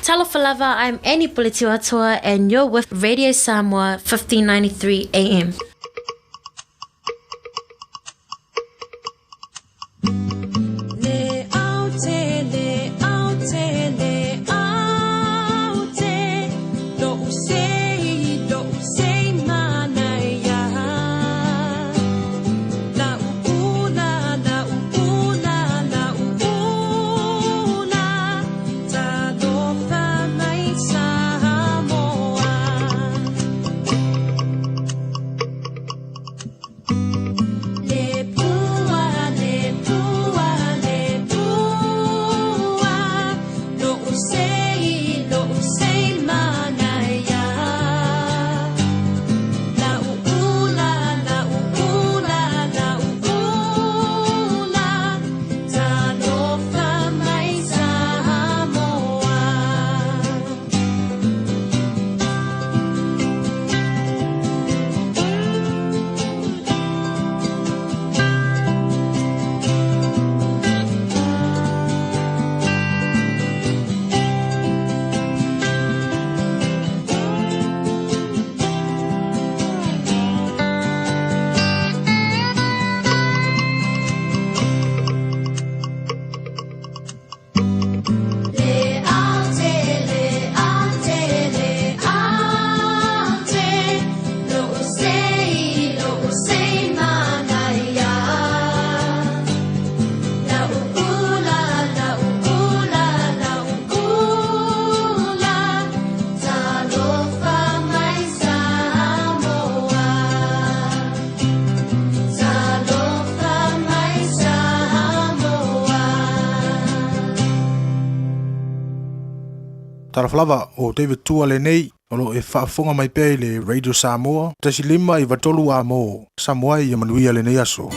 Talofalava, I'm Annie Pulitiwatua, and you're with Radio Samoa 1593 AM. Taraflava o David Tua le nei, olo e whaafonga mai pei le Radio Samoa, tasi lima I watolu a mo, Samoa I manuia le nei aso.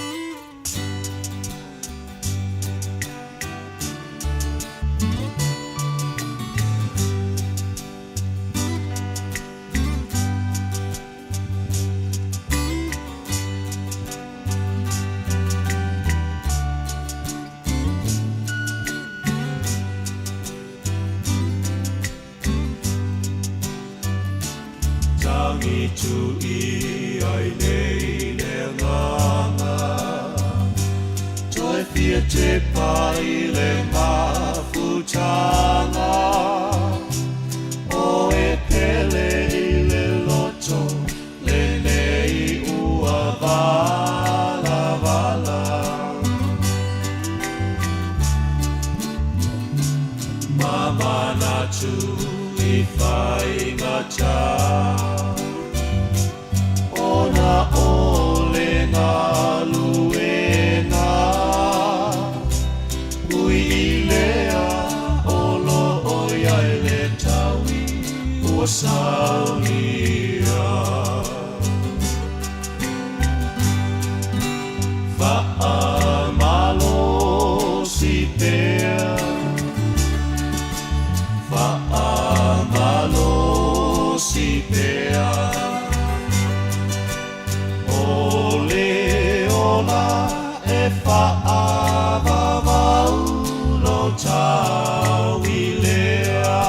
Tu I ai nei le nganga Toi fia te pai le mafutanga O e pele I le loto Le nei ua vala vala Mama na tu I fai ngata Ona ole ngā luenga Ui I lea olo oi ai le taui Ua saunia Va'a malo si pea Va'a malo si pea E whaava wau no tau I lea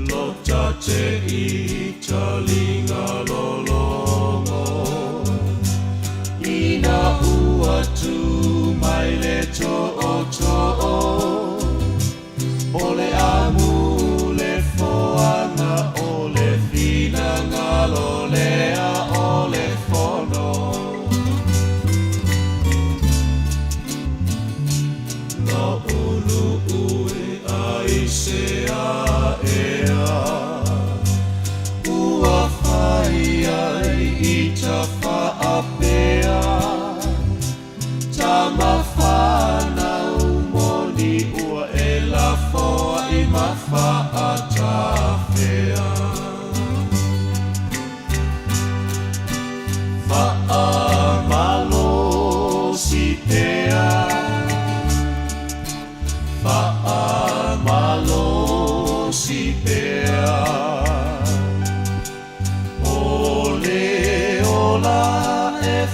Lota te I talinga lolongo Ina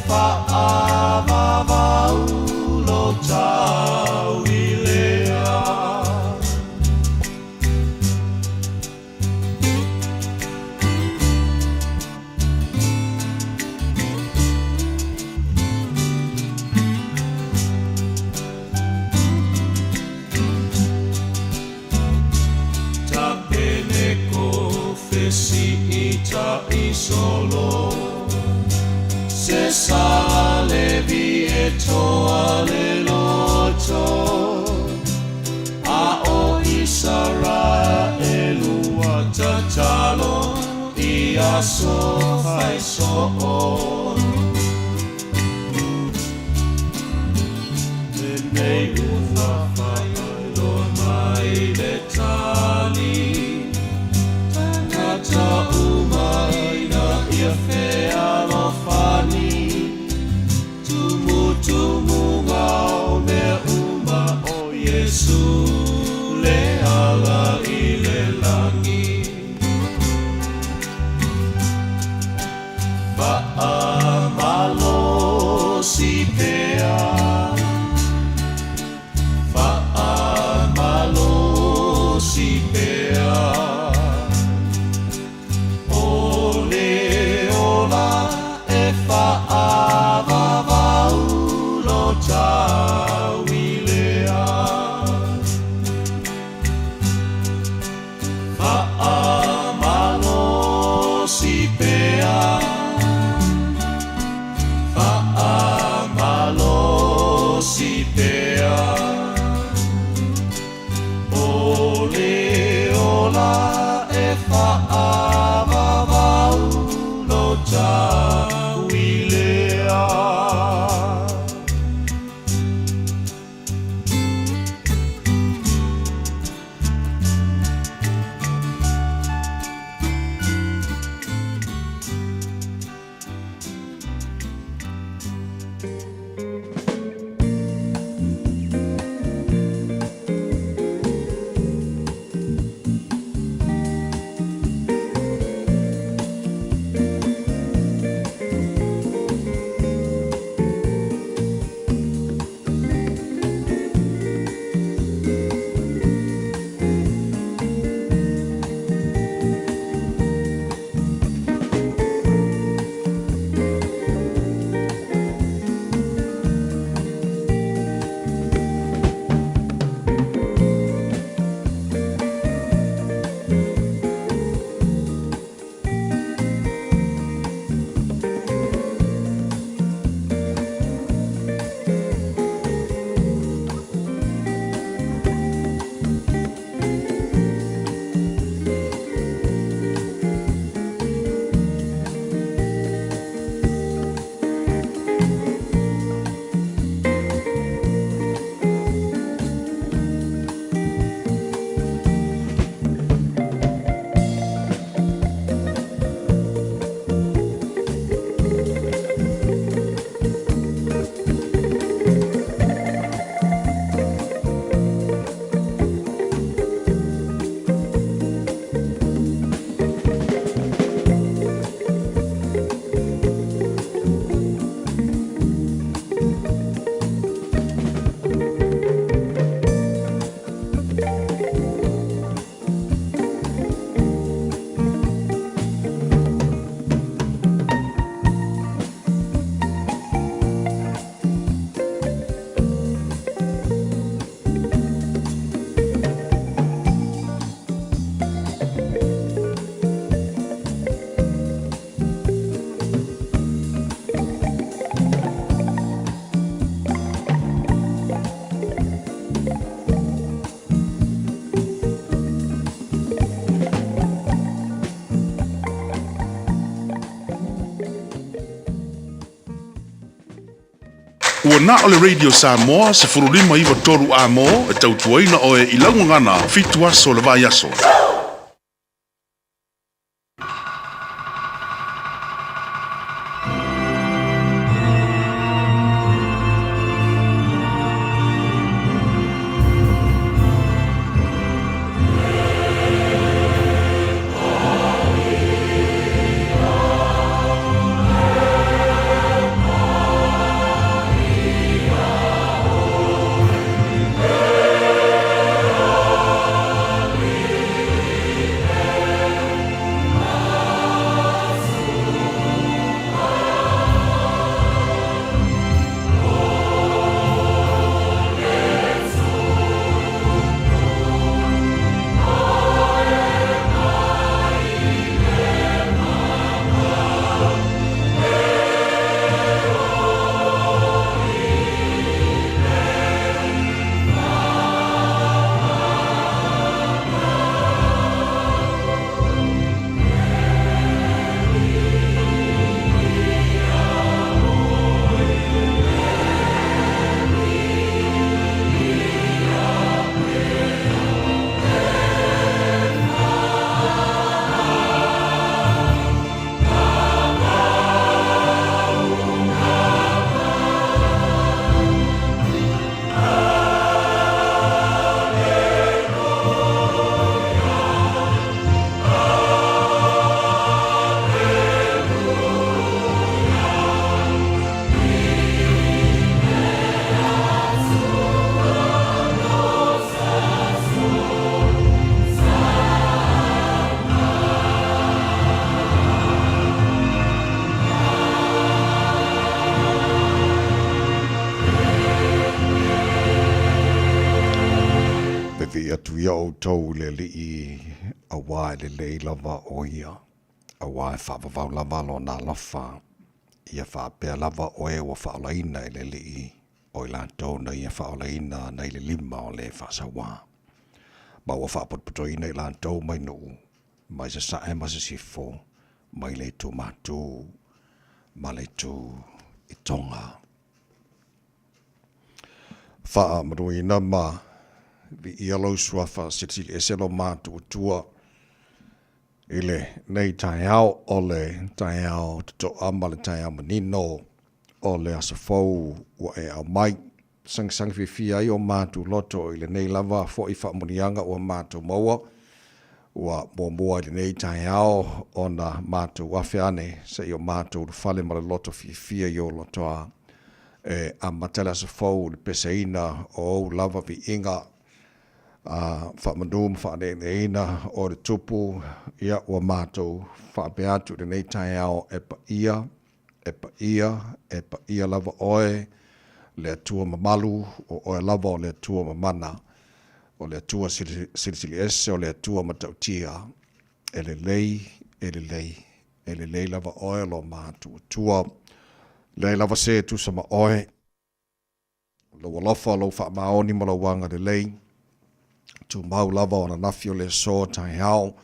whaavavau lo tau I lea. Ta pene ko fesi I ta I solo se sale vie toa le loto a o Isara e lua tatalo I aso fai so nei una lo mai le tali tata umai na ia fea lo fani tumu ngao me uma o Yesu le ala I le langi malo si pea malo si pea ole ola e whaavavau lo tau I lea. Malo si pea malo si pea ole ola e whaavavau lo tau I lea. Ua na o le Radio Samoa se furulima iwa toru a mo e tautuaina o e ilangu ngana fitu aso le vai aso. ia o tau le li I a wā le le lava o ia. A wā e whaavavau lava lo nā lafa. Ia whaapea lava o e wa whaolaina I le li I. O I lātou na ia whaolaina na I le lima o le whaasawa. Ma wa whaapotpotoina I lātou mai nuu. Mai sa sae ma sa sifo. Mai le tu matu. Ma le tu I tonga. Wha maruina ma vi ia lau suafa sitili eselo mātu tua ile nei tai au o le tai au to ama le tai au manino o le asafou wa e au mai sang fi ai o mātu loto ile nei lava fo I whamunianga o mātu maua wa moa ile nei tai au o na mātu wawhiane se I o mātu whale ma le loto fi ai o lotoa a matala asafou le peseina o lava vi inga whamanum whaneina o le tupu ia ua mātou whapeatu le nei tai au e pa ia lava oe le atua mamalu o oe lava o le atua mamana o le atua silisili ese o le atua matautia e le lei lava oe lo mātou tua le lava se tu sama oe lo walofa lo whaamaoni ma lo wanga le lei tu mau lava o na nafi o le so tai hao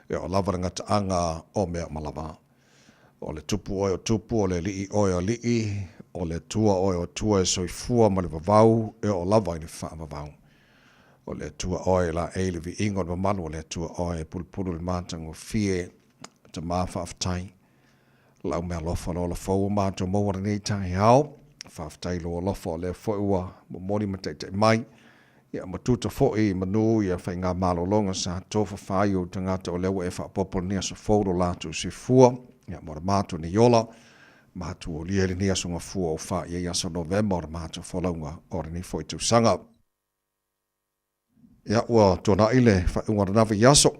e o lava ngata anga o mea malava. O le tupu o le lii o lii o le tua o tua e soifua ma le vavau e o lava I le wha vavau. O le tua o la e le vi ingon ma malu o le tua o e pulpulu le mātango fie ta māwha aftai. Lau mea lofa lo la fau mātua mawara nei tai hao wha aftai lo lofa o le foiua mo mori ma te mai. Ia matuta fo'i manu ia whai ngā malolonga sa tofa whai o tangata o lewa e whapopo nia sa fōro lātu si fua. Ia mora mātu ni yola. Mātu o lieli nia sunga fua o wha ia iaso November o mātu whalaunga o ni fo'i tu sanga. Ia ua tōna ile whai unga ranawa iaso.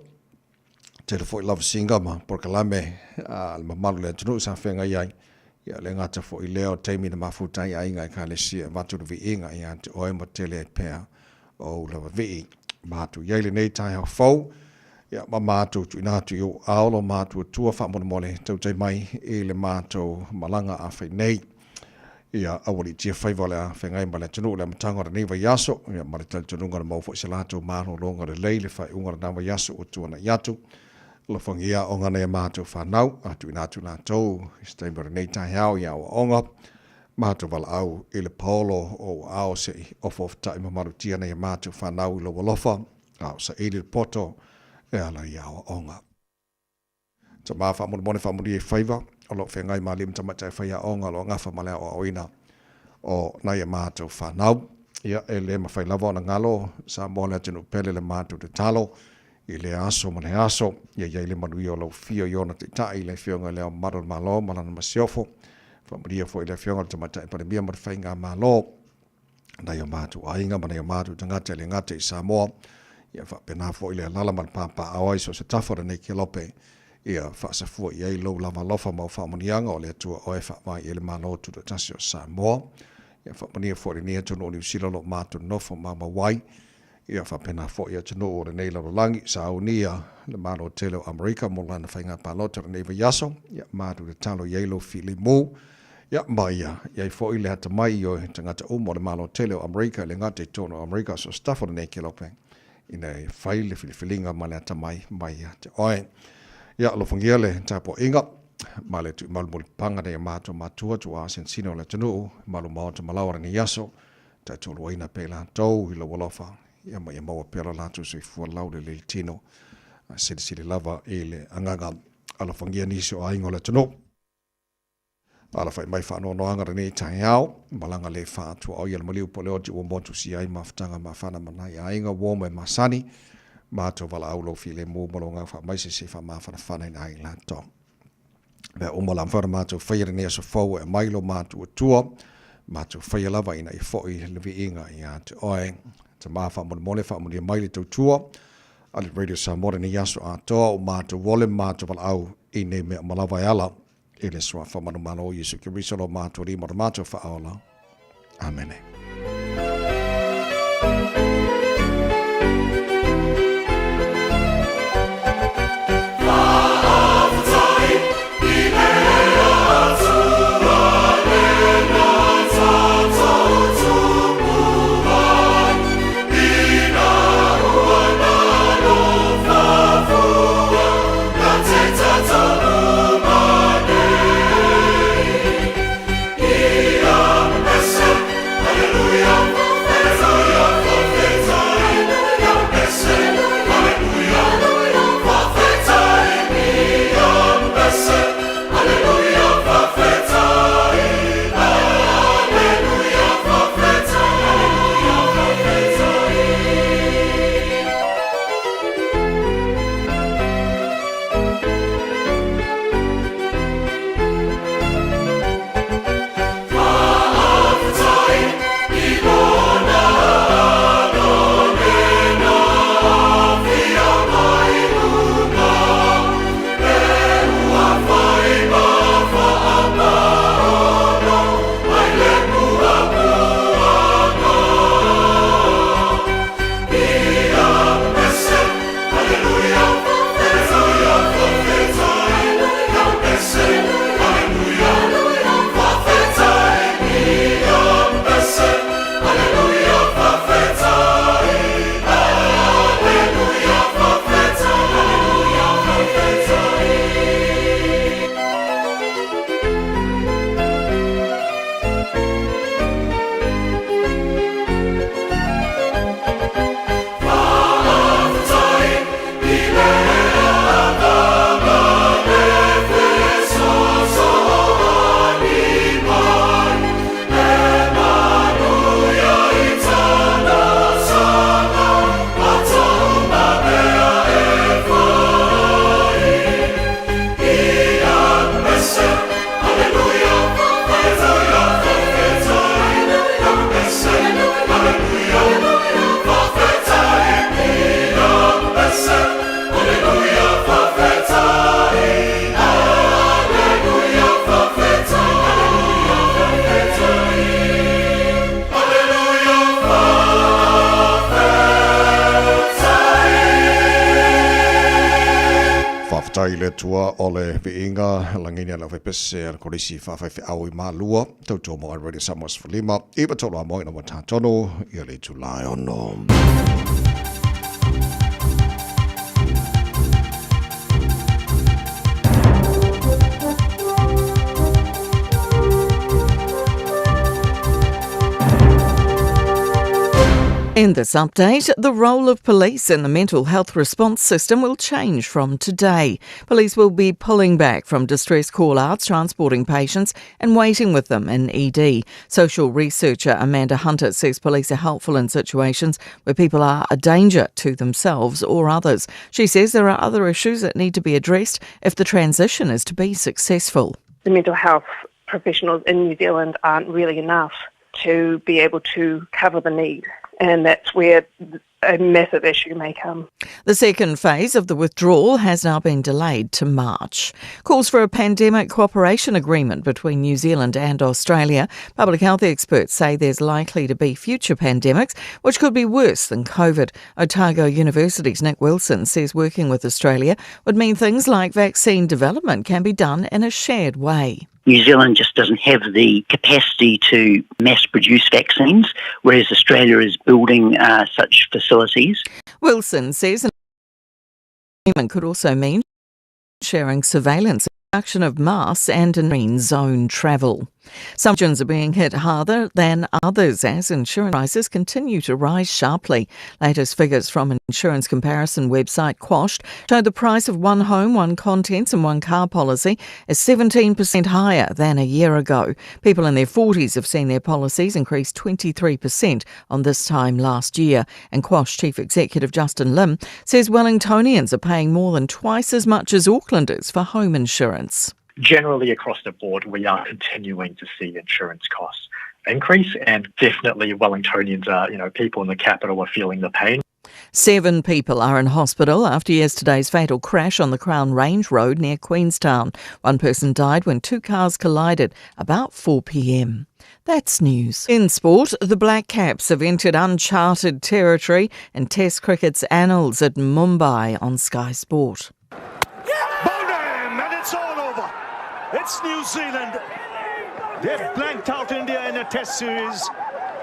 Tele fo'i lava singa ma porkalame al mamalu le tunu sa whenga iai. Ia le ngata fo'i leo teimi na mafutai a inga I ka le sia matu na vi inga ia te oe ma tele e pēr. O lawa vii mātu yeile nei tai hao fau ia ma mātu tu inatu I o aolo mātu tua whamona mole tau tai mai I le mātu malanga a whai nei ia awari tia whaiwale a whengai ma le tunu le matangora nei wa yaso ia ma le tali tununga na maufo se lātu māno longa le lei le whai ungara na wa yaso o tua na yatu la whangia o ngana ia mātu whanau atu inatu lātou istaimara nei tai hao ia o onga mātu wala au I le paolo o ao se of tai mamaru tia nei mātu whanau I lo walofa au sa ili poto e ala I ao onga. Ta maa whamone whamuri e whaiva o lo whengai maa lim tamatai whaia onga lo ngafa malea o oina o nai e mātu whanau. Ia e le ma whai lava o na ngalo sa mole atinu pele le mātu te talo I le aso ma le aso ia ia le manui o lo fio iona te tai le fionga leo maro malo malana masiofo. Whamaria fo I le whionga te matai pa le mia mara whainga mā lō. Nai o mātu ainga, ma nai o mātu tangata le ngata I Samoa. Ia whapena fo I le alala man pāpā awai so se tawhara nei ki lope. Ia whaasafua I ei lau lava lofa mau whamonianga o le atua oe whamai I le mā lō tuta tasi o Samoa. Ia whapania fo I nia tunu o New Zealand lo mātu nofo mama wai. Ia whapena fo I atunu o le nei lau langi sa au nia le mā lō tele o Amerika mo lana whainga pālota le nei yaso. Ia mātu le talo I ei lau fili mū. Ia mai ia fo I le hata mai o tangata umo le malo tele o Amerika le ngate tono Amerika so staffo nei ke lope ina fai le filifilinga ma le hata mai te oe ia lo fungia le tapo inga ma le tu malu panga de mato matua tu a sensino le tunu malu mato malawara ni yaso ta tu loina pela tau I lo wolofa ia mai mo pela la tu se fu laude le tino sili lava ile angaga ala fungia ni so aingo le tunu ala fai mai whanau noanga nei tai au, malanga le whātua o ia le maliu po leo te ua motu si ai mawhtanga ma whana manai a inga wōma e masani, mātua wala au lo file mō malonga wha mai se wha ma whana ina ai la tō. Mea umala mwhara mātua whaira nea so fau e mailo mātua tua, mātua whaia lava ina I fōi le vi inga I a te oe, te maa whamone mole whamone maile tau tua, ali Radio Samoa ni yaso a toa o mātua wole mātua wala au I nei mea malawa e ala, ele swa whamanu malo Yesu ki risolo mātua ri mara mātua whaola. Amen. tai le tua o le viinga langinia la pese al kolisi fa au ma lua tau mo already samos for lima iba tolo mo ina mata tono ia le July ono. In this update, the role of police in the mental health response system will change from today. Police will be pulling back from distress call-outs, transporting patients and waiting with them in ED. Social researcher Amanda Hunter says police are helpful in situations where people are a danger to themselves or others. She says there are other issues that need to be addressed if the transition is to be successful. The mental health professionals in New Zealand aren't really enough to be able to cover the need. And that's where a massive issue may come. The second phase of the withdrawal has now been delayed to March. Calls for a pandemic cooperation agreement between New Zealand and Australia. Public health experts say there's likely to be future pandemics which could be worse than COVID. Otago University's Nick Wilson says working with Australia would mean things like vaccine development can be done in a shared way. New Zealand just doesn't have the capacity to mass produce vaccines, whereas Australia is building such facilities. Wilson says an agreement could also mean sharing surveillance, reduction of masks and green zone travel. Some regions are being hit harder than others as insurance prices continue to rise sharply. Latest figures from an insurance comparison website, Quashed, show the price of one home, one contents and one car policy is 17% higher than a year ago. People in their 40s have seen their policies increase 23% on this time last year. And Quashed Chief Executive Justin Lim says Wellingtonians are paying more than twice as much as Aucklanders for home insurance. Generally across the board, we are continuing to see insurance costs increase, and definitely Wellingtonians are, people in the capital are feeling the pain. 7 people are in hospital after yesterday's fatal crash on the Crown Range Road near Queenstown. One person died when 2 cars collided about 4 p.m. That's news. In sport, the Black Caps have entered uncharted territory in Test cricket's annals at Mumbai on Sky Sport. It's New Zealand. They've blanked out India in a test series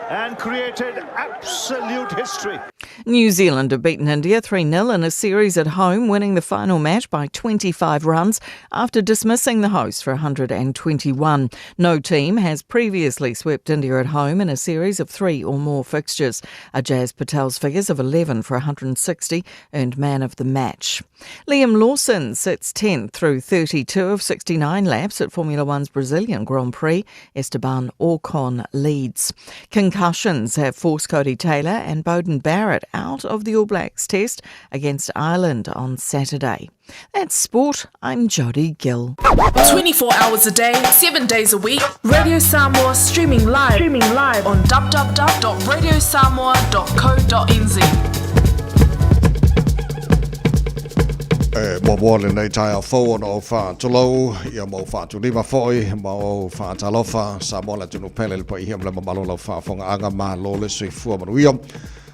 and created absolute history. New Zealand have beaten India 3-0 in a series at home, winning the final match by 25 runs after dismissing the hosts for 121. No team has previously swept India at home in a series of 3 or more fixtures. Ajaz Patel's figures of 11 for 160 earned man of the match. Liam Lawson sits 10th through 32 of 69 laps at Formula One's Brazilian Grand Prix. Esteban Ocon leads. Concussions have forced Cody Taylor and Bowden Barrett out of the All Blacks test against Ireland on Saturday. That's sport. I'm Jodie Gill. 24 hours a day, 7 days a week. Radio Samoa streaming live on www.radiosamoa.co.nz. Mawale nei tai au fau no fa tulau ia mo fa tu lima foi mo fa talofa sa mola tunu pele le pai hiam le mamalo lo fa fonga anga ma lo le sui fu ma ruia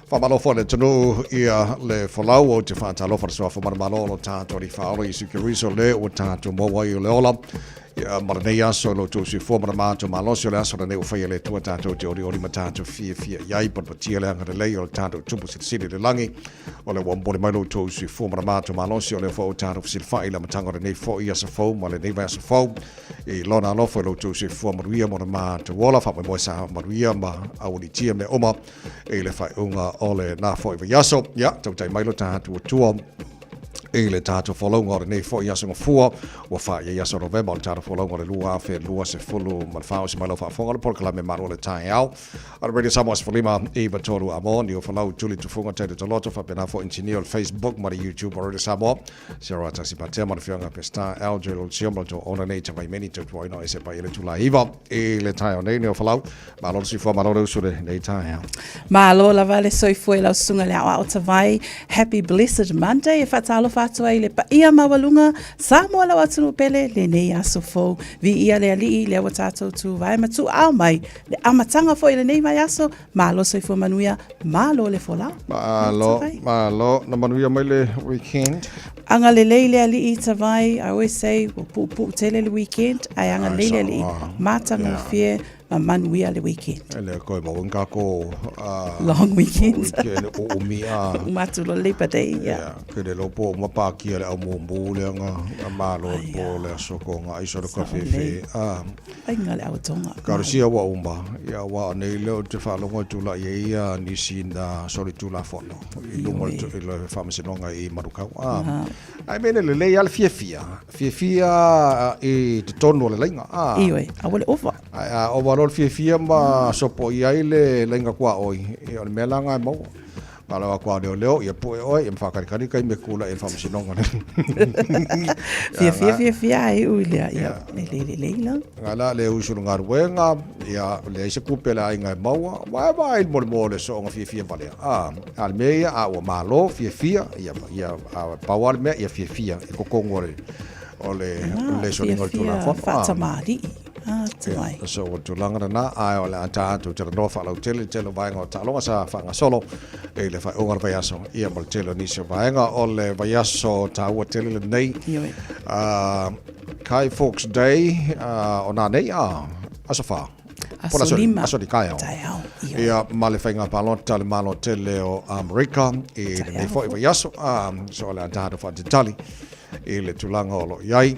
fa malo fo le tunu ia le folau o te fa talofa so fa malo lo ta tori fa o i sikiriso le o ta tu mo wa i le ola ia marane aso lo tu sui fu ma to malo so le aso le o fa le tu ta to ori ori mata to fia ia pa patia le anga le o ta to tupu sili le langi o le won bole mai lo tu sui fu ma to malo so le fo ta to sil fa ila matanga le nei fo ia sa fo ma le nei va sa fo e lona lo fo lo tu sui fu ma ruia mo ma to wola fa mo sa ma ruia ma au ni tia me oma e le fa unga ole na fo i yaso ya to tai mai lo ta to tuo e le tato follow ngore nei fo ia so fua o fa ia so November le tato follow ngore lua fe lua se fulu man fa o se malo fa fonga por kala me maro le tai au already somos for lima eva toru amon you follow Julie to fonga te to lot of pena for engineer Facebook ma YouTube already samo sera ta si patia ma fianga pesta alge lo siamo to ona nei te vai many to voi no ese pa ile tu live e le tai o nei no follow ma lo si fo ma lo su de nei tai au ma lo la vale so foi la sunga le au ta vai happy blessed Monday if atalo fa atua i le pa ia mawalunga Samoa lau atunu pele le nei aso fo vi ia le alii le awa tātou tu vai matu au mai le amatanga fo i le nei vai aso malo soi fo manuia malo le fola malo na manuia mai le weekend anga le leile alii tavai I always say pu tele le weekend ai anga leile alii matanga fie manuia le weekend ele ko mo wanga ko long weekend o mia matu lo Labor Day ke le lopo ma pa ki le au mo le nga malo po le soko nga iso le kafe fe ai ngale au tonga karusia wa umba ya wa nei le te fa longo tu la ia ni sinda soli tu la fono i lungo le famose longa i maruka ai mene le al fia e te tono le lenga iwe awole over overall fia ma sopo ia ile lenga kwa oi e on melanga mo Kalau aku ada leo, ya pun oi, fakar kali kai mekula informasi nongan. Fia ai ulia ya le. Ngala le usul ngarwenga ya le se kupela ai ngai maua, vai mol so nga fia vale. Almeia o malo fia ya pawal me ya fia ko kongore. Ole so ngol tu la fatamadi. So tu langa na ai ola ata tu te no fa lo tele vai ngo ta longa sa fa nga solo e le fa onga vai aso ia mo tele ni se vai nga ole vai aso ta o tele nei kai Folks Day ona nei aso fa aso di kai ia male fa nga palota le malo tele o America e nei fo vai aso so la ata fa Italy ele tulanga olo yai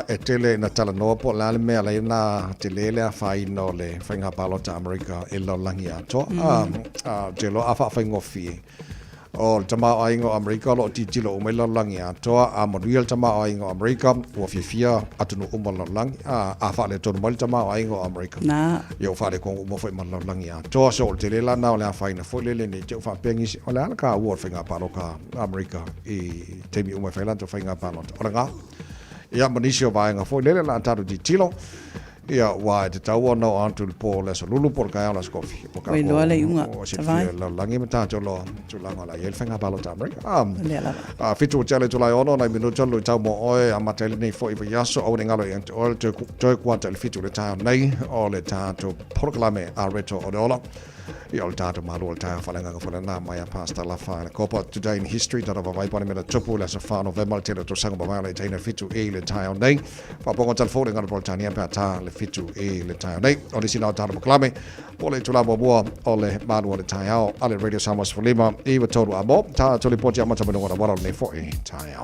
e tele na tala no po la me ala na tele le fa ino le fanga palota America e lo langia to te lo afa fa ngofi o tama aingo America lo titilo o me lo langia to a model tama aingo America o fia atunu o mo lang afa le to mo tama aingo America na yo fa le ko mo fa mo langia to so tele la na la fa ina fo le ni te fa pengi o la ka wo fanga paloka America e te mi o me fa la to fanga palota o nga ya manisio va nga fo le la taro di tilo ia wa te tau no antu po le so lulu por ka ala skofi o ka lo le unga vai la langi mata to lo tu langa la yel fanga balota fitu tele to la ono na minuto lo tau mo oe amatele nei fo i yaso o ngalo ent o to kwata le fitu le tau nei o le tau proclame a reto o dola i ol tatu malu ol tau falanga ka falana mai pasta la fa copa today in history that of a vibe mena tupu la so fa november tele to sanga ba le taina fitu e le tau nei fa pongo tal fo ngalo portania pa ta le fitu e le tau nei o disi na tatu proclame o le tula boa o le malu le tau ale radio Samoa's for Lima e wa toru amo ta to le poti amata mena wala le fo e tau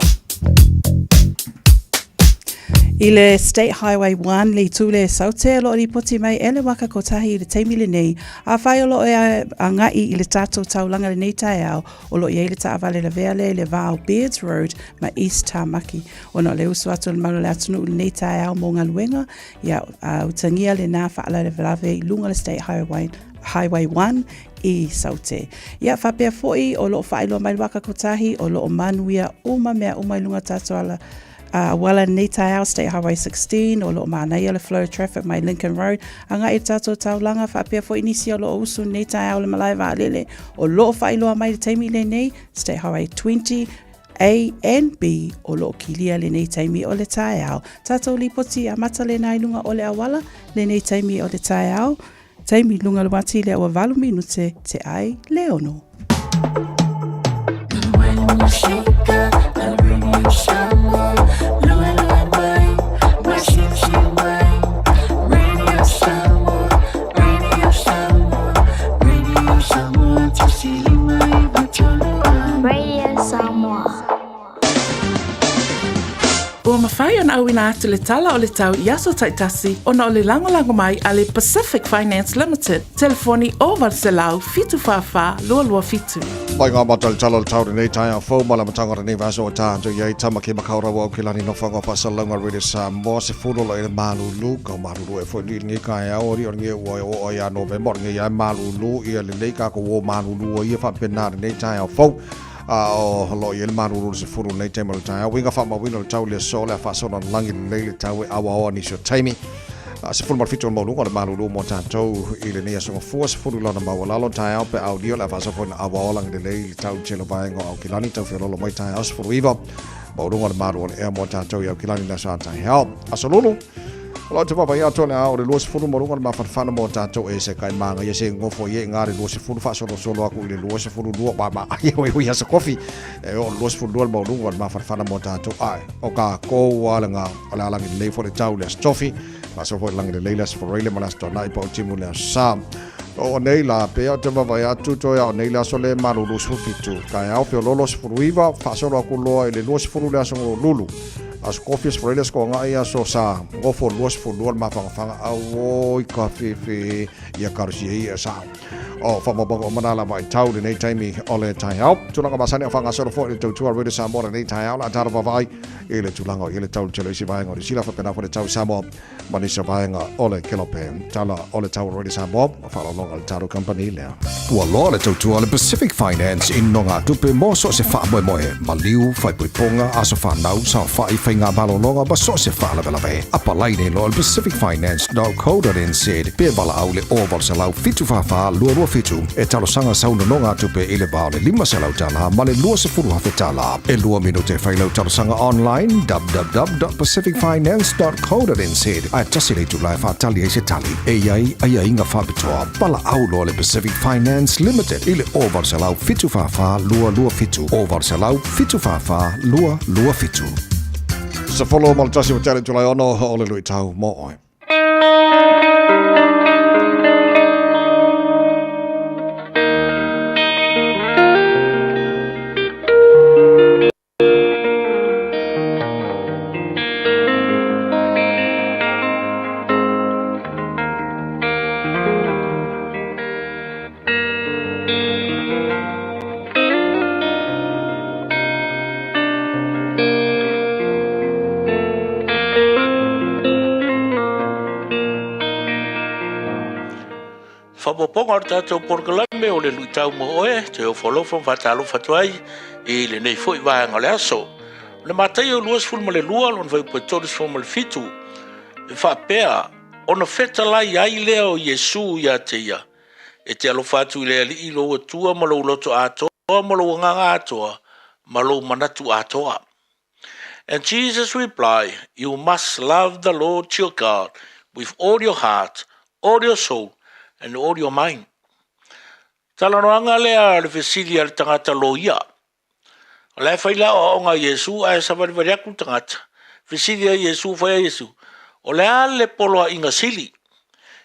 Ile State Highway 1 le tule saute lo li poti mai ele waka kotahi le teimi le nei a whai lo e a ngai i le tato taulanga le nei tai au o lo i le ta avale le veale le vau Beards Road ma East Tamaki o no le usu atu le malu le atunu le nei tai au mo ngaluenga ia utangia le na whaala le velave lunga le State Highway 1 i saute. Ia whapea foi o lo whailo mai waka kotahi o lo manuia uma mea umai lunga tato ala wala nei tai au State Highway 16 o lo manai le flow traffic mai Lincoln Road anga e tato taulanga whapea fo inisi o lo usu nei tai au le malai vaalele o lo whailoa mai le teimi le nei State Highway 20 A and B o lo kilia le nei taimi o le tai au tato li poti a mata le nai lunga o le awala le nei taimi o le tai au taimi lunga le wati le awa 8 minute te ai le ono. When you shake up the radio Samoa, lua mai, washington mai, radio Samoa, tasili mai, batolo radio Samoa. Ua mawhai ana au ina atu le tala o le tau Yaso Taitasi ona o le lango mai a le Pacific Finance Limited. Telefoni o Valselau fitu whawha lua fitu. Pai ngā mata le tala le tau nei tai a fau mala matanga nei vaso o tātou iai tamaki makaura wau ki lani no whanga pasalanga rede Samoa se fulo le malulu ka malulu e fo ni kai a ori o nge o ia November nge ia malulu ia le leika ko o malulu o ia fa pena nei tai a fau o lo yel maruru se furu nei temal ta winga fa ma wino tau le sola fa sona langi le tau awa ni so taimi se furu mar fitu mo lunga le maruru mo tau ile nei so force furu la ma wala lo ta pe audio la fa so fona awa lang le tau chelo ba ngo au kilani tau fe lo mai ta as furu iva Maurunga le maru le ea mo tātou iau ki lani na sātai hao. Asalulu, Lo te papa ia tole a o le luasi fulu marunga le mawhanwhana mo tātou e se kai manga ia se ngofo ie ngāre luasi fulu whaasolo solo aku i le luasi fulu lua ma ai oi hui asa kofi e o luasi fulu lua le marunga le mawhanwhana mo tātou ai o ka kou ala ngā o le alangi le leifo le tau le astofi maso fo le langi le leila se foreile ma lasto nai pa o timu le asa o nei la pe o te papa ia tuto ia o nei la so le maru luasi fulu fitu kai au pio lolo se fulu iwa whaasolo aku loa i le luasi fulu le asongo lulu as coffee Australia ko nga ia so sa go for los for lor ma fanga au coffee fe ia karsi ia sa o fa mo bo manala mai tau nei time ole tai help tulanga masani fanga so for to to already sa mo nei tai ala tar va vai ele tulanga ele tau chelo si vai ngori sila fa pena for tau sa mo mani sa vai nga ole kelope tala ole tau already sa mo fa lo ngal taro company le ua lo le tau le Pacific Finance in nonga tupe mo so se fa mo maliu fa ponga aso fa nau sa fa ngā malolonga ba so se whala vela ve. Apalai nei lo pacificfinance.co.nz pe bala au le oval se lau fitu whawha lua fitu e talo sanga sauna nonga tupe ile bao le 5 se lau tala ma le lua se furu hawhe tala. E lua minute whai lau talo sanga online www.pacificfinance.co.nz ai tasi le tu lai whatali e se tali e iai inga whabitoa bala au lo le Pacific Finance Limited ile oval se lau fitu whawha lua fitu oval se lau fitu whawha lua fitu. Sa follow mal tasi o tele tulai ono o le lui tau mo oi. Whapoponga o tātou porkalame o le luitau mo oe, te o wholofo whatalo whatuai, i le nei fwoi wāanga le aso. Le mātai o luas fulma le lua, lon vai patoris fulma le fitu. E whapea, ona feta lai ai lea o Yesu ia te ia. E te alo whatu i lea li ilo o tua malo loto atoa, malo nganga atoa, malo manatu atoa. And Jesus replied, you must love the Lord your God with all your heart, all your soul, and all your mind. Talanoanga lea le fesili al tangata lo ia. Le faila o nga Yesu ai savari variaku tangata. Fesili a Yesu fai a Yesu. O le ale polo inga sili.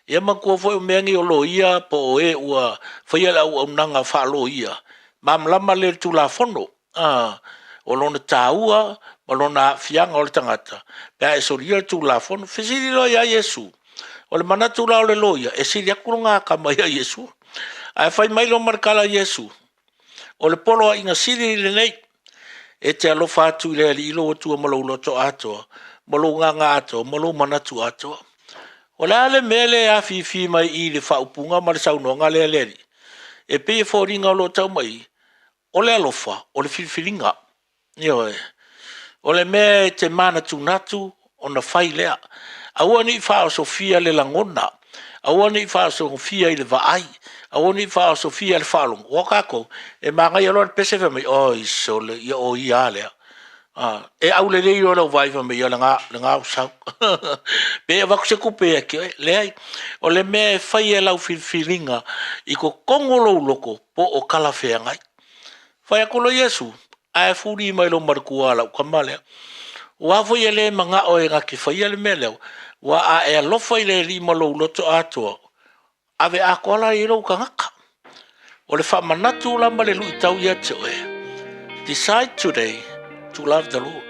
Ia makua foi o meangi o lo ia po o e ua fai ala ua unanga wha lo ia. Mamlama le tu la fono. O lona taua, ma lona fianga o le tangata. Pea e soria tu la fono. Fesili lo ia Yesu. O le manatu lao le loia, e siri akurunga ka mai a Yesu. Ai fai mai lo markala Yesu. O le polo a inga siri le nei. E te alofa atu i lea li ilo atua malo loto atoa. Malo nganga atoa, malo manatu atoa. O le ale mele a fi mai i le whaupunga ma le saunonga le aleri. E pe e fōringa o lo tau mai. O le alofa, o le filfilinga. O le mea te mana tunatu, o na fai lea. Aua ni wha Sofia le langona. Aua ni wha Sofia i le vaai. Aua ni wha Sofia le whalong. Wakako, e mangai alo le pese whamai. Oi, so le, ia o ia lea. E au le rei ora vai whamai, ia le ngā usau. Pe e waku se kupe e ki, leai. O le mea e whai e lau whiringa i ko kongolo loko po o kalawhea ngai. Whai akolo Yesu, a e furi mai lo markua lau kamalea. Wa foi ele manga o e ngaki fai ele meleo. Wa a e alofa i le rima lo loto atoa. Ave a koala i rau ka ngaka. O le whamanatu lamba le lui tau ia te oe. Decide today to love the Lord.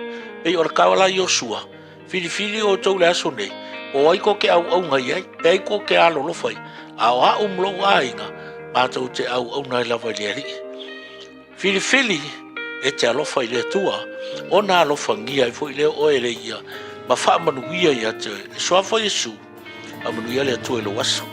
Pei o le kawala Yosua. Fili o tau le aso nei. O aiko ke au ngai ai. Pei ko ke alo lofai. A o a umlo a inga. Mātou te au ngai lava le ari. Fili. E te alofa i le tua, o nā alofa ngia i fwoi leo oe le ia, ma wha manuia i ate, e soafa Yesu, a manuia le atua i lo waso.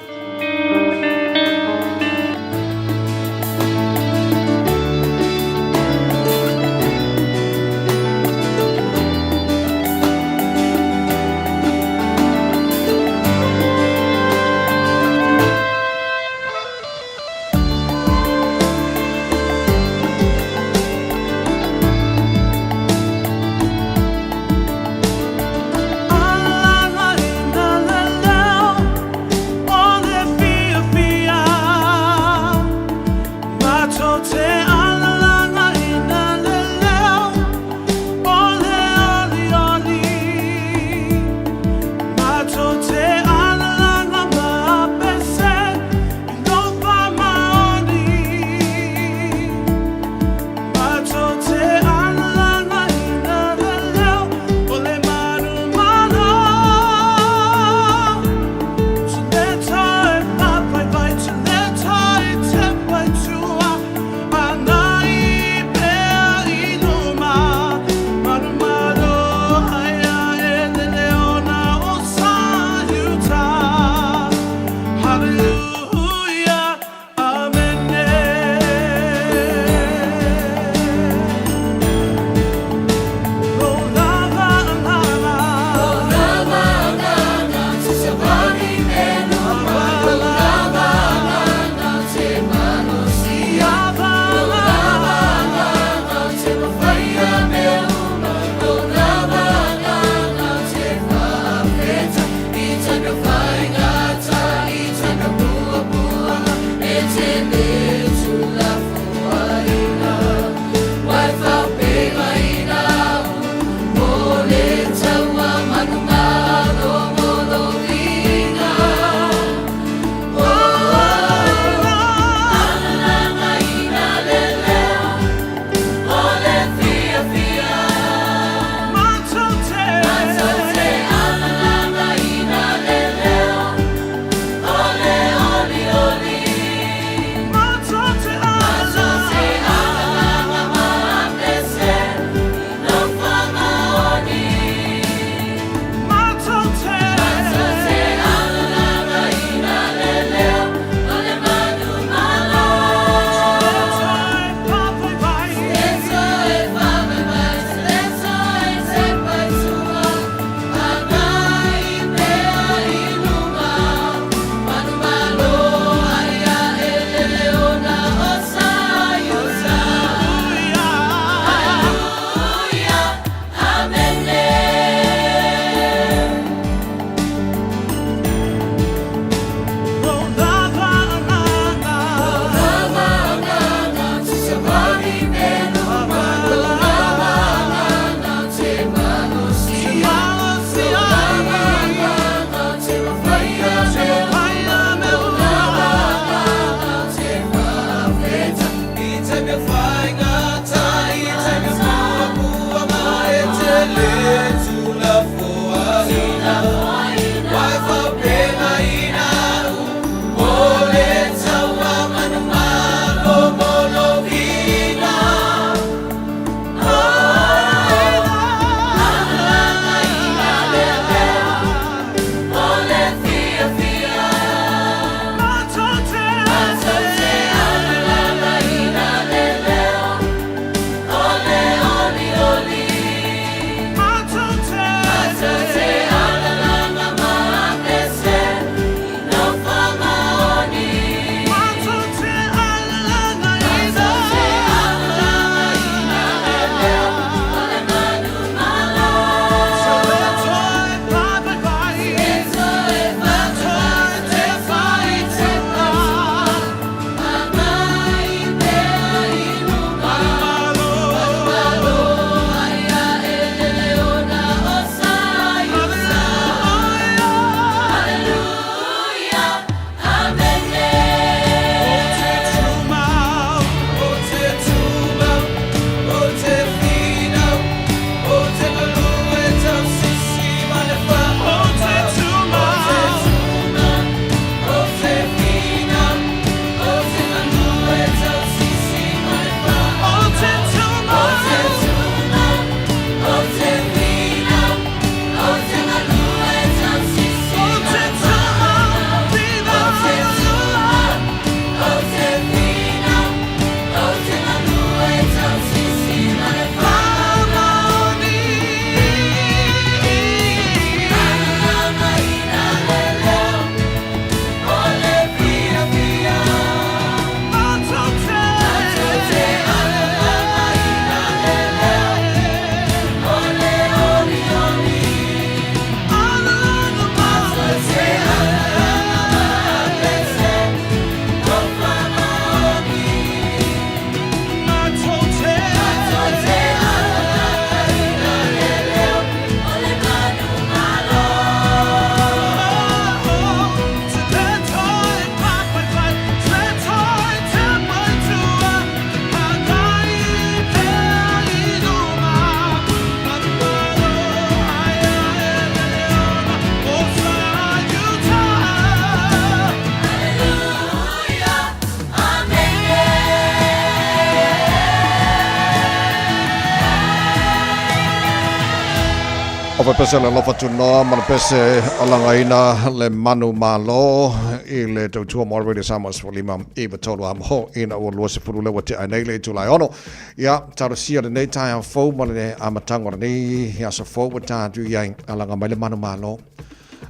fa pese le lofa tu no ma pese alangaina le manu malo I le tautua mo Radio Samoa lima I tolu am ho ina o lo se fulu le wate ai le tu lai ono ia tarosia le nei tai fo ma le amatango nei ia so fo wata tu ia alanga mai le manu malo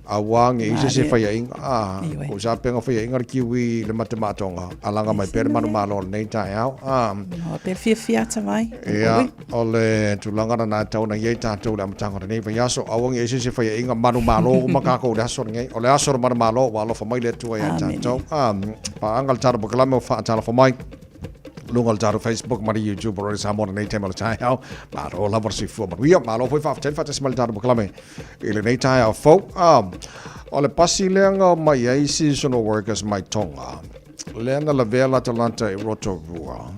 awang I se fa ia o sa penga fa ia inga kiwi le matematonga alanga mai per manu malo nei tai au pe fia tamai ia ole tu langa na tau na ia tatou le amatango nei fa ia so awang se fa ia inga manu malo maka ko da so ngai ole aso manu malo wa lo fa mai le tu ia tatou pa angal tar bo klamo fa tala fa mai lungal taru Facebook mari YouTube or Samoa nei tema tai au la ro la versi fu ma ia malo foi fa ten fa tesmal taru bo klame ile nei tai au fo ole pasi lenga mai ai seasonal workers mai tonga lena la vela talanta I Rotorua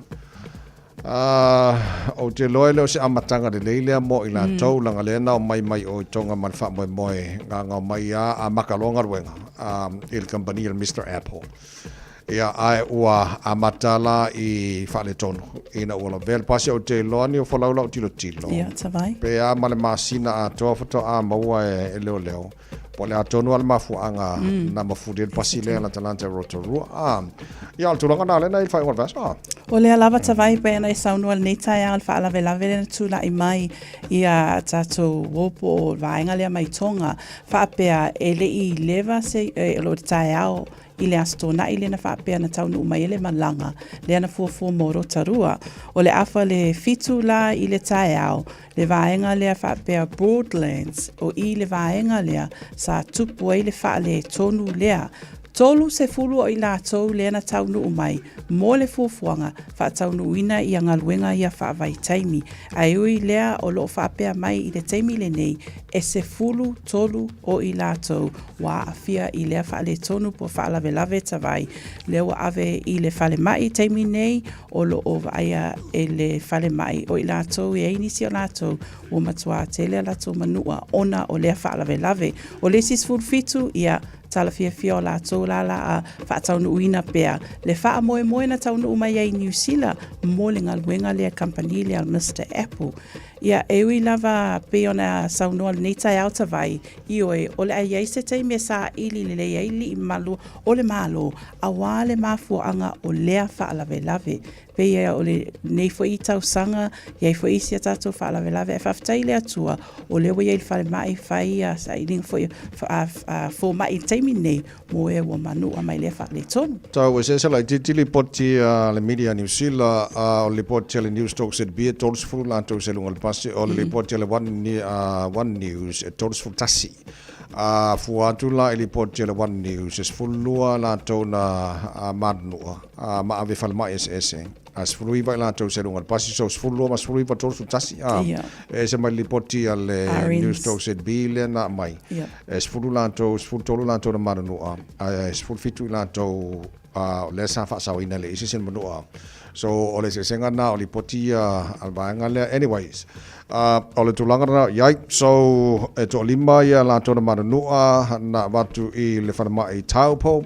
o te loelo se amatanga de leile mo I la tau langa lena o mai o tonga man fa moi nga mai a makalonga ruenga il company il Mr Apple ia ai ua amatala I fale tonu ina ua vel pasi o te loani o falaula o tilo ia tavai pe a male masina a toa foto a maua e leo pole a tonu al mafuanga na mafudel pasi le la talanta Rotorua ia tulanga na le na I fai ua vasa o le alava tavai pe na saunu al nei tai al fa ala vela vela tula I mai ia tato wopo o vaenga le mai tonga fa pea ele I leva se lo tai ao I le asto na I le na whapea na taunu mai ele malanga le ana fuafua mo Rotorua o le afa le fitu la I le tae au le vaenga lea whapea Broadlands o I le vaenga lea sa tupu ai le wha le tonu lea tolu se fulu o I la tau le ana taunu umai mo le fuafuanga wha taunu ina I angaluenga ia wha vai taimi ai ui lea o lo whapea mai I le taimi le nei e se fulu tolu o I la tau wa afia I lea wha le tonu po wha lave lave tawai leo ave I le whale mai taimi nei o lo o vaia e le whale mai o I la tau e inisi o la tau o matua te lea la tau manua ona o lea wha lave lave o le sis fulu fitu ia tala fia o la tau la a wha taunu uina pea. Le wha moe na taunu umai ai New Zealand mo le ngaluenga lea company lea Mr Apple. Ia ewi lava pe ona saunoa nei tai au tawai I oe o le ai se teime sa ili le ili I malu o le malo a wale mafuanga o lea wha lave lave. Pe ia o le nei fo I tau sanga iai fo isi a tatou wha lave lave e whaftai le atua o le wai whale mai whai a sa iling fo mai taimi nei mo e wa manu a mai le wha le tonu. Tau e se lai titili poti le media New Zealand o le poti le news talks et bia tolus fu lantou se lungal pasi o le poti le one news e tolus fu tasi fu atu la le poti le one news es fulua lantou na madnua ma ave fal mai ese as fului vai lantou se lungal pasi so fulua mas fului va tolus fu tasi e se mai le poti le news talks et bia na mai es fulu lantou es fulu tolu lantou na madnua es fulu fitu lantou le sa fa sa ina le isi sen manua so ole se senga na ole poti al vaenga le anyways ole tulanga na yai so e to lima ia la to na maranua na watu I le fana mai taupo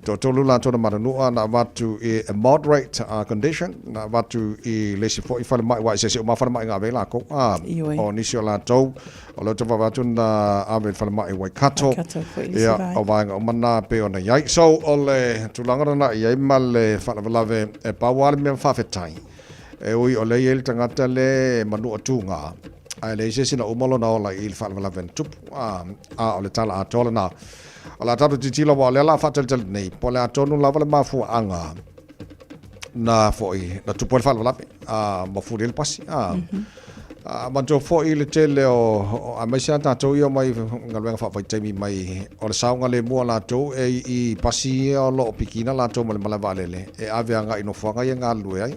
to tolu la to na maranua na watu I a moderate condition na watu I le se fo I fana mai wa se ma fana mai nga vela ko o nisio la to ole to watu na ave fana mai wa kato ia o vaenga o mana pe ona yai so ole tulanga na yai mal fana lave e pawal me fafetai e oi o le ele tangata le manu atunga ai le se sina umolo na ola Il fa la ventup o le tala atola na ala tatu titila wa le la fatel tel nei po le atonu la le mafu anga na foi na tu po fa la ma fu del pasi ma jo foi le tele o a mesa tatou io mai ngalwenga fa vai taimi mai o le saunga le mua la to I pasi o lo pikina la to mala valele e ave anga ino fanga ia ngalu ai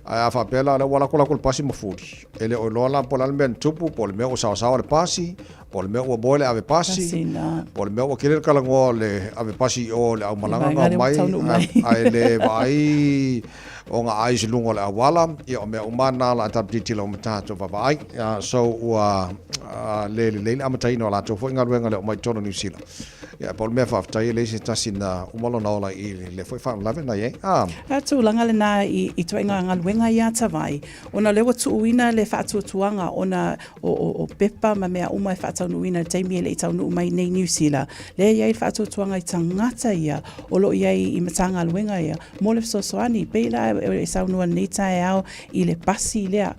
a fa pela le wala kola kol pasi mafuri ele o lo la pola men tupu pol me o sa le pasi pol me o bole ave pasi pol me o kile kala ngole ave pasi o le au malanga mai ai le vai o nga ai lungo le awala ia o me o mana la tap ditilo mata to vai so le amatai no la to fo ngaluenga le mai tono New Zealand ya pol me fa tai le se tasina umalo na ola I le foi fa lave na ye tu langa le na I toinga ngaluenga ia tawai ona le watu uina le whaatuatuanga ona o pepa ma mea umai whaatau uina taimi le itau nu mai nei New Zealand le iai whaatuatuanga I tangata ia o lo iai I matanga luenga ia mo le sosoani peila e saunua nei tae au I le pasi lea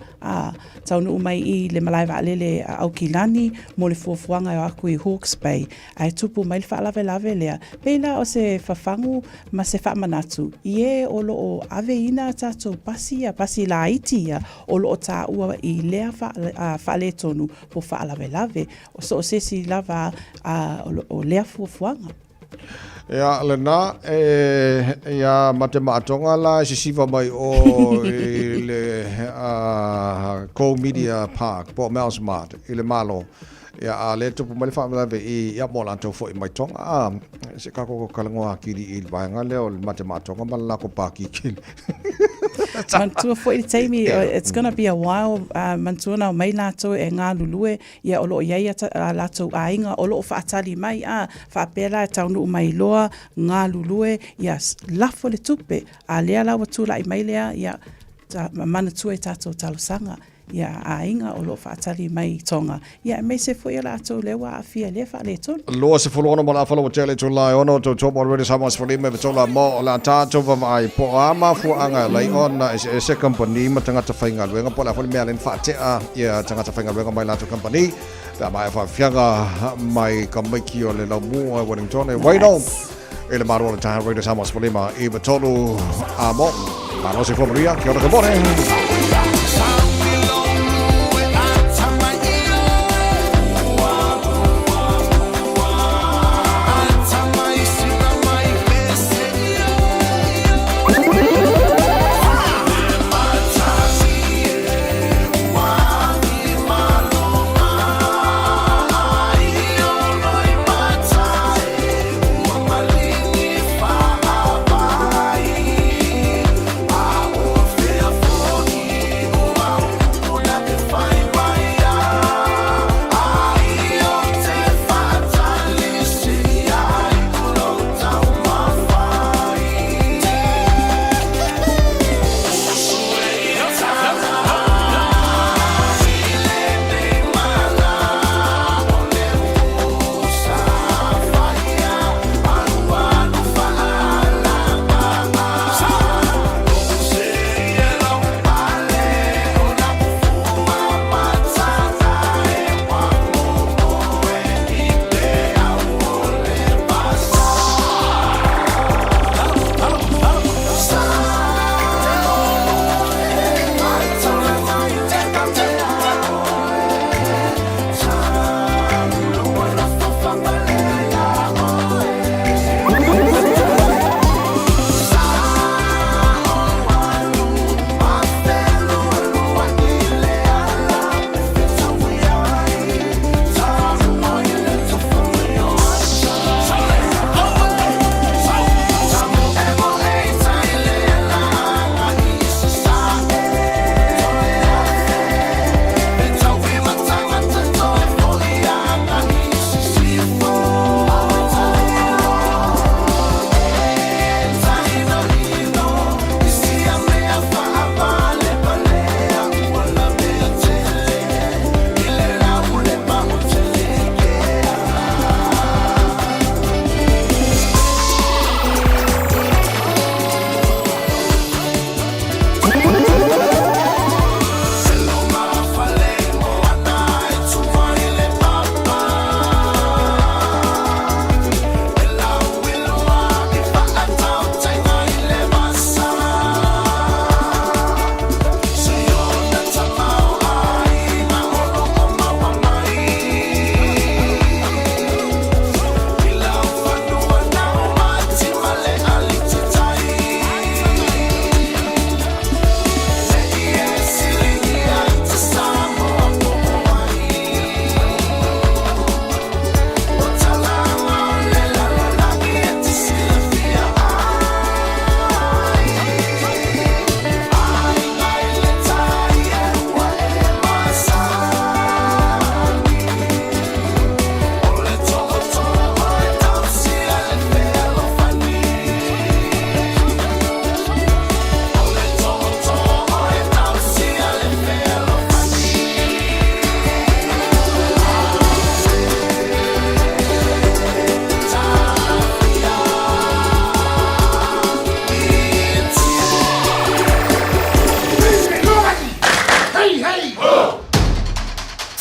tau nu mai I le malaiwa alele au kilani mo le fuafuanga o aku I Hawke's Bay ai tupu mai le whaalave lave lea peila o se whafangu ma se whaamanatu ie o lo o ave ina tatou pasi la itia o lo ta ua I lea whaale tonu po whaalave lave o so o sesi lava o lea fuafuanga ya lena ya matematonga la sisiva mai o le Co-Media Park po Melsmart ile malo ya le tu mai fa la ve ya mo la to fo mai tonga se ka ko kalangoa kiri I vaanga le o matematonga mala ko pa ki kil Mantua for it taimi it's going to be a while mantua na mai lato e ngā lulue ia o lo iai lato ainga o lo whaatali mai wha pēla e taunu mai loa ngā lulue ia lafo le tupe a lea lawa tūla I mai lea ia mana tua e tato talosanga ia ainga o lo whaatali mai tonga ia me se foi lato lewa a fia le wha le tonu Loa se fulona mo la falo tele to lai ono to top already samas for me to la mo la tato va mai po ama fu anga lai ona se company matanga ta fainga luenga po la fo me alen fa te ia tanga ta fainga luenga mai la to company da mai fa fianga mai ka mai ki o le la mu o Wellington e wai no ele maro la ta radio samas for me I tolu amo ma no se fo ria che ora che bone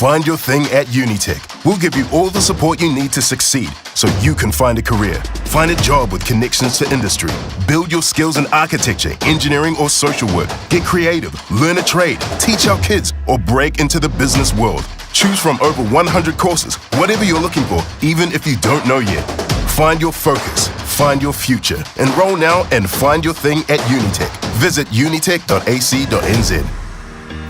Find your thing at Unitech. We'll give you all the support you need to succeed so you can find a career. Find a job with connections to industry. Build your skills in architecture, engineering, or social work. Get creative, learn a trade, teach our kids, or break into the business world. Choose from over 100 courses, whatever you're looking for, even if you don't know yet. Find your focus, find your future. Enroll now and find your thing at Unitech. Visit unitech.ac.nz.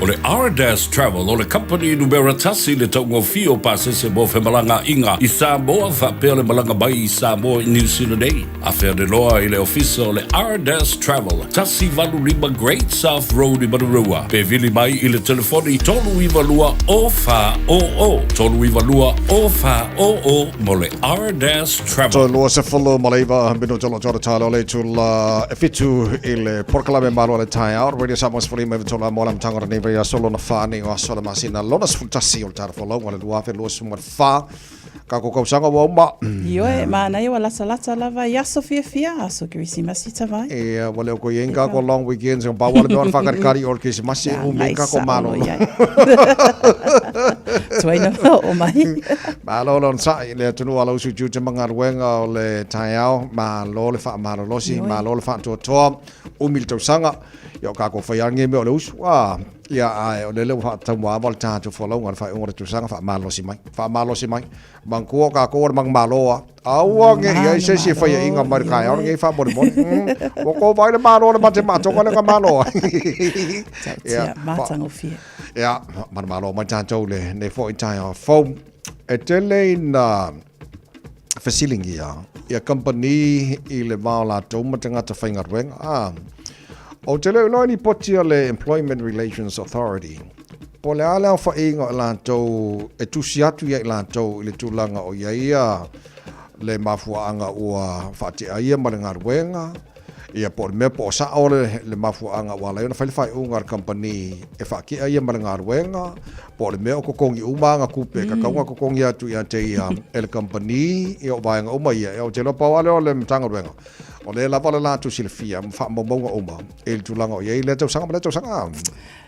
O le R-Dash Travel, o le company numera tasi le taungo fio pasese mo whemalanga inga I Samoa whapea le malanga bai I Samoa I New Zealand ei. A whea de loa I le ofisa o le R-Dash Travel, tasi valu lima Great South Road I Marurua. Pe vili mai I le telefoni tolu iwa lua o wha o o. Tolu iwa lua o wha o o mo le R-Dash Travel. So lua se fulu malaiva bino jolo jolo talo le tula fitu I le porkalame malo le tai out. Radio Samoa's fuli me tola mola mtangora neva ya solo na whāne o asola masina lona sfutasi o le tara whalau ngale luafe lua sumar whā ka kokausanga wa uma ioe mana ia lata lava ia sofia fia so kirisimasi tavai e wale o ko yenga ko long weekends on bawale me on whakarikari o kirisimasi o menga ko mano tuaina o mai malo lon sa le tunu ala usu ju jamanga wenga o le taiao ma lo le wha maro losi ma lo le wha toa o mil tausanga yo ka ko whaiange me o le usu ia ai o le leu ha tamwa wal ta tu follow ngan fa ngore tu sanga fa malo si mai bang ko ka ko mang malo awa nge ia se si fa inga mar ka or nge fa bon ko vai le malo le mate ma to ko le malo ia matang o fie ia man malo ma ta to le ne fo entire phone etele na facility ia company I le mala to matanga ta fainga wen o te leo noa ni poti o le Employment Relations Authority. Po le alea wha inga o lantou, e tusi atu ia I lantou I le tūlanga o iaia le mafuaanga ua whaate aia ma le ngaruenga. Ia po le mea po sa o le mafuaanga ua leona whaiwhai ungar company e whaake aia ma le ngaruenga. Po le mea o kokongi umanga kupe, ka kaunga kokongi atu ia te ia e le company ia o vaenga uma ia. Ia o te lopa wale o le mtangaruenga. O le lava le lātu silafia, whaamamonga oma, e le tūlanga o iei, le tausanga ma le tausanga.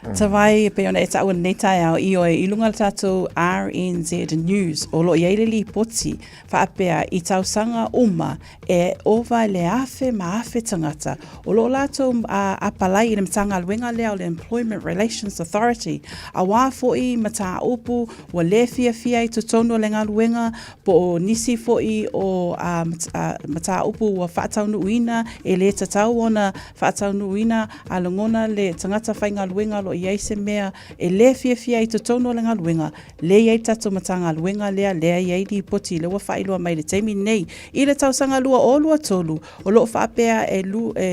Tawai pe ona e tau nei tai au I oe I lunga le tātou RNZ News o lo iei le li poti whaapea I tausanga uma e ova le afe ma afe tangata o lo lātou apalai I le mtanga luenga lea o le Employment Relations Authority a wāfoi ma tā upu wa le fia I tutono le ngā luenga po o nisi foi o ma tā upu wa whaataunu uina e le tatau ona whaataunu uina a longona le tangata whainga luenga lo iei se mea e le fia I tutono le ngā luenga le iei tato matanga luenga lea iei di poti le wa whailua mai le teimi nei I le tausanga lua o lua tolu o lo whaapea e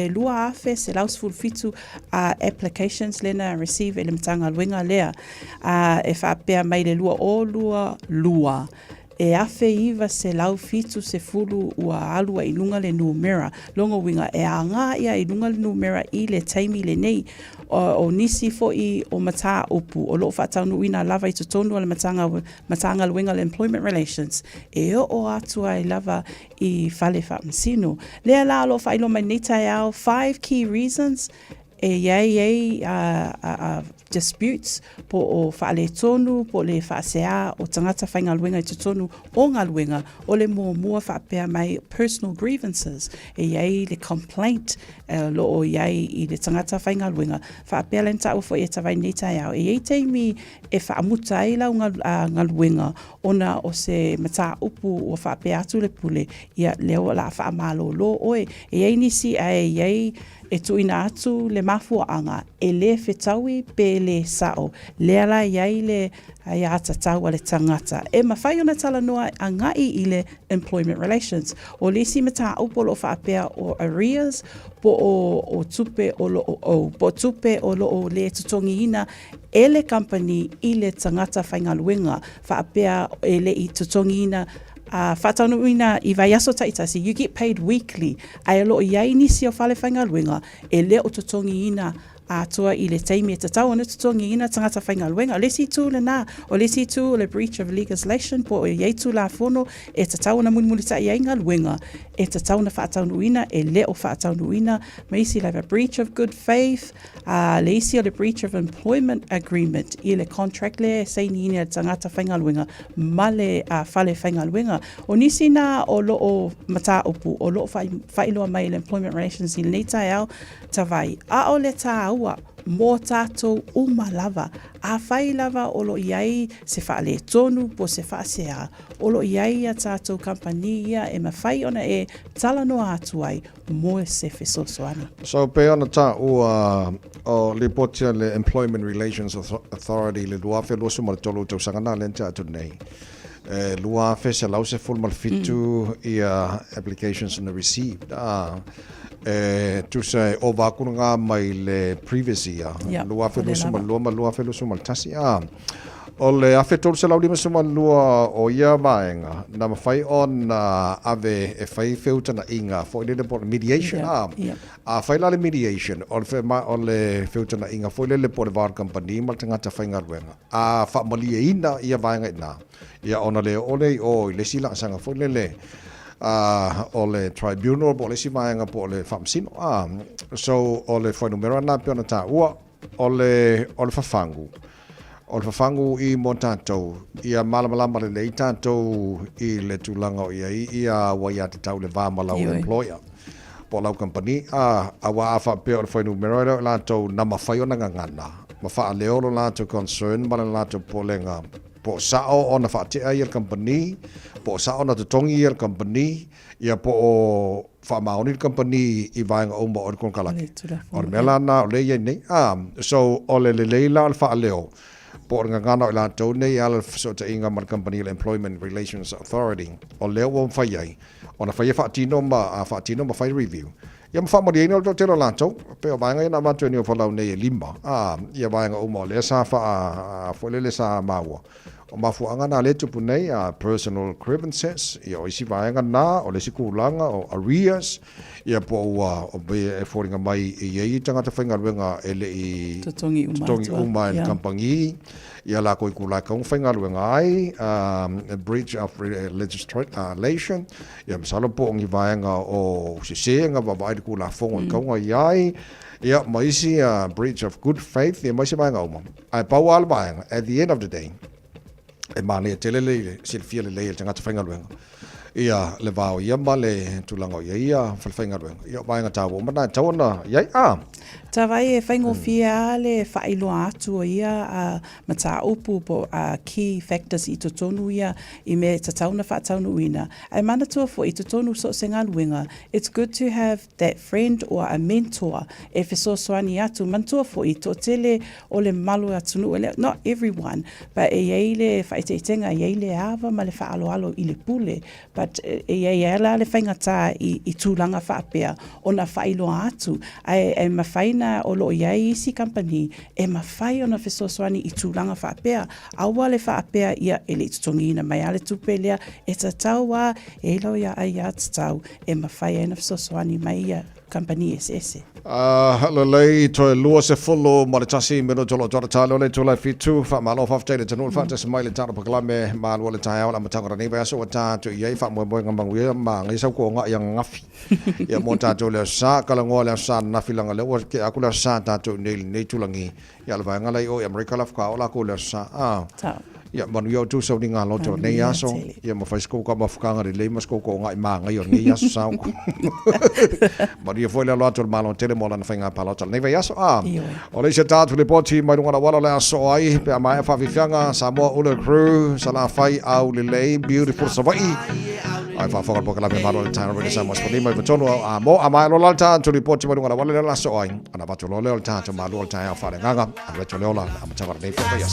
lua afe se lausful fitu applications lena receive e le matanga luenga lea e whaapea mai le lua o lua e afe iwa se lau fitu se fulu ua alua I lunga le numera longa winga e a ngā ia I lunga le numera I le taimi le nei o nisi foi o mata upu o loo whaataunu ina lava I tutonu ale matanga luenga le Employment Relations e o atua I lava I whale whaamsino lea la lo whailo mai netai au 5 key reasons e iei disputes po o whaale tonu, po le whaasea o tangata whainga luenga I tutonu o ngā luenga o le mua whaapea mai personal grievances e iei le complaint lo o iei I le tangata whainga luenga whaapea len tau fo e tawai netai au e iei teimi e whaamuta ai lau ngā luenga ona o se mata upu o whaapea atu le pule ia leo la whaamalo lo oe e iei nisi ai iei e tuina atu le mafuaanga e le whetaui pe le sao. Le ala iai le ai atatau a le tangata. E mawhai ona tala noa a ngai I le Employment Relations. O lisi mata upo lo whaapea o arrears po o tupe o lo po tupe o lo le tutongi ina e le company I le tangata whainga luenga whaapea e le I tutongi ina whātaunu ina I vai aso taitasi, you get paid weekly. Ai alo iai nisi o whale whainga luenga, e le o tutongi ina atua i le teimi e tatau ana tutongi ina tangata whaingaluenga. O lesi tū le nā, o lesi tū le breach of legislation po o ieitu la fono e tatau ana muni ta i ingaluenga e tatau na whaataunuina e leo whaataunuina ma isi le breach of good faith, le isi o le breach of employment agreement i le contract le seini ina tangata whaingaluenga ma le whale whaingaluenga. O nisi nā o loo mata upu, o loo whailoa mai le employment relations i le nei tai au tawai. A o le tā ua mō tātou umalava. A whai lava o lo iai se whaale tonu po se whaasea. O lo iai a tātou kampania e mawhai ona e talanoa atu ai mō se whesosoani. So pe ona tā ua o le potia le Employment Relations Authority le luafe losu ma le tolu tau sangana lenta atu nei. Luafe se lau se full mal fitu i applications and received. Tu say o vakunga mai le previous year. Luafe losu mal lua, luafe losu mal tasi. O le afe tolu se lau lima suma lua o ia vaenga. Na mawhai on ave e whai feuta na inga. Fo ile le po mediation. A whai la le mediation. O le feuta na inga. Fo ile le po le var company. Mal tangata whainga ruenga. A wha mali e ina ia vaenga ina. Ia ona le ole o le sila sanga. Fo ile le o le tribunal. Po le si vaenga po le whamsino. So o le whainumera na piona ta ua. O le whafangu. O le whafangu i mo tātou, ia malamalama le i tātou i le tūlanga o ia wai a te tau le vāmalau employer. Po lau company, a wa a whapea o le whainu meroi lātou na mawhai o na ngangana. Ma wha leo lo lātou concern, ma le lātou po lenga. Po sao o na whaatea i le company, po sao na tutongi i le company, ia po o whamaoni le company i vaenga o mo o le konkalaki. O le mela na o le iei nei. So o le leila o le wha leo. Po nga ngana o lātou nei ala so te inga mar company le Employment Relations Authority o leo o mwhai ai o na whai whaatino ma whai review ia mwhamori eina o to telo lātou pe o vaenga ina matu ni o whalau nei e lima ia vaenga o mo le sa whaelele sa maua o mafuanga na le tupu nei personal grievances ia o isi vaenga na o le sikulanga o arrears ia po o be e whoringa mai i ei tangata whainga ruenga ele i Totongi uma e kampangi ia la koi kula kaung whainga ruenga ai a breach of legislation ia msalo po ngi vaenga o sisenga vavai kula fongo kaunga iai ia maisi breach of good faith ia maisi vaenga uma ai pau al vaenga at the end of the day e mane telele silfia le le tangata whainga ruenga ia le vao ia ma le tulanga ia whainga ruenga ia vaenga tawo mana tawana iai Tawai e whaingofia le whailoa atu o ia mata upu po key factors i totonu ia I me tatauna whaataunu ina. Ai manatua fo I totonu so se ngā luenga. It's good to have that friend or a mentor e whesosoani atu. Mantua fo I to tele o le malu atunu. Not everyone, but e eile whaiteitenga, e eile awa ma le whaaloalo I le pule. But e eile le whaingata I tūlanga whaapea o na whailoa atu. Ai mawhaina o lo iai isi company e mawhai ona whesosoani I tūlanga whaapea. Aua le whaapea ia e le tutongina mai ale tupelea e tataua e ilo ia ai atatau e mawhai ena whesosoani mai ia company SS. Lo lei to lua se folo ma le tasi meno tolo tolo talo le tolo fitu fa malo fa tele tano fa tasi mai le tano paklame ma lo le taia la matanga ni va so ta to ye fa mo mo ngam wi ma ngi sa ko nga yang ngafi ya mo ta to le sa kala ngo le sa na filanga le ke aku le sa ta to nei tulangi ya le va nga lai o America la ka ola ko le sa ia manu yo tu so ni nga loto nei aso ia mo fai sko ka ma fukanga le mas ko nga ma nga yo nei aso sa manu yo foi le loto malo tele mo la na fainga palota nei vai aso o le se tatu le poti mai nga wala le aso ai pe mai fa vifanga sa mo o le crew sa la fai au le lei beautiful savai ai fa fa ko la me malo le tano le sa mo sponi mai tono mo a mai lo la ta tu le poti mai nga wala le aso ai ana ba to lo le ta to malo ta ya fa le nga a to le la am ta nei fa ya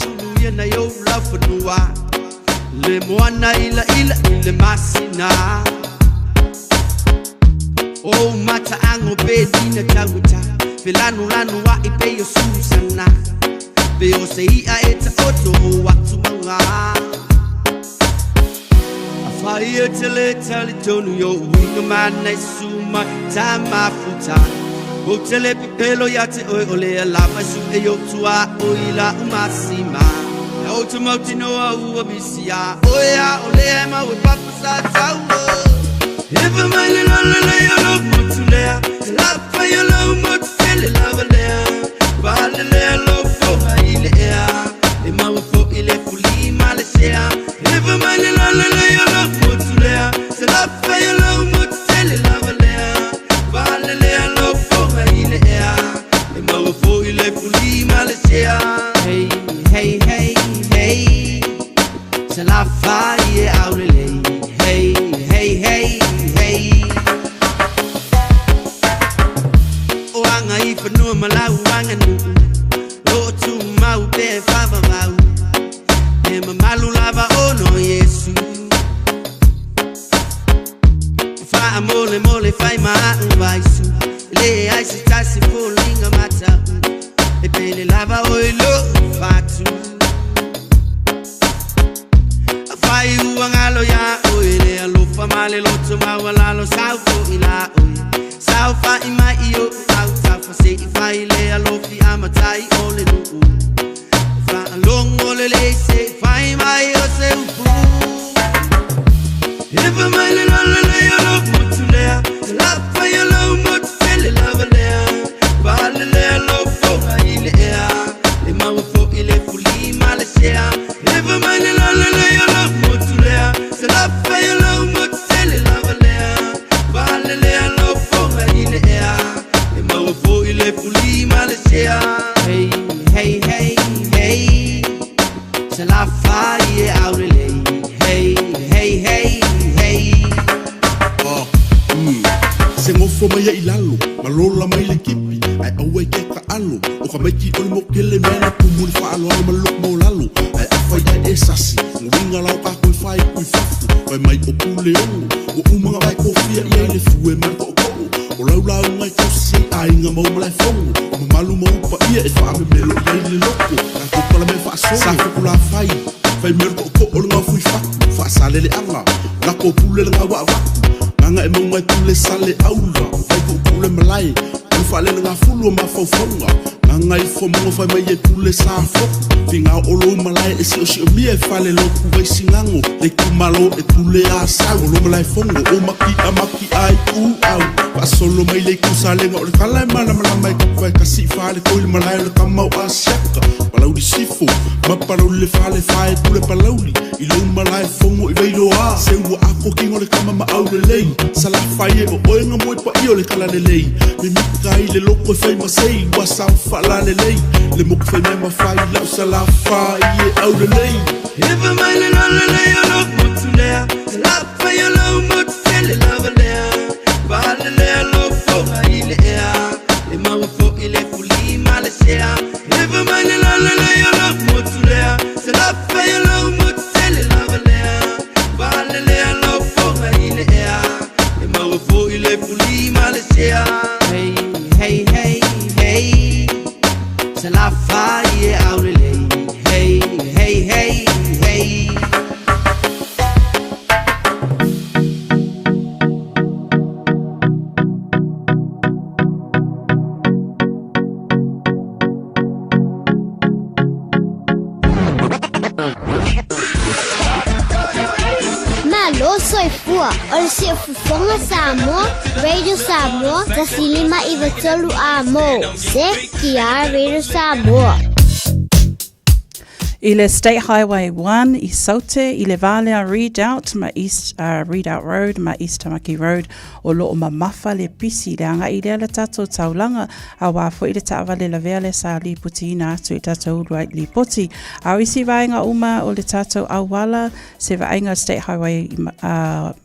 le moana ila ile masina o mata ango bedina tawita filanu lanu wa ipe yo susana be o sei a eta oto watu manga afai tele tele tonu yo winga mana suma tama futa Tele pelo yate ole lava su e yo tua oila umasima. Automoti no au bisia. Oya ole ma we papa sa tawo. If a man in all the you love mutulea. Love for your love mut tele love lea. Valele love for ile ea. E ma we for ile fuli malesea. If a man in all the you love mutulea. Love for your love mut tele love lea. Valele love hey, hey, hey, hey. C'est la faille à ouler. Hey, hey, hey, hey. O anga ifa no malau anga nu. Lo tu mau be fava mau. E malu lava o no Yesu. Fa amole mole fai ma vai su. Le ai si tassi falling mata. E pele lava oilo fatu. Afai uangalo ya oile alo famale lo toma wala lo saufo ila oile. Saufa ima iyo auta fa se ifai le alo fi amatai ole nu. Fa long ole le se fai mai o se ufu. If a man in all the you love mutulea. Love for your love mut tele love lea. Valele love for ile ea. Le mau for ile fuli malesea. If a man in all the you love mutulea. Love for your love mut tele love lea. Valele love for ile ea. Le mau for ile fuli malesea. Hey, hey, hey, hey. C'est la faille à ouler. Hey, hey, hey, hey. Oh, se ngofo mai ai lalo, malola mai le kipi, ai awe ke ka alo, o ka meki o mo kele mena kumuli fa alo ma lo mo lalo, ai afai ai esasi, ngwinga lau ka ko fai ku fafu, ai mai o pule o umanga vai ko fia ia le fue ma ko ko, o lau ngai ko si ai nga mo mai fongo, o malu mo pa ia e fa me melo ia le loko, ka ko pala me fa so, sa ko la fai, fai mer ko ko o nga fui fafu, fa sale le anga, la ko pule le nga wa Anga e monga tule sale aula, vai ko kule malai, ku fale nga fulu ma fofonga. Anga I fo mo fa mai e tule sa fo. Finga olo malai e si o mi e fale lo ku vai singango, le ku malo e tule a sa olo malai fongo o maki amaki ai ku au. Pa solo mai le ku sale nga o kala mala mai ku vai kasi fale ko le malai le kamau a shaka. Palau di sifo, ma palau le fale fai tule palauli. I lo malai fongo I vai lo a. Se ua ako kingo le kama ma au le lei. Sala fai e o oenga moi pa io le kala le lei. Me mika I le loko e fai ma sei. Wa sao fala le lei. Le mok fai me ma fai lau sala fai e au le lei. If a man in all the lei o lo mutu lea. La fai o lo mutu tele lava lea. Vale lea lo foga I le ea. Le mau fo I le fuli malesea. If a man in all the lei o lo mutu lea. Se la fai o lo mutu tele lava lea. Vale lea lo foga I le ea. Le mau fo I le fuli malesea. Hey, hey, hey, hey. Se la fai e au le lei. Hey, hey, hey, hey. Malo soy fua, ol si fufonga Samoa, Radio Samoa, tasilima ivatolu amo, se kia Radio Samoa. I le State Highway 1 I Saute, I le Valea Redoubt ma East Redoubt Road ma East Tamaki Road o loo ma mafa le pisi le anga I le tato taulanga a wafo I le taavale la vele sa li puti ina atu I tato right li poti. A wisi vaenga uma o le tato awala se vaenga State Highway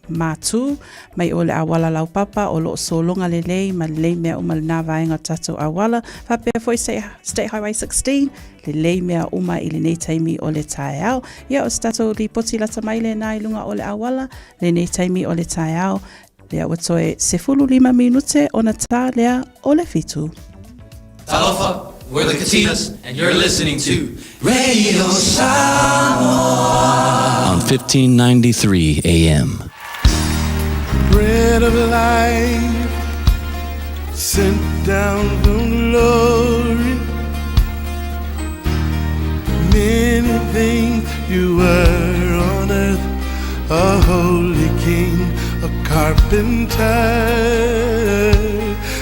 matu mai o le awala lau papa o loo solonga le lei ma le mea uma le na vaenga tato awala. Fapea foi State Highway 16 le lei mea uma I le nei taimi o le tae au. Ia o stato li poti la tamaile na ilunga o le awala, le nei taimi o le tae au. Lea watoe 15 minute o na tā lea o le fitu. Talofa, we're the Katinas, and you're listening to Radio Samoa on 1593 AM. Bread of life, sent down from glory. Many things you were on earth, a holy king, a carpenter,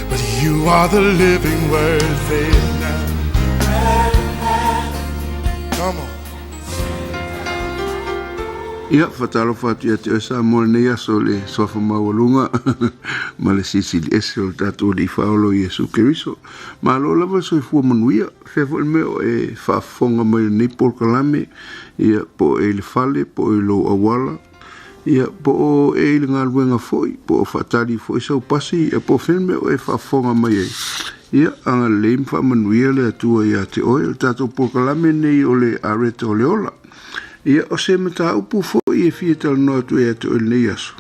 but you are the living word. Say it now. Come on. Ia, whatalo whatu ia te osa mo nei aso le sofa mawalunga ma le sisili ese o tatou li whaolo Iesu Keriso. Ma lo lava so i fua manuia, whewha meo e whaafonga mai nei polkalame, ia po e le fale, po e lo awala, ia po o e le ngā luenga foi, po o whatari foi sau pasi, ia po whenmeo e whaafonga mai ei. Ia, anga leim wha manuia le atua ia te oe, o tatou polkalame nei o le arete o le ola. Ia o se mata upu fo i e fia tal no atu e atu el nei aso.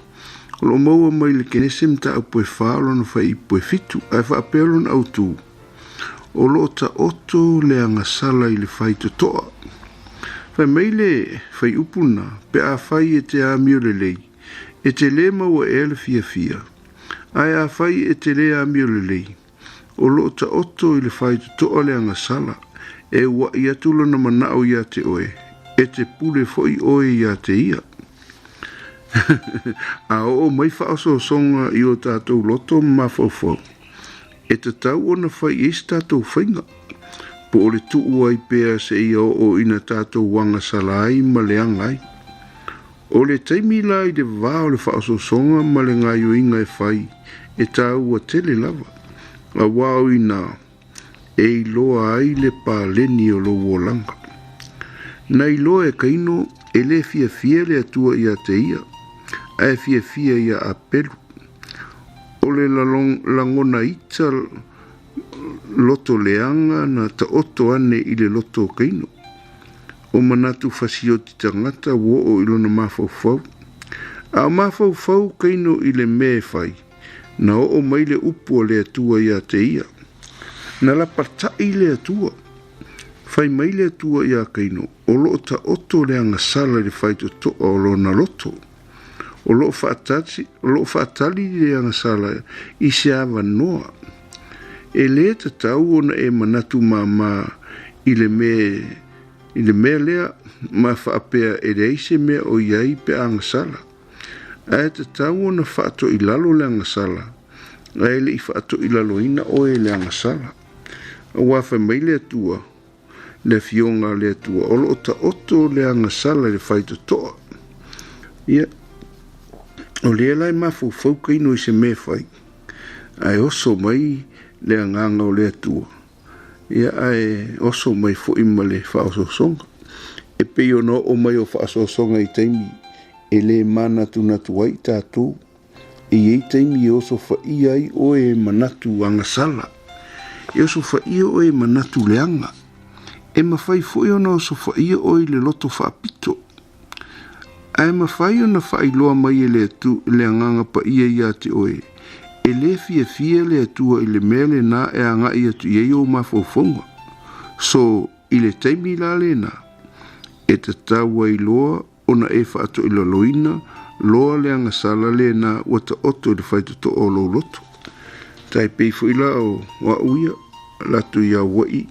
O lo maua mai le kene se mata upu e whaalo na whai ipu e fitu, ai wha apelo na autu. O lo ta oto le anga sala i le whai to toa. Whai mai le whai upu na, pe a whai e te amio le lei, e te le maua e le fia fia. Ai a whai e te le amio le lei. O lo ta oto i le whai to toa le anga sala, e wa i atulo na manao ia te oe. E te pule foi oe ia te ia. A o mai whaaso songa i o tātou loto ma whauwhau. E te tau o na whai e tātou whainga. Po o le tuu ai pēa se i o ina tātou wanga salai ma le angai. O le taimi lai de vā o le whaaso songa ma le ngai o inga e whai. E tau a tele lava. A wāo ina. E i loa ai le pā leni o lo wolanga. Nai loa e kaino e le fia fia le atua ia te ia, a e fia fia ia a pelu. O le langona ita loto leanga na ta oto ane i le loto kaino. O manatu fasioti tangata wo o ilona mawhauwhau. A mawhauwhau kaino i le me fai, na o mai le upu o le atua ia te ia. Na la partai le atua. Fai mai le atua ia kaino, o loo ta oto le anga sala le fai to toa o lo na loto. O loo whaatali le anga sala i se awa noa. E le ta tau ona e manatu ma i le mea lea ma whaapea e reise mea o iai pe anga sala. A e ta tau ona whaato i lalo le anga sala. A e le i whaato i lalo ina o e le anga sala. A wafai mai le atua. Le fionga le tua o lo ta oto le anga sala le fai to toa. Ia. O le lai mafu fauka ino i se me fai. Ai oso mai le anganga o le tua. Ia ai oso mai fo ima le whaaso songa. E peo no o mai o whaaso songa i teimi. E le mana tu natu ai tātou. E ei teimi e oso wha ai o e manatu anga sala. E oso wha o e manatu le anga. E mawhai fwoi ona o so whaia oi le loto whaapito. Ai mawhai ona whai loa mai e le anganga pa ia te oe. E le fia le atua i le mele na e anga i atu iei o mawhauwhaunga. So, i le taimi la le na. E te taua i loa ona e whaato i la loina, loa le anga sala le na wata oto i le whaitoto o lo loto. Tai pei fwila o wa uia, latu ia wai.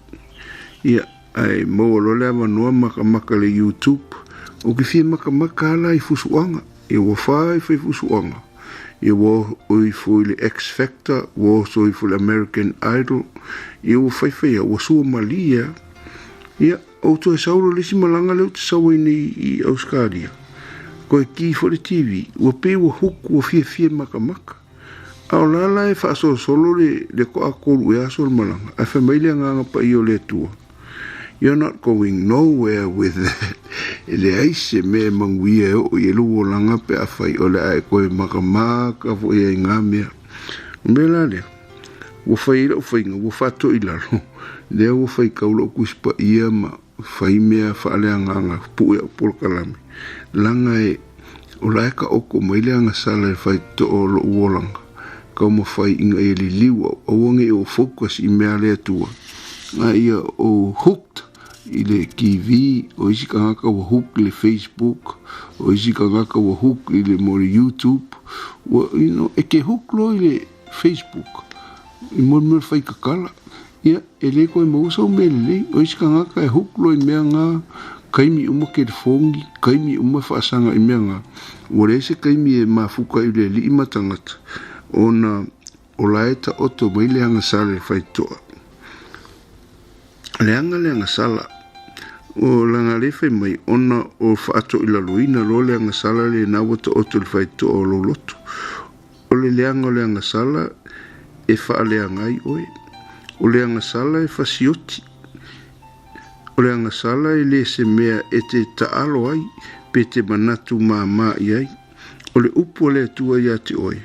Ia. Ai mo lo le manua maka le YouTube o ki fia maka ala i fusuanga e wo fai fusuanga e wo oi foi le X Factor wo so i foi American Idol e wo fai wo so malia ia o to saulo le simalanga le te sau ni i Australia ko ki fo le TV wo pe wo hook wo fia maka au la e fa solo le ko akolu e aso malanga a family nga pa io le tua. You're not going nowhere with that. Le aise me manguia o i luo langa pe a whai o le ai koe makamaka fo i ngā mea. Mbela le, wo whai ila o whainga, wo whato i lalo. Lea wo whai kaulo kuspa ia ma whai mea whaale anganga pui a polkalami. Langa e, o laika oko maile anga sala e whai to o lo uolanga. Kau ma whai inga e li liwa, o wange o focus i mea lea tua. Nga ia o hooked. I le TV, o isi ka ngaka wa hook le Facebook, o isi ka ngaka wa hook i le mo le YouTube, e ke hook lo i le Facebook, I mon fai kakala. Ia, e le koe mausa o mele, o isi kangaka e huklo I mea ngā kaimi uma ke te fongi, kaimi uma whaasanga I mea ngā. Ore se kaimi e mafuka I le li I matangata. Ona o laeta oto mai leanga sala e whai toa. Leanga sala. O langa le whai mai, ona o whaato I la loina, lo leanga sala le nawata oto le whai toa o lo loto. O le leanga sala e wha leanga I oe. O leanga sala e fasioti. O leanga sala e le se mea e te taalo ai, pe te manatu māma I ai. O le upo le atua ia te oe.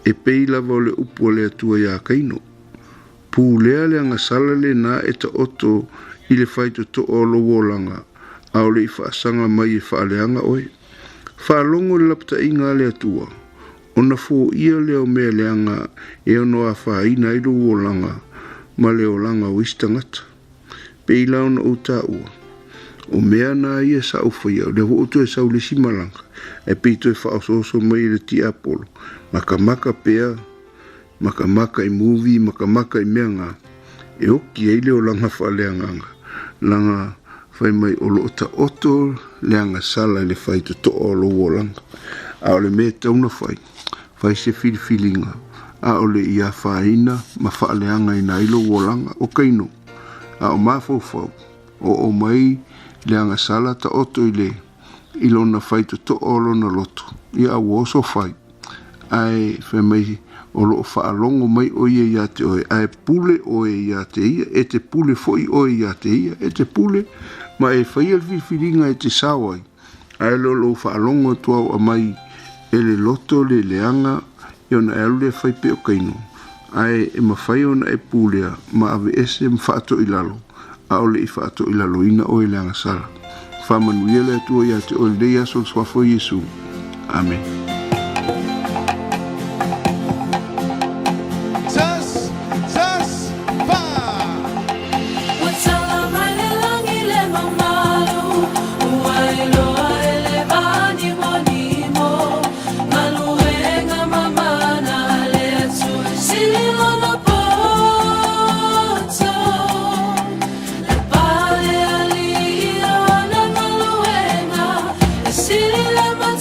E pei lava o le upo le atua ia kaino. Pū lea leanga sala le nā e ta oto I le whaito to o lowo langa. A o le I whaasanga mai e wha leanga oe. Whaalongo le lapta inga le atua. Ona fō ia leo mea leanga e ono a whaina I lowo langa. Ma leo langa o istangata. Pei launa o tā ua. O mea nā ia sa uwhaia, le ho oto e sau le simalanga. E peito e whaasoso mai le ti apolo. Makamaka pea, makamaka I movie, makamaka I mea ngā. E oki e leo langa whaaleanganga. Langa whai mai o lo ta oto leanga sala le whai to o lo wolanga. A o le mea tauna whai. Whai se whiliwhilinga. A o le ia whaina ma whaaleanga I na ilo wolanga o kaino. A o mawhau o mai leanga sala ta oto I le ilona whai to o lona loto. Ia a woso whai. Ai whai mai o lo whaalongo mai o ia te oe. Ai pule o ia te ia. E te pule foi o ia te ia. E te pule ma e whai alwhiringa e te sawai. Ai lo whaalongo tua o mai e le loto le leanga I ona e alule whai pe o kaino. Ai e mawhai ona e pulea ma ave ese mwhaato I lalo. A ole I whaato I lalo ina o e leanga sala. Whamanuia le atua ia te ole leia sol swafo Yesu. Amen. Silly lemon,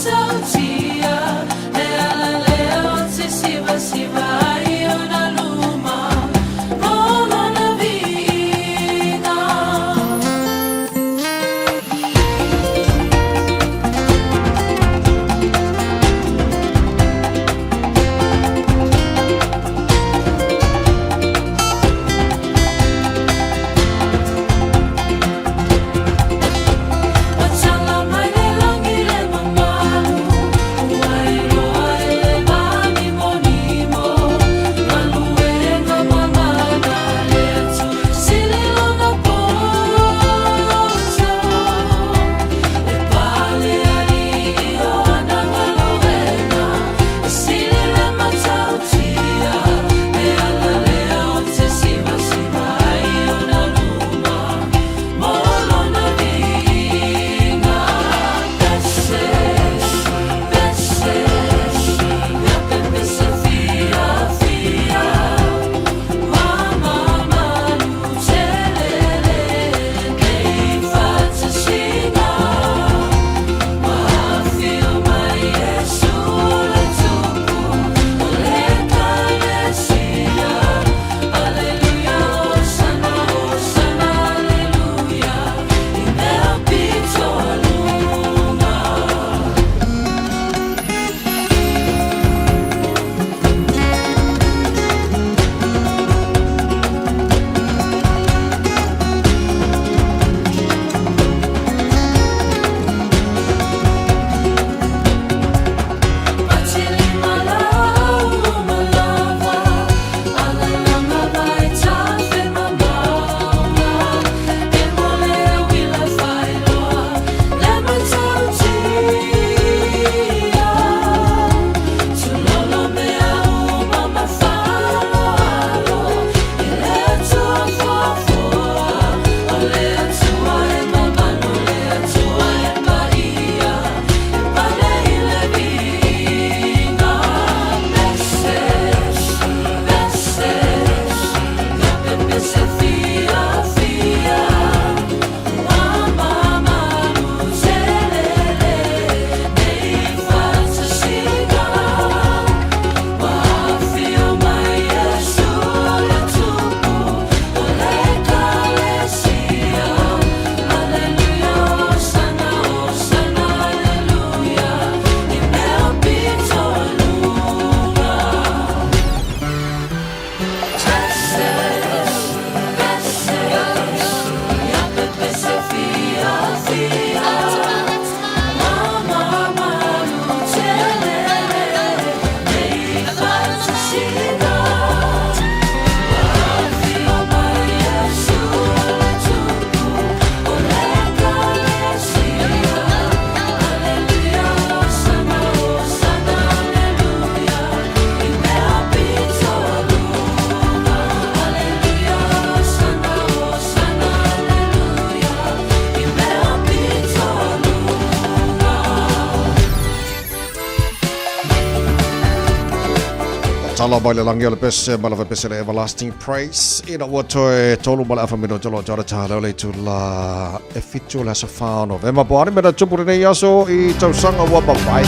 tala mai le langi o le pese malawa pese le everlasting praise ina ua toe tolu mala afa mino tolo jara tala le tu la e fitu la safa no vema po ani mena tupure nei aso I tausanga ua papai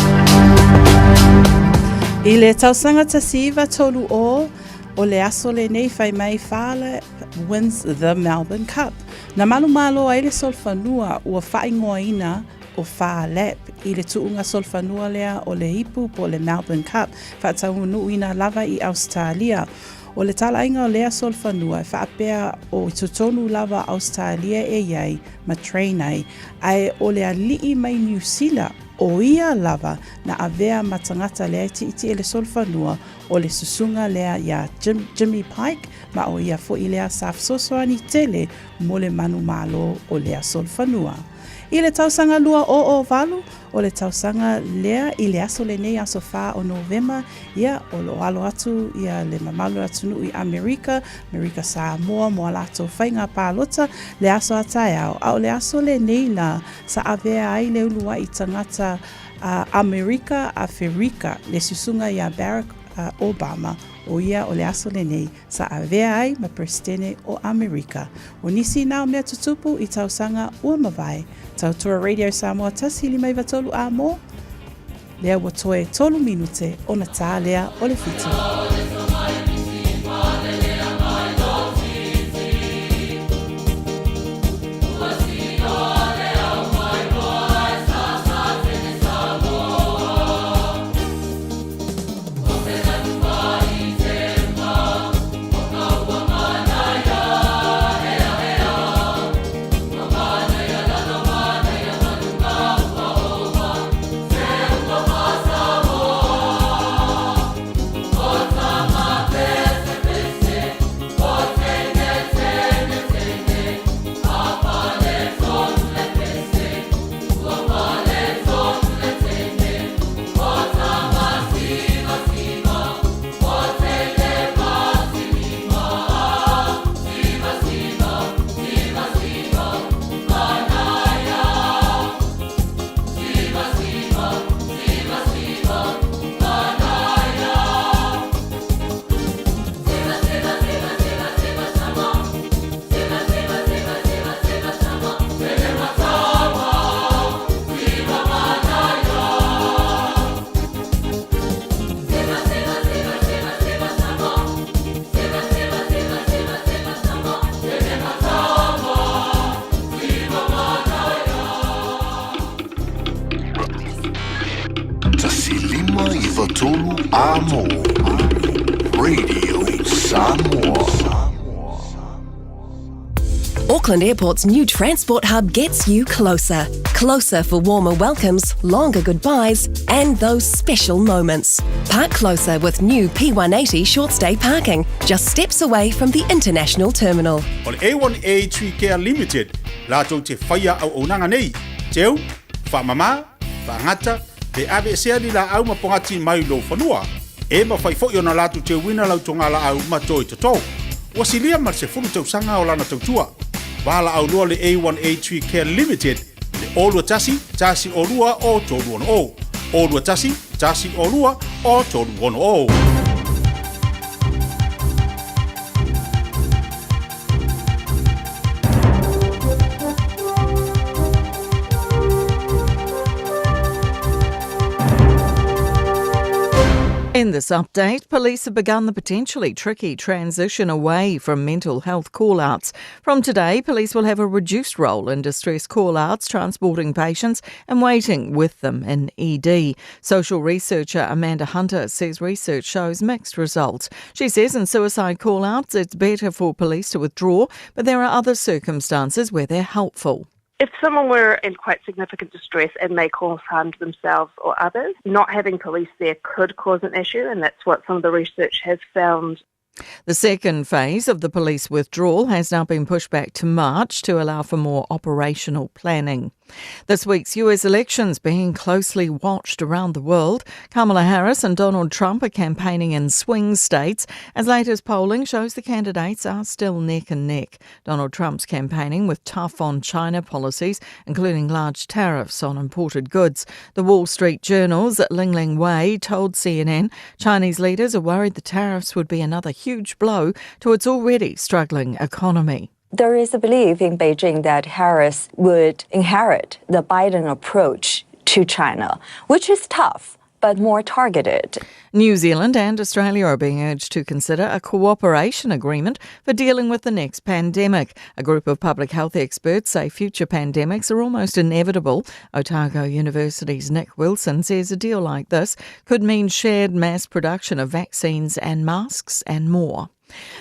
I le tausanga tasiva tolu o le aso le nei fai mai fale wins the Melbourne Cup. Na malu malo ai le solfanua ua fai ngoina o wha lap I le tuunga solfanua lea o le hipu po le Melbourne Cup whaatau ina lava I Australia. O le talainga o lea solfanua e whaapea o tutonu lava Australia e iai ma trainai ai o le alii mai New Zealand o ia lava na avea matangata lea iti e le solfanua o le susunga lea ia Jimmy Pike ma o ia fo I lea safsosoani tele mo le manu malo o lea solfanua. I le tausanga lua o valu o le tausanga lea I le aso le nei aso wha o November ia o lo alo atu ia le mamalu atu nui Amerika Samoa mo alato whainga pālota le aso atai au au le aso le nei la sa avea ai le ulua I tangata Amerika a Ferika le susunga ia Barack Obama o ia o le aso le nei sa avea ai ma presidente o Amerika. O nisi nao mea tutupu I tausanga ua mawai. Tautua Radio Samoa tasili mai vatolu a mo. Lea watoe tolu minute o na tā lea o le fitu. Auckland Airport's new transport hub gets you closer. Closer for warmer welcomes, longer goodbyes, and those special moments. Park closer with new P180 short stay parking, just steps away from the international terminal. O le A1A Tree Care Limited, lātou te whaia au aunanga nei. Teu, whamama, whangata, te ave sea li la au mapongati mai lo whanua. E ma whai fo i ona lātou te wina lau tonga la au matoi tatou. Wasilia mar se funu tau sanga o lana tautua. Wala au loa le A1A Tree Care Limited, le olua tasi olua o tolu ono o. Olua tasi olua o tolu ono o. In this update, police have begun the potentially tricky transition away from mental health call-outs. From today, police will have a reduced role in distress call-outs, transporting patients and waiting with them in ED. Social researcher Amanda Hunter says research shows mixed results. She says in suicide call-outs, it's better for police to withdraw, but there are other circumstances where they're helpful. If someone were in quite significant distress and may cause harm to themselves or others, not having police there could cause an issue, and that's what some of the research has found The second phase of the police withdrawal has now been pushed back to March to allow for more operational planning. This week's US elections being closely watched around the world. Kamala Harris and Donald Trump are campaigning in swing states as latest polling shows the candidates are still neck and neck. Donald Trump's campaigning with tough on China policies, including large tariffs on imported goods. The Wall Street Journal's Ling Wei told CNN Chinese leaders are worried the tariffs would be another huge blow to its already struggling economy. There is a belief in Beijing that Harris would inherit the Biden approach to China, which is tough, but more targeted. New Zealand and Australia are being urged to consider a cooperation agreement for dealing with the next pandemic. A group of public health experts say future pandemics are almost inevitable. Otago University's Nick Wilson says a deal like this could mean shared mass production of vaccines and masks and more.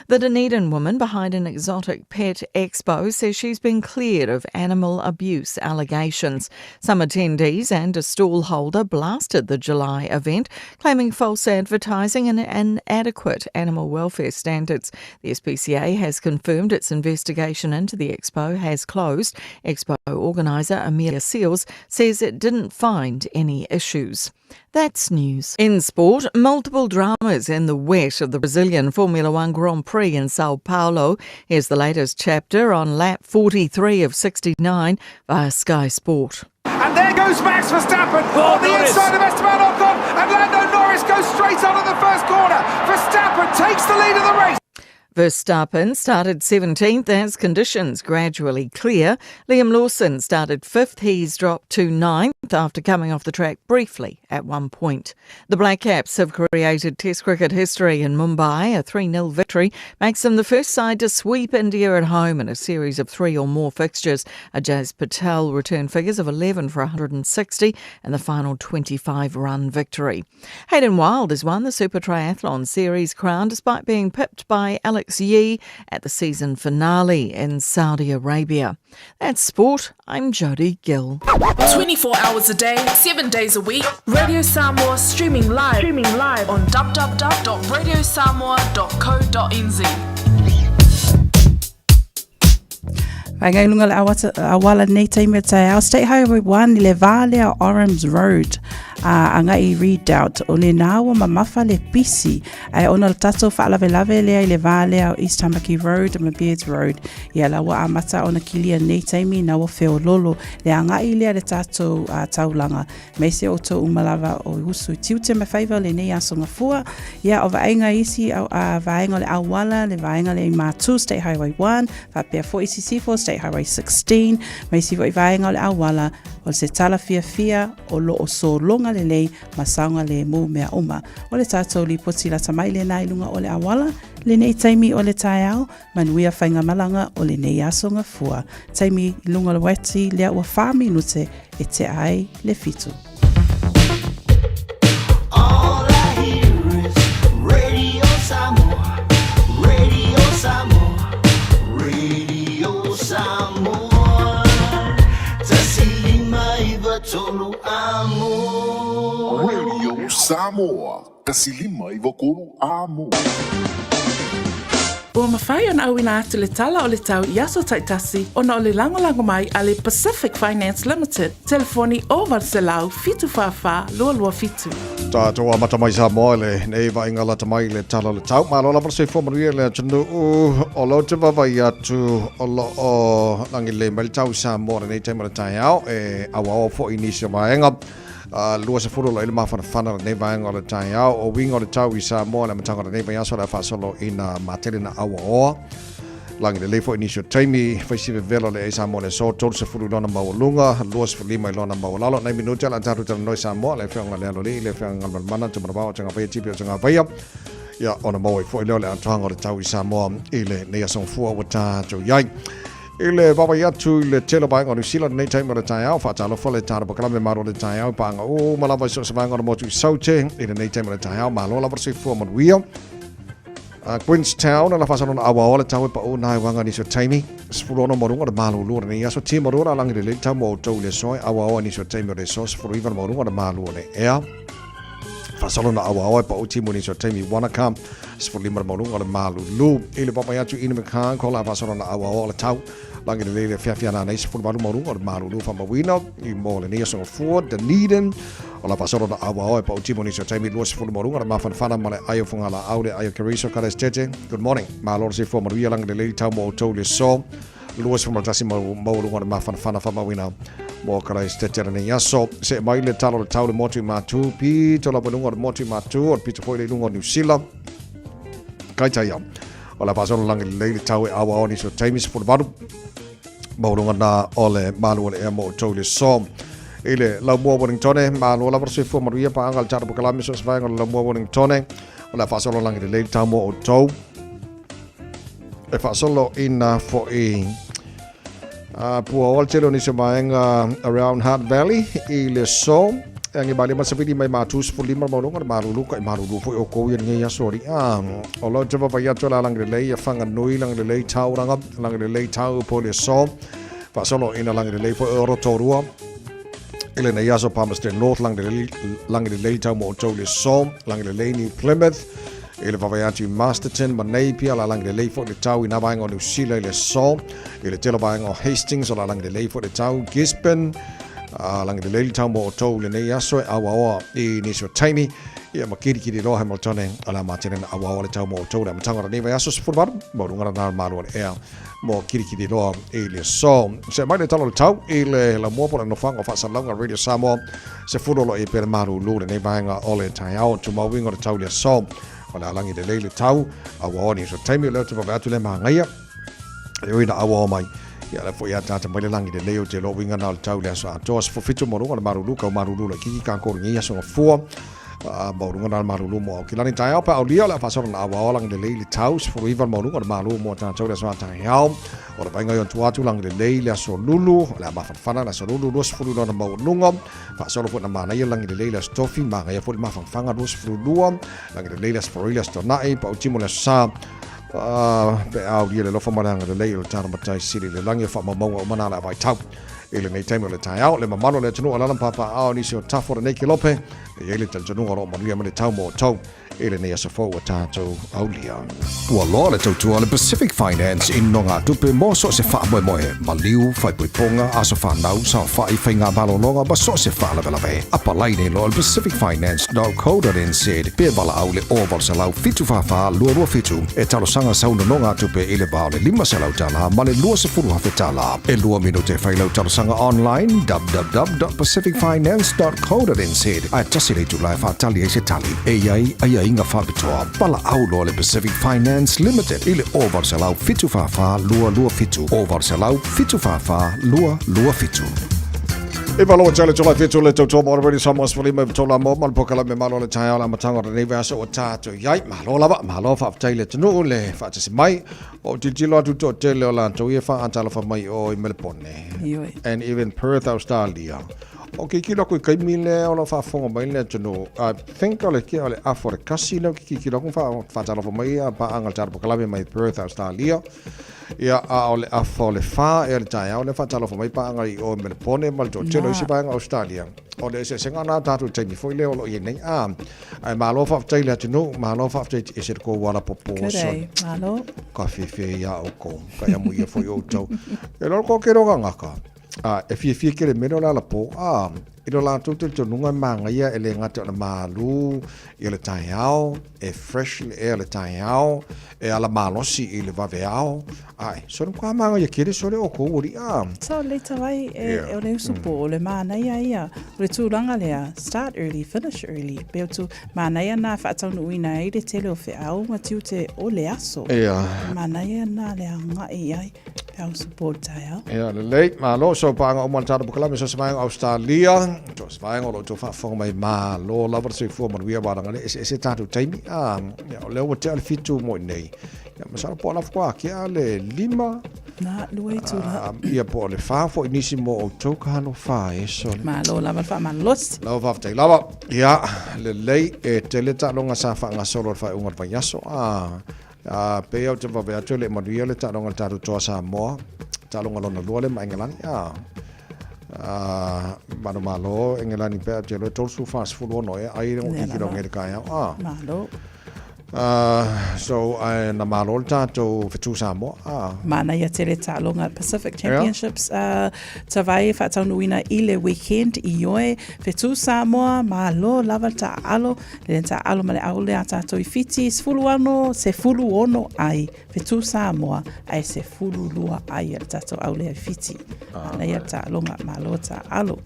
The Dunedin woman behind an exotic pet expo says she's been cleared of animal abuse allegations. Some attendees and a stall holder blasted the July event, claiming false advertising and inadequate animal welfare standards. The SPCA has confirmed its investigation into the expo has closed. Expo organiser Amelia Seals says it didn't find any issues. That's news. In sport, multiple dramas in the wet of the Brazilian Formula One Grand Prix in Sao Paulo. Here's the latest chapter on lap 43 of 69 via Sky Sport. And there goes Max Verstappen on the inside of Esteban Ocon, and Lando Norris goes straight on in the first corner. Verstappen takes the lead of the race. Verstappen started 17th as conditions gradually clear. Liam Lawson started 5th. He's dropped to 9th after coming off the track briefly at one point. The Black Caps have created Test cricket history in Mumbai. A 3-0 victory makes them the first side to sweep India at home in a series of 3 or more fixtures. Ajaz Patel returned figures of 11 for 160 and the final 25-run victory. Hayden Wild has won the Super Triathlon Series crown despite being pipped by Alex Yee at the season finale in Saudi Arabia. That's sport. I'm Jody Gill. 24 hours a day, 7 days a week. Radio Samoa streaming live on www.radiosamoa.co.nz. Ngai lunga le awala nei taime tai au State Highway 1 le vale o Orange Road. Ngai Redoubt o le nawa mamafa le pisi ai ona le tato whaalawelawe lea I le vale o East Tamaki Road ma Beards Road. Ia lawa amata ona kilia nei taimi na wa feo lolo le ngai lea le tato taulanga. Meise o to umalawa o usu tiute me faiva le nei asonga fua. Ia o vaenga isi vaenga le awala le vaenga le matu State Highway 1 va pia 4ECC4 State Highway 16 mai si vai vaenga le awala o se tala fia o lo o so longa le lei masaunga le mo mea oma o le tatou li poti la tamai le nai lunga o le awala le nei taimi o le taiao manuia whainga malanga o le nei asonga fua taimi lunga le weti lea ua 5 minute e te ai le fitu. All I hear is Radio Samoa, Radio Samoa, Radio Samoa. Tasilima iwa tolu amo. Radio Samoa, tasilima iwa kolu amo. Ua mawhai ana au ina atu le tala o le tau Yaso Taitasi ona o le lango mai a le Pacific Finance Limited. Telefoni o Varselau fitu whawha lua fitu. Tātou a matamai Samoa le nei wa inga la tamai le tala le tau. Ma lola parse whomanuia le atunu o lo te wawai atu o lo o langi le mali tau Samoa nei teimara tai au e awa o fo inisio maenga. Lua se furu lo ile mawhanawhana nei vaenga o le tai au o winga o le tau I Samoa le matanga nei vai aso le whasolo ina materi na awa oa. Langi le leifo inisio taimi whaisiwe velo le e Samoa le so tolu se furu lona maulunga lua se fulima I lona maulalo nei minutia la taru tala noi Samoa le whianga le aloli le whianga malmana te marabao tanga whaia tipi o tanga whaia ia ona maua I fo ileo le antohanga o le tau I Samoa ile nei asong fua wa tātou iai. Ile wawai atu le telo baenga o New Zealand nei taimi o le tai au whaatalo fo le tāra pakalame maro le tai au paanga o malawa so se vaenga o motu I saute ile nei taimi o le tai au malo la varse fua manuia. Queenstown la fasalona awa o le tau e pa o nai wanga ni so taimi sfurono morunga le malu lura ni aso ti morunga langi le tau mo tau le soi awa o ni so taimi o le so sfuru iwan morunga le malu o le ea. Fasalona awa o e pa o ti mo ni so taimi Wanaka 15 maulunga le malulu ile papa ya tu ina mekan ko la fasora na awa le tau langi le fia na nei 15 maulunga le malulu fa mawina I mo le nia so for Dunedin o la fasora na awa pa utimo ni so taimi luas 15 maulunga le mafan fana male ayo funga la aude ayo kariso kada stete good morning malor se for maria langi le tau mo to le so luas from tasi maulunga le mafan fana fa mawina mo kada stete ni yaso se mai le talo le tau le motu matu pi to la bonunga le motu matu o pi to le lunga New Zealand kai tai ya o la pasona langi le tau awa oni so taimis for baru maulunga na ole malu le mo to le so ile la mo Wellington malu la versi for maria pa angal char bu kalami so sva la mo Wellington o la pasona langi le tau mo to e fa solo in for Pua Waltelo ni semaenga around Hart Valley ile so ang ibali masapiti may matus for 5 maulunga marulu kay marulu fo o ko yan nga sorry o lo java pa ya tola lang relay ya fanga nui lang relay tau lang relay tau po le so fa solo ina lang relay fo rotorua ile na yaso Palmerston North lang relay tau mo to le so lang relay ni Plymouth ile vavayati Masterton Manapia la lang le fo le tau ina bang o New Zealand le so ile telo bang o Hastings o la lang le fo le tau Gisborne lang le tau mo to le nei aso awa ni so tiny ia makiri lo Hamilton ala matene awa le tau mo to le matanga ni va aso futbol mo lunga na malu e mo kiri lo ile so se mai le talo le tau ile la mo por no fanga fa salanga radio samo se futbol e per malu lu le nei bang o le tau to mo winga le tau le so Wala langi de leile tau awa ni so taimi le te va le mangaia e ina awa mai ya la fo ya tata mai langi de leo te lo winga na tau le so atos fo fitu mo ngona marulu ka marulu le kiki kan ko ngia so fo mo ngona marulu mo ki lani tai apa aulia la fa so na awa langi de leile tau fo ivan mo ngona marulu mo tau le so tai hao o le vainga yon tuatu langi de leile so lulu la ba fana la so lulu dos fo lo na mo nungom fa so fo na mana ia langi de leile stofi ma ia fo ma fanga dos fo luam langi de leile for real sto nai pa utimo le sa pe au dia le lo famanga de leile tara matai sili le langi fa mo o mana la vai tau ele nei taimi le tai au le mamalo le tunu ala papa au ni so tafo nei kilope ele tel tunu ro mo le tau mo tau ele nei so fo tato aulia Ua loa le tautua le Pacific Finance in no ngā tupe mo so se wha moe maliu whai puiponga a so whanau sa whai whainga balononga ba so se wha lawe apa laine lo le pacificfinance.co.nz pe bala au le oval sa lau fitu whawha lua fitu e talo sanga sauna no ngā tupe ile bao le 5 sa lau tala ma le lua se furu hawhi tala e lua minute whai lau talo sanga online www.pacificfinance.co.nz ai tasi le tu lai whatali e se tali e ai inga whabitoa pala au lo le Pacific Finance Limited ile oval sa lau fitu whawha lua fitu oval sa lau fitu whawha lua fitu E malo chale chola fitu le to already somos for me tola mo mal pokala me malo le taia la matanga le verso o tato yai malo fa taile tunu le fa tsi mai o tilo tu to tele la to ye fa antala fa mai o Melbourne and even Perth Australia okay kilo ko kai mile o la fa fonga mai le tunu I think ole ki ole afore casino ki kilo ko fa tala fa mai pa angal tar pokala me mai Perth Australia ia a ole afole fa e le taia ole fa tala fa mai pa angal o Melbourne mal to tele si pa Australia o le se senga na tatu te mi foi le o ye nei ai malo fa taile tunu malo fa te e se ko wala popo so malo ka fi ya o ko ka ya mu ye foi o to e lo ko ke ro ngaka e fi ke le meno la po i lo la tu te nunga manga ia ele ngata na malu i le taiao e fresh le le taiao e ala malosi i le vaveao ai so kwa manga ia kere so le o ko uri so le tawai e o le usupo le mana ia le tu langa le start early finish early be tu mana ia na fa tau no ina i le tele o fe au ma tiu te o le aso mana ia na le anga ia au support taiao le malo so pa nga o man tata bukala me so sa Australia to svaengo lo to fa fo mai ma lo la verse fo ma via ba ngale se tatu taimi le o te al fitu mo nei ya ma sa po la fo ki ale lima na lui tu la ia po le fa fo inisimo o to ka no fa so ma lo la fa ma los la fa te lava ya le lei e te le ta longa sa fa nga solo fa unga fa yaso pe o te va ve atole ma via le ta longa tatu to sa mo ta longa lo no le ma ngalani mano malo engelani pe te lo tol su fast food no ai no ki lo ngel ka malo So na malo tātou whetu Samoa. Mana ia tele tālonga Pacific Championships tawai whataunuina i le weekend i oe whetu Samoa malo lava ta alo le ta alo male aule a tātou i fiti sefulu ano se fulu ono ai whetu Samoa ai se fulu lua ai tātou aule a fiti. Mana ia tālonga malo ta alo.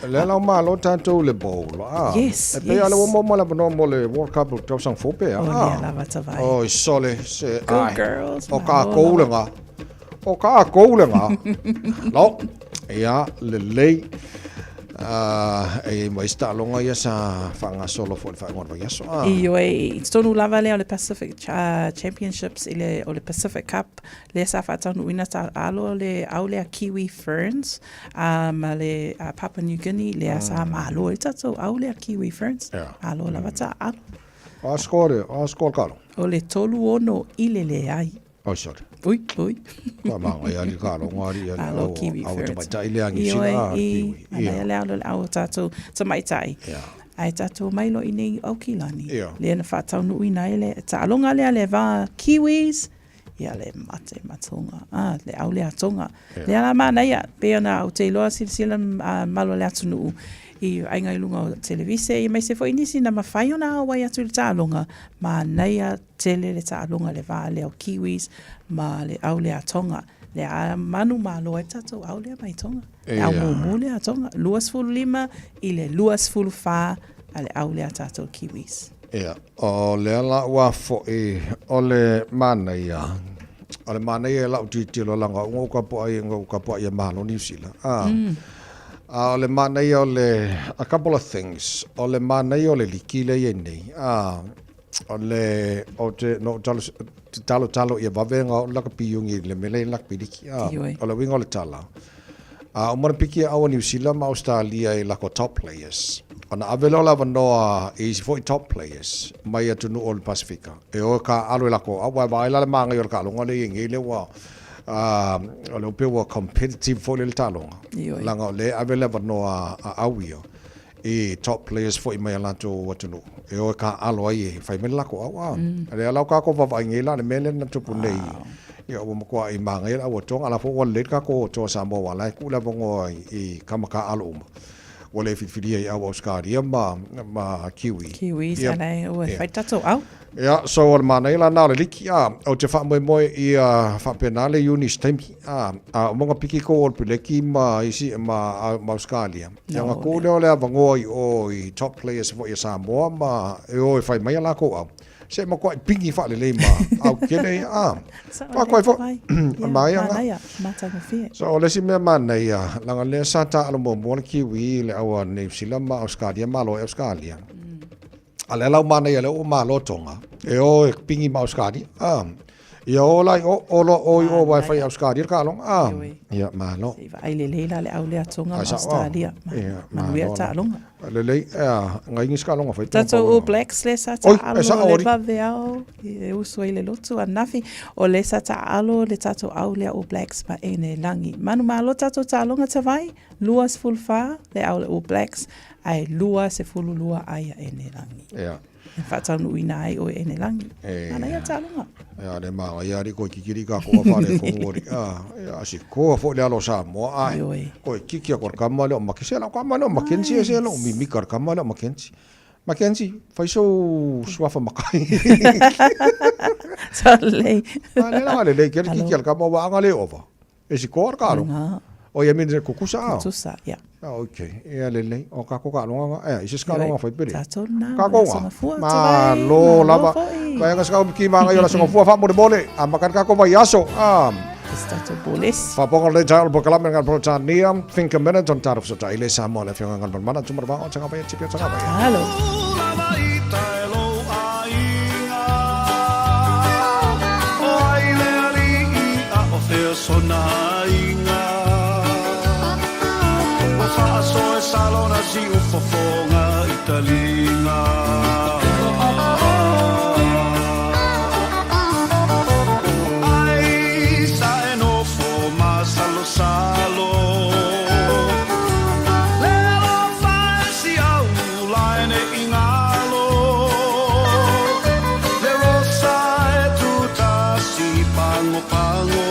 Le lau malo tātou le bowl. Yes. E pe ale mo le bono mo le World Cup tau sang fope. Lava tawai. Oh, sole se Go girls. O ka koulenga. O ka koulenga. No. Ia le lei. E mai sta longa ia sa fanga solo fo fa ngor ia so. I tonu lava le Pacific Championships ile o le Pacific Cup le sa fa tonu ina ta alo le aule a Kiwi Ferns le Papua New Guinea le sa malo ita so aule a Kiwi Ferns alo lava ta alo. A score kalo. O le tolu ono ile le ai. Oh, sorry. Ui. Ka manga ia li kalo ngari ia. Alo Kiwi Ferns. Au tai le angi sina Kiwi. Ia le au tatu tamaitai. Ai tatu mailo i nei au kilani. Le na whatau nui na ele. Ta alonga le va Kiwis. Ia le mate matonga. Le au le atonga. Le ala mana ia. Pea na au te loa sila malo le atu nuu. I ainga ilunga o televise i mai se fo inisi na mawhai ona awai atu le tālonga ma naia tele le tālonga le vā le au Kiwis ma le au le atonga le a manu ma loa e tatou au le mai tonga le au mumu le atonga 2.5 i le 2.4 a le au le a tatou Kiwis. O le ala ua fo i o le mana ia o le mana ia lau titilo langa unga uka po ai malo New Zealand. O le mana ia o le a couple of things. O le mana ia o le likile ia nei. O le o te no talo ia wavenga o laka piungi le mele laka piliki. O le winga o le tala. O mara piki au New Zealand ma Australia i lako top players. O na avelo la vanoa i si foi top players. Mai atu nu o le Pasifika. E o ka alo i lako. Awa waila le manga i o le kalonga le ingi le wa. O le upewa competitive fo le talonga. Langa o le avele vanoa a awio. I top players fo i mai alato watunu. E o ka alo ai e fai mele lako awa. Le alau ka ko vava ingi la le mele na tupu nei. Ia o makua i manga i la o tonga ala fo o le ka ko to Samoa wala i kula vongo i kamaka alo uma. O le fifiria i au Australia ma Kiwi. Kiwis anai o fai tatou au. Ia, so o le mana ila nao le liki o te wha moe i whapena le unis taimi o monga piki ko o le pileki ma isi ma Australia. Ia ngā ko leo lea vangoa i top players fo i Samoa ma e o i whai mai ala ko au. Se ma kua i pingi wha le lei ma au kene pa kua i fo mai anga. So o le si mea mana ia langa lea sata alo mo le Kiwi le awa New Zealand ma Australia ma lo Australia. Ale lau mana ia le o malo tonga. E o e pingi ma Australia. Ia o lai o wifi Australia ka long. Ia malo. Ai le leila le au le atonga ma Australia. Manuia ta longa. Le lei ngai ngi ska longa fai. Tato o Blacks le sa ta alo le vaveao. E uso i le lotu a nafi. O le sa ta alo le tato au le o Blacks ma ene langi. Manu malo tato ta longa te vai. Luas fulfa le au le o Blacks. Ai lua se fulu lua ai ene langi. Ia. E whatanu ina ai o ene langi. Ana ia tālunga. Ia le maa ia ri ko kikiri ka ko whare fongori. Ia si ko fo le alo Samoa ai. Ko kiki akor kamale o makise la kamale o makensi e se lo mimikar kamale o makensi. Mackenzie, fai so swafa makai. So lei. Ale lei kere kiki al kama wa ngale ova. E si ko karo. O ia mine kukusa. Kukusa, ia. Okay, ia lelei o ka ko ka longa isi ska longa foi pere. Ka ko ma lo lava. Vai nga ska ki ma nga yo la so fu fa mo de bole. A makan ka ko vai aso. Stato boles. Fa pongo le tal bo kalam nga pro tania. Think a minute on tarf so tai le sa mo le fianga ngal mana tumar ba o changa ba chipi changa ba. Hello. Salona si ufofonga italinga ai sa no forma salo salo le lo fansi au line ingalo le ro lango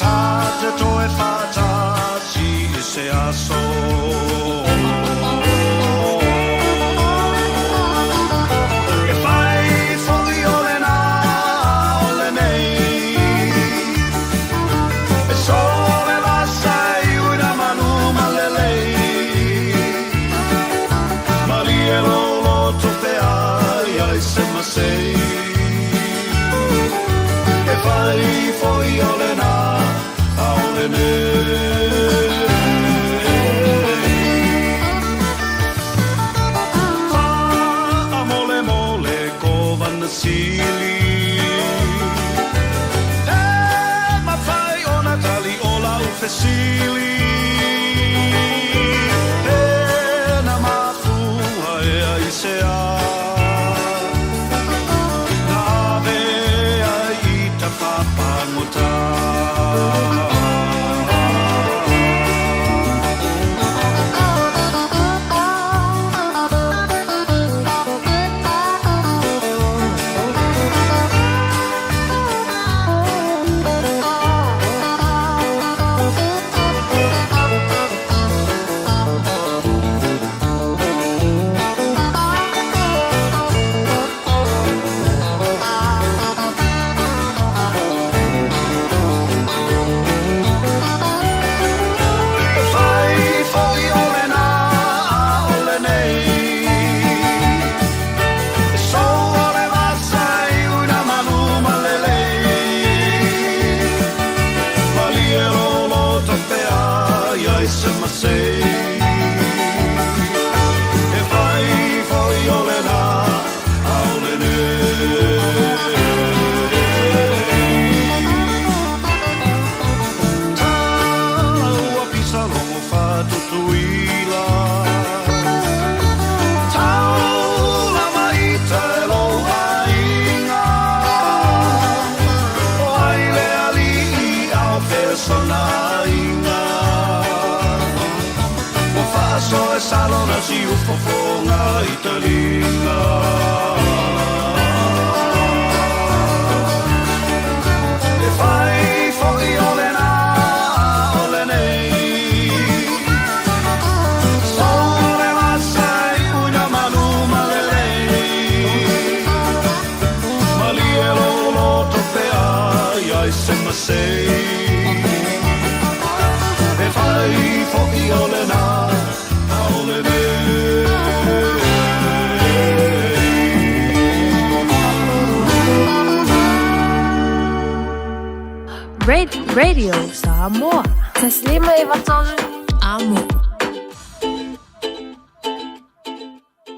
Ta te toe whata si I se aso E whai whoi ole nā ole nei E so me wasai uina manu malelei Malie lolo tope ai ai se masei E whai whoi ole nā ole nei Sili E ma fai ona tali ola u fesili E na mafua e ai se a Na ave ai ta papangota Salona si ufofonga italinga E fai fuori ole na ole nei Sole masai una manu malelei Malie lolo tope ai ai se masei E fai fuori ole na Radio Samoa. Taslima Ivatol Amo.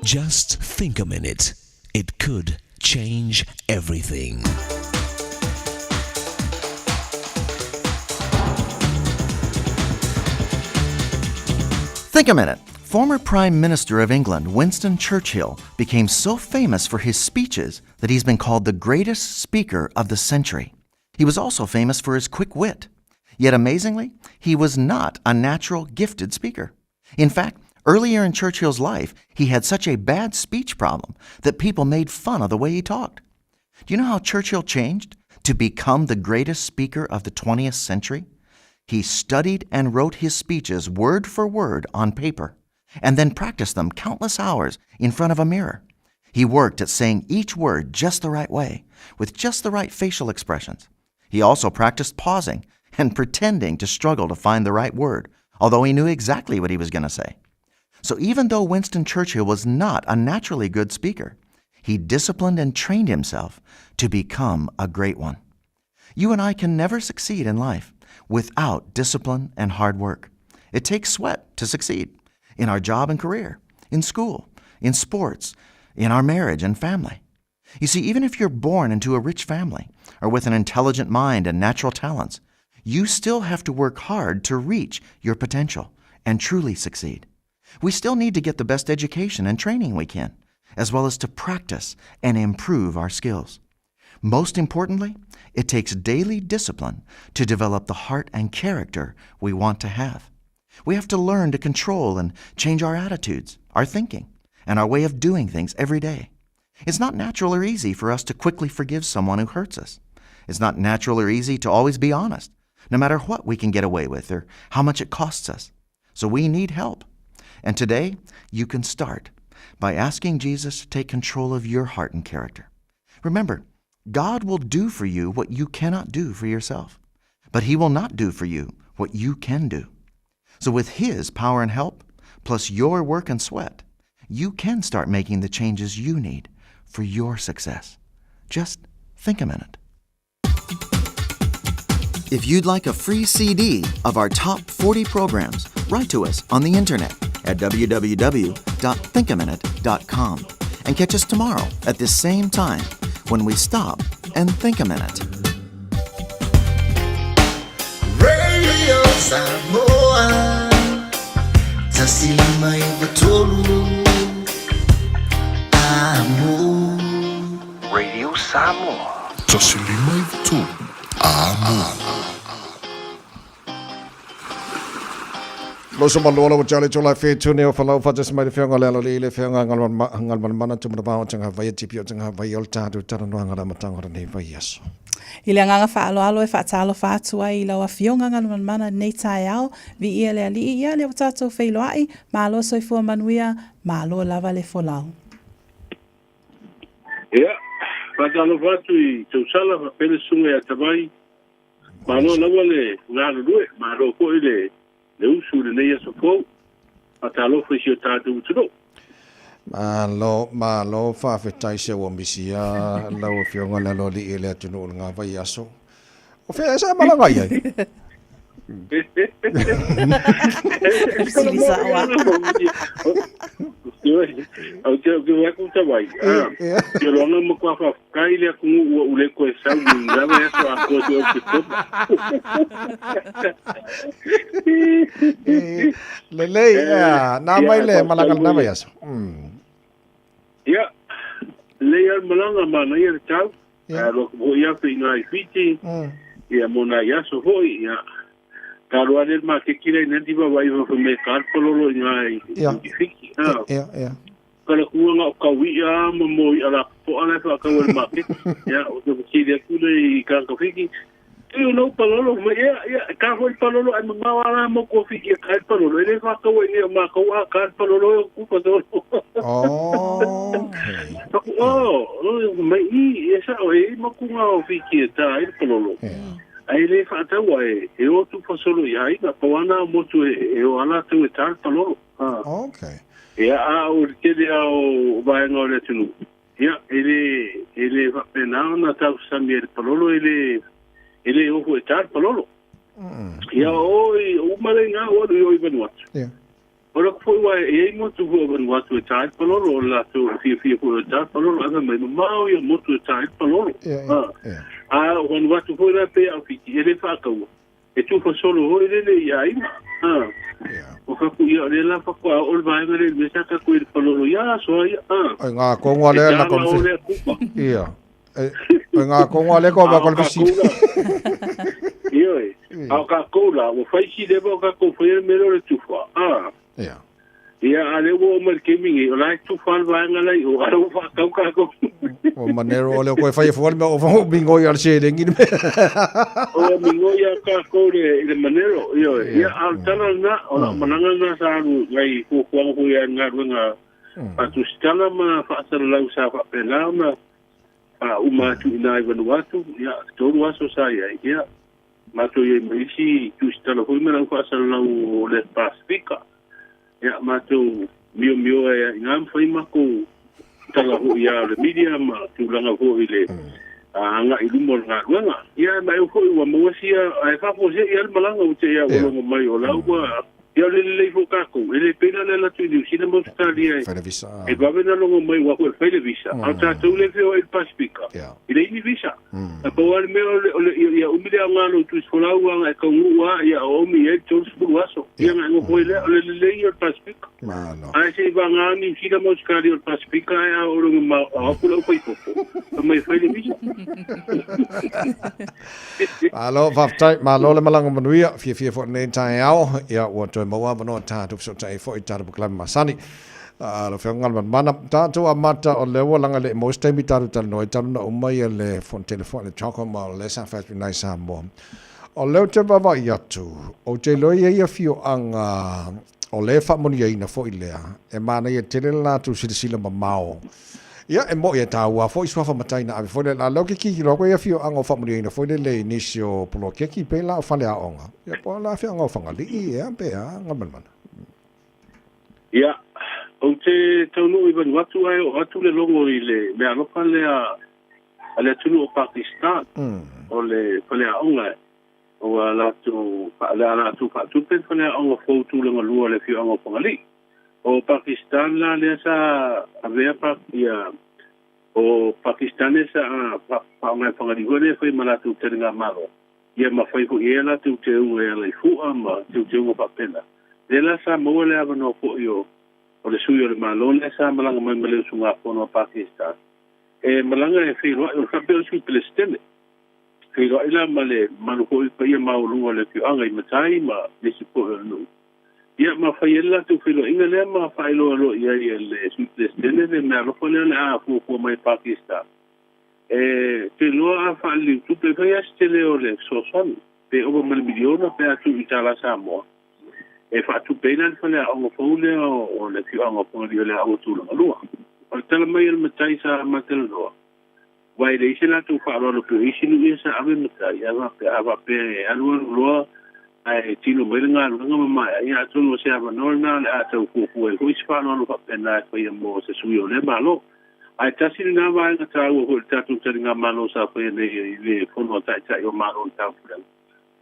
Just think a minute. It could change everything. Think a minute. Former Prime Minister of England, Winston Churchill, became so famous for his speeches that he's been called the greatest speaker of the century. He was also famous for his quick wit. Yet amazingly, he was not a natural gifted speaker. In fact, earlier in Churchill's life, he had such a bad speech problem that people made fun of the way he talked. Do you know how Churchill changed to become the greatest speaker of the 20th century? He studied and wrote his speeches word for word on paper, and then practiced them countless hours in front of a mirror. He worked at saying each word just the right way, with just the right facial expressions. He also practiced pausing and pretending to struggle to find the right word, although he knew exactly what he was going to say. So even though Winston Churchill was not a naturally good speaker, he disciplined and trained himself to become a great one. You and I can never succeed in life without discipline and hard work. It takes sweat to succeed in our job and career, in school, in sports, in our marriage and family. You see, even if you're born into a rich family or with an intelligent mind and natural talents, you still have to work hard to reach your potential and truly succeed. We still need to get the best education and training we can, as well as to practice and improve our skills. Most importantly, it takes daily discipline to develop the heart and character we want to have. We have to learn to control and change our attitudes, our thinking, and our way of doing things every day. It's not natural or easy for us to quickly forgive someone who hurts us, It's not natural or easy to always be honest, no matter what we can get away with or how much it costs us. So we need help. And today, you can start by asking Jesus to take control of your heart and character. Remember, God will do for you what you cannot do for yourself, but He will not do for you what you can do. So with His power and help, plus your work and sweat, you can start making the changes you need for your success. Just think a minute. If you'd like a free CD of our top 40 programs, write to us on the internet at www.thinkaminute.com and catch us tomorrow at this same time when we stop and think a minute. Radio Samoa, tasilima ivatolu, amo. Radio Samoa, tasilima ivatolu, amo. Loso malolo wa chale chola fe tune o falau fa just mai fianga lelo le fianga ngal mana tu maba changa vai tipi changa vai olta tu tara no ngara matanga nei vai yaso. Ile nganga fa alo e fa talo fa tua I lo afionga ngal mana nei tai ao vi ile ali ia le tato fe lo ai malo so fo manuia malo lava le folau. Ya, fa talo fa tu I tu sala fa pele sunga ya tabai. Malo lava le ngalo due, malo ko ile le usu le nei so fo atalo fa si tatu tudo. Malo fa fe tai se wo misia la o fionga la lo li ele tunu nga vai yaso. O fe sa mala vai ai. Silisa wa. Au te vai ku tabai. Ke lo nga mo kwa fa kai le ku ule ko sa nga va so a ko do le na mai le malagal na vai yaso. Ya, leia malanga mana ia tau. Alo o ia pe ngai fiti. Ia mona ia so hoi ia. Karo ale ma ke kire nenti ba vai vo me kar pololo ngai. Fiki. Ya. Kala kuanga ka wi a mo ala po ala fa ka wel ma ke. Ya, o te kire ku le ka ka fiki. You know, palolo, yeah, ka hoi palolo, I'm mawala mo ko fiki ka palolo. Ele fa ka we ma ka wa ka palolo ku ko do. Oh. Mai esa oi mo ku nga fiki ta I palolo. Ai le fa ta wa e o tu fa solo ya I na pawana mo tu e o ala tu ta palolo. Okay. Ya a o ke de o ba ngo le tunu. Ya ele va pena na ta sa mi palolo ele o ko tar palolo. Ya oi o mare nga o yo even what. Yeah. Ora ko wa e mo tu ho even what to tar palolo la to fi ko tar palolo ana me mau yo mo tu tar palolo. Yeah. When what to ho na pe a fi ele fa ka o. E tu fa solo ho ele ya I. O ka ku ya le la fa ko o ba ngale me sa ka ku palolo ya so ya. Nga ko ngale na kon fi. Yeah. Nga ko ngale ko ba kon fi. Io au ka kola o fai si de boca ko foi mero le tufa. Yeah. Ia ale wo mer ke mingi o lai tufa va ngala o aro fa ka ko. O manero ole ko fai fo me o fo bingo ya se de ngi me. O bingo ya ka ko le manero io ia al tana na o mananga na sa ngai ko ko ya nga atu stala ma fa sa la usa fa pela na uma tu na Vanuatu ya todo aso sai ya mato ye misi tu stala ko me na fa sa la o le Pacifica ya mato mio ya ngam foi mako tala ho ya le media ma tu langa ko ile nga ilumo nga ya mai ko wa mo sia ai fa ko se ya malanga u te ya o mai o la wa ya le fo kako ele pena la tu di sina mo stadia e va bene lo mai wa ko fai le visa alta tu le feo il Pacifica ile ni visa po al me ya umile ngalo tu sola wa ka ngua ya o mi e tu spuaso ya ngo ko le il Pacifica ai se va ngani sina mo stadia il Pacifica ya o lo ma a ko lo fai popo mai fai le visa alo va tai malo le malanga manuia fo nei tai ao ya wa mo wa no ta tu so tai fo ta bu klam masani lo fe ngal mana ta to amata o le wala ngale mo ste mi taru tal no tal no mai le fon telefone chako ma le sa fa nai sa mo o le te baba yatu o te lo ye fio anga o le fa mo ye na fo ilea e mana ye tele la tu sila mao ia e mo ia taua fo iswa fa matai na ave fo le la lo ki lo ko ia fio anga fa mo ye na fo le inisio polo ki pe la fa le aonga ia po la fio anga fa ngali ia pe a ngaman ia o te taunu i van watu ai o atu le longo i le me alofa le a le tunu o Pakistan o le fale aonga o la tu pa tu pen fale aonga fo tu le ngalua le fio anga fa ngali o Pakistan la le sa avea pa ia o Pakistan sa pa mai fa ngali gole foi mala tu te nga malo ia ma foi ko ia la tu te u le fu ama tu pa pena le la sa mo le ava no fo yo o le suyo le malone sa malanga mai mele sunga pono Pakistan e malanga e firo o fa pe su Palestine firo ila male manu ko pa ia maulu le ki anga i matai ma le sipo no ia ma fa yella tu firo inga le ma fa ilo lo ia le su Palestine le ma lo ko le a fu mai Pakistan e te lo a fa li tu pe fa stele o le so son pe o mal miliona pe atu itala sa mo e fa tu pena fale o fole o le fi o po di le o tu lo o tele mai el matai sa matel lo vai de isela tu fa lo pe isilu isa ave matai ava pe alu lo ai tino mai nga nga ma ya tu no se ava no na a tu fu e fa no fa pena fa ia mo se suyo le malo ai tasi na va nga ta o ta tu te nga malo sa fa le fono ta o malo ta fu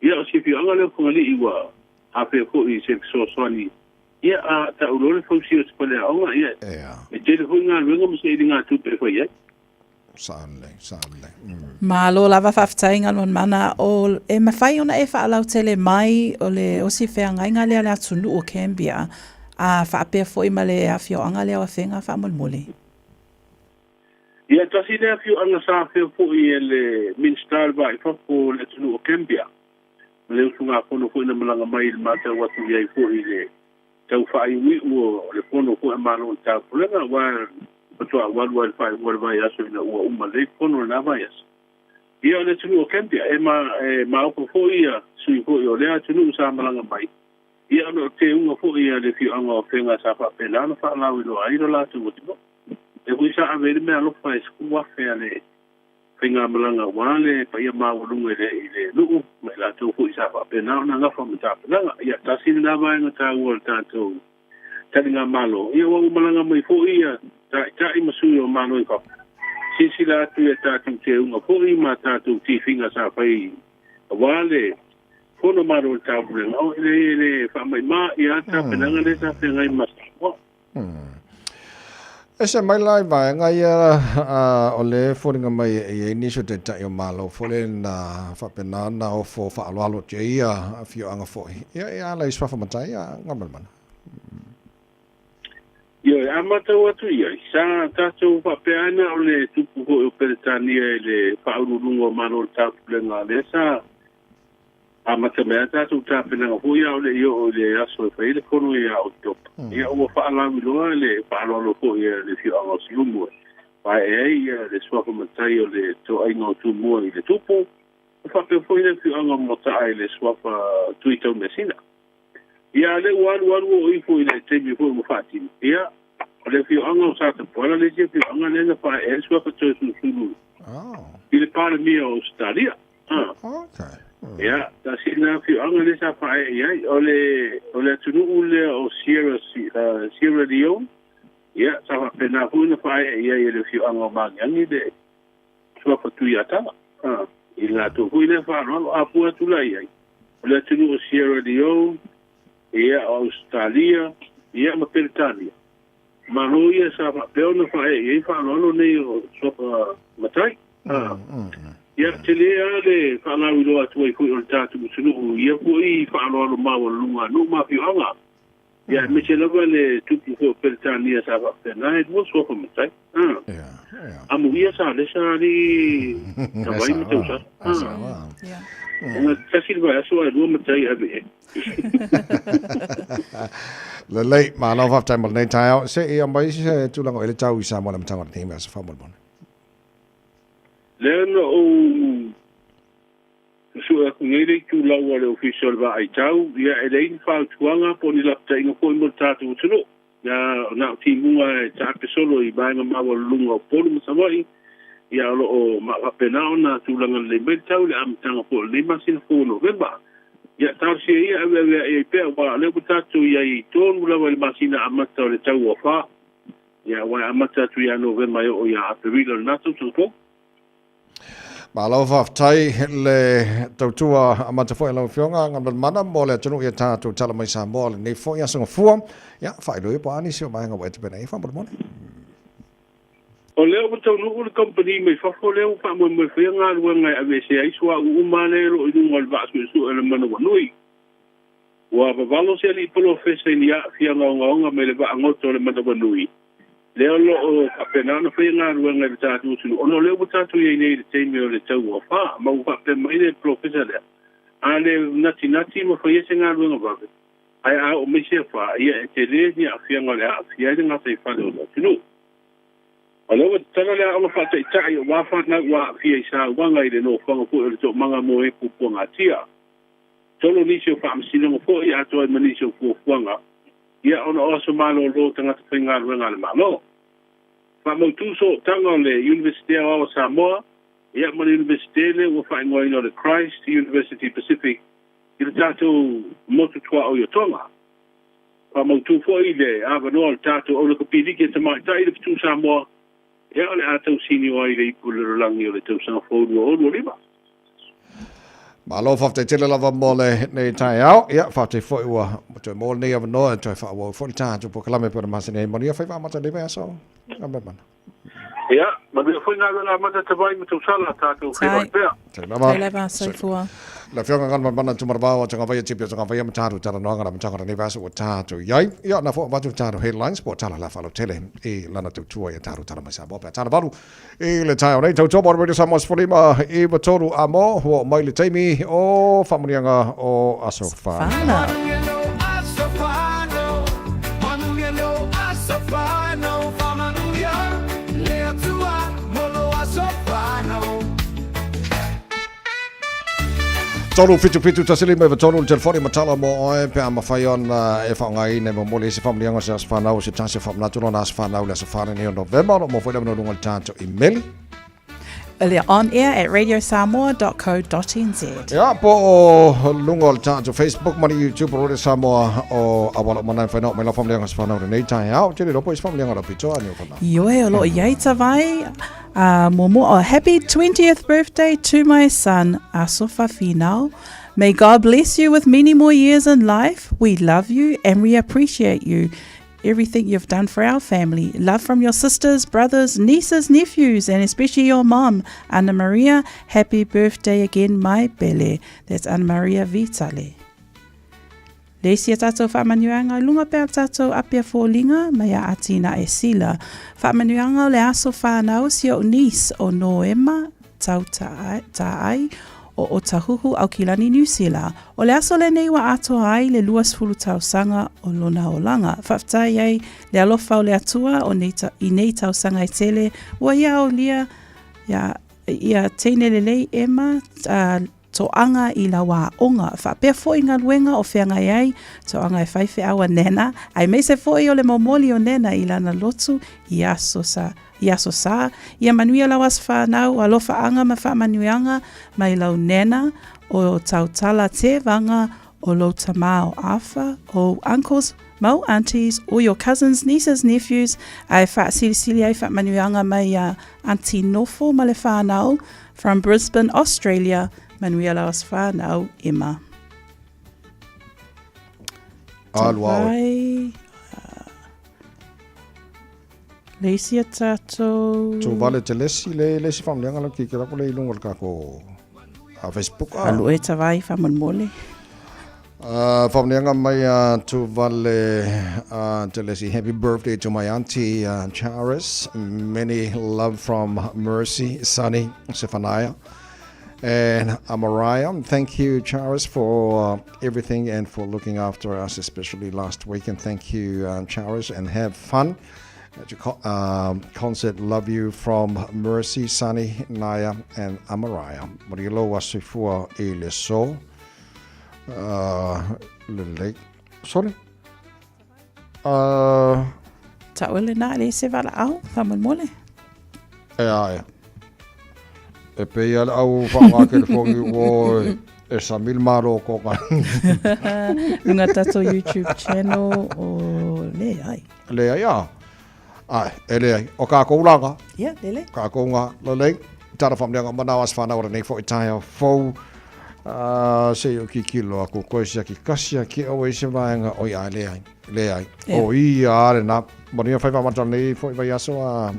ia o si fi anga le ko li iwa a pe ko i se so soni ia a ta urole fo si o spale a o ia e te ho nga renga mo se nga tu pe fo ia sanle ma lo lava faftai ngal mon mana o e ma fai ona e fa ala tele mai o le o si fe nga nga le ala tunu o Cambia a fa pe fo i male a fio anga le o fenga fa mol mole ia ta si le fio anga sa fe fo i le minstal ba i fa fo le tunu o Cambia le sunga pono ko na malanga mai ma ta watu ia fo i le tau fa i wi o le pono ko ma no ta pulenga wa to a wa fa wa vai aso na o uma le pono na vai as ia le tunu o Cambia e ma ko fo ia sui ko o le tunu sa malanga mai ia no te unga fo ia le fi anga o fenga sa fa pela no fa la wi lo ai lo la tu mo e ku sa ave me alo fa sku wa fe ale finga malanga wale pa ia ma ulungu le lu me la tu fu isa pa na nga fa mta na ia ta sin na va nga ta wol ta tu ta nga malo ia wa malanga mai fu ia ta i masu yo malo i ko si la tu ta tu te unga fu i ma ta tu ti finga sa fa i wale kono malo ta fu no le fa mai ma ia ta penanga le sa finga i mas ese mai lai vai ngai o le foringa mai e inicio te ta yo malo fole na fa pena na o fo fa alo te ia a fio anga fo ia la iswa fa matai ia ngamal mana yo amata watu ia sa ta so fa pena o le tupu ko o Peretania le fa urungo mano ta plenga le sa amata me ta tu ta pena ho ia o le yo le aso fa ile kono ia o top ia o fa ala mi lo le fa lo ko ia le fio anga siumo pa ia le so fa matai o le to ai no tu mo ile tupu fa pe fo ile fio anga mo ta ai le so fa Twitter mesina ia le wan wo i fo ile te mi fo mo fati ia o le fio anga sa te pola le je fio anga le fa e so fa to su ile para mi o stadia okay ia ta sina fi anga le sa fa ia ole tunu ule o Sierra Leone ia sa fa pena fu fa ia le fi anga ma ngi de so fa tu ia ta ila to fu le fa no a pu tu la ia ole tunu o Sierra Leone ia Australia ia ma Peretania ma no ia sa fa pe no fa ia fa no ne so fa matai ia te lea le whanau i loa tuai kui o le tātu musunu ia kui whanau alo mawa lunga no ma fi anga ia me se lava le tupu ko Peretania sa whapena e mua sofa matai Amuia sa le sa ni tawai mo tau sa. Nga kasi ba aso ai do matai ave. Le lei ma lo fa time nei tai se e mai se tu lang ele tau isa mo na mtanga ni me sa fa mo. Le no o so aku ngere tu la wale official ba ai tau ia ele fa tuanga po ni la tai ngo mo tatu tuno. Ya na timunga ta pesolo I ba ma wa lunga po mo sa mai. Ya lo o ma pena na tu lang le betau le am tanga po le masin fo November. Ya tar se ia e pe wa le butatu ya I ton mula wa masina amata le tau wa fa. Ya wa amata tu ya November o ya april na tu po. Ma lo fa tai le tautua amata fo lo fionga ngam mana mo le tunu ia ta tu tala mai sa mo le nei fo ia so fu ya fa lo po ani so mai ngam e pe nei fa mo. O leo mo tau nuku le company mai fafo leo pa mo whea ngā rua ngai a wese ai sua u manero I dunga le vasu e su ele mana wanui. Wa babalo se ali polo fese ni a fia ngaonga me le va angoto le mana wanui. Leo lo o kapenana whea ngā rua ngai le tātu sunu. Ono leo mo tātu iei nei le teime o le tau o wha. Ma u kape mai le professor lea. A le nati mo whea se ngā rua ngā ai a o me se wha. Ia e te le ni a fia ngā le a fia le ngā sei whale o le tunu. Alo tana le ama fa tai tai wa fa na wa fi sa wa ngai le no fa ko le to manga mo e ku po ngatia tolo ni se fa msino mo fo ya to mani se fu nga ya ona oso malo lo tanga te nga nga le malo fa mo tu so tanga le university o Samoa ya mo university le wo fa ngoi no le Christ University Pacific I le tato mo tu twa o yo tonga fa mo tu fo ile ava no tato o le kopidi ke te mai tai le tu Samoa ya ole atau sini wai le pulur langi ole tau sang fodu o lima. Ma lo fa te tele lava mo le nei tai au ya fa te fo ua to mo nei ava no to fa wo fo ta to po klame per masine mo ia fa fa mata le so ngam ban. Ya ma le fo nga la mata te vai mo tau sala ta to fa pe. Te lava. Te lava so fua. La fionga ngan ban tu marba o tanga vai tipi tanga vai mataru tara no ngara mtanga ni vaso o tatu yai ya na fo vatu tatu headlines po tala la falo tele e lana tu tua ya taru tara masa bo pa tana balu e le tai nei tau bo radio samos folima e batoru amo ho mai le taimi o famrianga o asofa Tolu fitu tasili me tolu telefoni matala mo oe pe ama fayon e fa ngai ne mo le se family nga se fana o se tase fam natural nas fana o le se fana ni November mo foi no lungal tanto email Earlier on air at radiosamoa.co.nz. Ya po lungal tanto Facebook mani YouTube Radio Samoa o awala mana fa no me la family nga se fana o nei tai au tele po is family nga pito ani fa. Yo e lo yai tavai Momo, a happy 20th birthday to my son, Asofa Finau. May God bless you with many more years in life. We love you and we appreciate you. Everything you've done for our family. Love from your sisters, brothers, nieces, nephews, and especially your mom, Anna Maria. Happy birthday again, my Bele. That's Anna Maria Vitale. Lesia tatou whaamanuanga, lunga pēr tatou apia fōlinga, mai a atina e sila. Whaamanuanga o le aso whānau si o nis o Noema, tau tā ai, o Otahuhu au Kilani New Zealand. O le aso le nei wa ato ai le luas fulu tau sanga o lona o langa. Whaftai ai le alofa o le atua o i nei tau sanga I tele, ua ia o lia, ia teine le lei ema, to anga I la wā onga. Whapea fo I ngā luenga o whianga iai, to anga e whaiwhi awa nena. Ai mei se fo I o le momoli o nena I lana lotu I aso sa. Ia manuia lawas whanau, alofa anga ma whaamanuianga, mai lau nena o tautala te vanga o lo tamao awha, o uncles, mau aunties, or your cousins, nieces, nephews, ai whaasirisili ai whaamanuianga mai Auntie Nofo ma le whanau, from Brisbane, Australia, manuia lawas whanau, Emma. Alwau. Leisia tatou. Tu vale te lesi whamleanga la ki rapo le ilunga ka ko a Facebook. Alu e tawai whamanmole. From the young to Vale, to let's see, happy birthday to my auntie Charis. Many love from Mercy, Sunny, Stephania, and Amariah. Thank you, Charis, for everything and for looking after us, especially last week. And thank you, Charis, and have fun at your concert. Love you from Mercy, Sunny, Naya, and Amariah. Marilo wasifua eleso. Late. Sorry. Tawele na le se vala au famol mole. Ja. E pe ala au whanga ke fongi o e Samil Maro ko ka. Unga tato YouTube channel o le ai. Le ai ya. Ai, ele ai. O ka ko ulanga. Yeah, lele. Ka ko nga lo le. Tara famle nga manawas fana ora nei fo itai fo. Se o ki kilo ako ko sia ki kasia ki o se vaenga o ia le ai o ia are na monia fai va matani foi vai aso a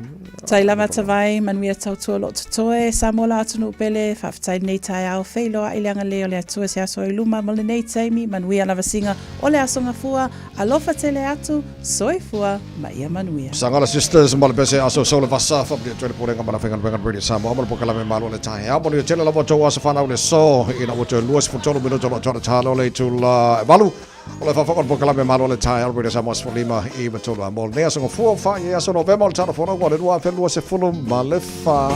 tai lava tavai manuia tau to lot to e samola tunu pele fa tai nei tai au feilo a ilanga le ole to se aso iluma mal nei tai mi manuia lava singa ole aso nga fua alofa tele atu soi fua mai manuia sangala sisters mal bese aso solo vasa fa de tele porenga mana fenga venga bredi samo mal pokala me malo le tai a monia tele lava to aso fa na ole so ina wo to luas fu tolo minuto lo to talo le tu la valu ole fa fakon pokala me malo le tai already samo for lima e betolo amol ne aso fu fa ia so no vemo il telefono con le due per lo se fu male fa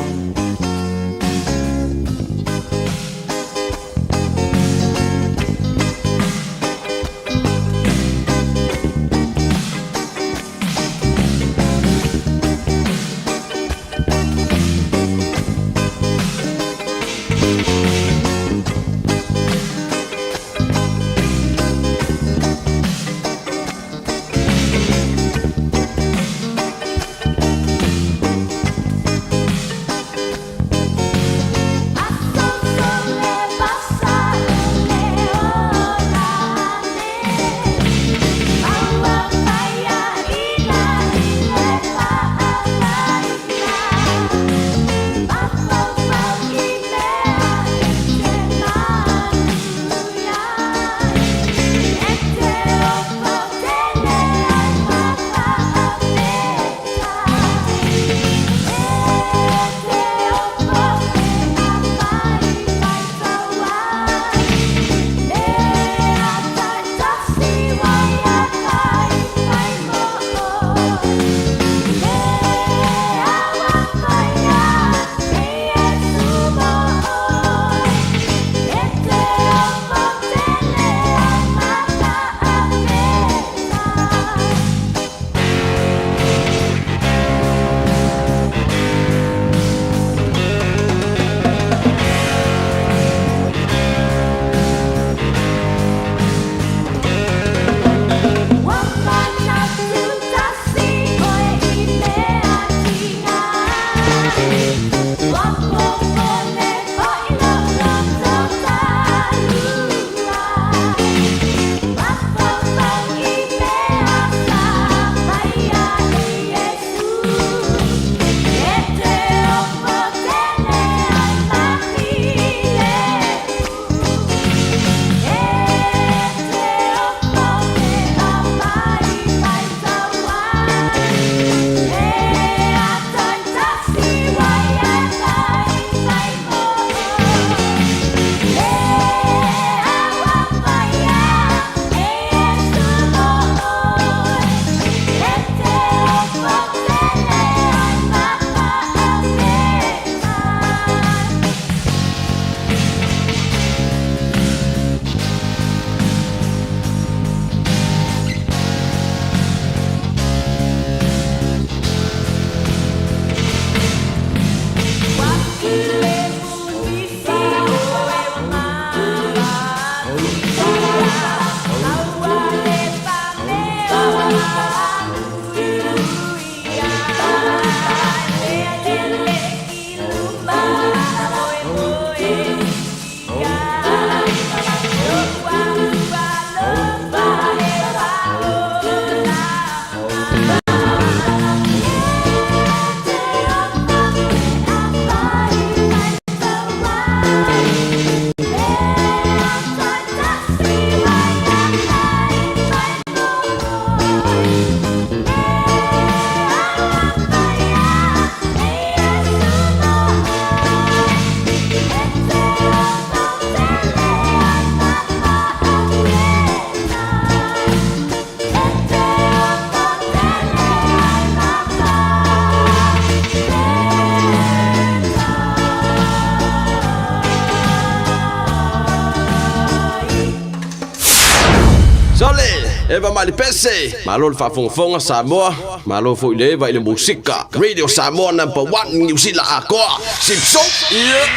Sole, eva mali pese. Malo fa fonga Samoa. Malo fo ile va ile musika. Radio Samoa #1 New Zealand akoa. Sipso. Yeah.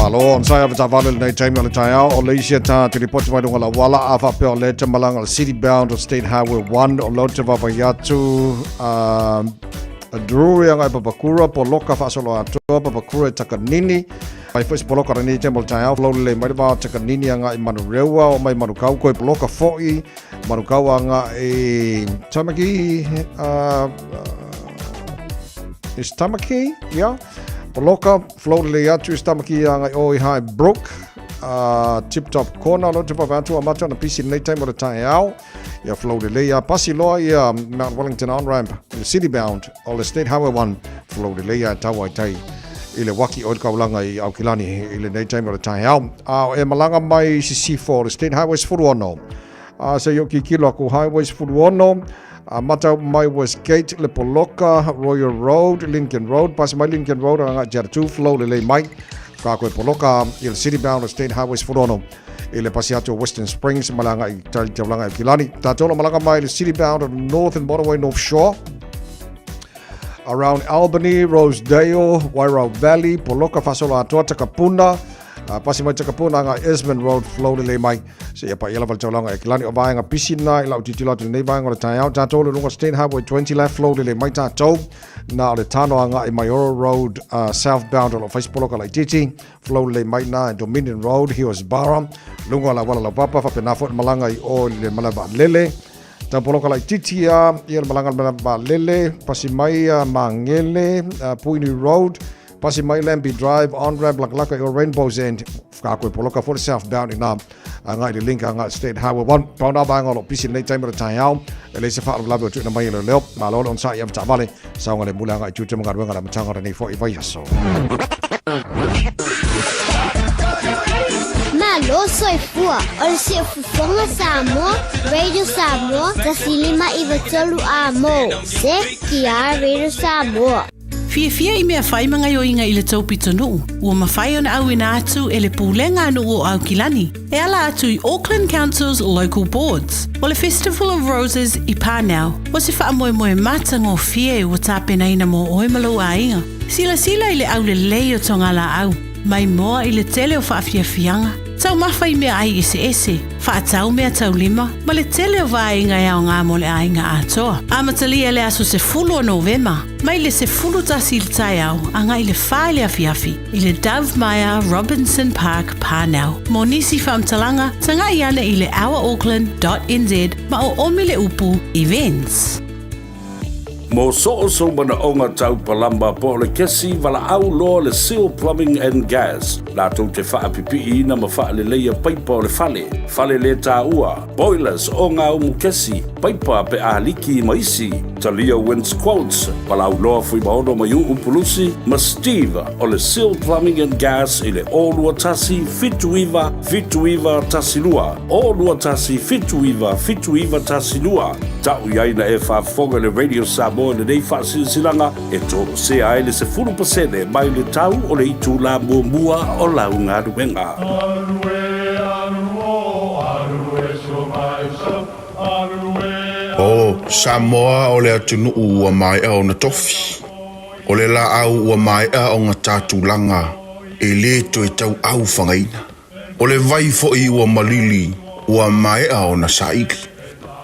Malon saya betul valil nei time ole tayau ole isia ta te report mai ngala wala afa pe ole te malanga city bound of State Highway 1 o lo te va yatu a drew yang ai Papakura poloka fa solo ato Papakura takanini mai first poloka ni te mol tayau lo le mai va takanini yang ai manurewa o mai manukau ko poloka foi manukau anga e tamaki is tamaki yeah. Poloka, flow le atu stamaki anga o I high broke, tip top corner, lo te pavatu amata na pisi nei time o le tae au, ia flow le ia pasi loa ia Mount Wellington on-ramp, city bound, o le State Highway 1, flow le ia tau ai tai, i le waki o le kaulanga I Aukilani, i le nei time o le tae au, e malanga mai CC4, le State Highways Furuono, se yo ki kilo aku highways Furuono, mata mai Westgate le Poloka Royal Road Lincoln Road pas mai Lincoln Road anga jartu flow le mai ka ko Poloka il city bound State Highways Furono ile pasiato Western Springs malanga I taulanga Kilani tatolo malanga mai le city bound Northern Motorway North Shore around Albany Rosedale Wairau Valley Poloka fasola atoa Kapuna pasi mai Takapuna anga Esmond Road flow le mai se ia pa ia val taulanga Kilani o vaenga pisina ila utitila te nei vaenga le taiao tatolo lunga State Highway 20 left flow le mai tatou na le tano anga I Mayoro Road southbound o Facepoloka lai titi flow le mai na Dominion Road Hillsborough lunga la wala la papa fa penafo malanga I o le malaba lele tapoloka lai titi ia malanga malaba lele pasi mai Mangele Puini Road pasi mai Lambie Drive on-ramp laklaka o Rainbow's End kako poloka for southbound ina anga I link anga State Highway 1 pauna banga lo pisi nei time o taiao ele se fa labo tu na mai le leo malo on sa ia tavale saunga le mulanga I tutu mga ruanga la matanga nei fo I vai so Malo soifua o se fufonga Samoa Radio Samoa tasilima I tolu amo se kia Radio Samoa Fia I mea whai manga yo inga I le taupito nuu. Ua mawhai ona au ina atu e le pūlenga anu o Aukilani. E ala atu I Auckland Council's local boards. O le Festival of Roses I Pānau. O se wha moe moe mata ngō fia e o tāpena ina mo oimalo a inga. Sila I le au le lei o tongala au. Mai moa I le tele o whaafia fianga. Tau mawhai mea ai ese. Whaatau mea tau lima. Ma le tele o vainga e ao ngā mo le ainga atoa. Amatalia le aso se fulu o Novema. Mai le se fulu tasi il tai au. Anga I le whae le afiafi. I le Dove Maya Robinson Park Pānau. Mo nisi whaamtalanga. Tanga I ana I le ourauckland.nz. Ma o omi le upu events. Mo so mana onga tau palamba po le kesi wala au lo le Seal Plumbing and Gas. La tau te wha pipi na ma wha le leia paipa o le fale. Fale le tā ua. Boilers o ngā umu kesi. Paipa pe a liki maisi. Talia Wins Quotes. Wala au loa fui maono ma yu umpulusi. Ma Steve o le Seal Plumbing and Gas i le olua tasi fituiva tasi lua. Olua tasi fituiva tasi lua. Tau iaina e whafonga le Radio Samoa le nei whaasilanga e tō se ai le se 4% mai le tau o le itu la mua o lau ngā ruenga. O Samoa o le atunu ua mai au na tofi. O le la au ua mai au ngā tātulanga e le to e tau au whangaina. O le vai fo I ua malili ua mai au na saiki.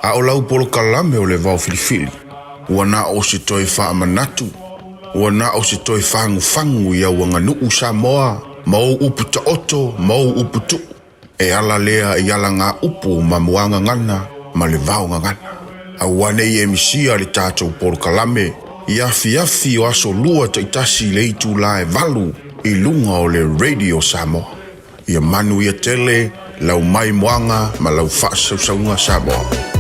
A o lau polo kalame o le vau filifili. Ua na o se toi wha manatu. Ua na o se toi whangu ia wanga nuu Samoa. Mau upu ta oto, mau upu tu. E ala lea I ala ngā upu ma muanga ngana, ma le vau ngana. A wane I emisia le tātou polo kalame. I afi o aso lua ta itasi le itu la e valu. I lunga o le Radio Samoa. Ia manu ia tele, lau mai muanga, ma lau whaasaunga Samoa.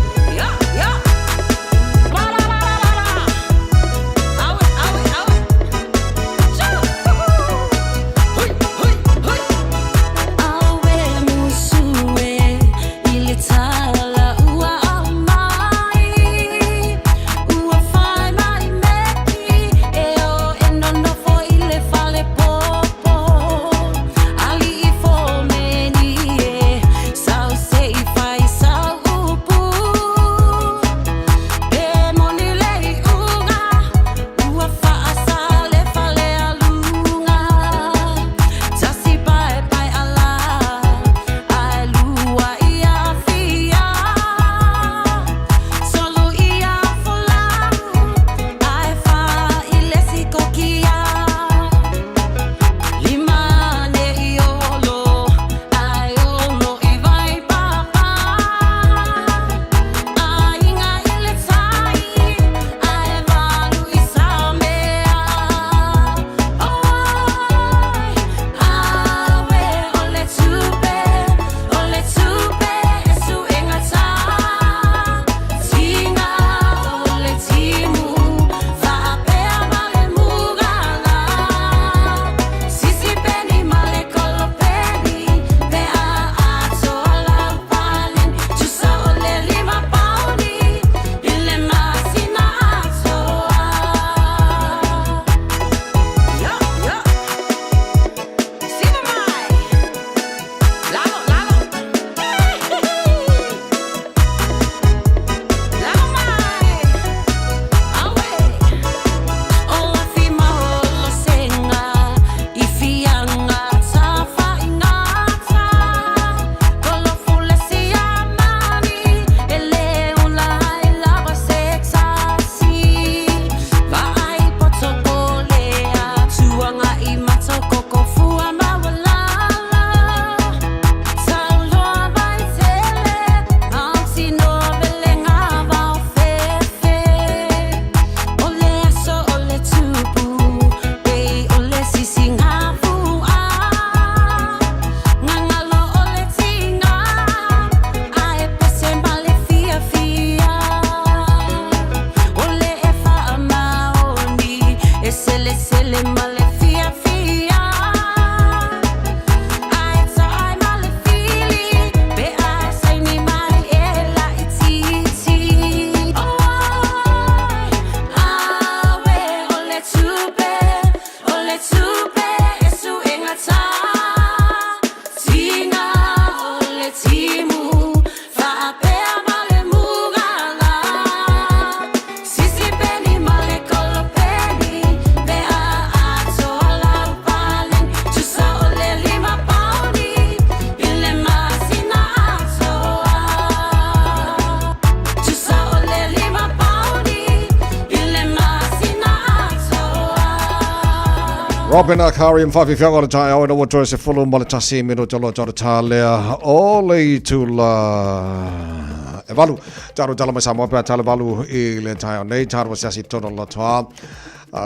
Robin Akari and Fafi Fianga the tai o wato se fulu mo le tasi mino tolo tolo tale o le tula e valu taro tala mai Samoa pe tala valu I le tai o nei taro se asi tono lo toa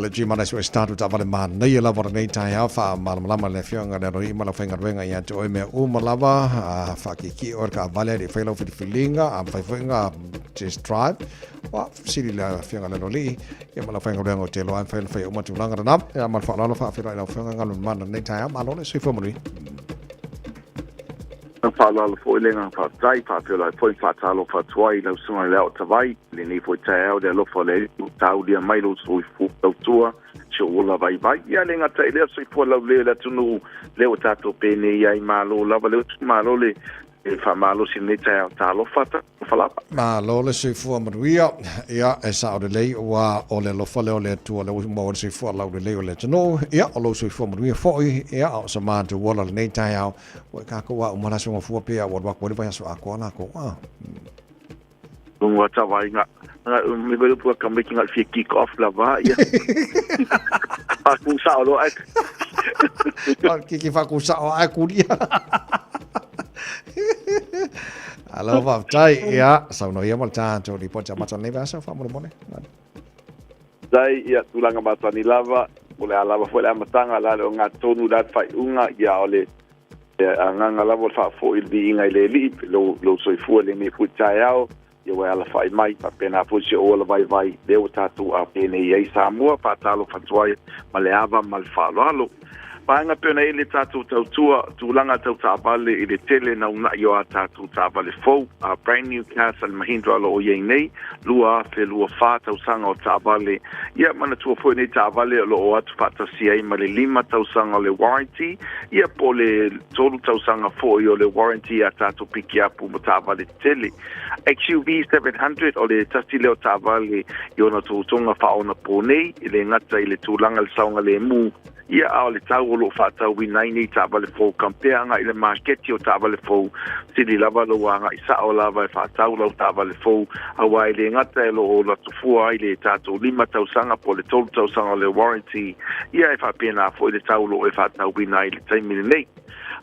le jima so start ta vale man nei la vora nei tai ha fa malama le Fianga le roi mala fenga wenga ya to me o malava fa ki or ka vale de felo filinga am fa fenga just drive wa sili la Fianga le roi ya mala fenga wenga te lo an fa fa o matu langa na ya mal fa la fa fa la fenga ngalun man nei tai ma lo le sui fo mo ni fa la fo le nga fa tai fa pe la fo fa ta lo fa twai lo so la ta vai le ni fo tai de lo fo le ta u dia mai lo so fu to tua cho la vai vai ya le nga tai le so fo la le la tunu le o ta to pe ne ya ma lo la le ma lo le e fa ma lo si ne tai ta lo fa ta fa la ma lo le sui fo mo ya e sa o le wa o le lo fo le le tu le mo sui fo la le le tunu ya o lo sui fo mo fo ya o sa ma to wo la nei tai au wa ka ko wa mo na so fo pe ya wa wa ko le va so a ko na ko wa ta vai nga mi velo pu ka making al fi kick off la va ya pa ku sa lo ai ki fa ku sa o ai ku dia alo va tai ya sa no ya mo ta to di po cha ma ne va sa fa mo ne dai ya tulanga matani lava ole alava foi la matanga la lo nga tonu dat fai unga ya ole nga lava fa fo il di inga le li lo soi fu le me fu chaiao ya wa ala fai mai pa pena fu se o la vai de o tatu a pene ye Samoa pa talo fa tuai maleava mal fa lo Paanga pena ele tatu tautua tulanga tau tabale ile tele na una yo tatu tabale fo a brand new Castle Mahindra lo ye nei lua fe lua fa tau sanga o tabale ia mana tu fo nei tabale lo o atu fata sia i male lima tau sanga le warranty ia pole tolu tau sanga fo yo le warranty a tatu piki apu mo tabale tele XUV 700 o le tasti leo tabale yo na tu tonga fa ona pone ile ngata ile tulanga le saunga le mu ia ao le tau lo fata winai ni tabale fo compare nga ile market yo tabale fo sidi lava lo nga isa o lava fata lo tabale fo awa ile ngata lo la tufu ile tato lima tau sanga po le tolu tau sanga le warranty ia fa pena fo ile tau lo fata winai le taimini nei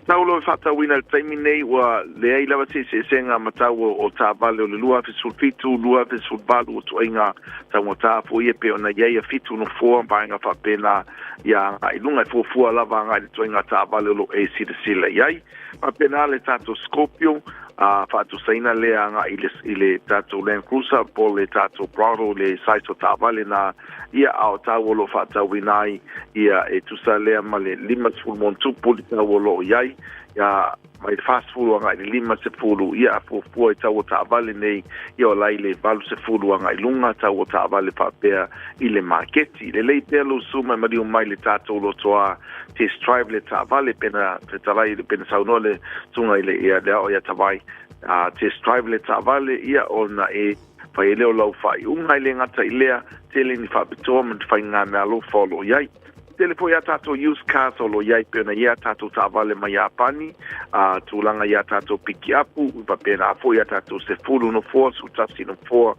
tau lo fata winai le taimini nei wa le ai lava se senga matau o tabale o le lua fi sulfitu lua fi sulbalu o tuinga tau ta fo ia pe ona ia fitu no fo ba nga fa pena ya ilunga fo lava nga le toinga tabale lo e sila yai ma penale tato Scorpio fa tu saina le nga ile tato Land Cruiser po le tato Prado le saito tabale na ia au tawolo fa tawinai ia e tu sale male lima sul montu polita wolo yai ya mai fast food nga lima se fulu ia fo e tawo tabale nei ia lai le valu se fulu nga ilunga tawo tabale pa pe ile marketi le le pelo suma mai mai le tato lo toa test drive le tabale pena te talai pena saunole tunga ile ia ia tawai test drive le tabale ia ona e fa ile o lau fai unga ile ngata ilea tele ni fa bitoa mo fa nga me alo follow yai telefo ya tato use car solo yai pena ya tato tavale mai apani tulanga ya tato piki apu pa pena fo ya tato se fulu no fo su tasi no fo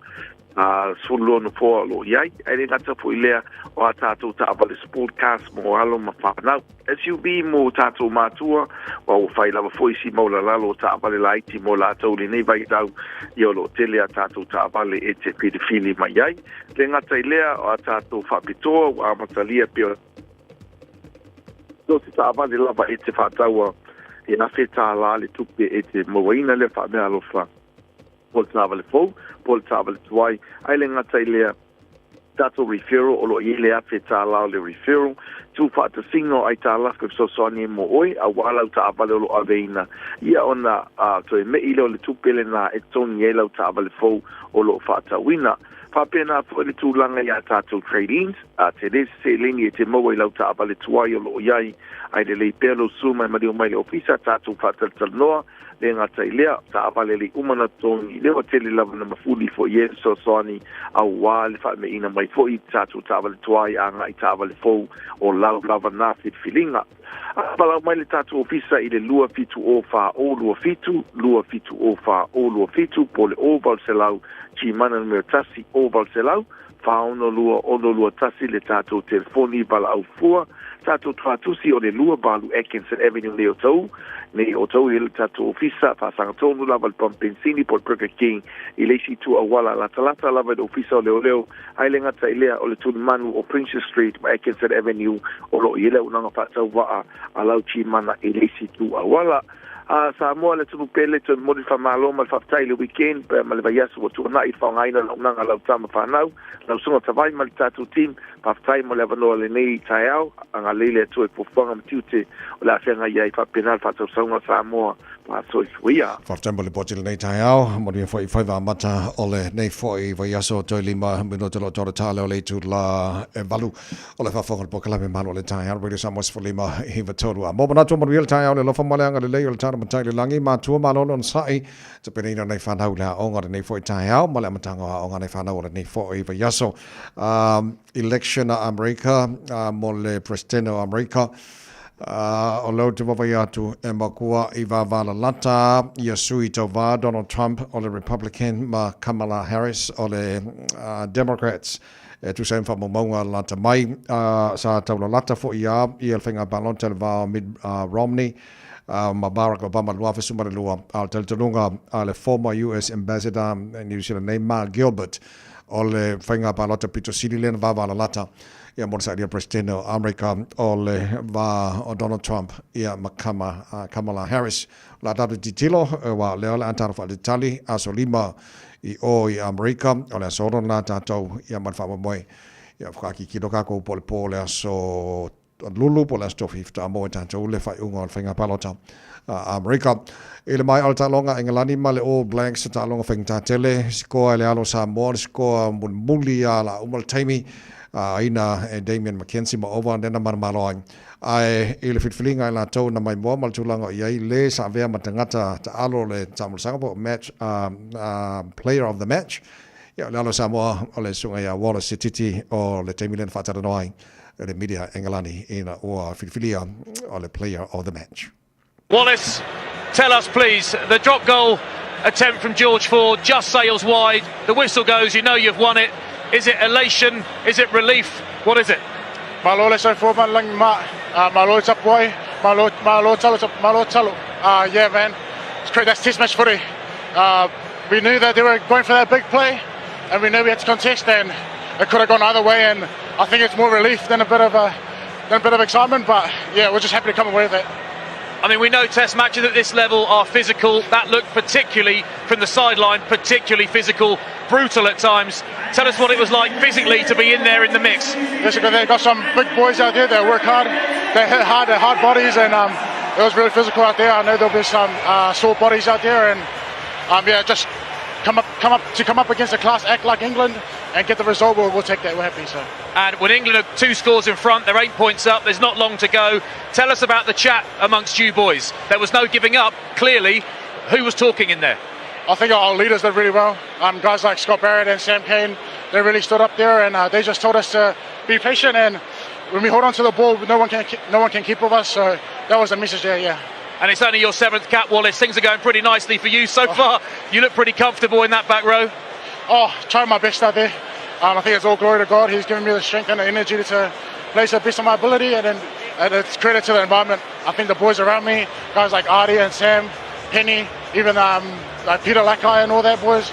sulu no fo lo yai ele ngata fo ilea o tato tavale sport cars mo alo mafana SUV mo tato matua o fai lava fo isi mo la lo tavale laiti mo la to le nei vai dau yo lo tele tato tavale e te fili mai yai le ngata ilea o tato fapitoa a matalia pe si tava de lava e te fataua e na feta la le tupe e te moina le fa me alofa pol tava le fo pol tava le tuai ai le ngata ilea tato referral o lo ile a feta la le referral tu fata singo ai tala ko so soni mo oi a wala ta avale lo aveina ia ona to me ile le tupe le na e ton yelo ta avale fo o lo fata wina fa pena fo le tulanga ya tato tradings te des se lingi te mo ila ta avale tuai o lo yai ai le pelo suma ma dio mai ofisa tato fata tanoa le ngata ilea ta avale li umana toni le o tele lava na mafuli fo yeso soni a wale fa me ina mai fo i tato ta avale tuai anga i ta avale fo o lava na fit filinga pala mai le tato ofisa i le lua fitu o fa o lua fitu po le oval selau chi mana me tasi oval selau fa ono lua tasi le tato telefoni bala au fua tātou tuatusi o le lua balu Atkinson Avenue le o tau, nei o tau i le tātou ofisa, whaasanga tonu lava le Pompensini, po le Burger King, i leisi tu a wala lata lava le ofisa o leo, ai le ngata i lea o le tunu manu o Princess Street, ma Atkinson Avenue, o lo i lea unanga whaatau waa, a lau chi mana i leisi tu a wala. Sa moa le tunu pele tu modi fa malo mal faftai le weekend pe mal va yasu tu na I fa ngaina na unanga lau tama fa nau lau sunga tavai mal tatu team faftai mo le vano le nei taiao anga lele tu e pofanga mtiute o la fenga ia I fa penal fa tsaunga sa moa pa so ia Faftai le potil nei taiao mo le foi va mata o le nei foi va yasu to lima minuto lo to tale o le tu la valu o le fa fonga po kala me malo le taiao radio samos for lima I va toru mo bona to mo real taiao le lo fa malanga le le matai le langi matua malolo on sai te penina nei whanau la onga nei foi taiao ma le matanga onga nei whanau nei foi va yaso election America mo le president o America o lo te wapai atu e makua I wawana lata ia sui tau wā Donald Trump o le Republican ma Kamala Harris o le Democrats tu sem fa maunga lata mai sa tau lata fo ia I el whinga balon tel wā mid Romney ma Barack Obama lua fe sumare lua al teltonunga le former US ambassador in New Zealand named Mark Gilbert o le whainga palota Peter Sililen va la lata ia morsa ia president o America o le va o Donald Trump ia Kamala Harris la data titilo wa le ala antara fa detali aso lima I o I America o le asoron la tatou ia man fa moi ia whaki kidoka ko pole aso lulu po la stofifta mo tanto le fai unga whainga palota America ele mai alta longa engalani ma le All Blacks ta longa whainga tele skoa le alo Samoa skoa muli ala umal taimi ina Damian McKenzie ma over and then malo ai ele fitfilinga la tau na mai mo mal tulanga ia le sa vea matangata ta alo le tamusanga po match player of the match ia le alo Samoa o le sunga ia Wallace Titi o le taimi len fatara noi the media Engalani in or Filia or the player of the match. Wallace, tell us please, the drop goal attempt from George Ford just sails wide, the whistle goes, you know you've won it. Is it elation? Is it relief? What is it? Malo so for man lang malo tap boy, malo talo. Yeah man, it's great, that's test match footy. We knew that they were going for that big play and we knew we had to contest and it could have gone either way and I think it's more relief than a bit of excitement, but yeah, we're just happy to come away with it. I mean, we know test matches at this level are physical. That looked particularly from the sideline, particularly physical, brutal at times. Tell us what it was like physically to be in there in the mix. Listen, they've got some big boys out there that work hard. They hit hard, they're hard bodies, and it was really physical out there. I know there'll be some sore bodies out there, and yeah, just come up against a class act like England and get the result. We'll take that. We're happy. So. And when England are 2 scores in front, they're 8 points up. There's not long to go. Tell us about the chat amongst you boys. There was no giving up. Clearly, who was talking in there? I think our leaders did really well. Guys like Scott Barrett and Sam Cane, they really stood up there and they just told us to be patient. And when we hold on to the ball, no one can keep with us. So that was the message there. Yeah. And it's only your 7th cap, Wallace. Things are going pretty nicely for you so far. You look pretty comfortable in that back row. Oh, trying my best out there. I think it's all glory to God. He's given me the strength and the energy to play to the best of my ability, and it's credit to the environment. I think the boys around me, guys like Artie and Sam, Penny, even like Peter Lakai and all that boys,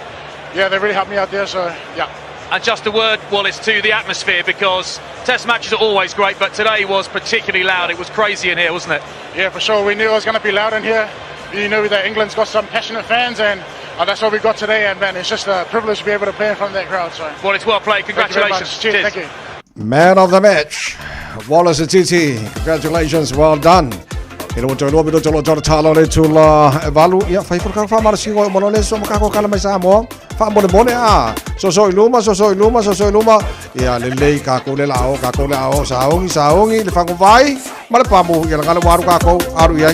yeah, they really helped me out there. So yeah. And just a word, Wallace, to the atmosphere, because test matches are always great, but today was particularly loud. It was crazy in here, wasn't it? Yeah, for sure. We knew it was going to be loud in here. You know that England's got some passionate fans, and that's what we got today. And man, it's just a privilege to be able to play in front of that crowd. So. Well, it's well played. Congratulations. Cheers. Thank you. Man of the match, Wallace Titi. Congratulations. Well done. Ilo to lo bido to talo le to la evalu ya fai por ka fa mar singo mo le so ka ko kala mai sa mo fa mo le bone a so iluma ya le ka ko le lao sa ongi le fa ko vai ma le pa mo ya ngala waru ka ko aru ya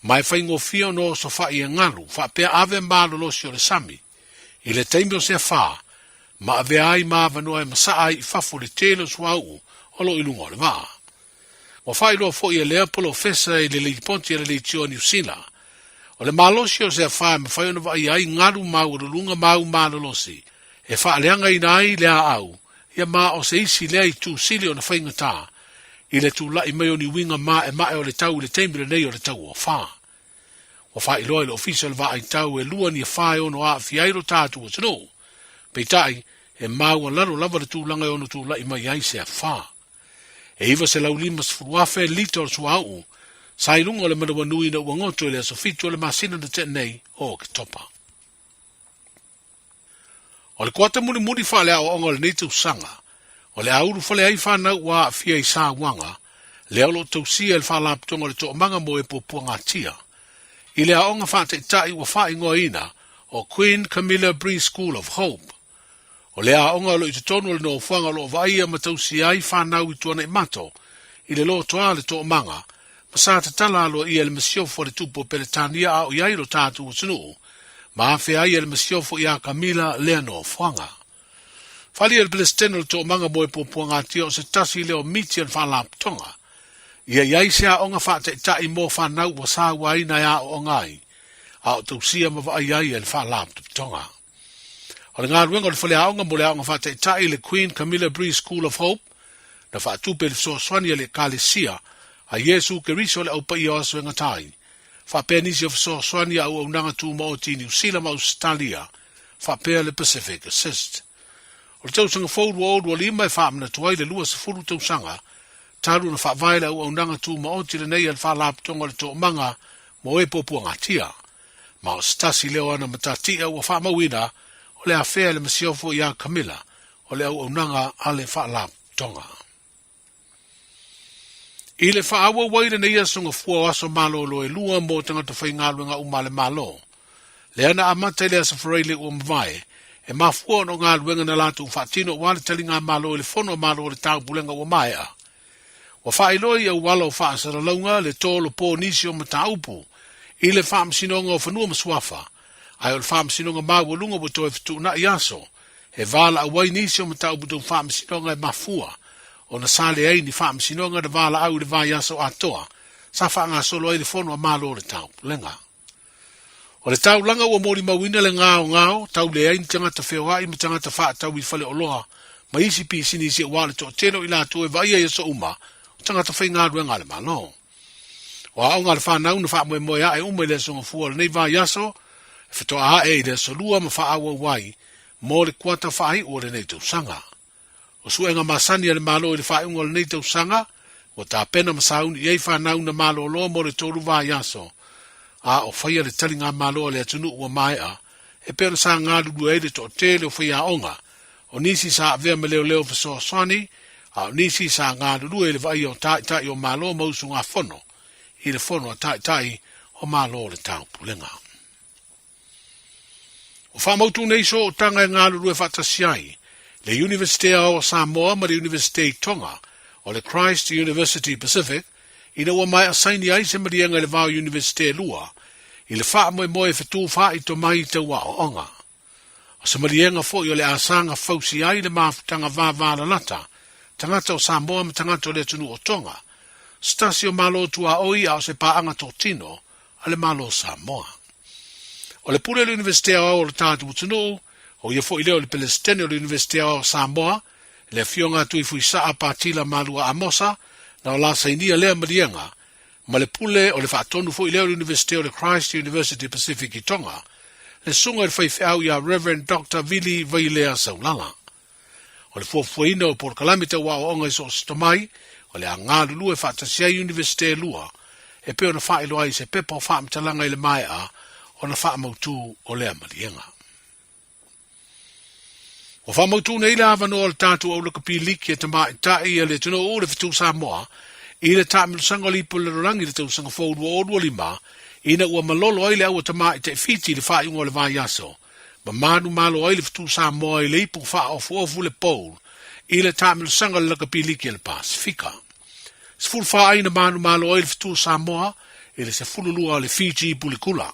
Mai whaingo fio no so wha i ngaru, wha pia ave malo lo si o le sami. I le teimio se wha, ma ave ai ma vanua e masa ai i whafo le telo suau o lo ilungo le waa. Wa wha ilo fo i e lea polo fesa i le leiponti e le leitio New Zealand. O le malo si o se wha ma whai ono wa i ai ngaru mau o lunga mau malo lo si. E wha leanga i nai lea au, ia ma o se isi lea i tu sili o na whainga taa. I le tu lai mai o ni winga ma e mae o le tau le teimile nei o le tau o wha. O wha i loa le official va ai tau e lua ni e whae ono a fiairo tātu o tino. Peitai, e mau an laro lava le tūlanga e ono tu lai mai ai se a wha. E iwa se lau lima se furuafe lito o sua au, sa i runga o le manawa nui na uangoto e le aso fitu o le masina na te nei o ke topa. O le kuata muni muni wha le au onga le neite usanga, o le auru whale ai whanau wa fia i sa wanga, le aulo tausia el wha laptonga le to manga mo e popua ngā tia. I le aonga whate tai wa wha ingoa ina o Queen Camilla Bree School of Hope. O le aonga lo i te tonu le no whanga lo vaia matausi ai whanau i tuana i mato, i le lo toa le to manga, ma te tala alo i ele masiofo le tupo peletania a o iairo tātu o tunu, ma awhi ai ele masiofo i a Camilla lea no whanga. Whali ele pelesteno le to manga mo e popua ngā tia o se tasi leo miti an whalap tonga. Ia iai se a onga whate tai mō whanau wa sā wai na ia o ngai, a o tausia ma wa iai ele whalap tonga. O le ngā ruenga le whale a onga mo le a onga whate tai le Queen Camilla Bree School of Hope, na whaatupe le so swani le Kalesia, a Yesu ke riso le au pa i o aso enga tai. Whapea nisi o so swani au nanga tu mo o ti New Zealand ma Australia, whapea le Pacific Assist. O le tausanga fōru o oru o lima e whaamna tuai le lua se furu tausanga, taru na whaavaila au nanga tu ma o ti le nei al whalaputonga le tō manga mo e popua ngā tia. Ma o stasi leo ana matatia ua whaamawina o le awhea le masiofo i a Camilla o le au nanga ale whalaputonga. I le whaawa waile nei asonga fua aso malo lo e lua mo tangata whaingaluenga umale malo. Le ana amata le asa whareile ua mwae, e mafua no ngā luenga na latu whaatino wale tali ngā malo le fono malo le tau bulenga ua maea. Wa whaeloi au wala o whaasara launga le tōlo pō nisi o mataupu, i le whaamsinonga o whanua maswafa, ai o le whaamsinonga maua lunga o toi fitu na iaso, he vala awai nisi o mataupu tau whaamsinonga e mafua, o na sale ei ni whaamsinonga de vala au le vai aso atoa, sa whaanga solo e le fono a malo le tau bulenga. O le tau langa ua mori mawina le ngao, tau le ei ni tangata whewai ma tangata wha tau i whale o loa, ma isi pisi nisi o wale tō teno i la tō e vai e so uma, tangata whai ngā rua ngā le malo. O a o ngā le whanau na wha moe moe a e ume le songa fua le nei vai aso, e whitoa a e le solua ma wha awa wai, mo le kuata whai o le nei tau sanga. O suenga masani a le malo i le whai unga le nei tau sanga, o tā pena masauni i ei whanau na malo loa mo le tōru vai aso, a o whaia le tali ngā malo le atunu ua mai a, e pēra sa ngā lulu e le tō tele o whaia onga, o nisi sa avea me leo leo fiso swani, a o nisi sa ngā lulu e le vai o tai o malo mausu ngā fono, i le fono a tai o malo le tau pulenga. O whamautu nei so o tanga e ngā lulu e whatasiai, le University o Samoa ma le University Tonga, o le Christ University Pacific, ina ua mai asaini ai se marianga le vau University lua, i le wha moe moe whetu wha i to mai te wa o onga. O se marianga fo i o le asanga fausi ai le mafutanga vāvāla lata, tangata o Samoa ma tangata o le tunu o Tonga, stasi o malo tua oi a o se paanga tō tino, a le malo Samoa. O le pule le University o le tātu utunu, o ia fo i leo le Palestine o le University o Samoa, le fionga tui fui saa patila malua amosa, na o la sainia lea marianga, ma le pule o le whaatonu fo i leo le University o le Christ University Pacific i Tonga, le sunga le whaiwheau ia Reverend Dr. Vili Vailea Saulala. O le fuafuaina o por kalamita wa o onga iso sitomai, o le angā lulu e whaatasia University lua, e peo na whaelo ai se pepa o whaamtalanga i le mai a, o na whaamautu o lea marianga. O whamautu nei la avano o le tātu au laka piliki e tamai tai e le tuno o le fitu Samoa, i le tāmilu sanga lipo le rorangi le tau sanga fōru o orua lima, ina ua malolo ai le au tamai te fiti le whai ungo le vai aso, ma manu malo ai le fitu Samoa i le ipu wha o fuofu le pole, i le tāmilu sanga le laka piliki e le Pasifika. Sfuru wha aina manu malo ai le fitu Samoa, le se fululua le Fiji Pulikula.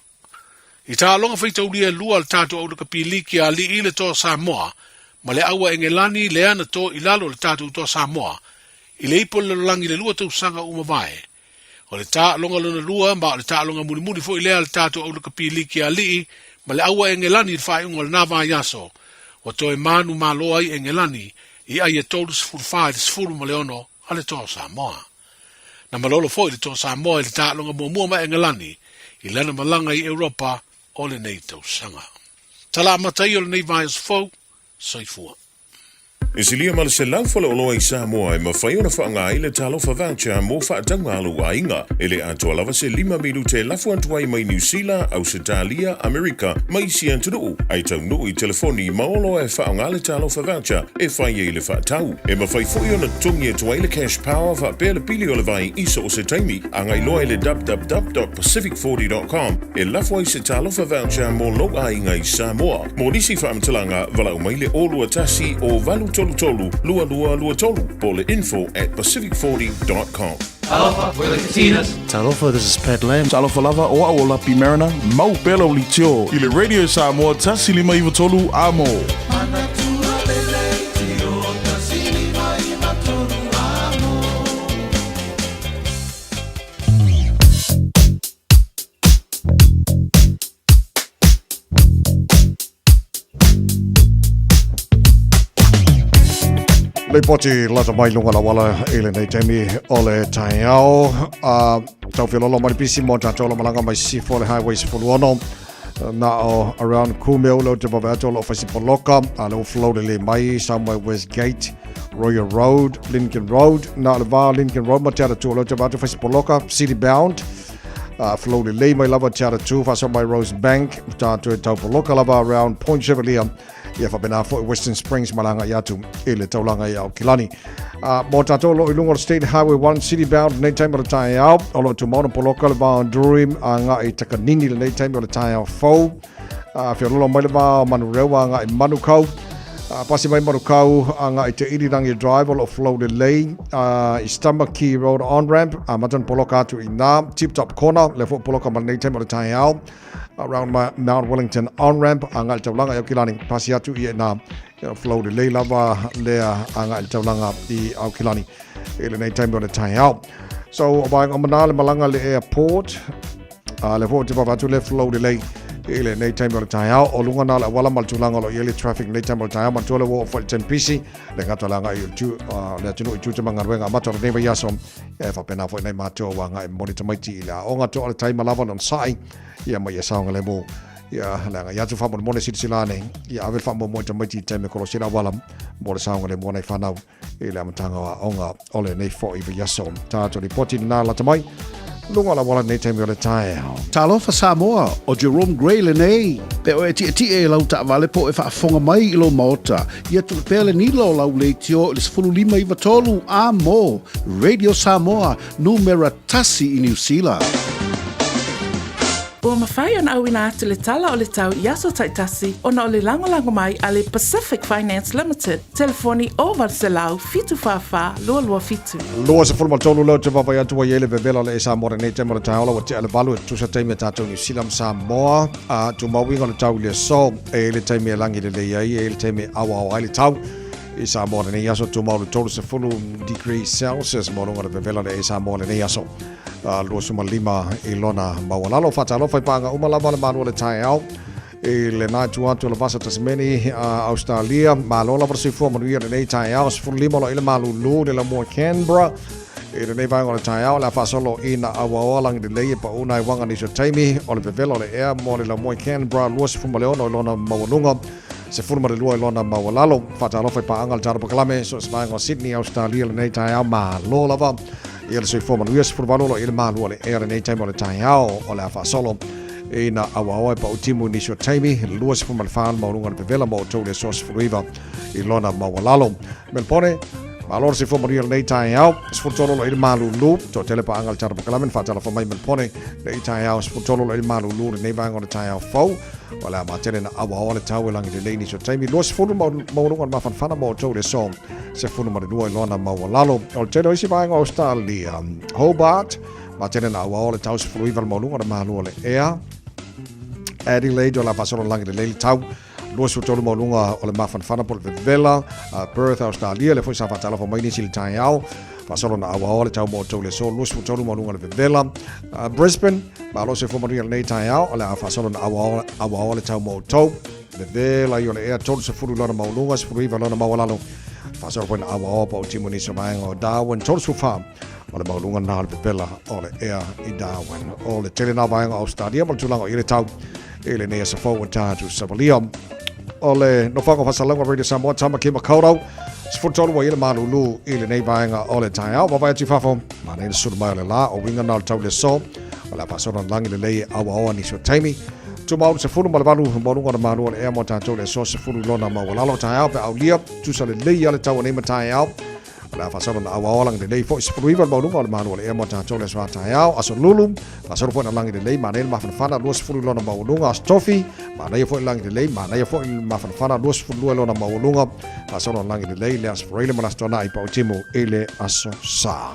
I tā longa whaitaulia lua le tātou au le kapiliki a li i le tō Samoa, ma le aua engelani le ana tō i lalo le tātou tō Samoa, i le ipo le langi le lua tau sanga umavae. O le tā longa lona lua, ma le tā longa muni fo i lea le tātou au le kapiliki a li i, ma le aua engelani le whae unga le nava yaso, o tō e manu maloa i engelani, i ai e tōru sifuru whae le sifuru ma le ono a le tō Samoa. Na malolo fo i le tō Samoa i le tā longa mua ma engelani, i lana malanga i Europa o le nei tau sanga. Tala matai o le nei vai as fau, saifua. E silia ma le se laufale o loa i Samoa e mawhai o na whaanga i le talofa voucher mō whaatanga alu a inga. E le atua lava se 5 miru te lafu antuai mai New Zealand, Australia, Amerika, mai si antunuu. Ai tau nuu i telefoni maolo e whaanga le talofa voucher e whai e le whaatau. E mawhai fui o na tungi atua i le cash power wha pēle pili o le vai iso o se taimi. Angai loa i le www.pacific40.com e lafu ai se talofa voucher mō loa a inga i Samoa. Mō nisi whaamtalanga walau mai le olua tasi o valu tolu, lua tolu, po le info@pacific40.com. Talofa, we're the Katinas. Talofa, this is Pat Lam. Talofa lava o a o lapi marina, mau pela o li tio. I le radio Samoa, tasi lima iwa tolu amo. Le poti lata mai lunga la wala ele nei temi ole taiao tau filolo mai pisi mo tato lo malanga mai sifo le highway sifo luono na o around Kumeo lo te babato lo fasi poloka lo flow le mai somewhere West Gate Royal Road Lincoln Road na le va Lincoln Road ma tia to lo te babato fasi poloka city bound flow le mai lava tia to fa so mai Rose Bank tato tau poloka lava around Point Chevalier ia whapena fo Western Springs malanga i atu e le taulanga i au Kilani. Mō tātou lo i lunga State Highway 1 city bound nei taimi o le tae au, o lo tu mauna poloka le vā Durim a ngā i takanini le nei taimi o le tae au fau, whia lolo mai le vā manu rewa a ngā i manukau, pasi mai manukau a ngā i te irirangi drive o lo flow le lei, i Stamaki Road on-ramp, a matan poloka atu i nā, tip-top corner, le fo poloka ma nei taimi o le tae au, around Mount Wellington on-ramp, a ngā i taulanga i au Kilani, pasi atu i e nā, flow le lei lava lea a ngā i taulanga i au Kilani, e le nei taimi o le tae au. So, o vai ngomana le malanga le airport, le fo te pawatu le flow le lei, e le nei taimi o le tae au, o lunga nā le wala maltulanga lo i le traffic nei taimi o le tae au, mantua le wo o Fulton Pisi, le ngatalanga i le atunu i tūte mangaruenga, mato le neiva yaso, e whapena fo i nei mātua wa ngā i monita maiti i le o ngā toa le taima lava non sai, ia mai e saonga le mō, ia langa ia tu fa mo mone silane ia ave fa mo te mai te me kolosira wala mo le saunga le mo nei fanau e le amtanga onga ole nei fo i yaso tato li poti na la tamai lunga la wala nei te me le tae Talofa Samoa o Jerome Gray le nei pe o ti e lau ta vale po e fa fonga mai i lo mota ia tu pele ni lo lau le tio le 5 i vatolu a mo Radio Samoa numero tasi i New Zealand. Ua mawhai ona au ina atu le tala o le tau i aso taitasi ona o le langolango mai a le Pacific Finance Limited. Telefoni o Varselau fitu whawha lua lua fitu. Lua se fulma tonu lau te wawai atua i ele vevela le esa mora nei temora taola wa te ale valu e tusa teime tātou New Zealand Samoa a tu mawinga le tau le so e le teime langi le leiai e le teime awa o aile tau. I Samoa le nei aso tu mau le tolu se fulu degrees Celsius moronga le vevela le Samoa le nei aso. Lua suma 5 i lona mawalalo whatalo whai panga umalama le manua le tae au i le nai tuantu le vasa Tasmani Australia malola varsi fua manuia le nei tae au sifuru 5 lo i le malulu le la mua Canberra i le nei vainga le tae au la whasolo i na awaoalangi le leie pa unai wanga niso taimi o le vevelo le ea mo le la mua Canberra lua sifuma leono i lona mawalunga se furma le lua i lona mawalalo whatalo whai pa angal tara pakalame so se vainga Sydney Australia le nei tae au malola va ia le soi foma nuia se furvalolo i le malua le ea le nei taimi o le taeao o le a whaasolo e na awaoa pa utimu nisio taimi lua se fuma le whaan maurunga le pevela mo tau le soa se furuiva i lona mawalalo. Melpone, malora se foma nuia le nei taeao se furtololo i le malulu to telepa angal tara pakalamen whaatala whamai melpone le i taeao se furtololo i le malulu le nei vanga o le taeao fau o le a matele na awaoa le tau e langi le leini nisio taimi lua se furu maurunga le mawhanwhana mo tau le soa se funu ma le lua i lona mawalalo o le tele o isi vaenga Australia Hobart ma tene na wa le tau se flui val mo lunga ma lo le ea Adelaide o la fasolo langi le leili tau Lua su tolu mo lunga o le mafana po le vela Perth Australia le foi sa fatala fo mai ni sil tai au fasolo na awa o le tau mo tolu le so lua su tolu mo lunga le vela Brisbane ma lo se fo mo nei tai au le fasolo na awa o le tau mo tau le vela yo le ea tolu se fulu lona mo lunga se fulu iva lona mo lalo fasolo po na awa o po timo ni so mai o Darwin tolu su farm o le mo lunga na le vela o le ea I Darwin o le tele na vai o Australia mo tulanga o le tau ele nei se fo tatu sabaliam ole no whaka whasalanga Radio Samoa tama ki makaurau sfutolu wa ile malulu ile nei vaenga ole tai au wa vai ti fafo ma nei suru mai le la o winga na tau le so ola pasona langi le lei awa ni so taimi tu mau se fulu malvalu mo lunga na manu le mo tatu le so se fulu lona ma wala lo tai au pe au lia tu sa le lei ale tau nei matai au la fasona na awa lang de lei fo se fulu mo lunga le manu le mo tatu le so tai au aso lulu fasona fo na langi de lei ma nei ma fana lo se fulu lona ma lunga stofi ma nei fo langi de lei ma nei fo ma fana lo se fulu lona ma lunga fasona langi de lei le as freile ma stona I pa timo ele aso sa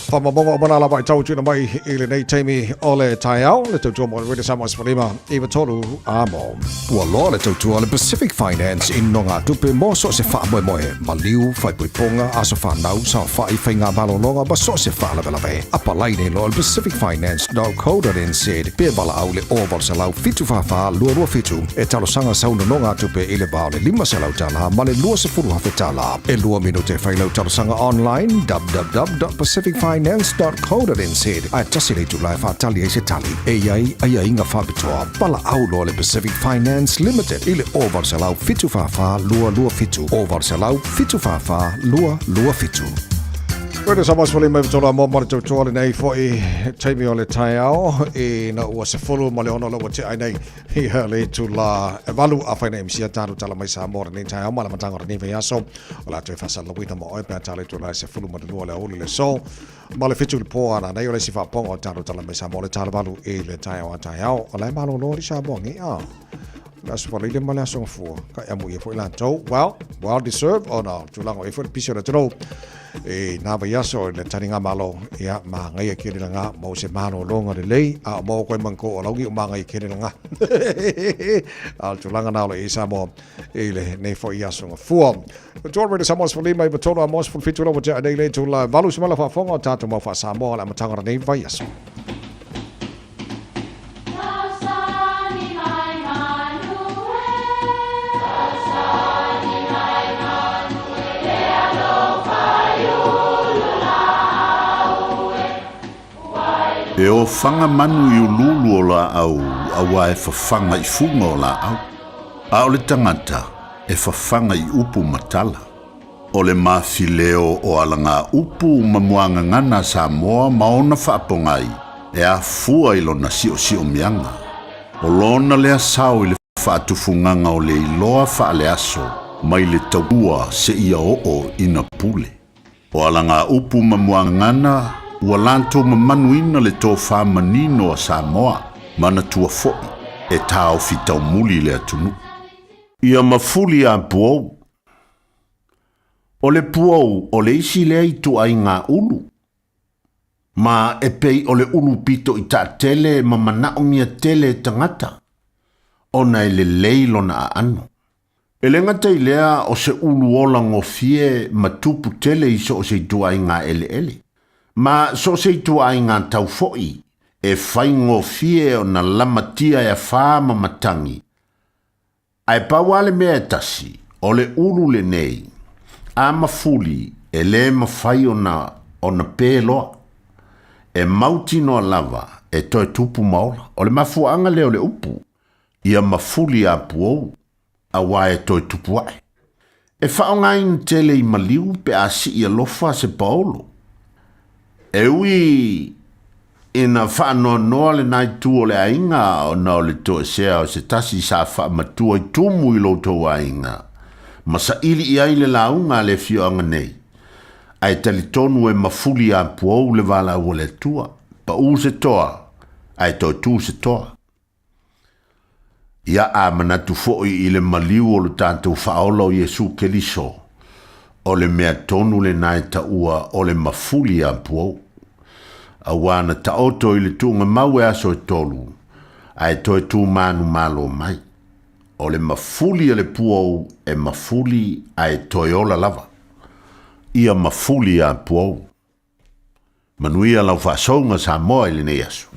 Whamabonga o mana lawa I tau tūna mai ile nei teimi ole tai au le tautua mo Rita Samoa's Whanima Iwa tolu amo. Ua loa le tautua le Pacific Finance in no ngā tupe mo so se wha moe moe ma liu whai puiponga aso whanau sa whai whai ngā malolonga ma so se wha lawe apa laine lo le pacificfinance.co.nz pe bala au le oval sa lau fitu whawha lua fitu e talo sanga sauna no ngā tupe ile bao le 5 se lau tala ma le lua se furu hawhi tala e lua minute whai lau talo sanga online www.pacificfinance.co.nz ai tasi le tulai whatali e se tali e iai inga whabitoa pala au lo le Pacific Finance Limited ile oval sa lau fitu whawha lua fitu oval sa lau fitu whawha lua fitu Rita Samoa's Whanima Iwa tolu amo mara tautua le nei fo I teimi o le tai au I na ua se fulu ma le ono lawa te ai nei ia le tu la e walu a whaina imsia tāru tala mai sa mora nei tai au ma le matanga o nei vei aso o la tui whasa lawita ma oi pēr tala tu la se fulu ma le lua le auli le so ma le fitu le po ana nei o le si whaponga o tāru tala mai sa mora le tala walu I le tai au o le malo lori sa bongi la se fala ile mala song fu ka amu ye fo la to well deserve or no tu lango e fo piso le tro e na ba yaso le taninga malo ya ma ngai ke le nga mo se mano longa de lei a mo ko manko o longi o ma ngai ke le nga al tu langa na le isa mo e le nei fo yaso fu to already Samoa's Whanima Iwa tolu amo se fitu lo te ai le tu la valu se mala fa fonga tatu mo fa Samoa la matanga nei vai yaso E o whanga manu I ululu o la au, awa e whawhanga I funga o la au. A o le tangata, e whawhanga I upu matala. O le mawhileo o ala ngā upu mamuanga ngana Samoa maona whaapongai, e a fua I lona sio mianga. O lona lea sao I le whaatufunganga o le iloa whaale aso, mai le taua se ia o ina pule. O ala ngā upu mamuanga ngana, ua lantou mamanuina le tō whamanino a Samoa, mana tua fo'i, e tāo fitau muli le atunu. Ia mafuli a puau. O le puau, o le isi lea I tu ai ngā ulu. Ma e pei o le ulu pito I tā tele ma manao mia tele tangata. Ona e le leilo na a ano. E le ngata I lea o se ulu ola ngofie ma tupu tele iso o se tu ai ngā ele. Ma so se tu ai ngā tau fo'i, e whai ngofie o na lamatia e whāma matangi. Ai pawale mea e tasi, o le ulu le nei, a mafuli e le mawhai o na pēloa, e mauti no lava e toi tupu maola, o le mafuanga leo le upu, ia mafuli a puou, a wae toi tupu wae. E whaongain tele I maliu pe a si ia lofa se paolo. E ui ina whaanoa noa le nai tu o le ainga o na o le toa sea o se tasi sa wha matua I tumu I lo toa ainga. Ma sa ili I aile launga le fio anga nei. Ai tali tonu e mafuli a puau le wala o le tua. Pa u se toa, ai to tu se toa. Ia a manatu fo'i I le maliu o le tātou whaola o Jesu Keliso. O le mea tonu le nai ta ua o le mafuli a puau. Awana taoto i le tunga mau e aso e tolu. Ai toe tu manu malo mai. O le mafuli e le puou e mafuli ai toe ola lava. Ia mafuli a puou. Manuia lau whaasonga sa moa i le nei asu.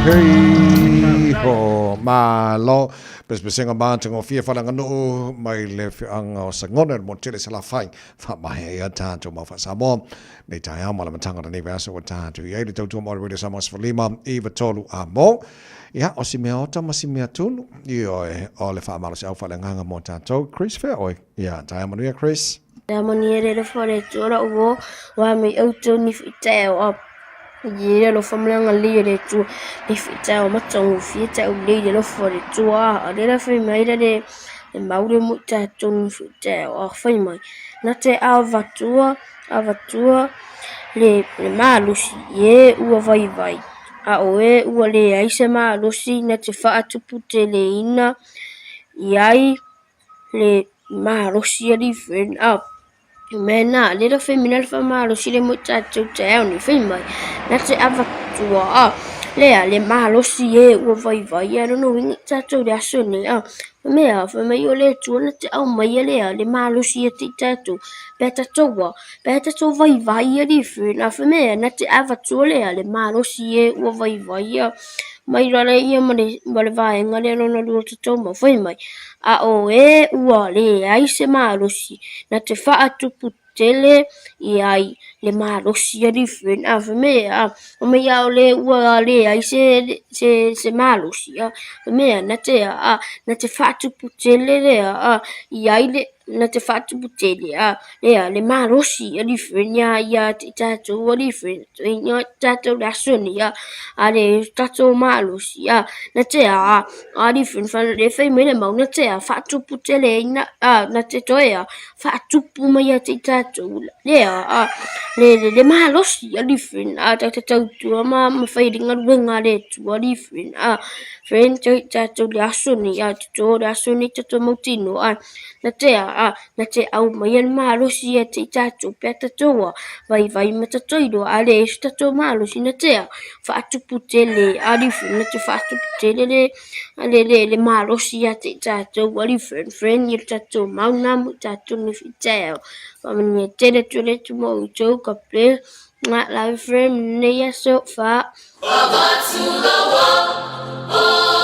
Hei ho malo besbesenga mantango fia falanga no mai le fianga o sangona mo tele sala fai fa mai ya tanto ma fa samo nei tai ama la matanga nei verso o tanto ia le tautu mo le samos falima eva tolu amo ia o si mea ota ma si mea tunu io o le fa malo se au falanga mo tanto Chris Fair oi ia tai ama ia Chris da maniere le fore tora o wa me auto ni fiteo Ye lo famlanga le le tu le fita o matongo fita o le lo fore tua a le fa mai le maure muta ton fita o fa mai na te avatua le malusi ye u vai a oe u le ai se malusi na te fa atu pute le ina yai le malusi ali fen up Mena, le femina le famalo si le muchacho teo ni filma. Na te avatua le malo si e o vai ero no wingi tato le asoni mea fa me yo le tu na te au mai le malo si e ti tato beta to vai di fu na fa me na te avatua le malo si e o vai mai rara ia mare vai ngale no lo to ma foi mai a o e ua le ai se malo si na te fa atu putele i ai le malo si di fu na fa me o me ya le ua le ai se malo si me na te fa atu putele le i ai le na te fatu buteli le marosi ali frenia ya tato ali frenia tato la sonia ale tato marosi na te ali frenia le fai mele mau na te fatu buteli na te toya fatu puma ya tato le marosi ali frenia tato tu ma fai dinga wenga le tu ali frenia friend tato la sonia tato la sonia tato motino na te au mai malo si e te tato peta toa vai matatoido ale tato malo si na te fa atu putele alifu na te fa atu putele le malo si e te tato wali friend il tato mauna mu tato ni fiteo va mani te le tu mo to kaple na la friend ne ya so fa to the wall Oh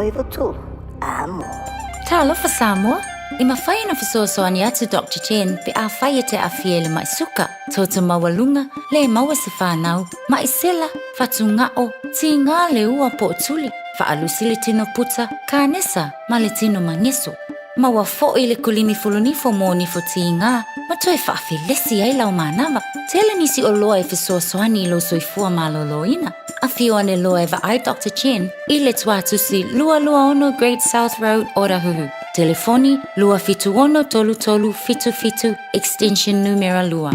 iwa tolu amo. Talofa Samoa. I mawhai na fisoasoani atu Dr. Chen pe a whai te a fiele mai suka. Tauta mawalunga le maua se whanau. Mai sela, fatu ngao, ti ngā le ua po tuli. Whaalusi le tino puta, ka nesa, ma le tino mangeso. Maua fo i le kulini fulunifo mo ni fo ti ngā. Ma toi whaafilesi ai lau manawa. Tele nisi o loa e fisoasoani lo soifua maloloina. A fio ane loa e ai Dr. Chen i le tuatusi lua ono Great South Road Orahuhu. Telefoni lua fitu ono tolu tolu fitu fitu extension numero lua.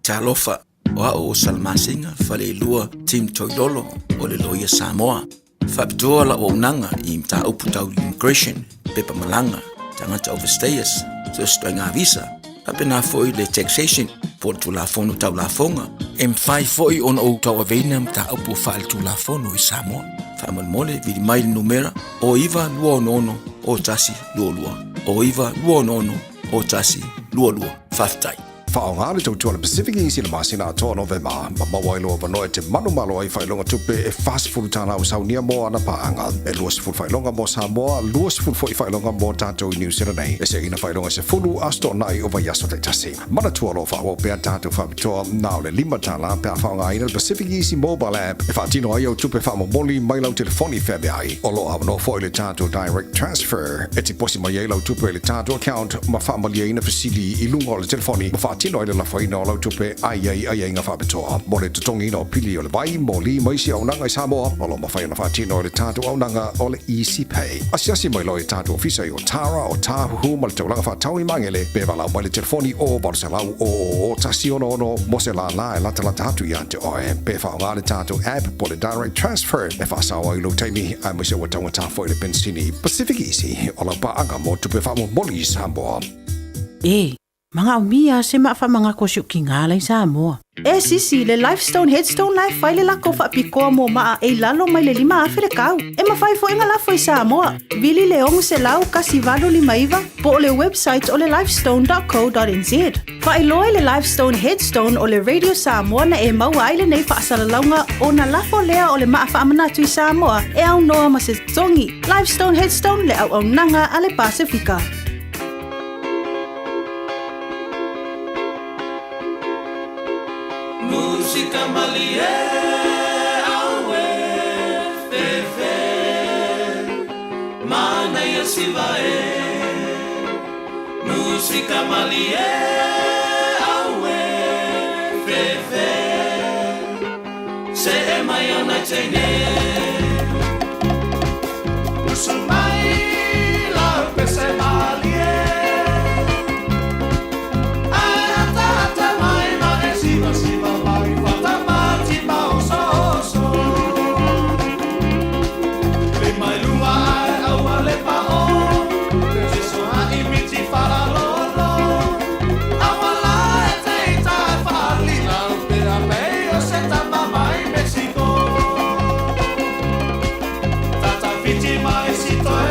Talofa o Salmasinga fale lua Team Toilolo o le loia Samoa. Fapitua la o nanga i mta uputau immigration pepa malanga tangata overstayers so stoinga visa. Apena foi le taxation por tu la fono tau la fonga. M5 foi on o tau avena mta upu fal tu la fono i Samoa. Famal mole vidi mai numera o iva lua ono o tasi lua lua. O iva lua ono o tasi lua lua. Faftai. Whaongāre tau tua le Pacific Easy na masina atoa November. Mawailo wanoe te manumalo ai whailonga tupe e fast food tana au saunia mo ana paanga. E luas food whailonga mo Samoa, luas food foi whailonga mo tātou i New Zealand nei. E se ina whailonga se fulu asto nai o yaso te tasi. Mana tua lo whawo pēr tātou whabitoa nao le lima tala pēr whaongāina le Pacific Easy mobile app. E whaatino ai au tupe whamomoli mailau telefoni whebe ai. Olo awano foi le tātou direct transfer. E te posi mai ai lau tupe le tātou account ma whaamalia ina fasili i lunga o le telefoni. Ma tino ile la faina o lau tupe ai ngā whapetoa. Mo le tutongi ina o pili o le vai, mo li maisi au nanga i Samoa, o lo mawhaina whaatino o le tātou au nanga o le Easy Pay. Asiasi mai loi tātou ofisa i o Tara o Tāhuhu ma le taulanga whaatau i mangele, bewa lau mai le telefoni o barse lau o tasi ono mo se la e lata hatu i ante oe. Bewa o ngā le tātou app po le direct transfer, e whaasawa i lo taimi, ai mai se wa taunga tāwhoi le pensini Pacific Easy, o lau paanga mo tupe whaamo moli i Samoa. Mga umia se maafa mga kosyo kingalay sa Samoa. Sisi, le Lifestone Headstone Life fai le lako whaapikoa mo maa e lalo mai le 5 Afrikau. E mawhai fo inga lafo i Samoa. Vili le ongu se lau kasi valo 5 po o le website o le lifestone.co.nz. Fai loe le Lifestone Headstone o le Radio Samoa na e maua ai le nei whaasalaunga o na lafo lea o le maa whaamanatu i Samoa e au noa ma se tongi. Lifestone Headstone le au nanga a le Pasifika. Música malie awe fefe mana ya sivae Música malie awe fefe se mayona tene Usumai la pese malie Ata mai ma siva Mexico. Tata fiti mai si toi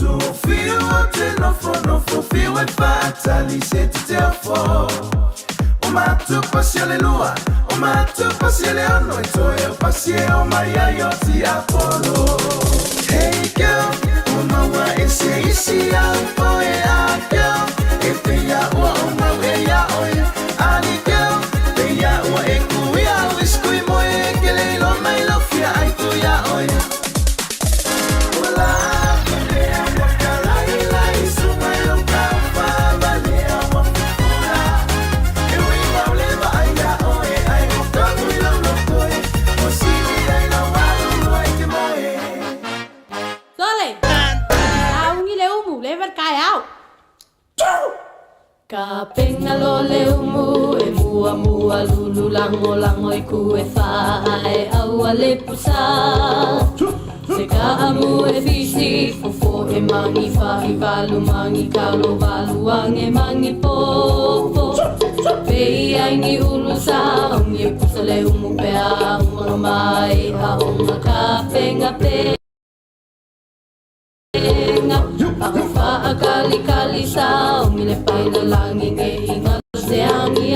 tu fio te no fio e fatali se te afo o matu pasiale lua o matu pasiale ano e toi o pasio maria yo ti apolo hey girl o mawa isi alfo e a girl e te ya o mawa e ya oi ali girl te ya o e kuia o iskui moe ke le lo mai lo fia ai tu ya oi Ka penga lo le umu e mua lulu lango I ku e whae au a le pusa Se ka amu e fisi fofo e mangi whahi walu mangi kalo walu ange mangi popo Pei ai ni ulu sa ongi e pusa le umu pe a umanga mai a onga ka penga Ako kali sa umile pai na langing e ingat se angi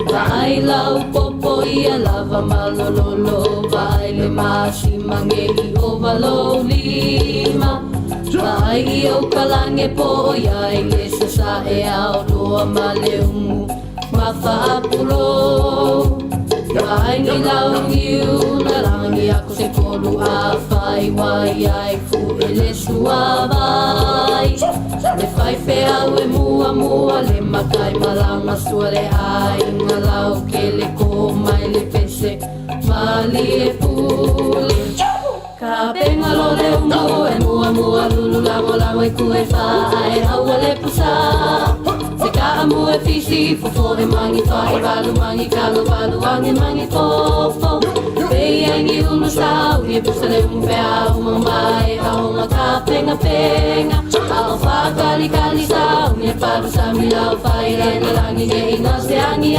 Vai lau popo ia lava malololo Vai le masi mange I ovalo lima Vai I o kalange po ia I le sa e au loa male umu Mawhaapulo Vai ni lau ngiu na langi ako se kolu a whai wai ai fu e le sua vai Le whai whea ue mua le makai malanga sua le ai Nga lau ke le ko mai le pese mali e pule Ka penga lo le umu e mua lulu lango e ku e whai Aua le pusa Se ka amu e fisi fofo e mangi whai Walu mangi kalo walu ange mangi fofo Pei ai ni ulu sa ui e pusa le umu pea Uma mai a honga ka penga Ao whakali sa ui e paru sa mi lau whai E na langi ne inga se angi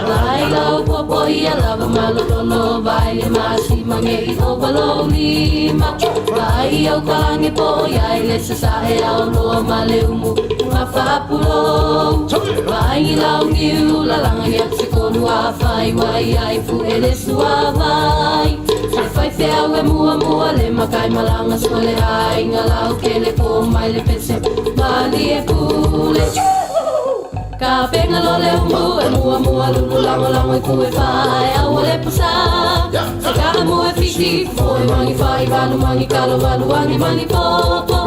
Vai lau popo ia lava malololo Vai le masi mange I ovalo lima Vai au kalange po ia I le sasahe au loa male umu Mawhapulo Vai lau ngiu la langa I ap se kolu a whai Wai ai fu e le sua vai Se whai whea ue mua le makai malanga sua le ai Nga lau ke le ko mai le pese mali e pule Ka penga lo le umu e mua lulu lango I ku e whai Aua le pusa Se ka amu e fisi fo e mangi whai Walu mangi kalo walu ange mangi popo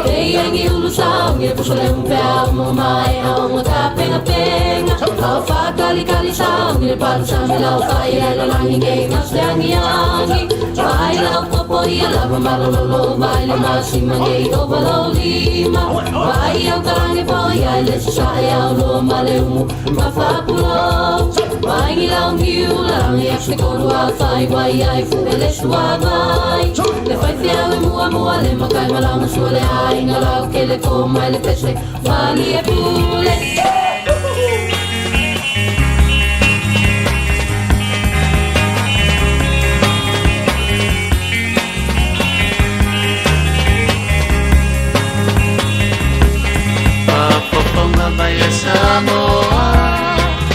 Pei angi ulu sa ungi e pusa le umu pea Uma mai a onga ka penga Ao whakali sa ungi le paru sa mi lau whai E la langi nge inga se angi Vai lau popo ia lava malololo Vai le masi mange I ovalo lima Vai au kalange po ia le sa e au loa male umu Mawhapulo Vai ngi lau ngiu la langi ap se kolu a whai Wai ai fu e le sua vai Le whai whia e mua le makai malanga sua le ai Nga lau ke le ko mai le pese mali e pule Papoponga mai e Samoa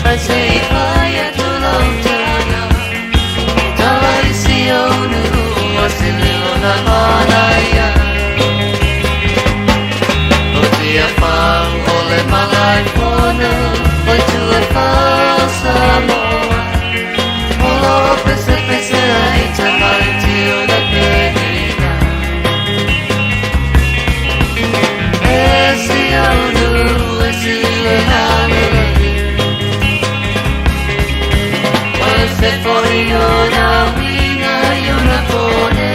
Ai se I hai e tu lau tana Tawa I si onu A se leo na manaia O tia whau o le malai pona Oi tu e whau Samoa O loa pese ai te mai ti o na penina E si onu e si le hane Se fuori una winga e una pone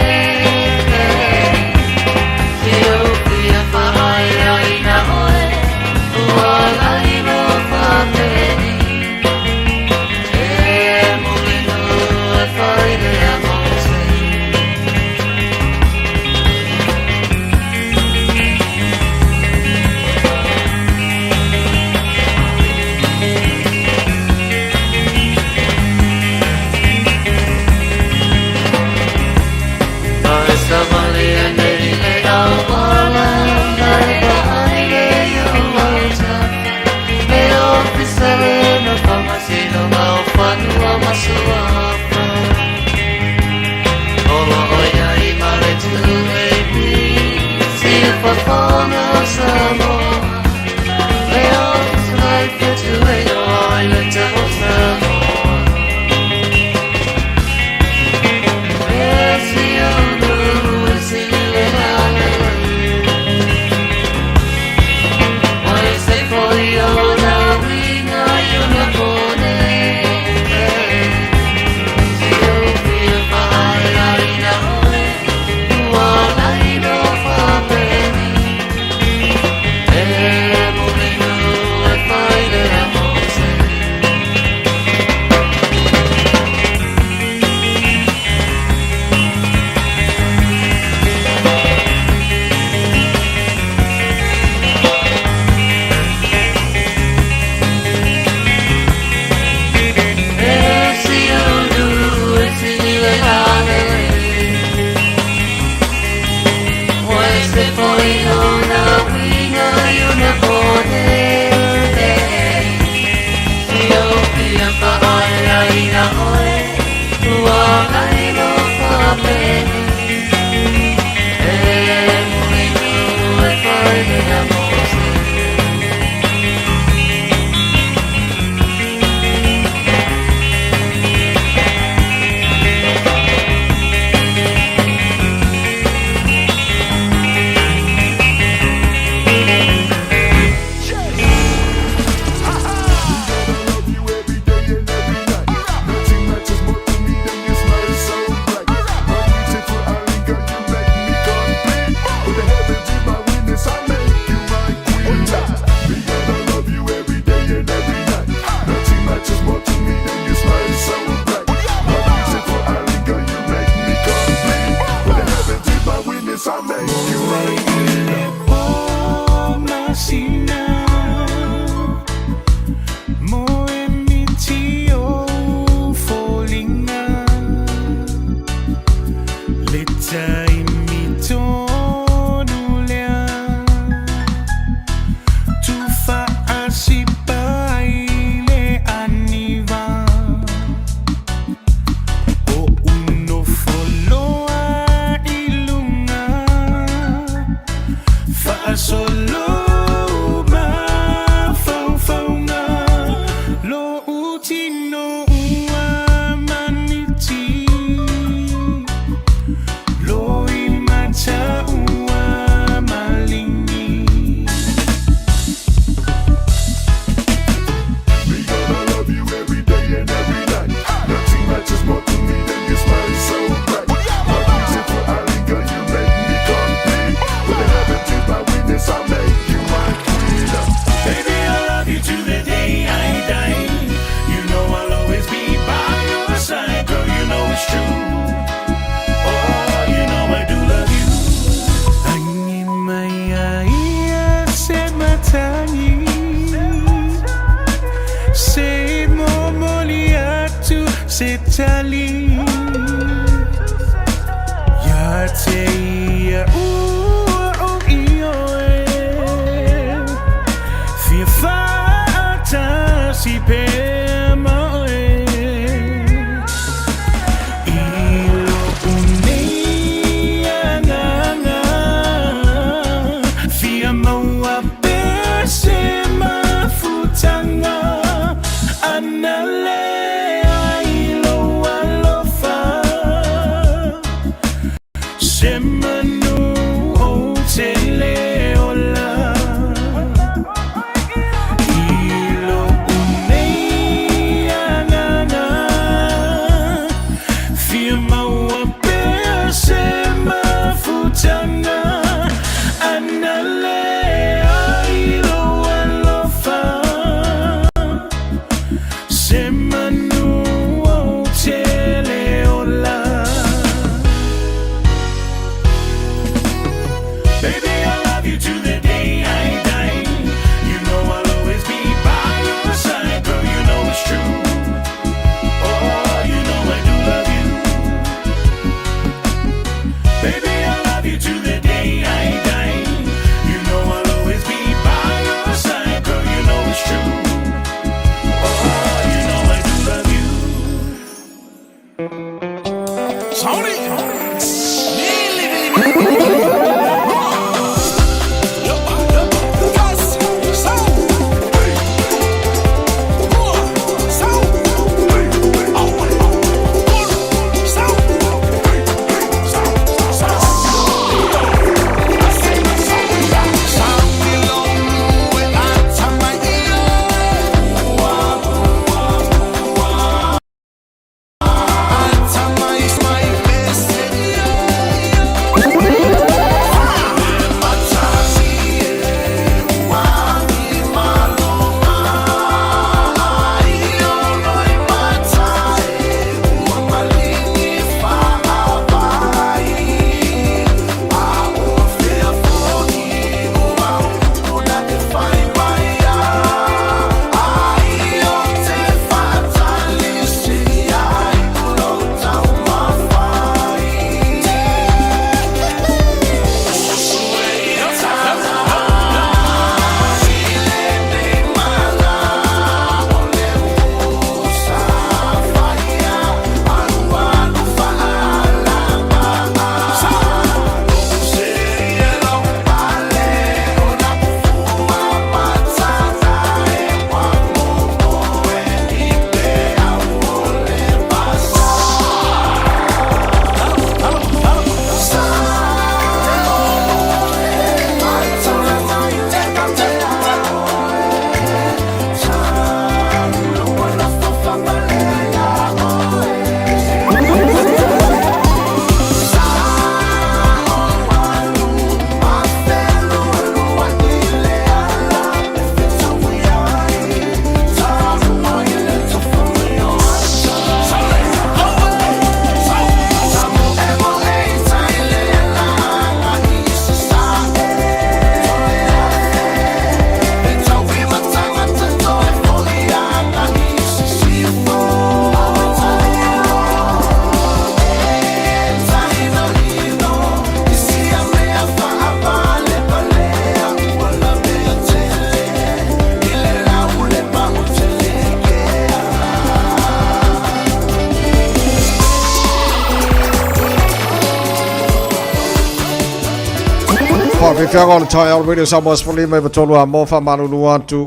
Fianga tai au radio Samoa Spoli mai batolu a mo fa manulu atu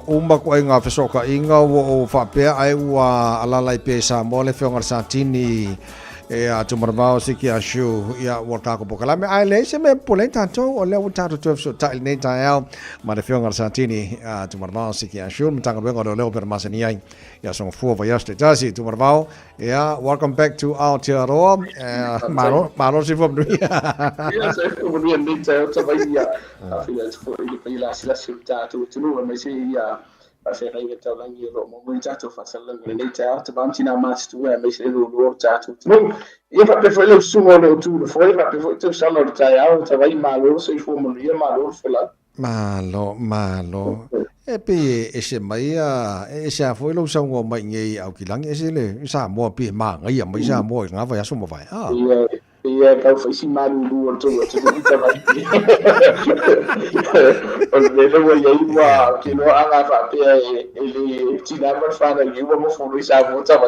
uma ko inga fesoka inga o fa pe ai wa alalai pe Samoa le fianga Santini e a tumarvao siki a shu ia wata ko pokala me ai le se me pole tanto o le wata to so tai nei tai au ma le fianga Santini a tumarvao siki a shu mtanga bengo le per masani ai ia son fu va yaste tasi tumarvao ia welcome back to Aotearoa maro si vom ia se ko ni nei tai o vai ia a fia fo i la sila sulta tu mai se ia se rei tau langi ro mo mo tato fa sala nei tai te banti na mas tu mai se ro tato no ia fa pe lo sumo le tu foi fa pe tu sala tai au te vai malo se fo mo ia malo fola malo e pe e se mai e se foi lo sango mai ngei au kilangi e se le sa mo pe ma ngai mai sa mo nga vai aso mo vai Ia kau faisi malu tu tu kita lagi. Oleh lo ya iwa kilo anga fa pe ele tina ma fa na iwa mo fo isa mo ta ba.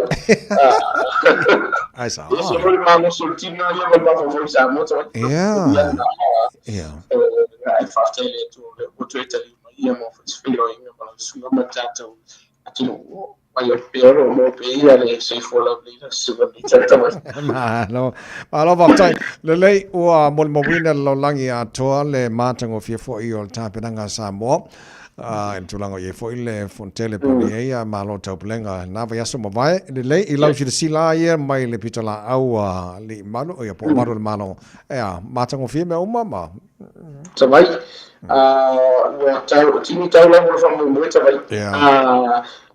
Ai sa. Isso foi mal soltina ia mo fo isa mo ta. Yeah. Yeah. Ai fa tele tu o tu etali ia mo fo filo ia mo su mo tato. Atino Ai pero mo pe ia le sei fo la vida su ba ta ba. Malo vatai le ua mol mawina lo langi a toa le matango fia fo i o tapinanga Samoa en tulango ye fo ile fontele poli ia malo taupelenga na va yaso mavai le i lau si sila ia mai le pitala au li malo ia po malo le malo ia matango fia me umama Tawai ua tau tini tau la mo fa mo tawai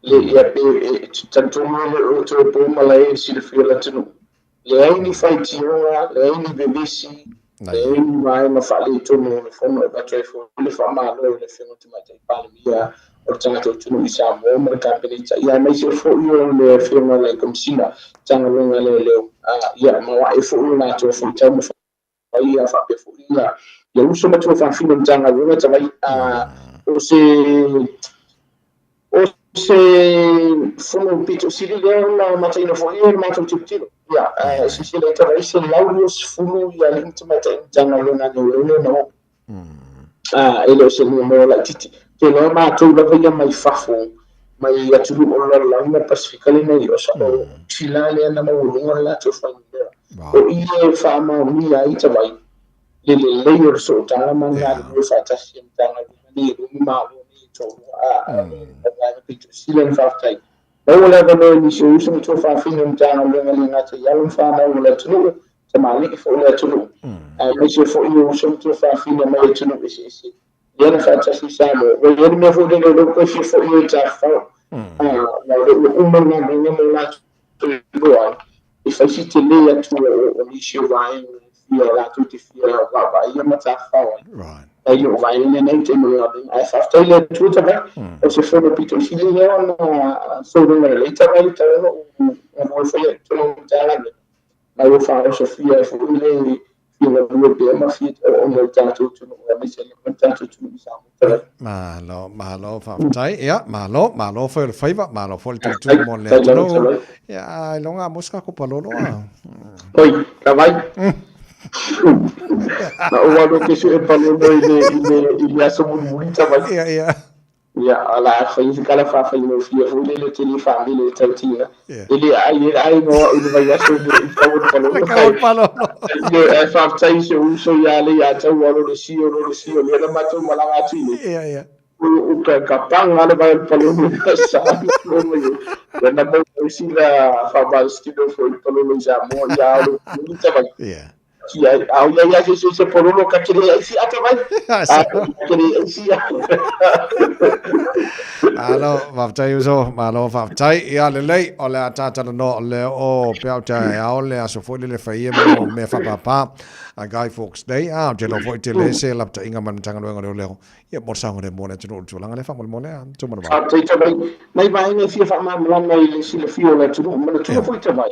le ia pe tanto mo le to po malai si le fia la tunu le ai ni fai tira le ai ni bebisi le ai ni mai ma fa le to mo le fono ba tre fo le fa ma lo le fino ti mai pa mia o tanga to tunu isa mo ma ka pe ni ia mai se fo io le fino le komsina tanga lo le ia ma wa e fo na to fo tamo fa ia fa pe fo ia ia uso ma to fa fino tanga lo ta mai se fono pito si le na matino fo io ma to tiro ya si si le tra ese laudios fono ya l'intimate tanga lo na no e lo se mo la titi che lo ma to la via mai fafo mai ya tu o la na pacifica le nei o so filale na mo lo la to fa o ie fa ma mi ai tawai le layer so tanga manga lo fa ta sim tanga ni ma lo ni to silen faftai no le no ni se usa to fa fino tanga le na te yalo fa na le tunu te mali fo le tunu me se fo io usa to fa fino mai tunu isi yana fa ta si samo we yana me fo de lo ko si fo io ta fa na le umma na ne mo la go e fa si te le ya tu o ni se vai fia la tutti fia va ia ma ta fa right io vai nei te mo ai fa sta le tutto beh o se sono piccoli si le sono le tavole no fai tu non tale ma io fa Sofia le fino due per ma fit o molto tutto mi se le contatto tu diciamo malo fa tai ia malo fa il faiva malo fa il tutto mo le no ia longa mosca ko palolo poi vai na uwa lo ke se palo no ile aso bonita ba ya ala fa yin kala fa no fi fu le tele family le tantina ile ai no ile ba ya so de palo ye fa tai se uso ya le ya ta wa lo si le na ma to mala ma ti ya o ka panga le ba el palo no sa no yo na mo si la fa ba skido fo il palo no ja mo ya lo bonita ba ya se pololo ka kire si ata vai kire si alo vaftai uso malo vaftai ia le lei o le atata no le o peauta ia o le aso foi le faia me fa papa a guy folks day a je lo foi te le se la ta inga man tanga lo le ia mo sango le mo le tino tu langa le fa mo le tu mo va mai vai ne fi fa ma mai si le fio le tu mo le tu foi te vai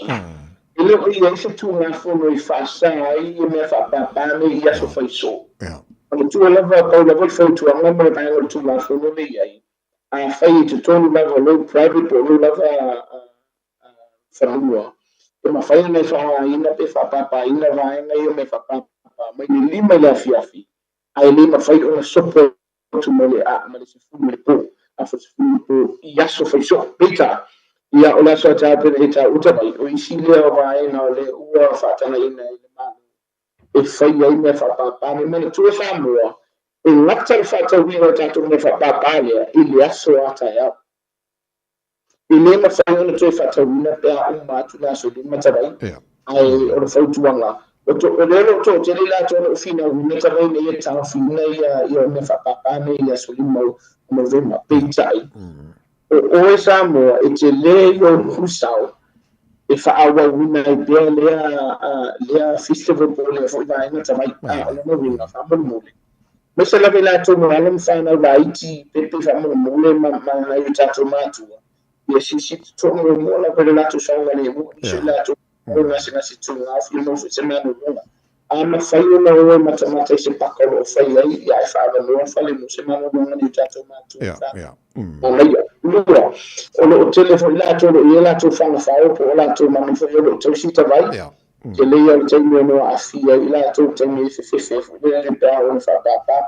ele ia se tu na fono I fa sai e me fa papà me ia so fai so quando tu leva poi la vol fai tu a me me vai tu na fono me ia a fai tu tonu leva lo private o lo leva famiglia e ma fai ne fa ina pe fa papà ina vai io me fa papà ma ni lima la fiafi ai lima fai una sopra tu me ma le si fu me po a fa fu ia so fai so beta ia o la so ta pe eta uta mai o isi le vai na le ua fa ta na ina le ma e fai ai me fa papà me tu fa mo e l'acta fa ta wi o ta tu me fa papà le il aso ata ya ile ma fa no tu fa ta wi na pe a ma tu na so di ma ta vai ai o fa tu anga o to o le to te le la to fina wi me ta vai ne ta fina ia me fa papà me ia so di mo ve ma pe tai o esa mo e te le yo husau e fa awa wina I be le festival po le fo vai na tamai no wina fa mo me se la vela to mo alam fa na vaiti pe fa mo le ma na yo tato matu e si to mo la pe la to sa le mo se la to mo na se tu na fi mo se me no ama fai ona o mata se pakolo fai ai ia e fa no fale mo se mano no ni tato matu ona ia lua o lo telefone la to ia la to fanga fa o la to mano fo lo to sita vai ke le ia te no afia ila to te mi se le pa o fa pa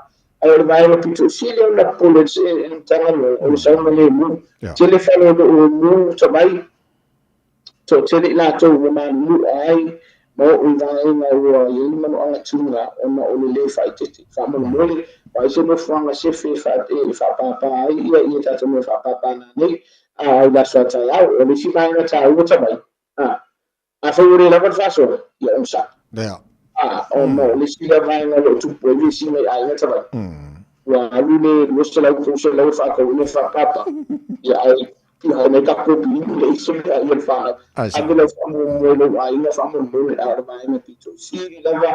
ai vai o pito sile na polo en tangalo o sa no le mu te le fa o mu to vai to te la to mano ai mo unga ua i mano anga tunga ona o le fai tete fa mo mole wa se no fanga se fe fa e fa papa ia tata me fa papa na nei a da sa ta ya o le si mai na ta o ta mai a fa ore la fa so ia un sa o mo le si la mai na lo tu po le si mai ai na ta mai wa lu le lo se la ko se la fa ko le fa papa ia ai ia me ka ko bi le so ka ia fa agora mo lo ai na fa mo a mai na pito si lava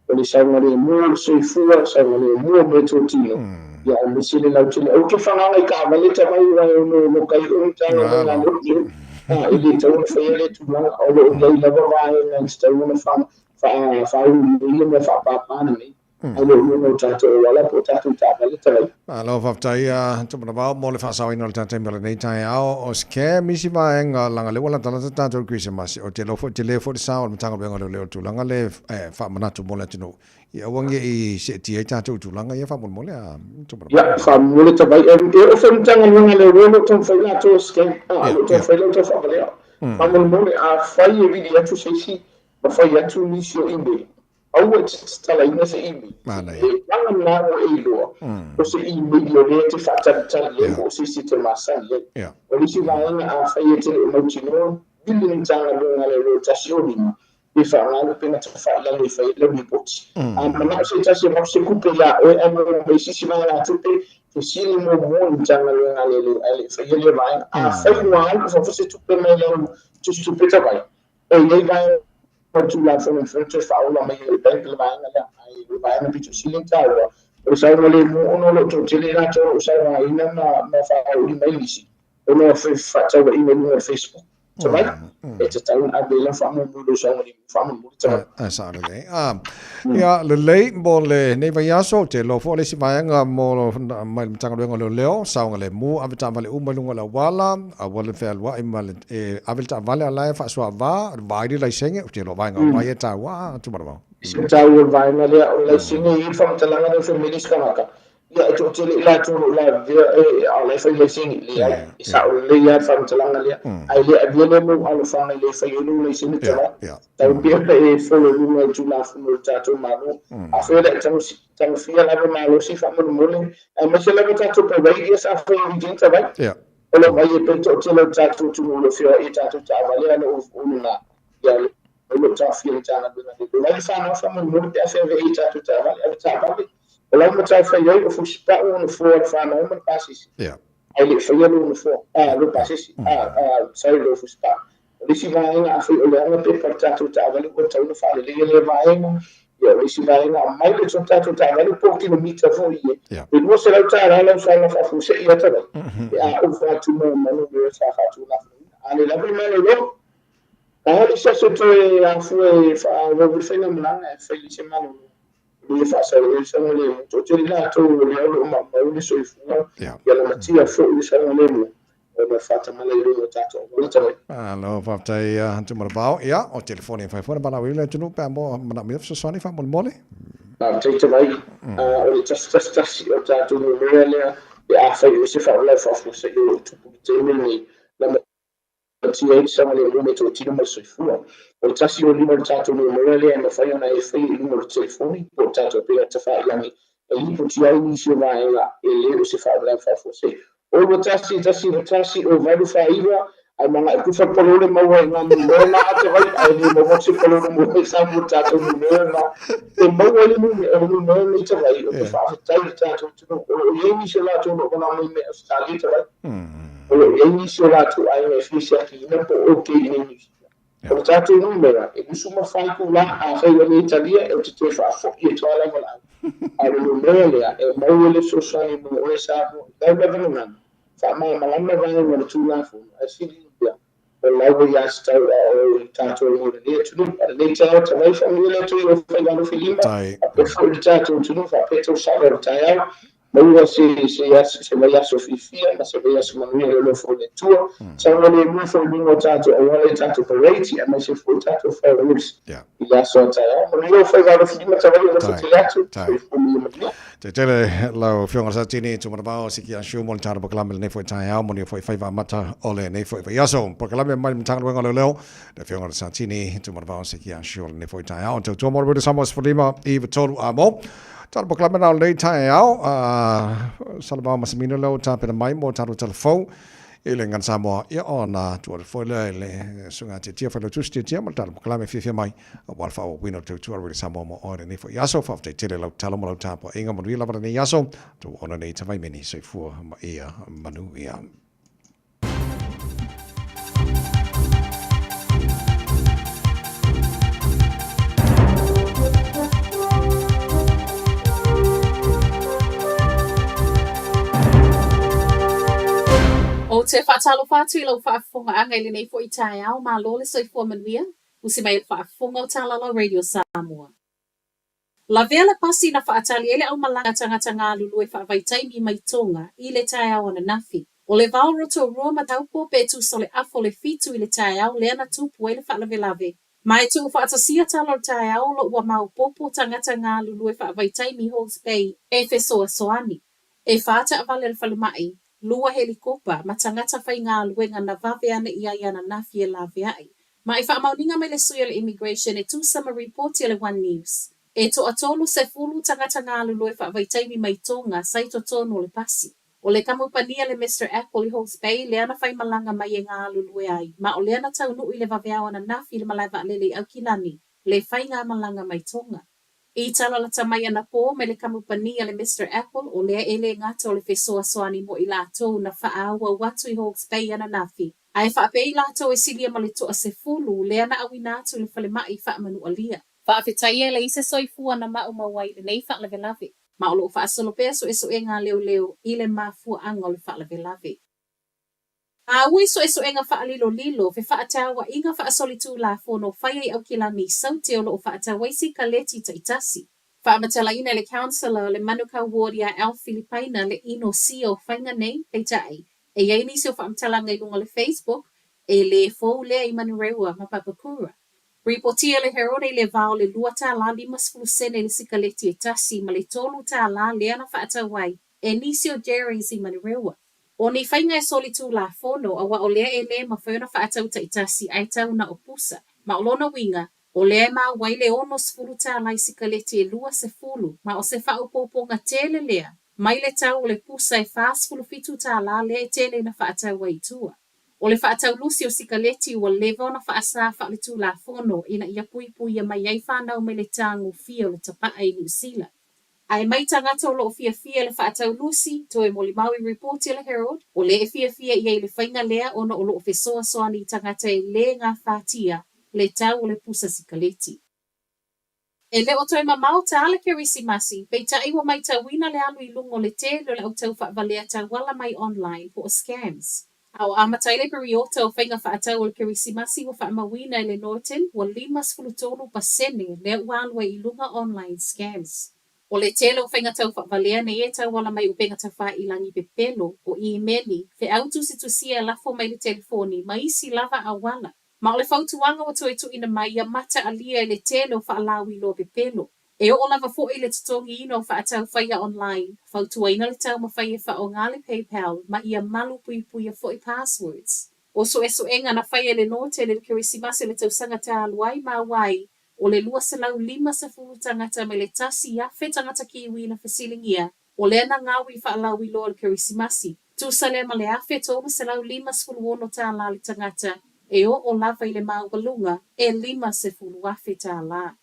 o le sa ngare mo se fua sa ngare mo me to tino ia le si le la tino o ke fa nga ka vale ta mai no kai o ta na lo ile to fa ile tu na o lo le lava vai na sta una fa ile fa pa na me Alo faftai tupuna bao mo le fasau ina le tata mele nei tai ao o ske misi va enga langa le wala tala tata Christmas o te lofo te lefo de sao le tanga benga le tu langa le fa manatu mo le tino ia wangi i se ti tata tu langa ia fa mo le tupuna ya fa mo le tabai e o fa tanga langa le ro to fa la to ske to fa la to fa le fa mo le a fa i vidi atu se si fa i atu ni sio imbe au tala ina se imi mana e langa na o ilo o se imi dio le te fata tali o se si te masani o li si vaanga a faiete o mautino bili ni tanga lunga le rotazioni e fa ngalo pena te fa la le fai le poti ma se tasi mo se kupe ya o e mo me si vaanga tupe to si le mo ni tanga lunga le fai le vaanga a fai mo fa se tupe me le tupe ta vai e le vaanga tu la sono in frente fa una meglio il tempo vai na piccio silentare o sai le uno lo tolerato o sai vai na fa un email uno faccia un email Facebook vai e c'è un abela fa un budo sai fa un budo sa le ya le lei mo le nei vai aso te lo fo le si vai nga mo mai tanga lo leo sa le mu avita vale uma lunga la wala a wala fe alwa imal e avita vale ala fa so va vai le senge te lo vai nga vai ta wa tu ba se ta o vai na le o senge i fa talanga de família scanaka ya to te la to la via ala fa le senge le sa o le ya fa talanga le ai le avele mo ala fa le fa yo le senge ta ta bi e fo le mo tu la fo mo ta to ma no a fe le tang fia la ma lo si fa mo le e ma se la ta to pa vai sa fa ni jinta vai o le vai pe to te lo ta to tu lo fia e ta to ta vale ana o na ya lo ta fia ta na la fa no fa mo te fa e ta to ta vale ta vale Olha uma trai foi eu fui para um for fa no uma passis ai le foi eu no for lo passis sai lo fui para le si vai na foi olha uma pe portato ta vale o tau no fa le vai na le si vai na mai le portato ta vale pouco no mita foi e não será o ta lá fa na fa fu se ia ta o fa tu no no le sa fa tu na ale la prima lo le sa so to a foi fa lo foi na mlanga foi le semana le fa sa le sa le to te la to le o ma le so fu ya la tia fo le sa le mo o ma fata ma le lo tato o ta alo faftai tu mar bao ya o telefone fa fora bala wile tu no pa mo na mi so soni fa mo mole na te vai o le just o tato no le ya fa yo se fa le fa fo se yo tu te me la tia sa le lo meto ti no so fu o tasi o limo tato no morele e fai una e fai il numero telefoni o tato per te fa la mi e lì ti hai inicio vai e le si fa la fa forse o tasi o vai fa iva ai manga ku fa polole ma wa na na te vai ai ni mo si polole mo sa mo tato no na e mo wa no ni te vai o fa tato o inicio la to no na mi sta lì te vai o inicio la to ai e fiscia che non può ok inicio o tato numero e insomma fai con la a fai in Italia e ti fa e to la vola a numero e mo le so sai mo e sa da vengono fa ma la va no tu la fu e si o lau ia stau o tātou mo le lea tunu a le tau tawai fa mi le tui o whai gano filima a pe fo le tātou tunu fa pe tau sara o tai au maua se mai aso fifia ma se mai aso manuia le lofo le tua sa le mu fo le tātou o wale tātou parati a mai se fo tātou fa rules i le aso o tai au ma le whai gano filima tawai o le te atu te tele lau fionga sa tini tu marabao siki a shiu mon tara bakalame nei foi tai au moni foi faiva mata ole nei foi yaso bakalame mai mtang wenga leo de fionga sa tini tu marabao siki a shiu nei foi tai au to mo de samos fodima e total amo tara bakalame na nei tai au salaba masimino leo ta pe mai mo tara telefon ele ngan samo ia ona tu foi le sunga te tia foi tu tia mo tara bakalame fi mai wal fa wino tu ri samo mo ore nei foi yaso fa te tele lau talo mo tapo inga mo rila ni yaso tu ona nei tawai meni se fu ma ia manu ia O te whaatalo whātui lau whaafonga anga ili nei fo i tae au ma lo le soifua manuia, usi mai whaafonga o tālala Radio Samoa. La vela pasi na whaatali ele au malanga tangata ngā lulu e whaavaitaimi mai tonga i le tae au ana nafi. O le vau roto roa mataupo pe tu so le afo le fitu i le tae au le ana tupu e le whaalavelawe. Mai tu whaatasia talo le tae au lo ua mau popo tangata ngā lulu e whaavaitaimi Hawke's Bay e fesoa soani. E whaata avale le whalumai. Lua helikopa ma tangata whai ngā luenga na vave ana ia iana nafi e lawe ai. Ma i whaamauninga mai le suia le immigration e tūsama reporti le One News. E to atolu se fulu tangata ngā lulu e whaavaitaimi mai tonga sai to tonu le pasi. O le kamupania le Mr. Apple i Hawke's Bay le ana whai malanga mai e ngā lulu e ai. Ma o le ana tau nui le vave au ana nafi le malaiva lele au kilani le whai ngā malanga mai tonga. I tala la tamai ana po me le kamupania le Mr. Apple o lea ele ngata o le fesoa soani mo i lato na whaaua watu i Hawke's Bay ana nafi. Ai whaape i lato e silia ma le toa se fulu le ana awi natu le whale mai whaamanu alia. Whaafetai e le ise soifua na mau mawai le nei whaalawe lawe. Ma o loo whaasolo pea so eso e ngā leo leo i le mafua anga o le whaalawe lawe. A ui so eso e ngā whaalilo lilo fe whaatawa i ngā whaasoli tū la fono whai ai au ki la mi sauti o loo whaatawa isi ka leti ta itasi. Whaamatala ina le councillor le Manuka ward ia Al Filipaina le ino sio whainga nei pei tai. E iei nisi o whaamatala ngai lunga le Facebook e le fōu lea i Manurewa ma Papakura. Reportia le Herode le vao le lua tā la limas fulusene le sikaleti e tasi ma le tolu tā la le ana whaatawai e nisi o Jerry's i Manurewa. O ni whainga e soli tū la fono a wa o lea e le ma whauna whaatau ta itasi ai tau na opusa. Ma o lona winga, o lea ma wai le ono sfuru tā lai sikaleti e lua se fulu, ma o se whaupoponga tele lea. Mai le tau o le pusa e whaas fulu fitu tā la lea e tele na whaatau wai tua. O le whaatau lusi o sikaleti ua levo na whaasa wha le tū la fono ina ia pui pui mai ai whanau me le tangu fia o le tapaa i New Zealand. Ai mai tangata o loo fia fia le whaatau lusi, to e moli maui reporti le Herald, o le e fia fia i le whainga lea ona o loo fesoa soani tangata e le ngā whātia le tau o le pusa sikaleti. E le o toi mamau ta ala kerisimasi, pei ta iwa mai ta wina le alu i lungo le te lo le au tau whaavalea ta wala mai online po scams. Au amatai le periota o whainga whaatau o le kerisimasi wa whaamawina le Norton wa 5% le ualua i lunga online scams. O le telo whainga tau whaavalea ne e tau wala mai upenga tau wha ilangi pepelo o i-meli fe autu si tu sia lafo mai le telefoni ma isi lava a wala. Ma o le whautuanga o toi tu ina mai ia mata alia le telo whaalawi lo pepelo. E o lava fo i le tutongi ino whaatau whaia online. Whautua ina le tau ma whaia wha o ngale PayPal ma ia malu pui pui a fo i passwords. O so e so enga na whaia le note le kerisimasi le tau sangata aluai ma wai. O le lua se lau 5 tangata me le tasi ia fe tangata kiwi na fasilingia. O le na ngawi whaalawi lo le kerisimasi. Tu sa le ma le afe tōma se lau 51 tā la le tangata. E o lava i le maugalunga e 50 afe tā la.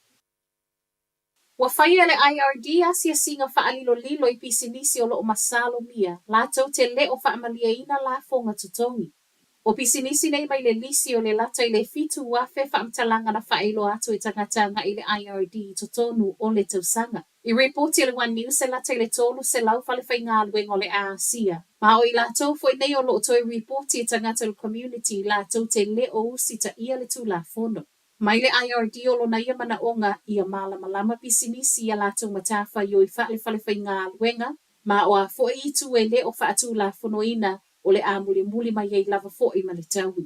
Wa whaia le IRD asia singa whaalilo lilo i pisinisi o loo masalo mia. La tau te le o whaamalia ina la fonga tutongi. O pisinisi nei mai le lisi o le lata i le fitu wafe whaamtalanga na whaelo ato i tangata nga i le IRD to tonu o le tausanga. I reporti le One News se la te le tolu se lau fale whai ngā luenga o le Asia. Ma o i la tau fwoi nei o lo toi reporti e tangata le community la tau te le o usi ta ia le tu la fono. Mai le IRD o lo na ia mana onga ia malama pisinisi ia la tau matafa yo i fale whai ngā luenga. Ma o a fwoi i tu e le o whaatu la fono ina o le a muli mai ei lava fwoi ma le taui.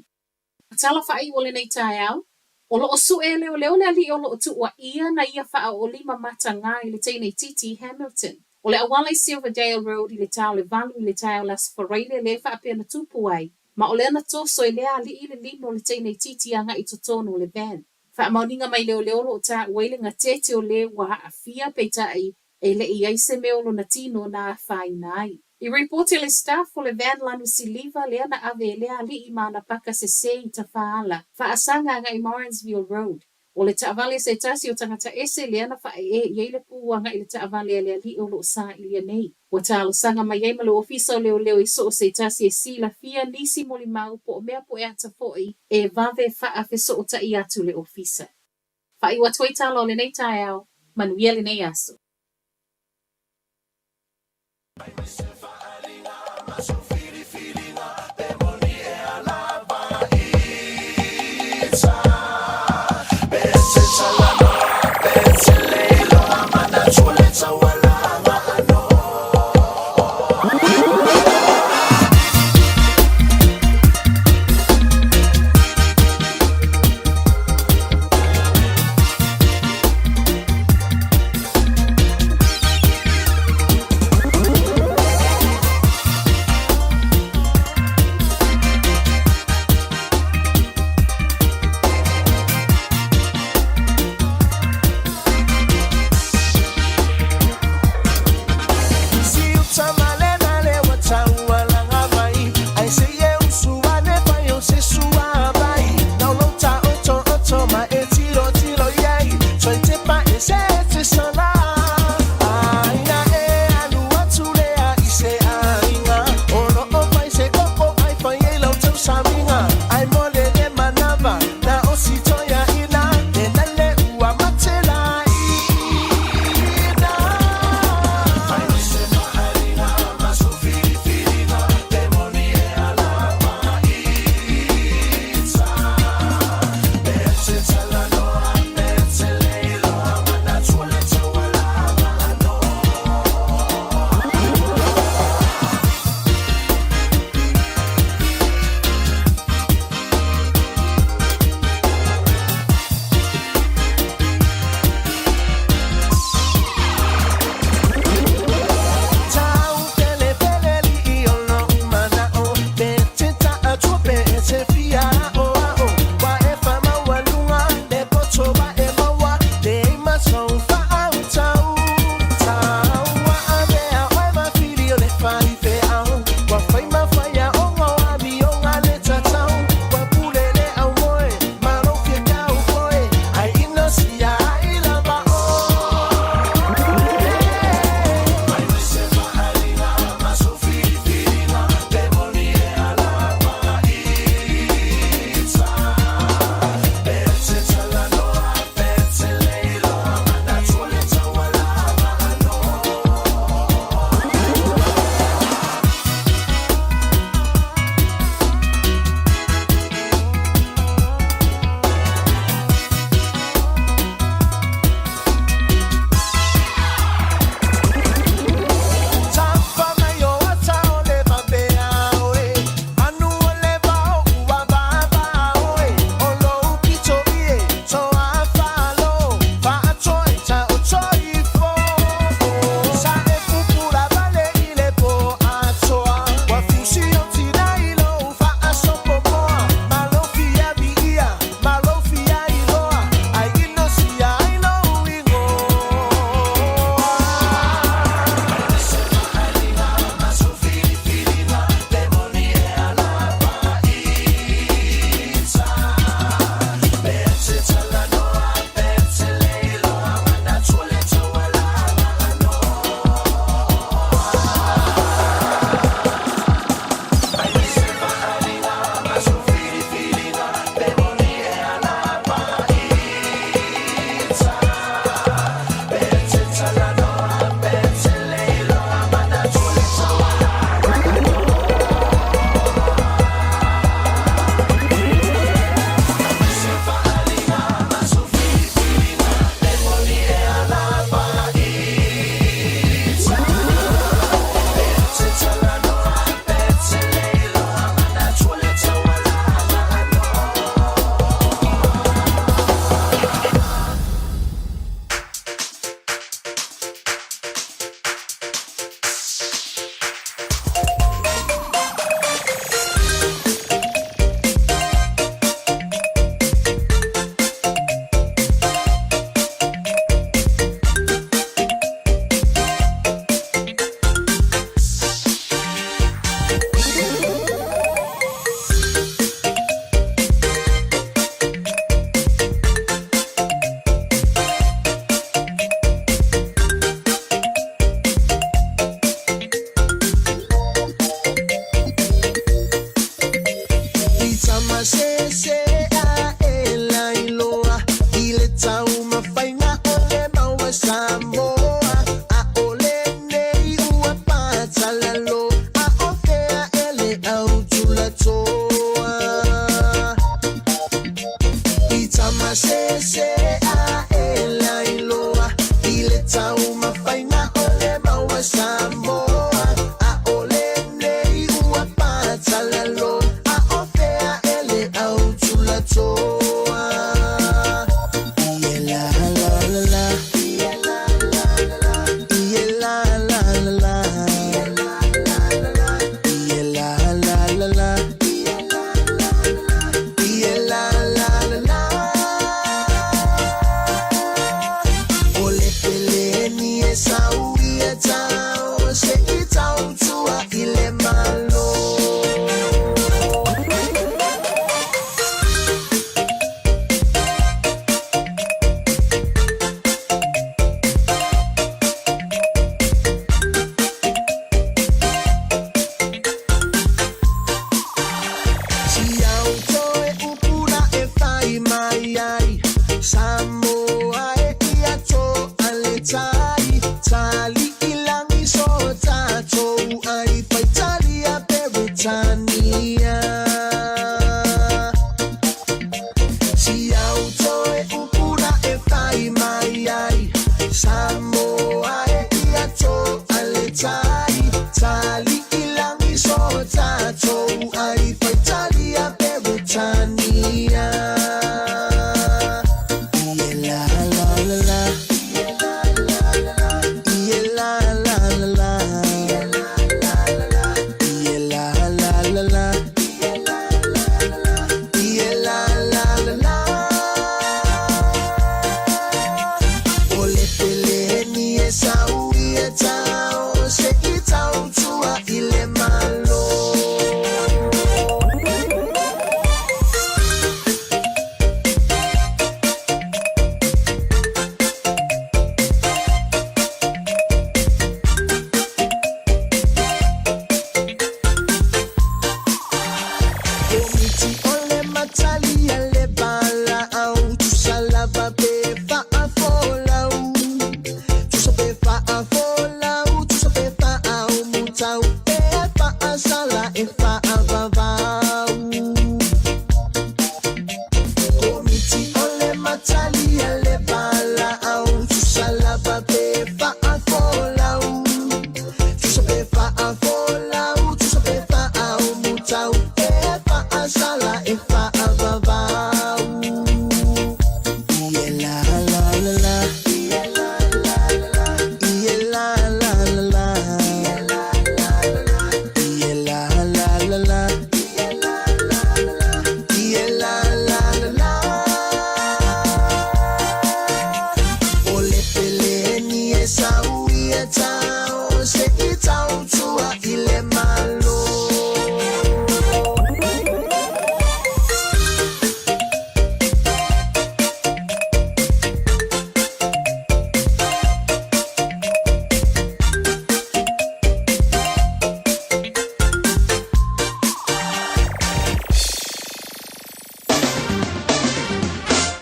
Tala whai o le nei tai au. O lo su e leo le ali o lo tu wa ia na ia wha o lima mata ngā i le teinei Titi Hamilton. O le awale Silverdale Road i le tau le valu i le tau las whareile le wha apea na tupu ai. Ma o le ana toso i lea li i le lima o le teinei Titi anga i totono le van. Wha mauninga mai leo lo o ta uailinga tete o le wa a fia peitai e le i aise me o lo na tino na whai nai. I reporte le staff o le van lanu siliva le ana ave lea li i mana paka se i ta whaala. Wha asanga nga i Morrinsville Road. O le taavale se tasi o tangata ese le ana wha e le puanga i le taavale le li o lo sa ilia nei. Wa talo sanga mai e malo ofisa o leo i so se tasi e sila fia nisi moli mau po o mea po e ata foi e vave wha a so o ta i atu le ofisa. Wha i watoi talo le nei tae au, manuia le nei aso.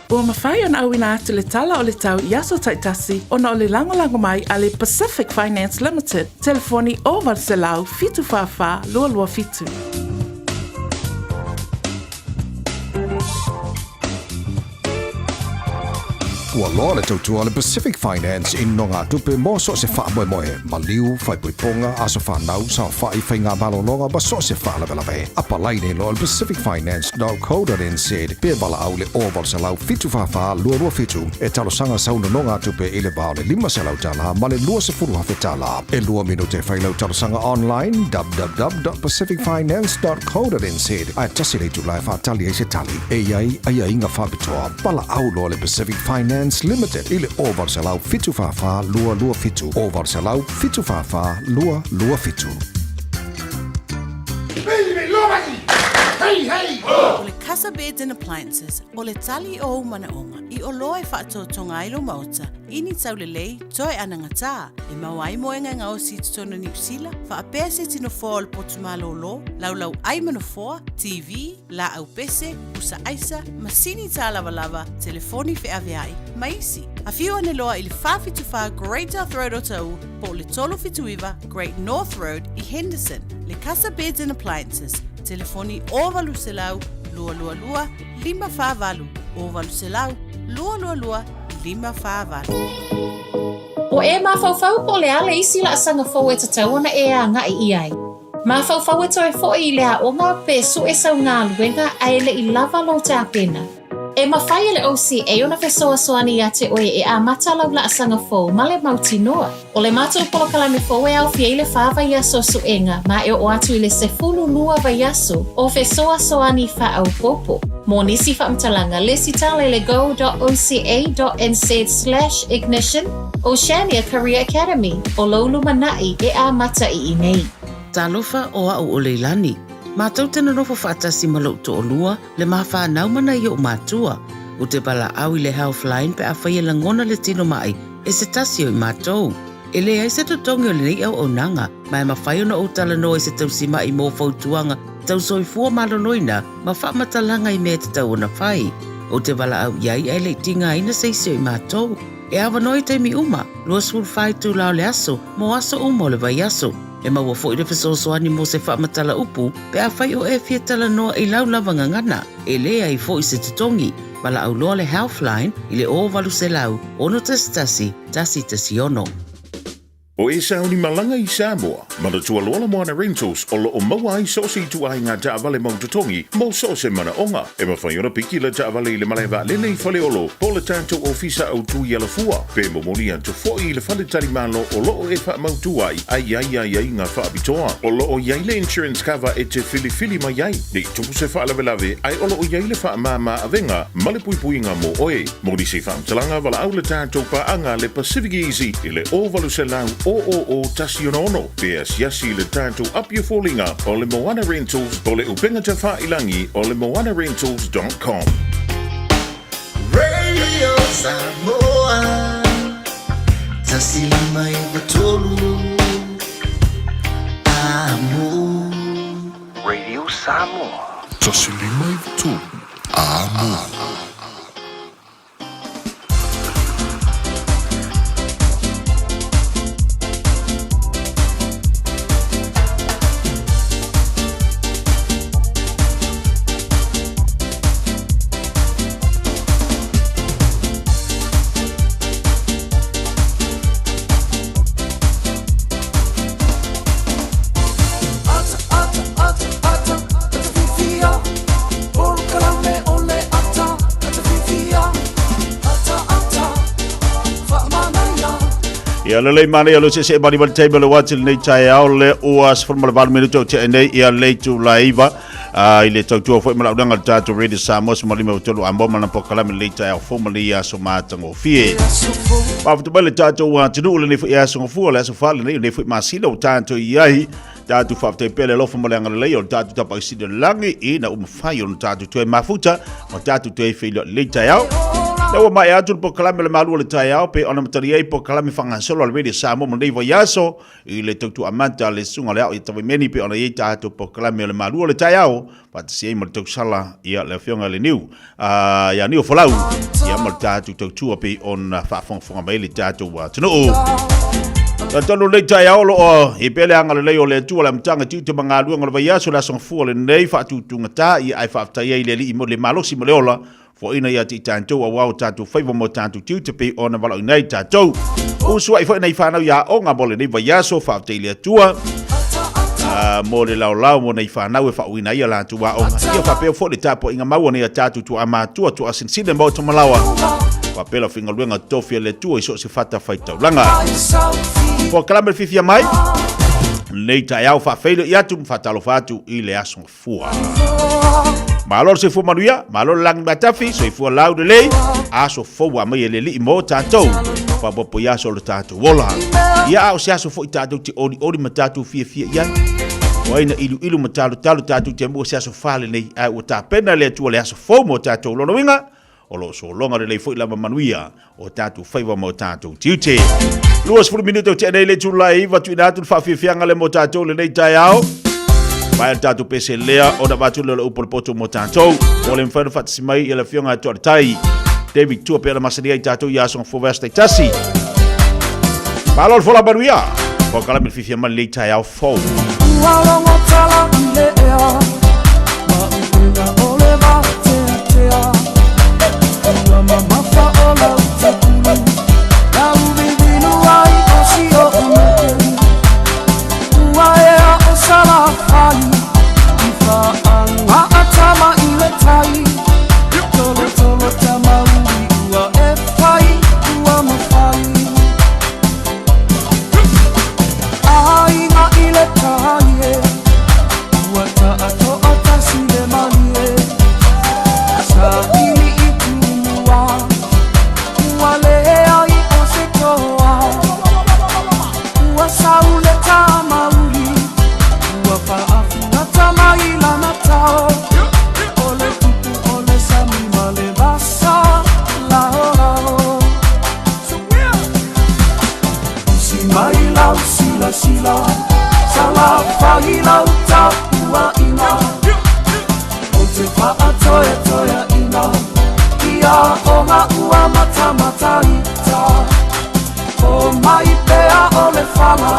Ua mawhai ana au ina atu le tala o le tau Iaso Taitasi ona o le lango mai a le Pacific Finance Limited. Telefoni o Valselau fitu whawha lua lua fitu. Ua loa le tautua le Pacific Finance in no ngā tupe mō so se wha moe moe. Ma liu, whai puiponga, aso whanau, sa whai whai ngā malolonga, ba so se wha lawe. Apa laine lo le pacificfinance.co.nz. Pe bala au le oval se lau fitu whawha lua lua fitu. E talo sanga sauna no ngā tupe i le bao le 5 se lau tala, ma le lua se furu hawhi tala. E lua minute whai lau talo sanga online, www.pacificfinance.co.nz. Ai tasi le tu lai whatali e se tali. E iai, ai inga whabitoa. Bala au lo le Pacific Finance Limited ile oval salau fitu fafa lua lua fitu oval salau fitu fafa lua lua fitu. O le Casa Beds and Appliances, o le tali o manaonga, i o loe whaatotonga ilo mauta, ini tau le lei, toe anangata, e mawai moenga ngā o si tutona New Zealand, wha apea se tino fōa le potumalo lo, laulau ai manafoa, TV, la au pese, usa aisa, masini tā lava, telefoni fe aveai, maisi. A whiu ane loa i le whawhituwha Great North Road o tau, po le tolo fituiva Great North Road i Henderson, le Casa Beds and Appliances, telefoni o Valuselau, lua lua lua, 555, o Valuselau, lua lua lua, 555. O e mawhauwhau po le ale isi la asanga fau e tatawana e a ngai iai. Mawhauwhau e toi fo i le a onga pe su e sau ngā luenga a ele i lava lo te apena. E mawhai le OCA ona fesoa soani a te oe e a matalau la asanga fau ma le mauti noa. O le mātou polokalame fau e au fie le whāwa iaso suenga ma e o atu i le sefulu lua vai aso o fesoa soani wha au popo. Mō nisi whaamtalanga le sitale le go.oca.nz/ignition Oceania Career Academy o Loulu Manai e a mata i nei. Talofa o au o leilani. Mātou tena nofo whaatasi malau to o lua le mawha naumana i o mātua. O te pala au i le Healthline pe a whaia langona le tino mai e se tasi o i mātou. E le ai se totongi o le nei au o nanga, mai mawhai ona o tala no e se tausi mai mō fautuanga tau soifua malonoina ma whaamatalanga i mea te tau ona whai. O te wala au iai e le tinga ina seisio i mātou. E awa noi teimi uma, lua sul whai tū lao le aso, mo aso umo le vai aso. E maua fo i le fesosoani mo se whaamatala upu, pe a whai o e fia tala noa i lau lavanga ngana. E lea i fo i se tutongi, wala au loa le Healthline i le o Valuselau, ono tasi tasi ono. O e sauni malanga I Samoa, mana tualoala moana rentals o lo o maua ai so si tu ai ngā taawale mautotongi mo so se mana onga. E mawhaiona piki le taawale I le malaiwa lele I whale olo, po le tātou ofisa au tu I ala fua. Pe mo moni atu fo I le whale tari malo o lo o e wha mautua ai ngā wha abitoa. O lo o yaile insurance cover e te fili mai ai. Nei tupu se wha lawe ai o lo o yaile wha mama avenga, male pui ngā mo oe. Moni se wha mtalanga wala au le tātou pa anga le Pacific Easy I le ovalu se lau o tasionono. Pea siasi le tātou apia fōlinga o le Moana Rentals o le upenga te whailangi o le moanarentals.com. Radio Samoa Tasili mai batolu Amo Radio Samoa Tasili mai batolu Amo Ia lelei mane ia lo se bani bani table watil nei tai au le uas formal val minuto te nei ia le tu laiva ile tau tu foi mala udanga tatu ready Samos malima tolu amboma na pokala me le tai au formally ia so matango fie pa tu bale tatu wa tulu le ia so fu le so fal nei foi masilo tanto iai tatu fa te pele lo formally ngale le tatu tapa si de langi ina umfai on tatu tu mafuta o tatu tu filo le tai au Lewa mai atu po kalame le malu le tai au pe ona mataria po kalame fanga solo al vedi sa mo nei voyaso I le tu amanta le sunga le au I tawe meni pe ona ye atu po kalame le malu le tai au pat si mo tu sala ia le fionga le niu ya niu folau ia mo tatu tu pe on fa fonga mai le tatu wa tino Tano le tai au lo I pele anga le o le tu la mtanga tu te mangalu ngol voyaso la son fu le nei fa tu ngata I ai fa tai le li mo le malosi mo le ola Fo ina ia ti tantou a wau tātou whaiva mo tātou tiu te pei ona walau nei tātou. Usua I fo nei whanau ia o ngā mole nei vaiaso whaafteile atua. Mo le lau mo nei whanau e whauina ia lātu wa onga. Ia whapeo fo le tāpo inga maua nei a tātou tu a mātua tu a sinsine mo to malawa. Whapela whinga luenga tofia le tua I so se whata whaitau langa. Fo kalame fifia mai. Nei tai au whawheilo I atu mwhatalo whatu I le aso fua. Malor se fu manuia, malor lang batafi, so fu lau de lei, aso fo wa mai le li mo tatou. Fa popo ya so le tatou wola. Ya o se aso fo tatou ti ori matatu fie ya. O ina ilu matalo tatou te mo se aso fale nei ai o ta pena le tu le aso fo mo tatou lo winga. O lo so longa le fo la manuia, o tatou faiva mo tatou tiute. Luas fu minuto te nei le tu lai va tu ina tu fa fie ngale mo tatou le nei tai au. Vai tatu pese lea o da batu le upolpoto mo tātou. O le mwhanu whatimai I le whionga atua tai. David tua pēra masani ai tātou i asong fōwesta I tasi. Malol fola baruia. Ko kalami fifia mani lei tai au fōu. Ualongo tala I le ea Mauina o le va tea Ua mamafa o lau te kulu Lau vivinu ai o si o umeke Ua ea o sala hai Ifa anga atama I le tai Tolo tama ui ua e whai Ua mawhai Ainga I le tai e Ua ta ato atasi le mani e Sa ili I kumua Ua le ai o se toa Ua sau le tama ui Ua whaafuna tama I lana tau Ole tupu ole sami ma le vasa lao Si mai lau sila Sala whahi lau tapua ina O te wha toya ina Ia o ngā ua mata ita O mai pea o le whala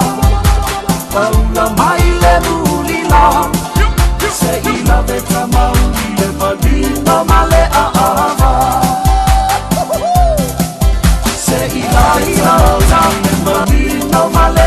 Paula mai le mulila Se ila veta mauli le malino male a aha Se ila le malino male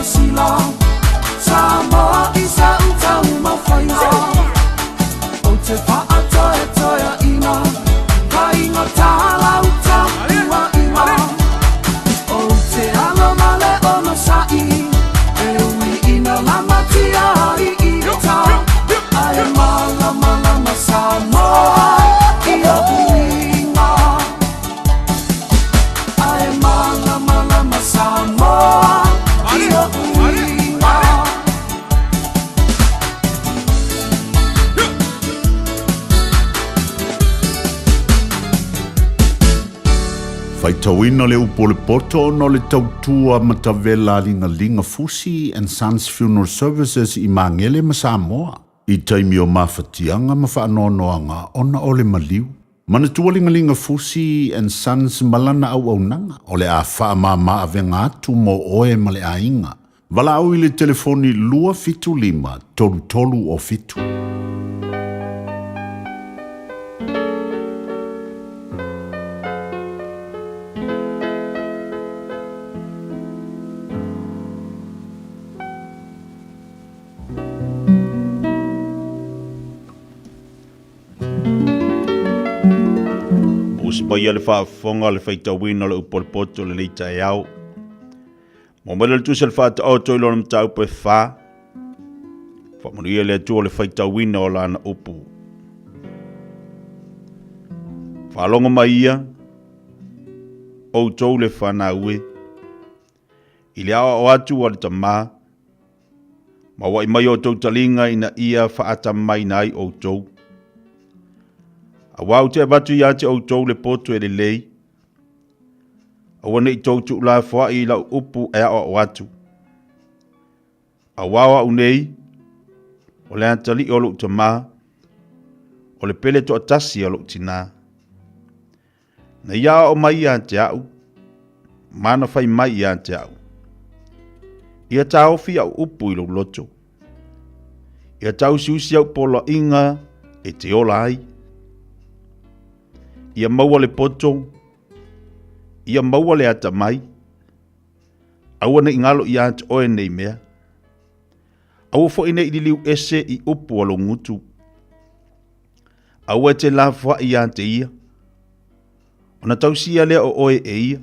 sila Samoa isa utau mawhainga O te whaatoe toea ina Kainga tāla uta iwa iwa O te alo male ono sai E ui ina lamatia i ita Ai mala mala ma Samoa Ia uinga Ai mala mala ma Samoa Ia uinga Faitauina le upo le poto no le tautua matavela linga Fusi and Sons Funeral Services I Mangele ma Samoa. I taimi o mawhatianga ma whaanoanoanga ona o le maliu. Mana tua linga Fusi and Sons malana au nanga o le a whaamama avenga atu mo oe ma le ainga. Wala au I le telefoni lua fitu lima tolu tolu o fitu. Ia le whaafonga le whaitawina le upolpoto le leita e au. Mo mele le tusa le whaatauto I lona mtau pe wha. Whamonuia le atua le whaitawina o lana upu. Whalonga mai ia. O tau le whana ue. I le awa o atu o le tamā. Ma wai mai o tau talinga ina ia whaata mai nai o tau. A wau te abatu ia te au tau le poto e le lei. A wane I tau tu la fwa I lau upu e a o atu. A wawa unei. O le antali o luk ta maa. O le pele to atasi o luk tina. Na ia o mai ia te au. Mana fai mai ia te au. Ia tau fi au upu I luk loto. Ia tau siusi au polo inga e te ola ai. Ia maua le poto, ia maua le ata mai, aua na ingalo ia ante oe nei mea, aua fo ine I liu ese I upu alo ngutu, aua te la fwa ia ante ia, ona tausia lea o oe e ia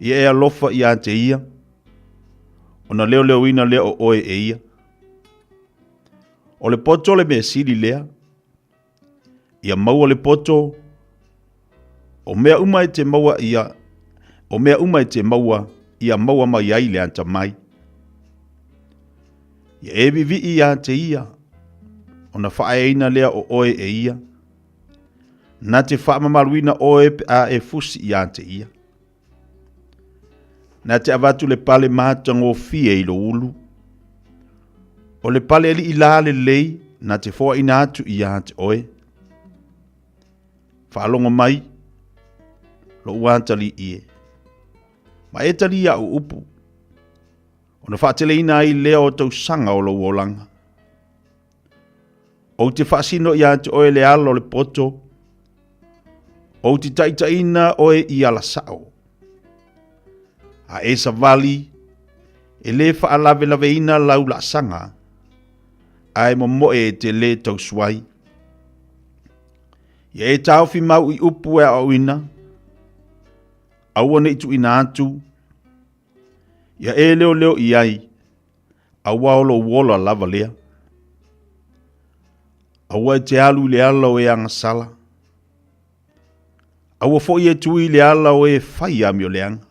e alofa ia ante ia, ona leo leo ina lea o oe e ia, o le poto le mea sili lea, ia maua le poto, o mea umai te maua ia, o mea umai te maua, ia maua mai ai le anta mai. Ia ebivi ia te ia, o na whaeina lea o oe e ia, na te whaamamaruina oe pe a e fusi ia te ia. Na te avatu le pale mahatango fie I lo ulu, o le pale li ila le lei, na te fua ina atu ia te oe. Whaalonga mai, lo uantali ie. Ma e tali ia u upu. O na whaatele ina I leo o tau sanga o lo uolanga. O te whaasino ia te oe le alo le poto. O te taitaina oe I ala sao. A e sa vali, e le whaalave lave ina lau la sanga. Ai mo moe te le tau suai. Ia e tau fi mau I upu e au ina. Aua ne itu ina atu. Ia e leo leo I ai. Aua olo uola lava lea. Aua e te alu le ala o e angasala. Aua fo I e tui le ala o e fai amio leanga.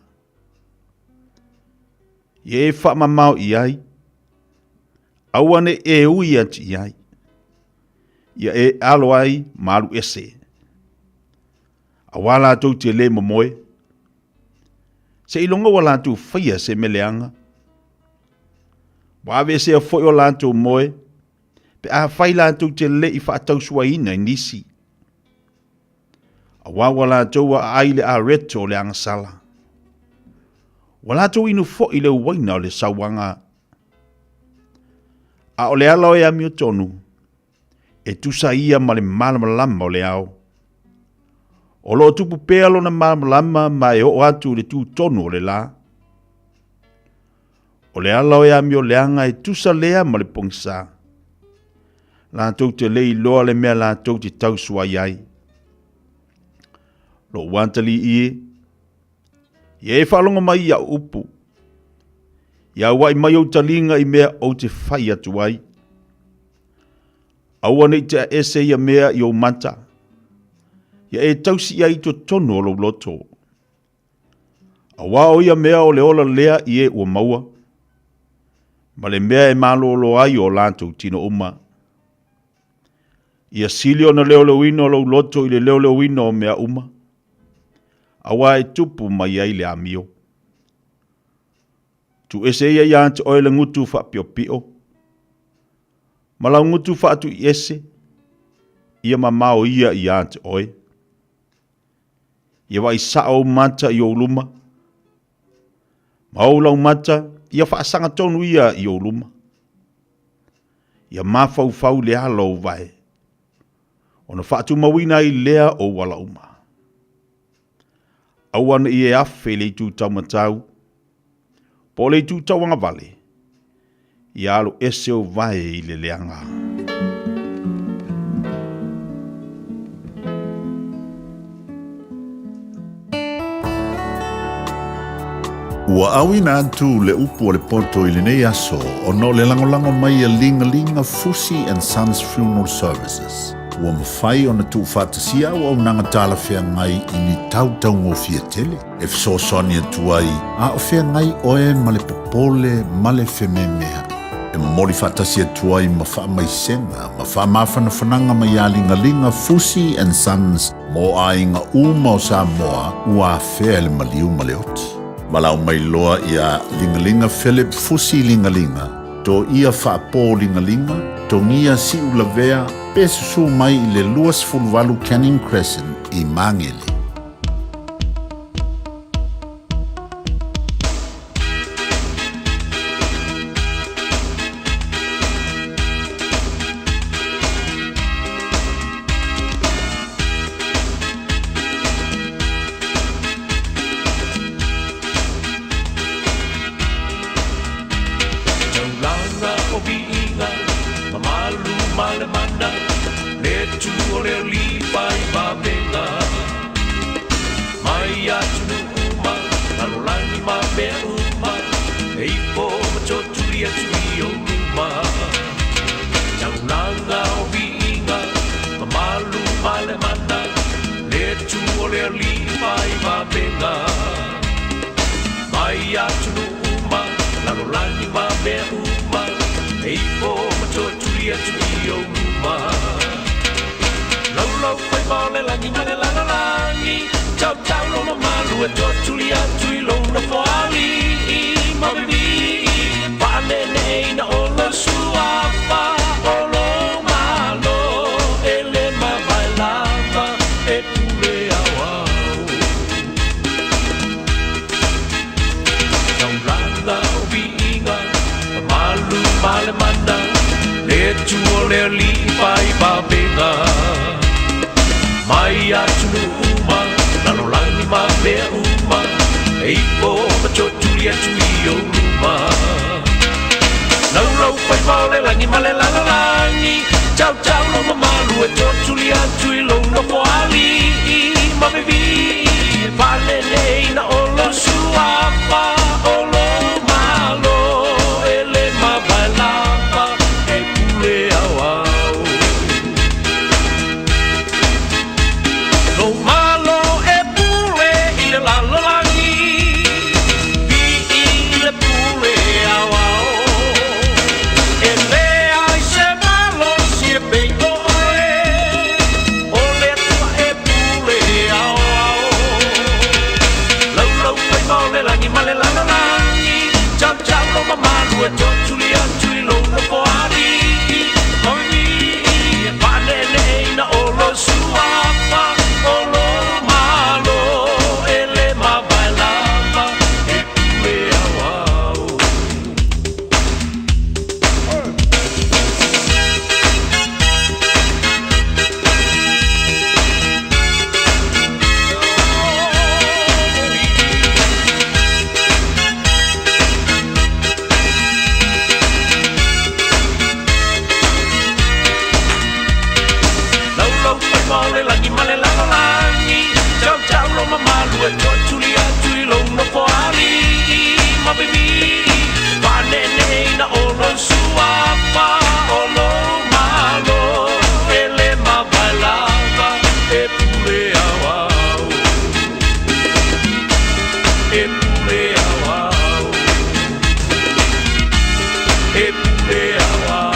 Ia e wha mamau I ai. Aua ne e ui ati I ai. Ia e alo ai maru ese. Awala tau te le momoe. Se ilonga wala tu faya se meleanga. Wawe se a foi o lanto moe. Pe a fai lanto te le I whaatau suaina nisi. Awawa lanto wa aile a reto le angasala. Wala tau inu fo I le waina o le sawanga. A o le ala o e amio tonu. E tusa ia ma le malamalama o le ao. O lo tupu pea lo na malamalama ma e o atu le tu tonu o le la. O le ala o ea mi o leanga e tusa lea ma le pongsa. Lātou te lei loa le mea lātou te tau sua iai. Lo wantali ie. Ia e whalonga mai ia upu. Ia wai mai o talinga i mea o te whai atu ai. Aua nei te ese ia mea i o manta. Ia e tausi ia i to tono o lo loto. Awa o ia mea o le ola lea i e ua maua. Ma le mea e malo lo ai o lātou tino uma. Ia sili o na leo leo ino lo loto i le leo leo ino o mea uma. Awa e tupu mai ai le amio. Tu ese ia ia ante oe le ngutu wha pio pio. Ma lau ngutu wha atu i ese. Ia ma mao ia i ante oe. Ia wa i sao mata i o luma. Ma o lau mata ia wha asanga tonu ia i o luma. Ia mafau fau le alo vai. Ona wha atu mawina i lea o wala uma. Awana i e afe le tu tau matau. Po le tu tau anga vale. I alo ese o vai i le leanga. Ua awina atu le upu o le poto i le nei aso o no le langolango mai a linga Fusi and Sons Funeral Services. Ua mawhai o na tu whātasia o nanga tala whea ngai i ni tau ngofia tele. E fsosoni atu ai, a o whea ngai oe ma le popole ma le whememea. E mori whātasia atu ai ma wha mai senga, ma wha mawhana whananga mai a linga Fusi and Sons mo a inga uma o Samoa ua whea le maliu ma le oti. Malau mai loa ia lingalinga Philip Fusi lingalinga. To ia whaapō lingalinga, to ngia si ulavea, pesusu mai i le luas fulvalu Canning Crescent i Mangele. e pule au e pule au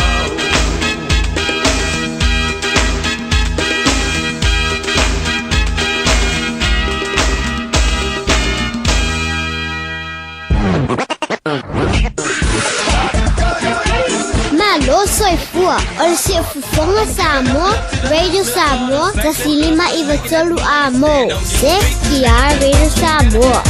Malo soy fua, ol si fufonga Samoa, Radio Samoa, tasilima ivatolu amo, se kia Radio Samoa.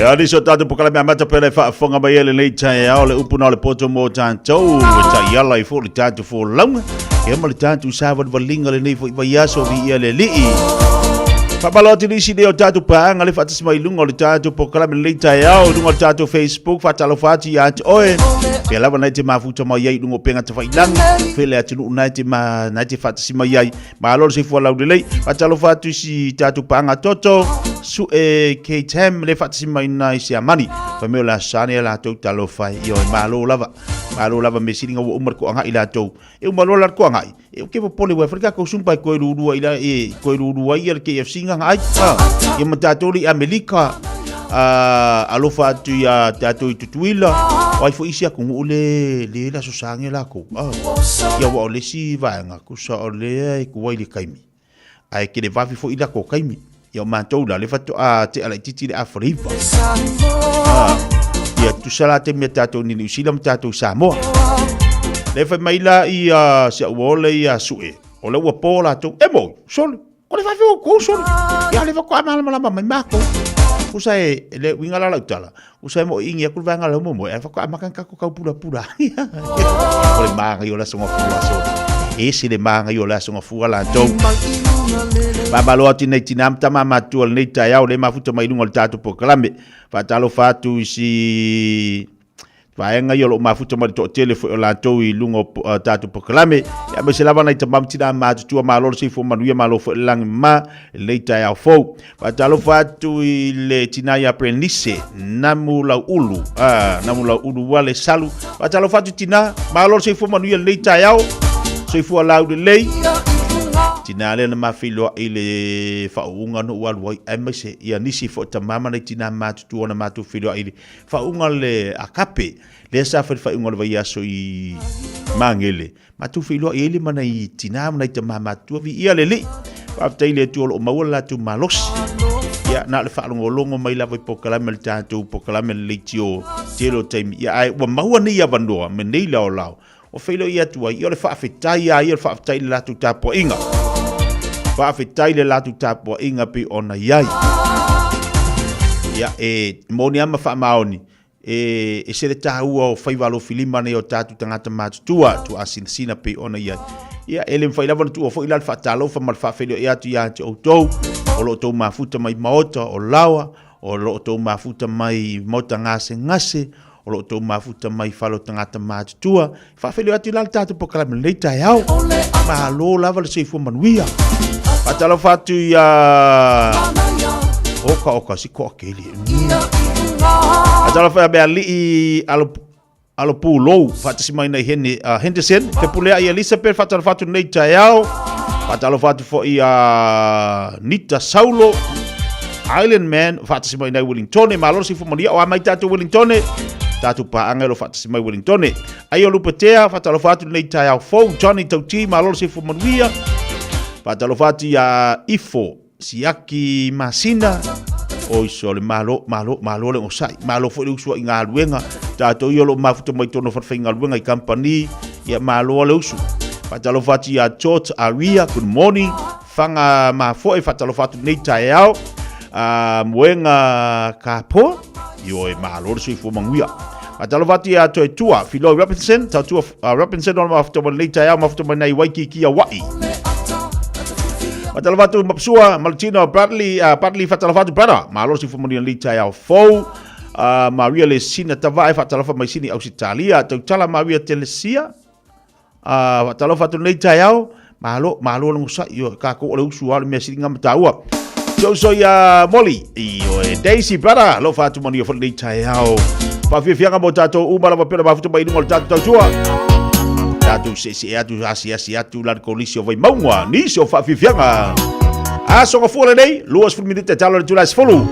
Ani so tatu pokala me amata pele fa fonga mai ele nei tai ao le upuna le poto mo tantou tai ala I fo le tatu fo longa e mo le tatu sa va valinga le nei fo I yaso vi ele li fa baloti ni si de tatu pa anga le fatsi mai lunga le tatu pokala me nei tai ao lunga tatu Facebook fa talo fati ya oe pe lava nei te mafuta mai ai lunga penga te failanga fele atu nei te ma nei te fatsi mai ai ma lo se fo la de lei fa talo fatu si tatu pa anga toto su e K10 le fatsi mai nai sia mani fa me la sane la to talo fai yo malo lava me siringa wo umar ko anga ila to e malo la ko anga e ke pole we Afrika ko sumpa ko ruru ila e ko ruru ai ke FC nga ai e matatori Amerika alofa tu ya tato tutuila wai fo isia ko ule le la so sange la ko ya wo le si va nga ko so le ko wai le kaimi ai ke le va fo ila ko kaimi ya mantou la le fatu te ala titi le Afrika ya tu sala te me tato ni usila tato Samoa le fa mai la I se wole ya sue o le wa pola to emo sol ko le fa ko sol ya le fa ko mala mai mako usa le winga la utala usa mo ingia ku vanga lo mo e fa ko makan ka ko pura o le manga yo la so ngofua so e si le manga yo la so ngofua la to babalo ati nei tinam tama matu nei tai au le mafuta mai lungo le tatu poklame fa talo fatu si vaenga yo lo mafuta mai to telefo la to I lungo tatu poklame ya be se lava nei tamam tina matu tu ma lo se fo manuia ma lo fo lang ma le tai au fo fa talo fatu I le tina ya prenise namula ulu wale salu fa talo fatu tina ma lo se fo manuia le tai au se fo la de lei tinale na mafilo ile faunga no walwai emse ya nisi fo tamama na tina matu tu ona matu filo ile faunga le akape le sa faunga le ya so I mangele matu filo ile mana I tina na tamama tu vi ia le after ile tu o mawala tu malos ya na le faunga longo mai la pokala mel tatu pokala mel litio telo time ya ai wa mawani ya bandoa menila o lao o filo ia tu ai le fa fetai ia le fa fetai la tu tapo inga fa fetai le la tu tapo inga pe ona yai ya moni ama fa maoni se le taua o fai valo filima ne o tatu tangata matua tu asinsina pe ona yai ya ele fai lava tu o fo ila fa talo fa mal fa felio ia tu ya o to o lo to mafuta mai maota o lawa o lo to mafuta mai mota ngase o lo to mafuta mai falo tangata matua fa felio atu la tatu pokala me leita yao ma lo lava le se fo manuia patalo fatu ya oka si ko keli patalo fa be ali alo pulo fatu si mai nei Henderson te pulea I Elizabeth patalo fatu leita yao patalo fatu fo ia Nita Saulo Island Man fatu si mai nei Wellington malo si fo manuia o mai tatu Wellington tatu pa angelo fatu si mai Wellington ayo lupatea fatalo fatu leita yao fo Johnny Tauti malo si fo manuia patalo fatu ya Ifo Siaki Masina o iso le malo le osai malo fo le usua inga luenga tato yo lo mafuta mai tono fa inga luenga I company ya malo le usu Whatalofatu ia George Aria, good morning. Whanga mafo e whatalofatu nei tae au. Moenga kapo, io e maaloro sui fu manguia. Whatalofatu ia toe tua, Philo Robinson, tau tua Robinson on mafutoma nei tae au, mafutoma nei Waikiki a Wai. Whatalofatu mapsua, Maltino Bradley whatalofatu brother, maaloro sui fu manguia nei tae au fou. Maria le sina tavae whatalofa mai sini Ausitalia, tau tala Maria Telesia. Watalofa tu nei tai au malo longo sa yo ka ko le usu al me singa mataua so ya Molly io e Daisy brother lo fa tu mani fo nei tai au pa fi fianga mo tato u mala pera ba futu ba ngol tato tua tato se atu asia atu la colisio vai maunga ni so fa fi fianga a so fo le nei luas fu minute talo tu las follow.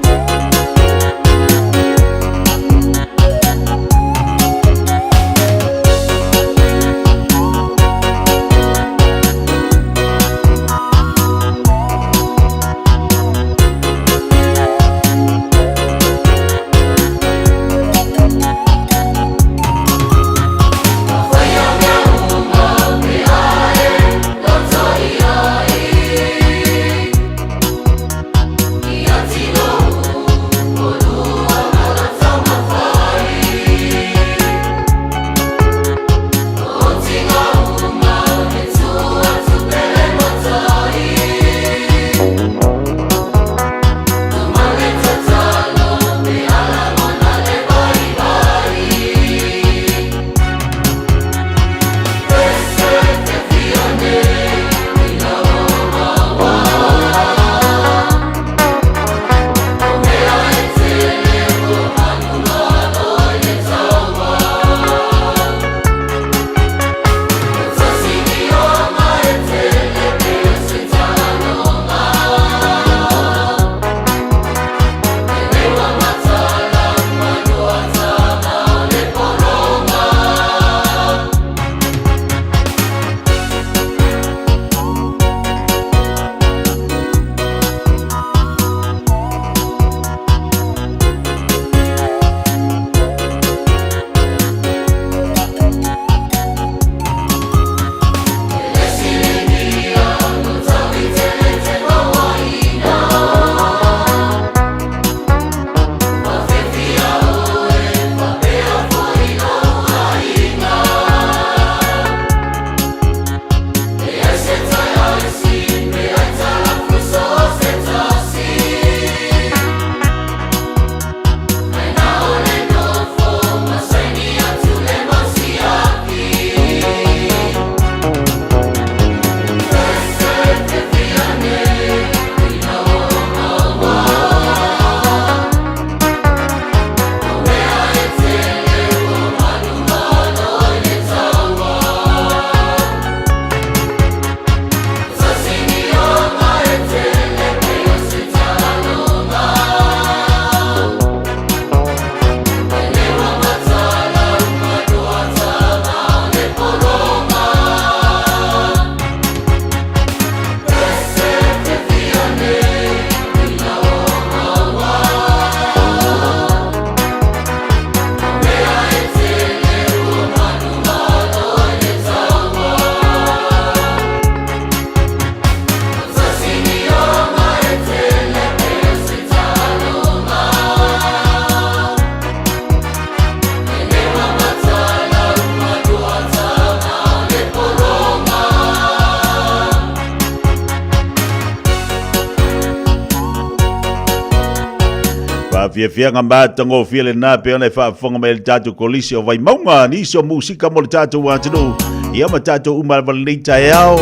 Fia ngambata file na pe ona fa fonga me tatu kolisi o vai maunga ni so musika mo tatu wa tunu ia matatu uma valita yao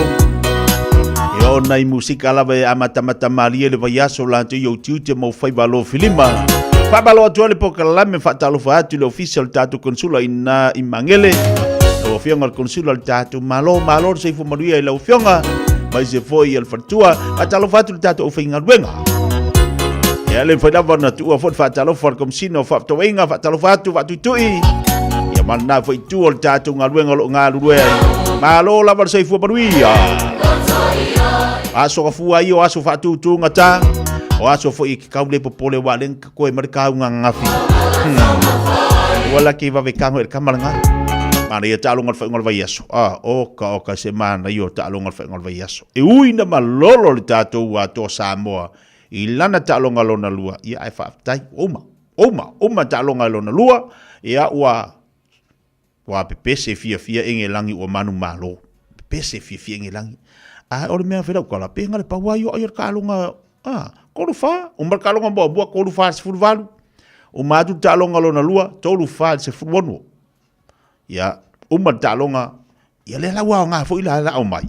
yo na musika la vai amata malie le vai aso la tu yo tute mo fai balo filima fa balo tu le pokala me fa talo fa tu le official tatu consula ina imangele o fianga consula tatu malo se fu maria le fianga mai se foi al fatua atalo fa tu tatu o finga wenga. Ya le foi dava na tua fo fatalo for kom sino fa to inga fatalo fatu tui ya mana foi tu ol tatu ngaluenga lo ngalue malo la bar sei fu baruia aso fu ai o aso fatu tu ngata o aso foi kaule popole walen ko e marka nga ngafi wala ki va vekango el kamalanga Mana ia talonga fa ngol vai aso. Oka se mana io talonga fa ngol vai aso. E uina malolo le tatou wa to Samoa. I lana talonga lona lua ia ai fa tai uma talonga lona lua ia wa pepese fia enge langi o manu malo. Pepese fia enge langi. Ore mea whera ukala penga le paua io ai kalonga koru fa umar kalonga bua koru fa se fulvalu. O matu talonga lona lua tolu fa se fulwonu. Ya umar talonga ia le lawa nga fo ila la o mai.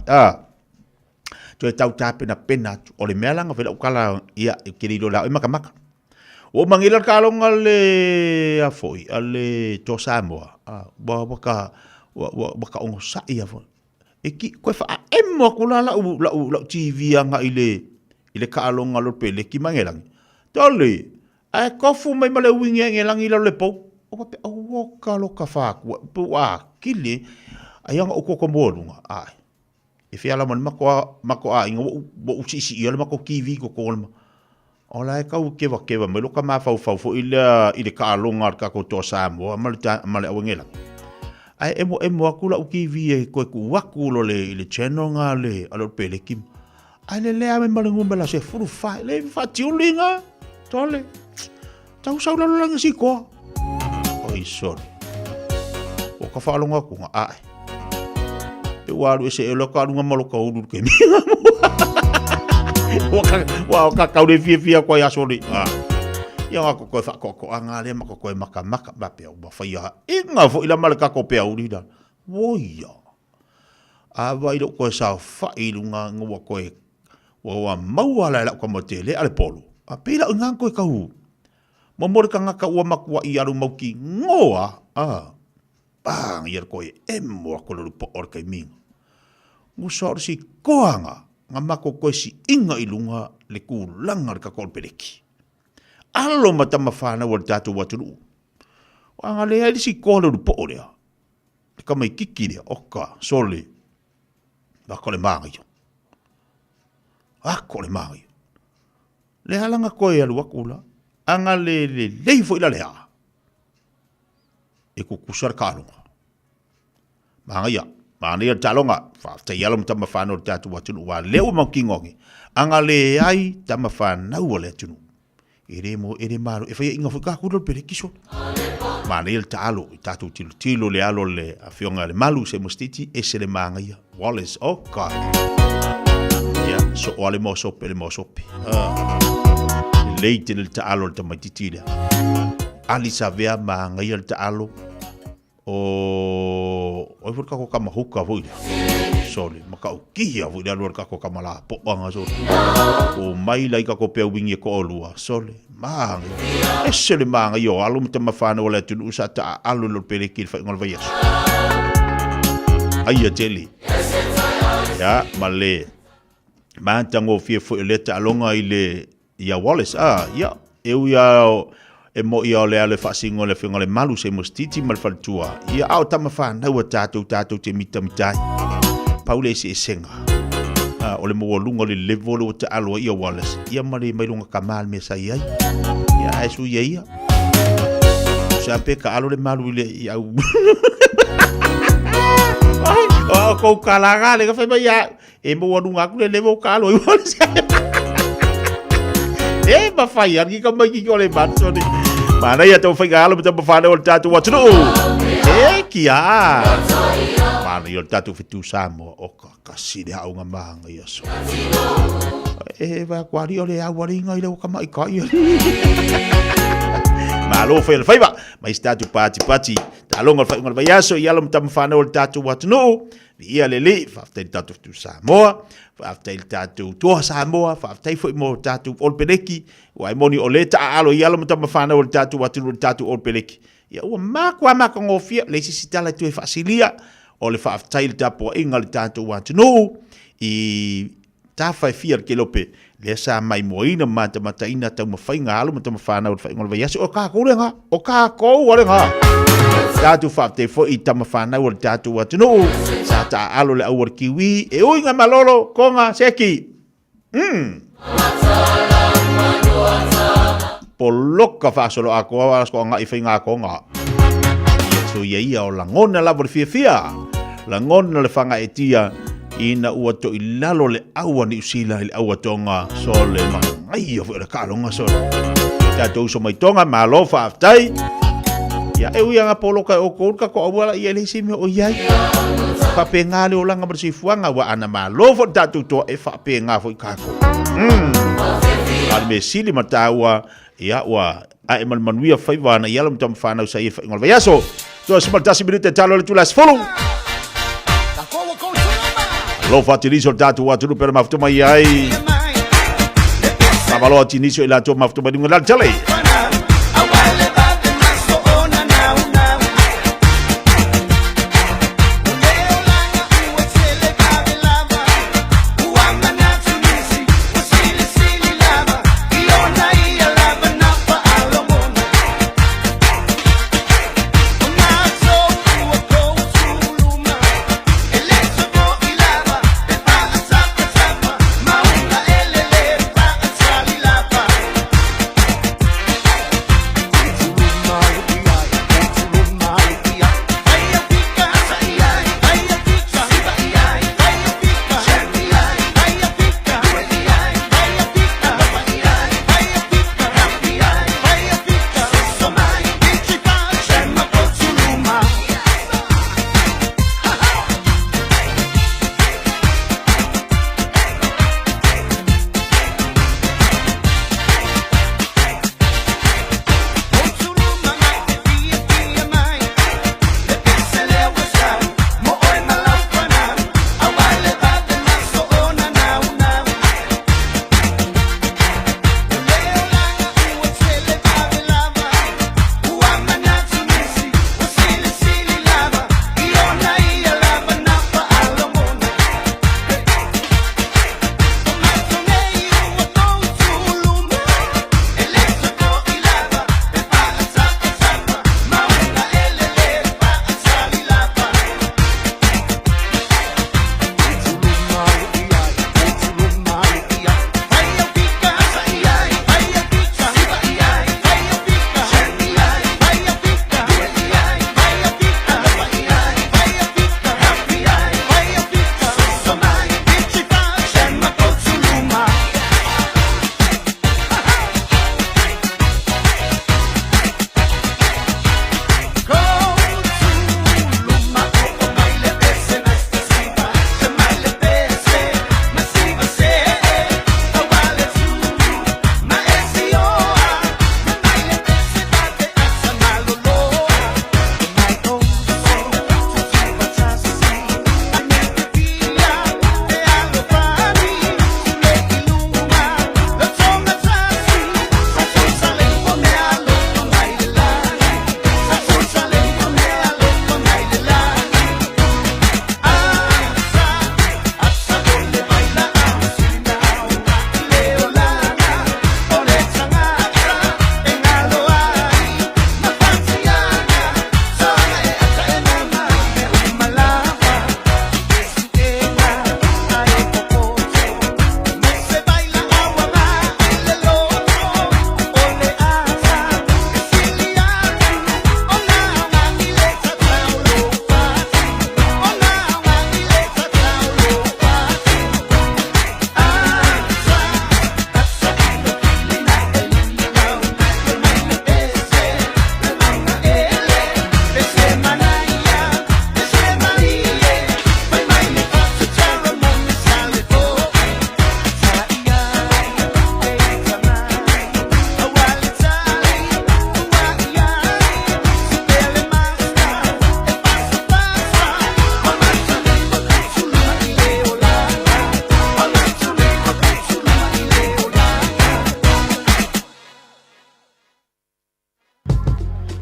Toi tau tapena pena o le mea langa whera ukala ia kiriro la o makamaka. O mangila kalonga le afoi ale to Samoa. Waka ongo sa ia fo. Eki koe fa emo kula la TV anga ile kalonga lo pele ki mangelangi. Tole ai kofu mai male wingi ngelangi le po. O pe o kalo ka fa ku kili ayanga o ko morunga ai. E fiala man mako a ingo bo usisi ia le mako kiwi ko kolma. Ola e kau keva me loka ma fau fo ile kalonga ka ko to Samoa male awengela. Ai emo akula ukivi e ko ku wakulo le channel nga le alo pele kim. Ai le ame malengu bela se furu fa le fa tiulinga tole. Tau sa lo lang si ko. Oi sorry. O ka fa longa ku ai. Pe walu ese elo ka lunga malo ka udu ke mi. Wa ka ka de fia ko ya sorry. Ia ngako koe whakoko anga le mako koe maka mape au mawhaia. Inga fo ila malaka ko pea urida. Woia. A wairo koe sao whairunga ngua koe. Wa maua lai lau ka motele ale polo. A pila unga koe kahu. Mamore ka ngaka ua makua i aru mauki ngoa. Bang iar koe emua kololu po orkai minga. Ngusor si koanga. Nga mako koe si inga ilunga le ku langar ka kolpereki. Alo matama whana wal tātou waturu. Wanga lea ili si kōle rupo o lea. Te ka mai kiki lea, oka, sole. Wako le māngai. Ako le māngai. Lea langa koe alu wakula. Anga le leifo ila lea. E kukusar kālonga. Māngai ya. Māngai ya tālonga. Whafta iala matama whana wal tātou waturu. Wa leo mau kingongi. Anga le ai tama whana wal lea tunu. Ere malo e fai inga fuka kudo pere kiso mana il talo tatu tilo le alo le afionga le malu se mostiti e se le manga ia Wallace god ya so ole mo so pele mo so pe leite le talo le tamatitira ali savea manga ia le talo o fuka ko kama huka voi sole maka ukia voi le alor ka ko kama la po anga so o mai lai ka ko pe wingi ko olua sole mang esele manga yo alu mtama fana wala tu usata alu lo pelekil fa ngol vayas aya teli ya male mantango fie fo leta alonga ile ya Wallace ya eu ya e mo ia le fasingo le finga le malu se mostiti mal faltua ia au tama fana wa tatu te mitai Paule se senga o le mo lungo le level o te alo ia Wallace ia mari mai lunga kamal me sai ia esu ia sa pe ka alo le malu le ia o ko kalaga le ka fa ia e mo lunga ku le level ka alo Wallace e ba fa ia ki ka mai ki le batso ni mana ia to fa alo te ba fa o tatu watru e kia mana ia tatu fitu Samoa o ka sire au nga manga ia so e va kwari ole a waringa ile ka mai ka ia malo fel faiba mai statu pati talonga fa ngol bayaso ia lo mtam fa no tatu watnu ia lele fa tatu fitu Samoa fa tatu to Samoa fa fo mo tatu ol peleki wa moni ole ta alo ia lo mtam fa no tatu watnu tatu ol peleki ia o makwa ngofia le sisitala tu fasilia o le whaaftail tapo inga le tātou watunu i tawhai fiar ke lope le sa mai moina mata ina tau mawhainga alo mata mawhanau le whaingola vaiasi o kā kourenga o kā kourenga tātou whaaftai fo i tama whanau le tātou watunu sa ta alo le awar kiwi e uinga malolo konga seki poloka whaasolo a koa waras ko nga i whainga konga so ia o langona lava le fia langona le fanga etia ina ua to ilalo le aua ni usila le aua tonga so le mai o le kalonga so tatou so mai tonga malo fa aftai ya e uia nga polo ka o ko ka ko wala ia le simi o iai fa penga le olanga ma si fuanga wa ana malo fo tatou to e fa penga fo ka ko al me sili matawa ya wa a e man manuia fai wana ia lam tam fana sa ia fa ngol vayaso to se maltasi minute talo le tulas follow lo fatilizo tatou watu per maftuma iai Sabalo tiniso ila to maftuma dingola chale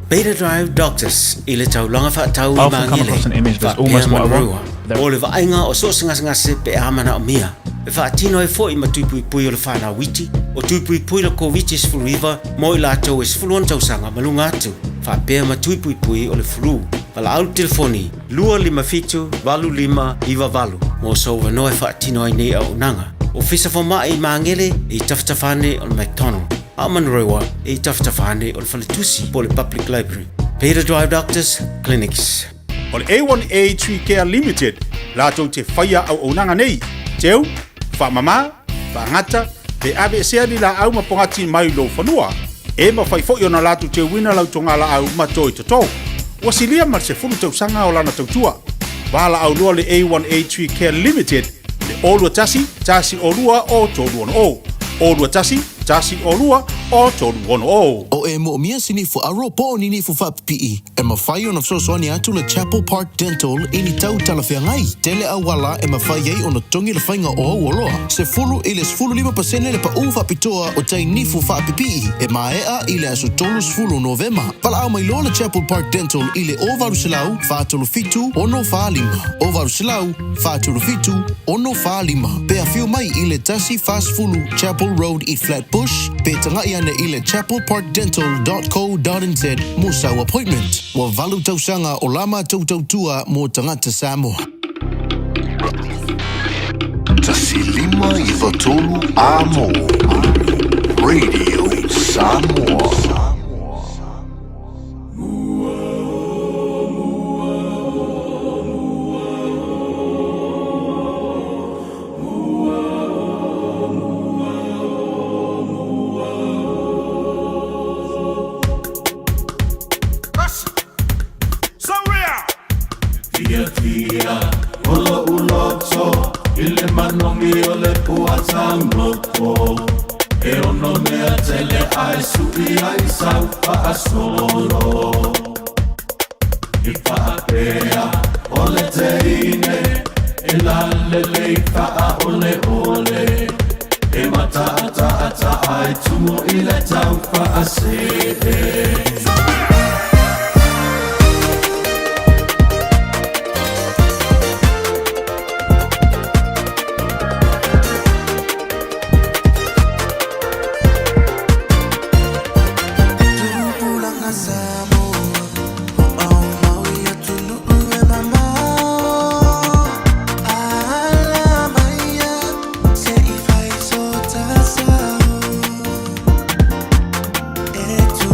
Beta Drive Doctors i le taulanga whaatau I often come across an image that's almost what I want. O le vaenga o so ngase pe amana o mia. E whaatino e fo i matupui pui o le whana witi, o tupui pui la COVID is full river, mo i lātou is full on tausanga malunga atu. Whapea matupui pui o le flu. Wala au telefoni, 255-25 mo so wanoe whaatino ai nei au nanga. O fisa fo mai maangele i taftafane o le McDonald. Aman rewa e taftafane o le Falitusi po le Public Library. Peter Drive Doctors Clinics. O le A1A Tree Care Limited, lātou te whaia au onanga nei, teu, whamama, whangata, te abe sea ni la au mapongati mai lo whanua, e mawhai fo i ona lātou te wina lau tonga la au matoi tatou. Wasilia mar se fulu tau sanga o lana tautua. Wala au lua le A1A Tree Care Limited, le olua tasi olua o tolu ono o. Olua tasi olua o tolu ono o. O e mo mia sini fu aro po ni ni fu fa pi. E ma fai ona so so ni atu le Chapel Park Dental ini tau talafia ngai. Tele awala e ma fai ei ona tongi le fainga o woloa. Se fulu ile fulu 5% le pa ufa pitoa o tai ni fu fa pi. E ma ea ile asu tolu fulu November. Pala au mai lo le Chapel Park Dental ile o varu silau fa tolu fitu ono fa lima. O varu silau fa tolu fitu ono fa lima. Pe a fiu mai ile tasi fast fulu Chapel Road i Flatbush. Pe tanga iana ile chapelparkdental.co.nz Musa appointment. Wa valu tausanga o lama tautautua mo tangata Samoa. Tasilima i watolu amo. Radio Samoa. It's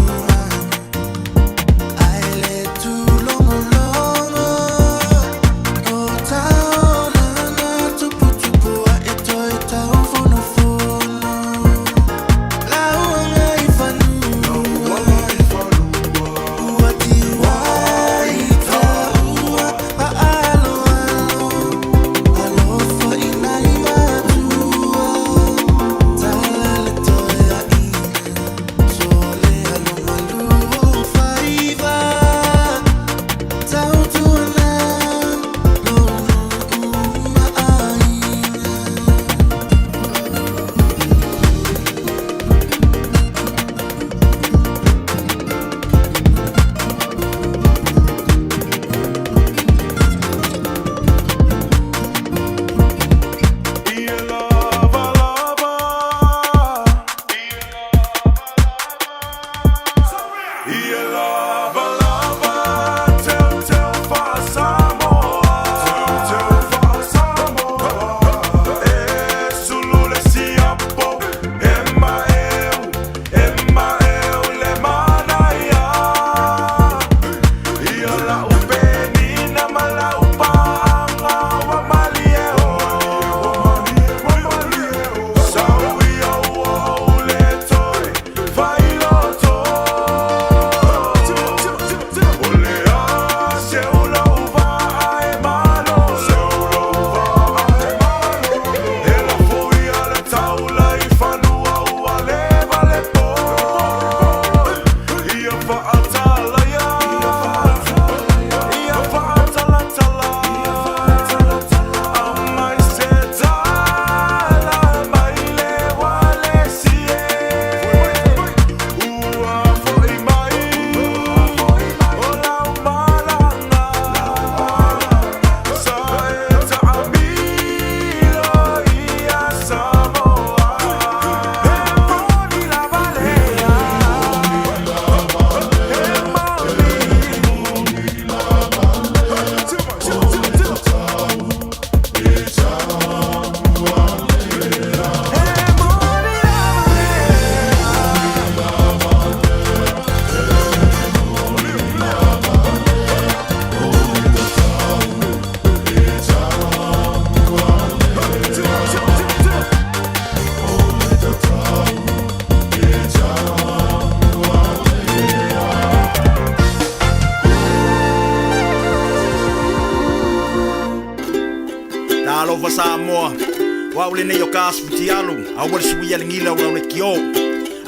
ole nei o ka asupitialu a wale suia le ngila o le kio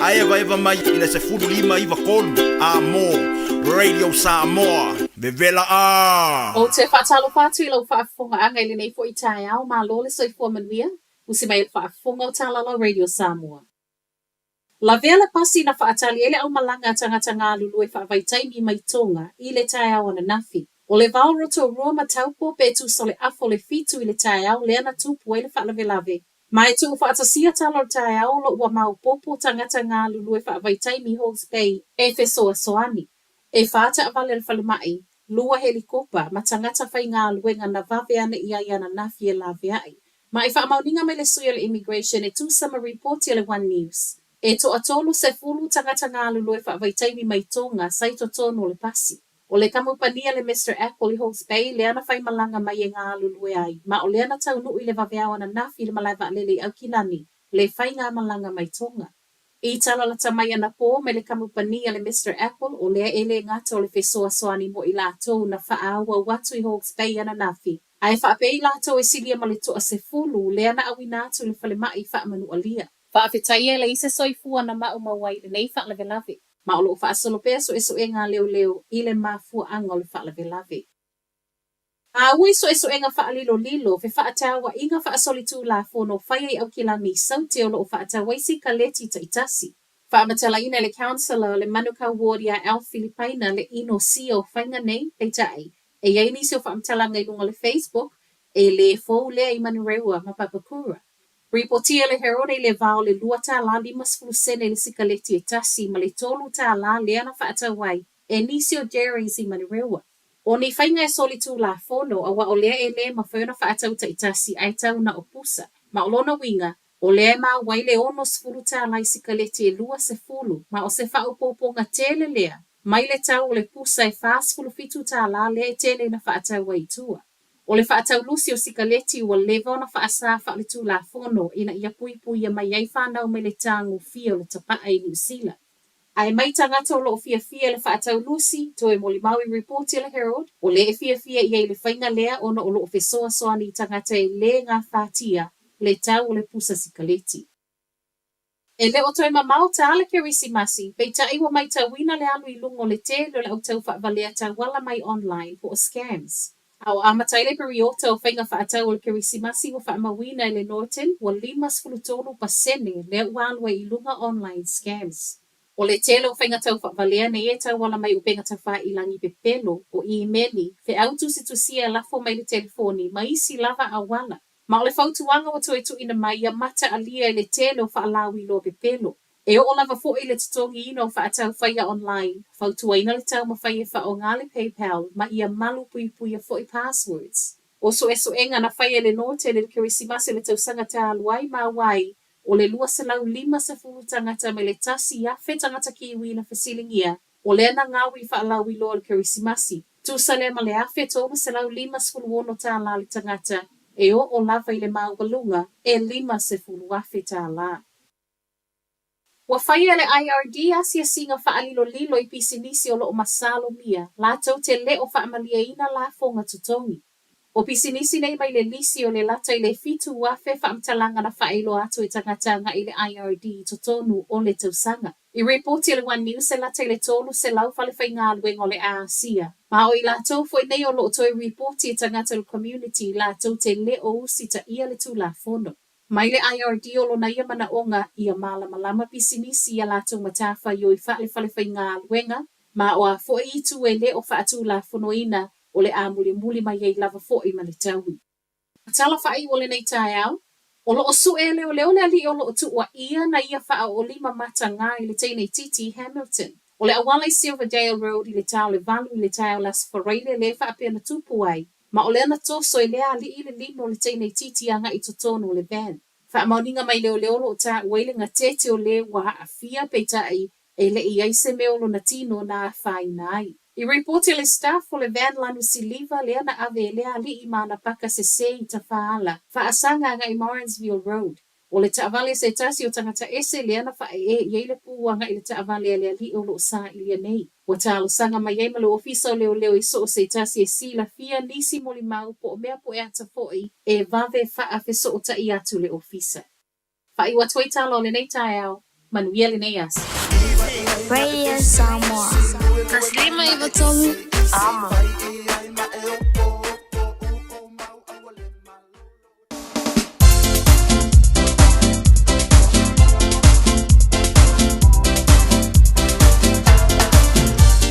a eva mai i le se fulu lima iwa kolu a mo Radio Samoa vevela a o te whaatalo whātu i lau whaafonga anga i le nei fo i tae au ma lo le soifua manuia usi mai le whaafonga o tālala Radio Samoa. La vela pasi na whaatali ele au malanga tangata ngā lulu e whaavaitaimi mai tonga i le tae au ana nafi. O le vau roto rua ma taupo pe tu so le afo le fitu i le tae au le ana tupu e le whaalawelave. Mai tu whaatasia talo le tae au lo ua mau popo tangata ngā lulu e whaavaitaimi Hawke's Bay e fesoa soani. E whaata avale le whalumai, lua helikopa ma tangata whai ngā luenga na vave ana i ana nafi e lawe ai. Ma e whaamauninga mai le suia le immigration e tu sama reporti le One News. E to atolu se fulu tangata ngā lulu e whaavaitaimi mai tonga sai to tono le pasi. O le kamupania le Mr. Apple i Hawke's Bay le ana whai malanga mai e ngā lulu e ai. Ma o le ana tau nuu i le vaveau ana nafi le malaiva lele au kilani le whai ngā malanga mai tonga. I tala la tamai ana po me le kamupania le Mr. Apple o lea ele ngata o le fesoa soani mo i lātou na whaaua watu i Hawke's Bay ana nafi. Ai whaapei lātou e silia ma le toa se fulu le ana awi nātou le whale mai whaamanu alia. Whaafetai e le ise soifua na mau mawai le nei whaalawelawe. Ma o loo whaasolo pea so e ngā leo i le mafua anga o le whaalawelawe. A ui so e ngā whaalilo lilo fe whaatawa i ngā whaasoli tū la whono whai au kilani sauti o loo whaatawa isi ka leti ta itasi. Whaamatala ina le councillor le Manuka Wardia Al Filipaina le ino sio whainga nei le tai. E iei nisi o whaamatala ngai lunga le Facebook e le fōu lea i manureua ma Papakura. Reportia le Herode le vao le lua tā la 5 sene le sikaleti e tasi ma le tolu tā la le ana whaatawai e nisi o Jerry's i manureua. O ni whainga e soli tū la whono a wa o lea e le ma whauna whaatau ta itasi ai tau na opusa. Ma o lona winga, o lea ma wai le ono sfulu tā lai sikaleti e lua se fulu ma o se whaupoponga tele lea. Mai le tau o le pusa e whaasfulu fitu tā la lea e tele na whaatau wai tua. O le whaatau lusi o sikaleti ua lewa na whaasa wha le tū la whono ina ia pui ia mai ai whanau me le tāngu fia o le tapaa i New Zealand. Ai mai tangata o loo fia le whaatau lusi, to e moli maui reporti le Herald, o le e fia i le whainga lea ono o loo fesoa soani tangata e le ngā whātia le tau o le pusa sikaleti. E le o toi mamau ta ale kerisimasi, pei ta iwa mai ta wina le alu i lungo le te lo le au tau whaavalea ta wala mai online for scams. Au amatai le periota o whainga whaatau o le kerisimasi wa whaamawina le Norton wa 5% le ualua i lunga online scams. O le telo whainga tau whaavalea ne e tau wala mai upenga ta wha i langi pepelo o i imeni fe autu si tusia lafo mai le telefoni ma isi lava a wala. Ma o le whautuanga o toi tu ina mai a mata alia i le telo whaalawi lo pepelo. E o lava fo i le tutongi ino whaatau whaia online, whautua ina le tau ma whaia wha o ngale PayPal ma ia malu pui a fo i passwords. O so enga na whaia le note le kerisimasi le tau sangata aluai ma wai, o le lua se lau 5 tangata me le tasi ia fe tangata kiwi na fasilingia, o le na ngawi whaalawi lo le kerisimasi. Tu sa le ma le afe tonu se lau 51 tā la le tangata, e o lava i le maugalunga e 50 afe tā la. Wa whaia le IRD asia singa whaalilo lilo i pisinisi o loo masalo mia, la tau te le o whaamalia ina la fonga tutongi. O pisinisi nei mai le lisi o le lata i le fitu wafe whaamtalanga na whaelo atu i tangatanga i le IRD totonu o le tausanga. I reporti le One News se lata i le tolu se lau whale whainga alueng o le Aasia. Ma o i la tau fwoi nei o loo toi reporti i tangata le community la tau te le o usita ia le tu la fono. Mai le IRD o lona ia mana onga ia malama pisinisi ia lātou matafa i oi whaale whainga aluenga, ma o a fo i tu e le o whaatu la fonoina o le a muli mai ei lava fo i mani taui. Atala whai o le nei tai au, o lo o su e leo le ali o lo o tu ua ia na ia wha o 5 mata ngā i le teine Titi Hamilton. O le awala i Silverdale Road i le tau le valu i le tau las whareile le wha apia na tupu ai. Ma o le ana toso i lea li i le 5 o le teine titi anga i totono le van. Wha mauninga mai leo lo ta wailinga tete o le wa a fia peitai e le i aise meolo na tino na whai nai. I reporti le staff o le van lanu siliva le ana ave lea li i mana paka se i ta whaala. Wha asanga nga i Morrinsville Road. O le taavale se tasi o tangata ese le ana wha e le puanga i le taavale le li o lo sa i nei. Ua talosanga mai ai ma le ofisa o leo i so o se tasi e sila fia nisi mo limau po o mea po e ata fo'i e vave faa fe so o ta i atu le ofisa. Fai wa toi talo le nei tae au, manuia le nei as. Radio Samoa. Taslima Ivatolu. Ama.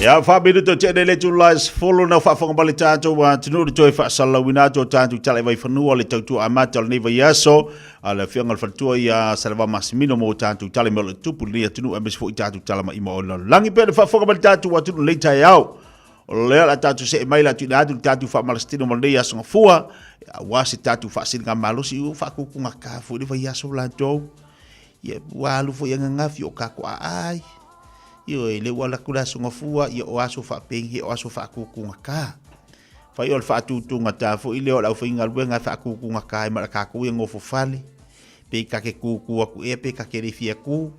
Ya fa minuto te le tulas follow na fa bali tato wa tunu to fa sala wina to tantu tale vai fanu le tautu amata le vai yaso ala fianga fatua ya salva masmino mo tantu tale mo tupu le tunu ambes fo tatu tale ma imo langi pe fa bali tato wa tunu le tayao le la tatu se mai la tatu fa malastino mo le yaso fua wa si tatu fa singa malusi fa ku ngaka fo le vai yaso la to ye wa lu fo yanga ngafi o ka kwa ai yo le wala kula sunga fua yo aso fa pengi o aso fa kukunga ka fa yo fa tutunga ta fo ile o la finga luenga fa kukunga ka ma ka ku ngo fo fale pe ka ke kuku ku e pe ka ke rifia ku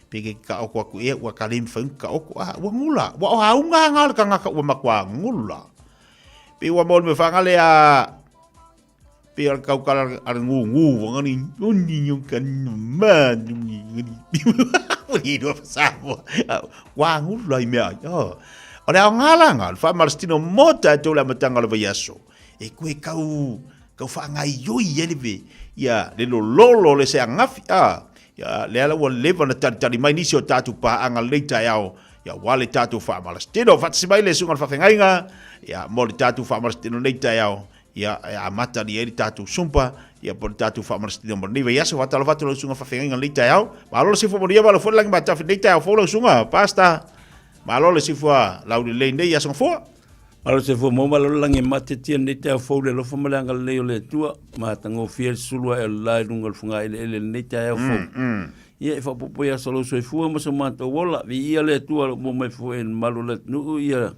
pe ke ka o ku e wa kalim fa ka o wa ngula wa ha unga ngal ka nga ka wa makwa ngula pe wa mo me fa ngale a pe al ka ka al ngu ngani uni kan ma ni Urido Samoa. Wangu lai mea. O lea ngalanga, fa marstino mota to la matanga le yaso. E koe kau fa ngai yoi eleve. Ya le lolo le se ngafi ya le ala wa leva na tari mai nisi o tatu pa anga leita yao. Ya wale tatu fa marstino fa tsibai le sunga fa ngainga. Ya mo le tatu fa marstino leita yao. Ya mata di eri tatu sumpa ya por tatu fa marstino mo nive ya so fa talo fatu lo sunga fa fenga lita yao malo se fo mo dia balo fo lang mata fa lita yao fo lo sunga pasta malo le se fo la u le ne ya so fo malo se fo mo malo lang mate tien lita fo le lo fo mo lang le le tua mata ngo fiel sulwa el la dungal funga ele lita yao fo ye fa po ya solo so fo mo so mata wola vi ia le tua mo me fo en malo le nu ia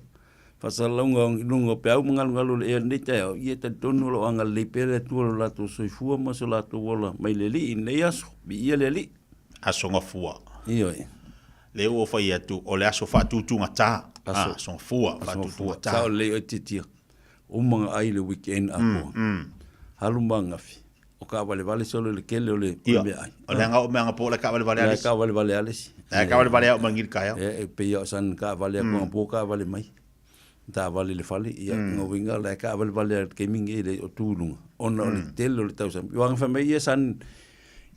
Fasalonga lungo pe au ngalu e ni te ia te tonu lo anga le pele tu la to soifua ma so la to wola mai le li ne aso bi ia le li aso nga fua io le o fa ia tu o le aso fa tu tu ngata aso fua fa tu tu ngata sa le o titia o manga ai le weekend ako halumanga fi o ka vale solo le kele o le me ai o le nga o me nga po le ka vale ale ka vale ale ka vale o mangir ka ya e pe yo san ka vale ko po ka vale mai ta vale le fali ia ngo winga le ka vale ke mingi le o tulunga ona le telo le tausa wang fa mai san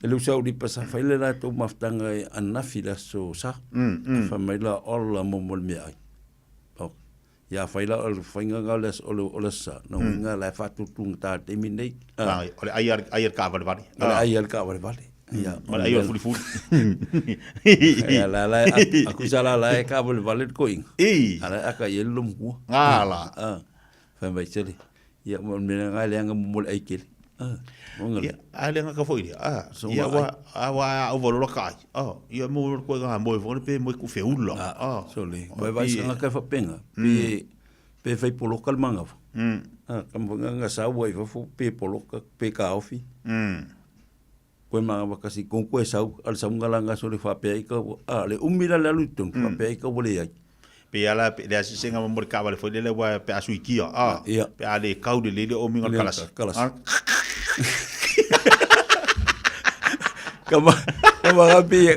e lu sau di pasa fa le la to maftanga ana fila so sa fa mai la olla momol mi ai o ya fa la o finga gales o sa no winga la fa tu tung ta te minei o le ai ka vale ai ka vale ya mal ayo fuli ya la aku sala la ka bol valet koing ala aka yelum ku ngala fa mai sele ya mo me nga le nga mo ai kel ya ale nga ka foi ya wa o volo ka ya mo ko nga mo fo pe mo ku fe ulo so le vai nga ka fa penga pe fai polo kalmanga kam nga sa wa fo pe polo pe ka ofi koe mga wakasi kong koe sau al sa mga langa sore whapea ika le umira le alutong whapea ika wale ai pe ala pe le asisenga mamor ka wale foi le wa pe asu ikia pe ale kau de le o minga kalas kama rapi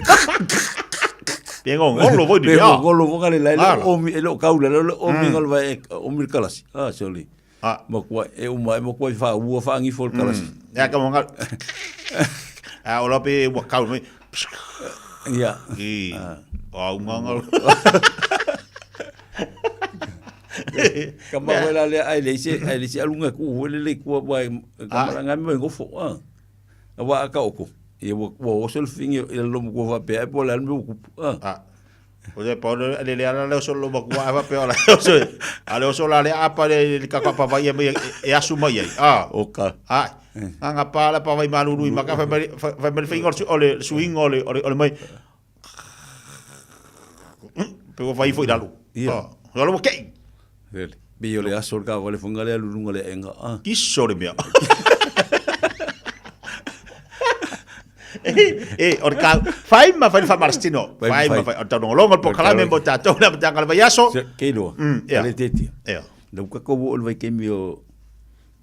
pe ngolo voi de ngolo vogale la o mi lo kau le o minga va o mir kalas soli mo kwa e mo kwa fa u fa ngi fol kalas ya kama ngal ora pe wa kau me ya ngal kama wala le ai le se alunga ku le ku wa kama nga me ngofo wa ka oko e wo sol fingi e lo mo va pe po la me ku o de por le ala le solo mo ku va pe ala so ale solo ale apa le ka pa va e asuma ye oka anga pala pa vai maluru i maka fa me fingo ole swing ole mai pe vai foi dalu lo mo ke vele bi ole asol ka vale fungale alunga le enga ki sore mia o ka fai ma fai marstino fai ma fai ta no longo po kala me mo ta to na ta kala yaso ke lo ale teti no ka ko o vai ke mi o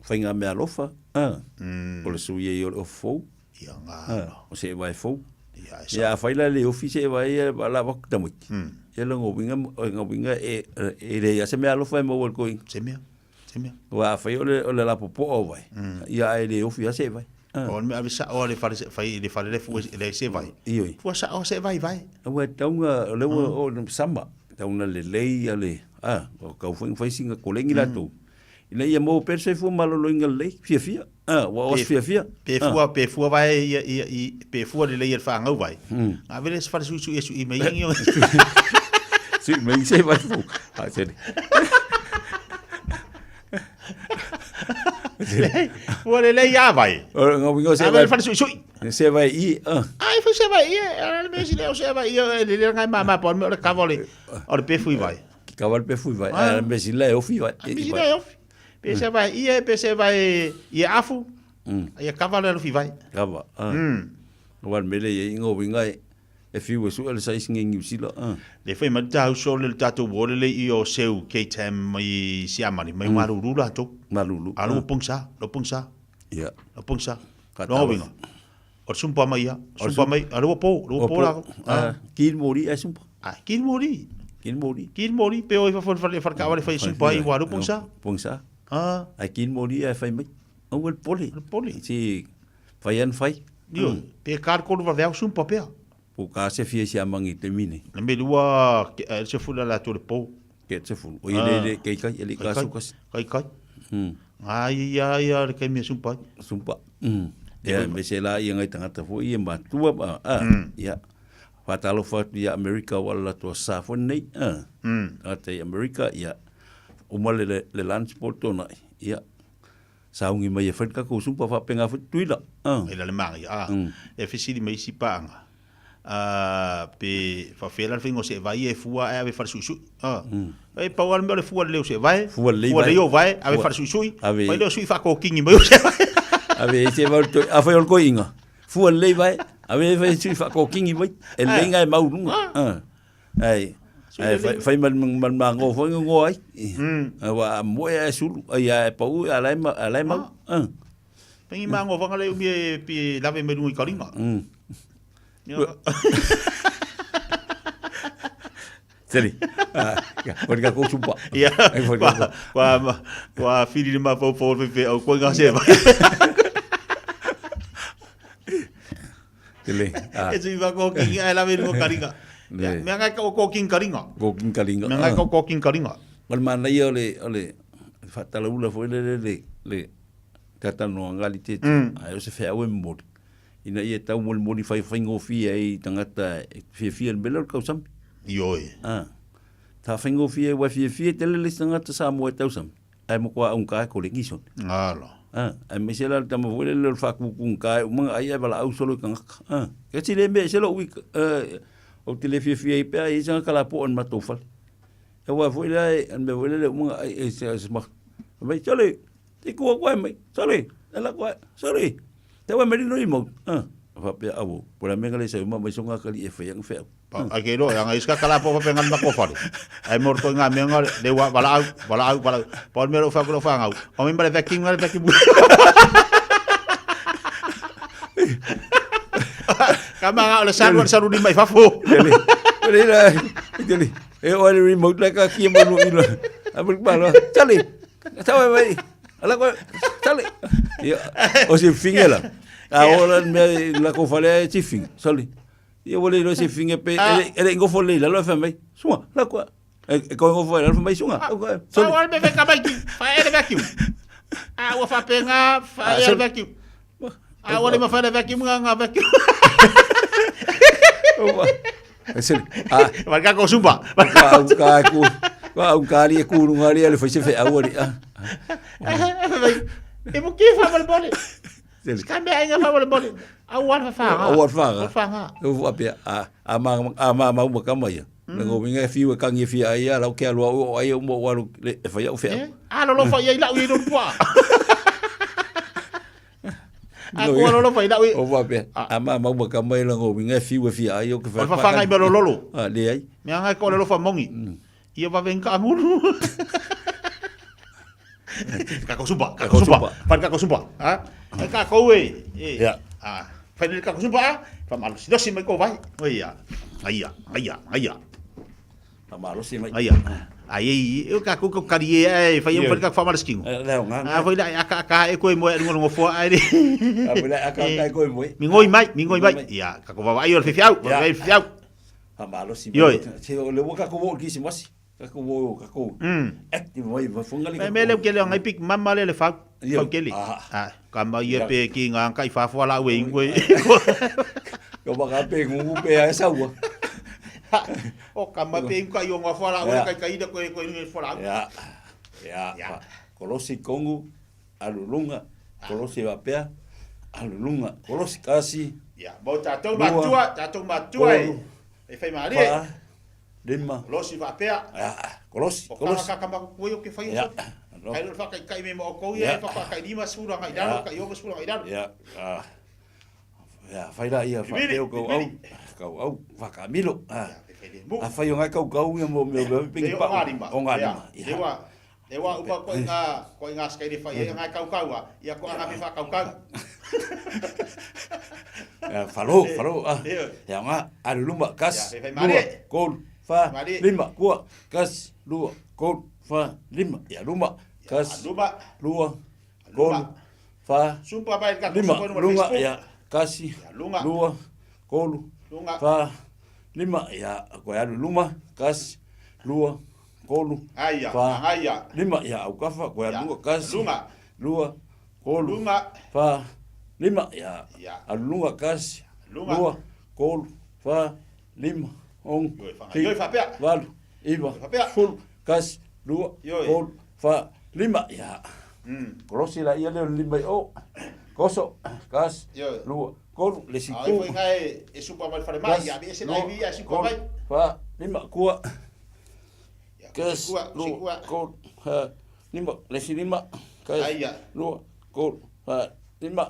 fai nga me alofa o le su ye o fo o se vai fo ya fai la le office vai la va ta mo ya lo ngobinga e le ya se me alofa mo o ko se me wa fai o le la popo o vai ya e le office se vai o me avisa o le fai le fu le se vai fu sa o se vai o taunga le o samba taunga le ale o ka fai singa ko lengi la tu ina ia mo perse fu malo lo inga le fia wa os fia pe fu vai pe fu le le fa ngau vai a vele se fa su i me ingo si me se vai fu a se Ora lei ya vai. Ora ngo bingo se vai. Se vai i. Ai fa se vai i. Ora me se leo se vai i. Le ngai mama por me ora cavale. Ora pe fui vai. Cavale pe fui vai. Ora me se leo fui vai. Me se leo. Pe se vai i pe se vai i afu. Ai cavale lo fui vai. Cava. Ora me le ngo bingai. E fiu su ele sai singa ngi sila. Le foi ma tau so le tatu wole le i o seu ke tam mai siamani mai maruru la to. Malulu. Alu pungsa, lo pungsa. Ya. Lo pungsa. No bingo. O sumpa mai ya. Sumpa mai, alu po la. Kil mori e sumpa. Kil mori. Kil mori pe o fa fa ka va fa sumpa i waru pungsa. Pungsa. Ai kil mori e fa mai. O el poli. Poli. Si faian fai. Dio, pe kar ko va vea sumpa pe. Po ka se fie si amangi te mine. Na me lua se fula la to le po. Ke se fulu. O ile ke kai ele ka su kas. Kai. Ai le kai me sumpa. Sumpa. Ya me se la ia ngai tanga fo ia ma tua ba. Ya. Fatalo fat ya America wala to sa fo nei. Ate America ya. O male le transport to na. Ya. Saungi mai fa ka ko sumpa fa penga fu tuila. Ila le mangi. E fisili mai si panga. Pe fa fela fingo se vai e fua e ave far susu e pa wal me fua leo se vai fua leo vai ave far susu vai leo sui fa ko kingi mo se ave se va to a foi ol coinga fua le vai ave vai sui fa ko kingi vai e lenga e mau lunga ai fai man ngo foi ngo ai wa mo e sulu ai e pa u alai mau pengi mango vanga le mi pi lave me nui kalinga Seri. Pode que com chupa. Ya. Wa fili de ma fo fe au ko nga se ba. Tele. Ese va ko king ai la me no karinga. Me nga ko king karinga. Ko king karinga. Me nga ko king karinga. Mal mana yo le fatala ula fo le tata no ngalite. Ai se fe au mo. Ina ia tau moli fai whaingo fia e tangata fia le bela kau sampi. Ioi. Ta whaingo fia wa fia te lele tangata sa mo e tau sampi. Ai mo kua un kai ko le ngison. Alo. Ai me sela tama wele le whaku un kai umanga ai e bala au solo kangaka. Ka si le me sela ui o te le fia i pia i sanga kala po on matofal. E wa fwele ai an me wele le umanga ai e se smak. Mai sale, te kua koe mai, sale, ala koe, sale. Te wa meri no imo. Fa pe awo. Por a menga le sa uma mai songa kali e fe yang fe. A ke no yang iska kala po pe ngal mako fali. Ai morto nga menga de wa bala au. Por mero fa ko fa ngau. O mi bare vacuum. Kama nga le saru di mai fa fo. Dele. E o le remote la ka ki mo no ilo. Abul balo. Chali. Tawa mai. Ala ko chali. O se fingela. Ahora me la ko fale ti fing. Chali. Io vole no se finge pe ele ngo fole la lo fa mai. Suma, la ko. E ko ngo fole la fa mai sunga. Fa wal me ka mai. Fa ele vacuum. Wa fa penga fa ele vacuum. Wale ma fa ele vacuum nga vacuum. Ese marca ko sumpa. Wa un kali e ku ngari ele fa se fe awori. E mo ke fa bole. Skambe ainga fa bole. Awar fa. Eu vou a ama kama ya. Ngo winga fiwa kangi fi ai la ke lo ai mo waru e fa ya fe. Lo fa ya la wi no poa. Aku lo fai da ui. O va be. Ama mau ba kamai la ngo minga fiu fi ai o ke fa. Fa ngai belo lolo. Ah le ai. Me ngai ko lo fa mongi. Ia va ven ka ngulu. Ka ko supa. Fa ka ko supa. Ha? Ka ko we. Ya. Ah. Fa ni ka ko supa. Fa malu si dosi mai ko vai. O ia. Aia. Fa malu si mai. Aia. Ai eu ka ko kari e fa eu fa malu skingo. Leo nga. Ah foi da ka e ko mo e ngo fo ai. Ah foi da ka ko mo. Mi ngoi mai. Ia, ka ko vai o fiau. Fiau. Fa malu si mai. Se o le ka ko ki si mosi. Ka ko. Active vai va fungali. Me le ke le ngai pik mamma le fa. Fa ke le. Ah, ka ma ye pe ki nga kai fa fo la we ngoi. Ko ba ka pe ngu pe a sa wa. O ka ma pe ka yo nga fo la we kai da ko ni fo la. Ya. Kolosi kongu alulunga. Kolosi va pe alulunga. Kolosi kasi. Ya, bo tatou matua. E fai mari. Lima. Kolosi va pe. Kolosi. Ka ka ma ko yo ke fai. Kai lo fa kai me mo ko ye fa kai lima sura ngai dalo kai yo sura ngai dalo. Ya, fai da ia fa teu ko au fa Camilo. A fai ngai kau ia mo pingi pa. O ngani. Ewa upa ko nga skai de fai ngai kau ia ko nga fa kau. Falo. Ya nga alumba kas. Kol fa lima kuat kas 2 kol fa lima ya luma kas lua kol fa sumpa baik ka lima ya kasi lua kol fa lima ya ko ya luma kas lua kol fa lima ya au kafa ko ya lua kas lua kol fa lima ya alunga kas lua kol fa lima on fa pe val iba full kas lua kol fa lima ya kolosi la ia le lima o koso kas lua kol le si ai foi ngai e supa mal fare mai ya se lai via si ko mai fa lima kua kas lua kol ha lima le si lima kas lua kol fa lima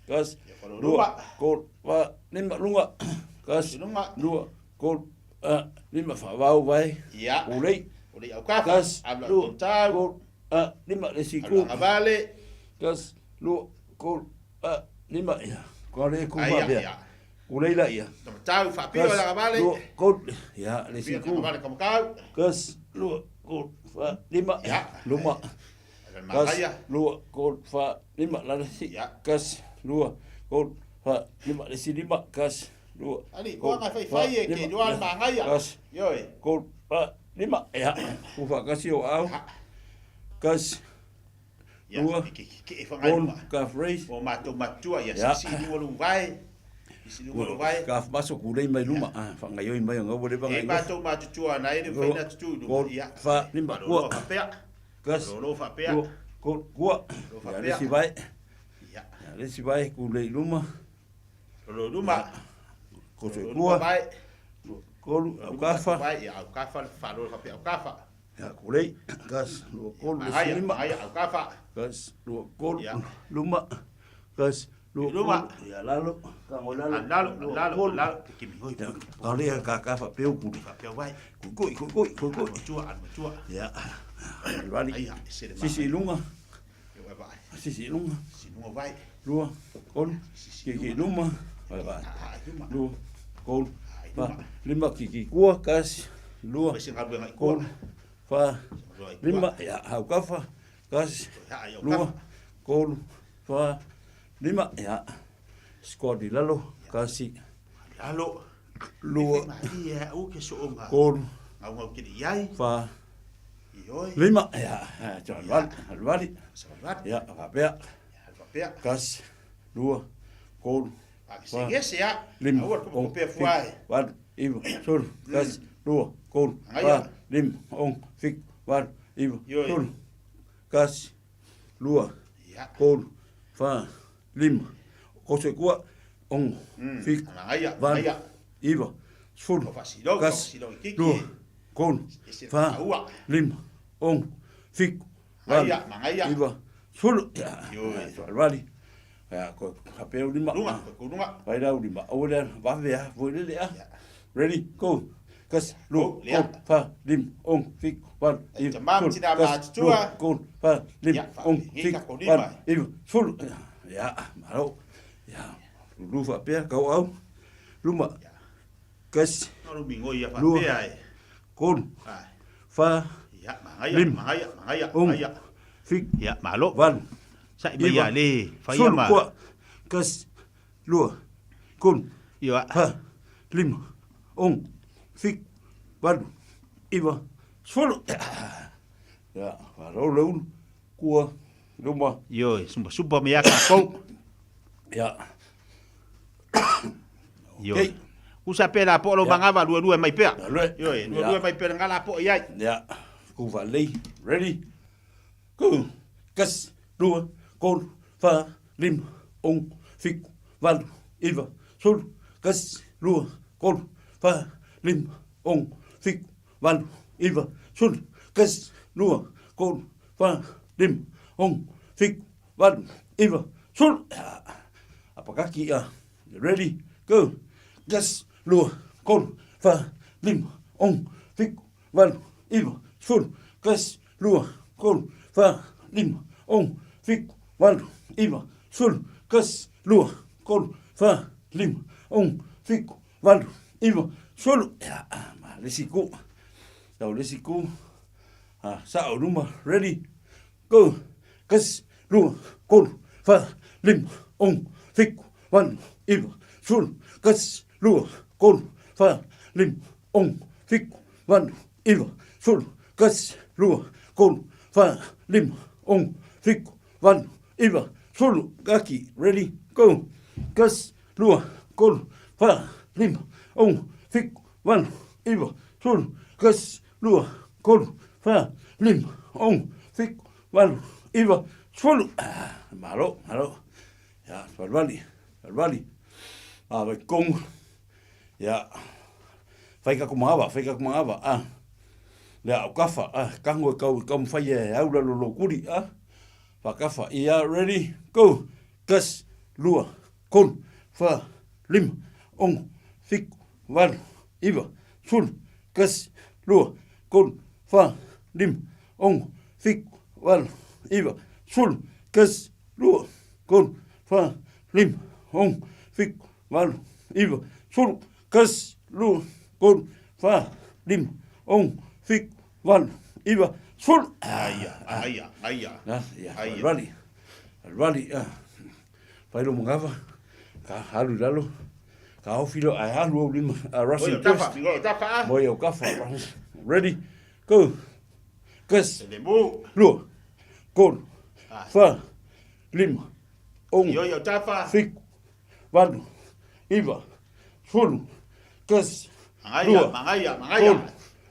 kas lua kol fa lima lunga kas lua kol lima fa vau vai ya ulei au ka kas lu kol lima le si ku vale kas lua kol lima ya ko le ku va ya ulei la ya tau fa pio la vale lua kol ya le si ku vale como kau kas lua kol fa lima ya luma kas lua kol fa lima la le si kas lua kol fa lima le si lima kas lua ali ko nga fai ke dual mangai ya yo kol fa lima ya ku fa kasi o au kas lua kol ka phrase o matua ya si lu vai si lu vai ka maso ku le mai luma fa ngai mai ngo bo le ba ngai matua na ele fai na tu ya fa lima ku kas lo fa pe kol ku ya le si vai ya le si vai ku le luma ko se ku kol au kafa ya au kafa fa lo fa pe au kafa ya kulei gas lu kol lima ai au kafa gas lu kol luma gas luma ya lalu ka lalu kimi hoi kali ka kafa peu ku vai ku tua ya vale sisi lunga sisi lunga vai lua kol ki luma vai lu kol lima ki kua kas lua kol fa lima ya au kafa kas lua kol fa lima ya skodi lalo kasi lalo lua ya o ke so nga kol au ke yai fa lima ya alvali ya papea kas lua kol Yes ya. Lim. On pe fuai. Wat ivo. Sur. Kas. Lua. Kol. Fa. Lim. On. Fik. Wat ivo. Sur. Kas. Lua. Kol. Fa. Lim. Kose kua. On. Fik. Wat ivo. Sur. Kas. Lua. Kol. Fa. Lim. On. Fik. Wat ivo. Sur. Ya. Vale. Ya, ko hapeu lima. Lunga, ko lunga. Vai dau lima. O le va vea, voi le a. Ready, go. Kas lu kon fa lim ong fik wan i. Mam tina ma tua. Kon fa lim ong fik wan i. Ful. Ya, malo. Ya, lu fa pe kau au. Luma. Kas. Lu bingo ya fa pe ai. Kon. Fa. Ya, mangaya. Ong fik. Ya, malo. Wan. Sai bây giờ đi, phải Sul mà. qua. Kas. Lua. Kon. Yo. Fa. Lim. Ong. Fik. Wan. Iva. Sul. Ya, fa lo lo. Cua. Luma. Yo, super mea ka ko. Ya. Yo. Usa pera po lo mangava dua mai pe. Yo, dua mai pe ngala po yai. Ya. Ku va lei. Ready. Go. Kas. Lua. Kon. Fa. Lim. Ong. Fik. Wan. Iva. Sul. Kas. Lua. Kon. Fa. Lim. Ong. Fik. Wan. Iva. Sul. Kas. Lua. Kon. Fa. Lim. Ong. Fik. Wan. Iva. Sul. Apa kaki ya? Ready? Go. Kas. Lua. Kon. Fa. Lim. Ong. Fik. Wan. Iva. Sul. Kas. Lua. Kon. Fa. Lim. Ong. Fik. Wan. Iva. Sul. Kas. Lua. Kon. Fa. Lim. Ong. Fik. Wan. Iva. Sul. Ya, ma lesiku. Tau lesiku. Sao numa. Ready? Go. Kas. Lua. Kon. Fa. Lim. Ong. Fik. Wan. Iva. Sul. Kas. Lua. Kon. Fa. Lim. Ong. Fik. Wan. Iva. Sul. Kas. Lua. Kon. Fa. Lim. Ong. Fik. Wan. Iva. Sul. Kaki. Ready? Go. Kas. Lua. Kon. Fa. Lim. Ong. Fik. Wan. Iva. Sul. Kas. Lua. Kon. Fa. Lim. Ong. Fik. Wan. Iva. Sul. Malo. Ya, Valvali. Vai kong. Ya. Fai ka kumava. Le au kafa. Kango kau fai e au lo kuri. Fa kafa. Ya, ready? Go. Kas. Lua. Kon. Fa. Lim. Ong. Fik. Wan. Iva. Sul. Kas. Lua. Kon. Fa. Lim. Ong. Fik. Wan. Iva. Sul. Kas. Lua. Kon. Fa. Lim. Ong. Fik. Wan. Iva. Sul. Kas. Lua. Kon. Fa. Lim. Ong. Fik. Wan. Iva. Sul. Aya. Alvali. Pai lo mongava. Ka halu lalo. Ka ofilo ai halu lima. Russell Quest. Moi o kafa. Ready? Go. Kas. Lua. Kon. Fa. Lim. Ong. Yo tafa. Fik. Wan. Iva. Sul. Kas. Mangaya.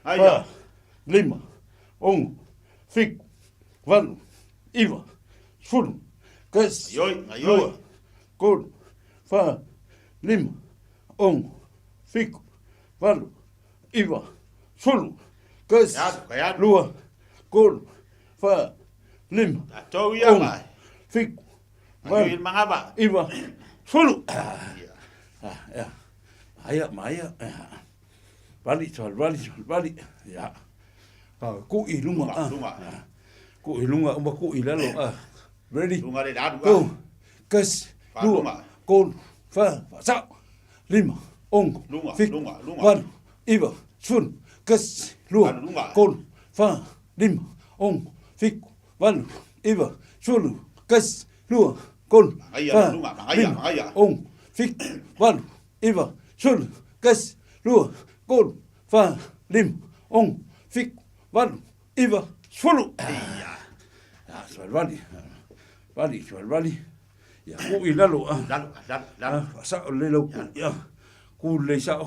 Fa. Lim. Ong. Fik. Wan. Iva. Sul. Kas. Lua. Kon. Fa. Lim. Ong. Fik. Wan. Iva. Sul. Kas. Lua. Kon. Fa. Lim. Ong. Fik. Wan. Iva. Sul. Ya. Maya. Vali. Ya. Ku i lunga. Ku i lunga, ku i lalo. Ready? Lunga de dadu. Go. Kas. Lua. Kon. Fa. Sao. Lim. Ong. Fik. Wan. Iva. Sul. Kas. Lua. Kon. Fa. Lim. Ong. Fik. Wan. Iva. Sul. Kas. Lua. Kon. Fa. Lim. Ong. Fik. Wan. Iva. Sul. Kas. Lua. Kon. Fa. Lim. Ong. Fik. Wan. Iva. Sul. Ya, Valvali. Ya, ku i lalo. Sa le lo. Ya. Ku le sa.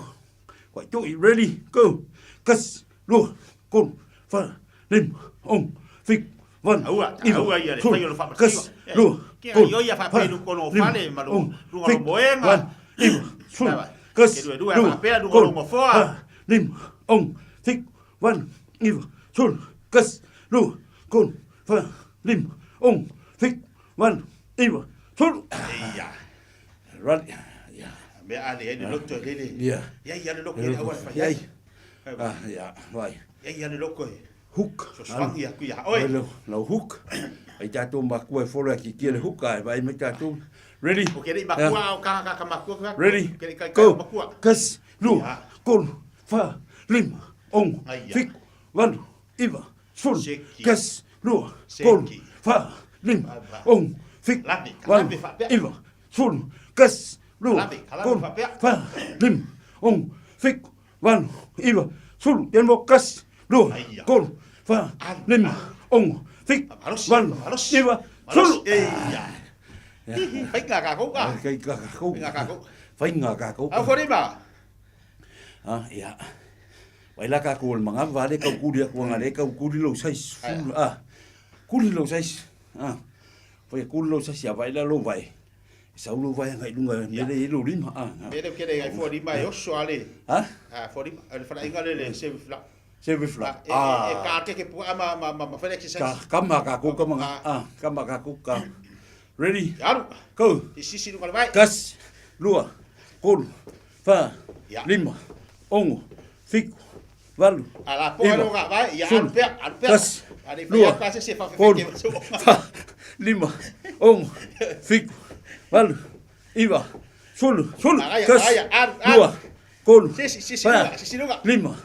Quậy tu ready. Go. Kas. Lua. Kon. Fa. Lim. Ong. Fik. Wan. Iva. Sul. Kas. Lua. Kon. Fa. Lim. Ong. Fik. Wan. Iva. Sul. Kas. Lua. Kon. Fa. Lim. Ong. Fik. Wan. Iva. Sul. Kas. Lua. Kon. Fa. Lim. Ong. Fik. Wan. Iva. Sulu. Ia. Rali. Ya. Me ale ni loto lele. Ya. Ya le loko le awan fa. Ya. Ya, vai. Ya le loko. Hook. So swang ya ku ya. Oi. No hook. Ai tātou makua e whoro aki kia le hook ai, vai me tātou. Ready? O kere makua o ka makua. Ready? Go. Kas, lua, kolu, wha, lima, ongo, fiku, walu, iwa, sulu, kas, lua, kolu, wha, lima, ongo, fiku, walu, iwa, sulu, kas, lua, kolu, wha, lima, ongo, fiku, walu, iwa, sulu, tenmo kas, lua, kolu, wha, lima, ongo, fiku, walu, iwa, sulu. Fai ngā kākou ka? Fai ngā kākou. Fai ngā kākou. Au whare ma? Ia. Wai la kākou al mga wale kau kuri a kuanga le kau kuri lau sais. Kuri lau sais. Fai kuri lau sais ya vai la lo vai. Sau lo vai ngai lunga mele i lo rima. Mele kere ngai whare ma e oso ale. Whare ma, ale whara inga lele sewe fla. Sewe fla. E ka teke pua ma whare exercise. Kama kākou ka mga. Kama kākou ka. Ready? Aru. Go. Sisi nunga vai. Kas, lua, kolu, wha, lima, ongo, fiku, walu. Ala poa no ga vai. Ya aru pea. Kas, lua, kolu, wha, lima, ongo, fiku, walu, iwa, sulu, kas, lua, kolu, wha, lima,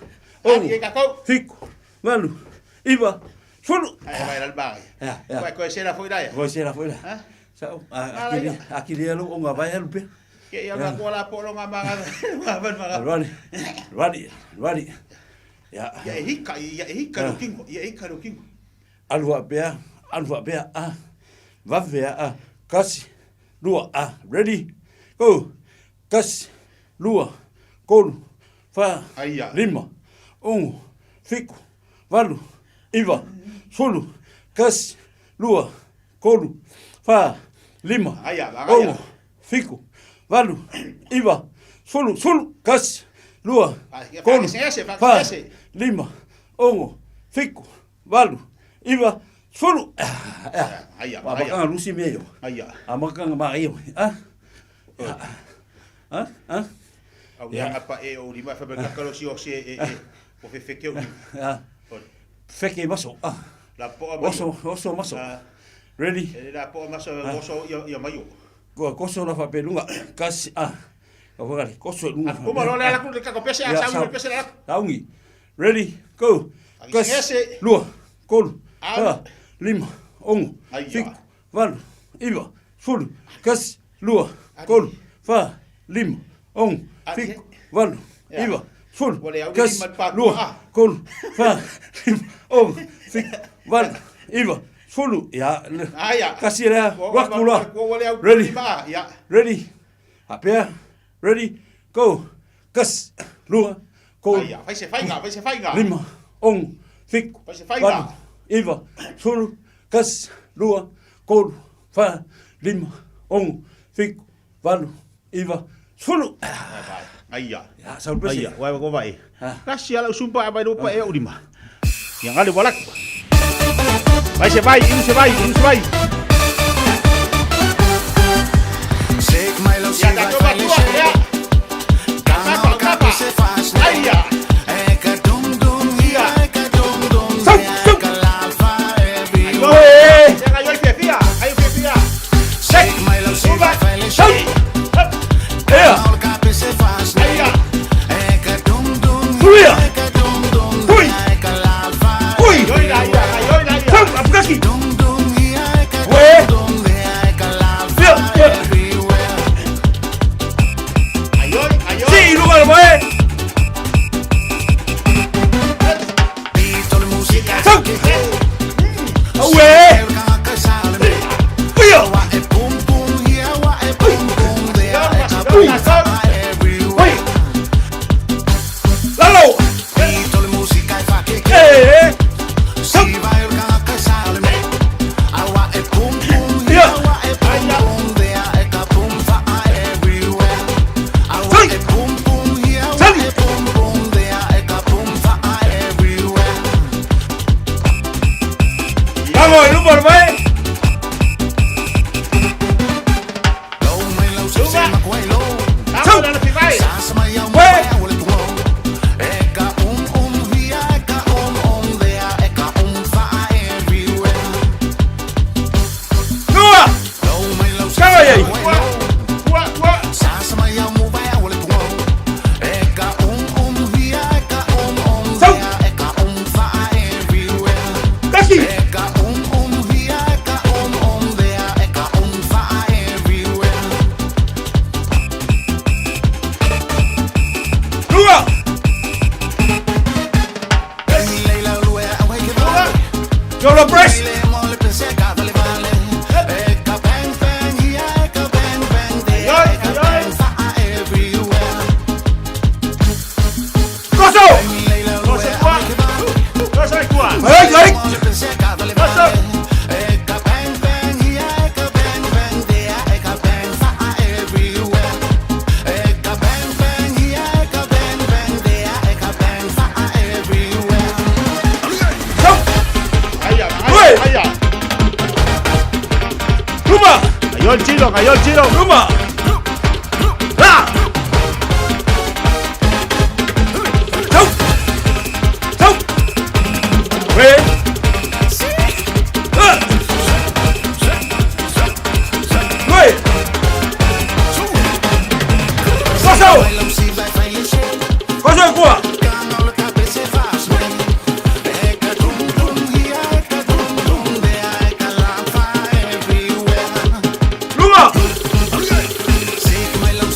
ongo, fiku, walu, iwa, sulu. Vai al bai. Vai conhecer foi daí. Conhecer foi lá. Sao, aquele elo onga vai elo pe. Que ia na cola polo nga mga. Rani. Ya. Ya hika no kingo. Alwa pe. Va ver kasi lua ready. Go. Kas lua kolu fa lima ongo fiku walu iwa sulu kas lua kolu fa lima ongo fiku walu iwa sulu kas lua kolu fa lima ongo fiku walu iwa sulu abakanga lusi meyo amakanga maio Ya apa o lima fa beka kalau si o se o feke o feke maso la po oso maso ready la po maso oso yo mayo koso la fa pelunga kasi kawali koso lunga como lo le la ku ka ko pese a sa pese la taungi ready go kasi lua kol lima ongo fiku walu iwa sulu kasi lua kol fa lima ongo fiku walu iwa sulu kasi lua kol fa lima ongo fiku walu iwa sulu ya kasi la wakula ready apea ready go kas lua kol vai se fainga lima ongo fiku walu iwa sulu kas lua kol fa lima ongo fiku walu iwa sulu Aia. Ya, sa pesi. Aia, wai ko vai. Kasi ala sumpa vai lupa e ulima. Yang ali bolak. Vai se vai, ini se vai. Shake my love, shake my love, ya. Kapa se faz. Aia. Eka dum dum, eka dum dum. Eka lava everywhere. Ayo pepia. Shake my love, shake my love, shake. Se faz. Eka dum dum, eka dum dum. Eka lava. Aplikasi. Dum dum, eka dum dum. Eka lava everywhere. Ayo. Sí, lugar vai. Beat on música. Ué. Uia. Pum pum, yeah, pum pum. Lalo. Cayó el chino. Luma. ¡Ah! ¡Chau! ¡Chau! ¡Ve! ¡Ah! ¡Ve! ¡Pasao! ¡Pasao de Cuba!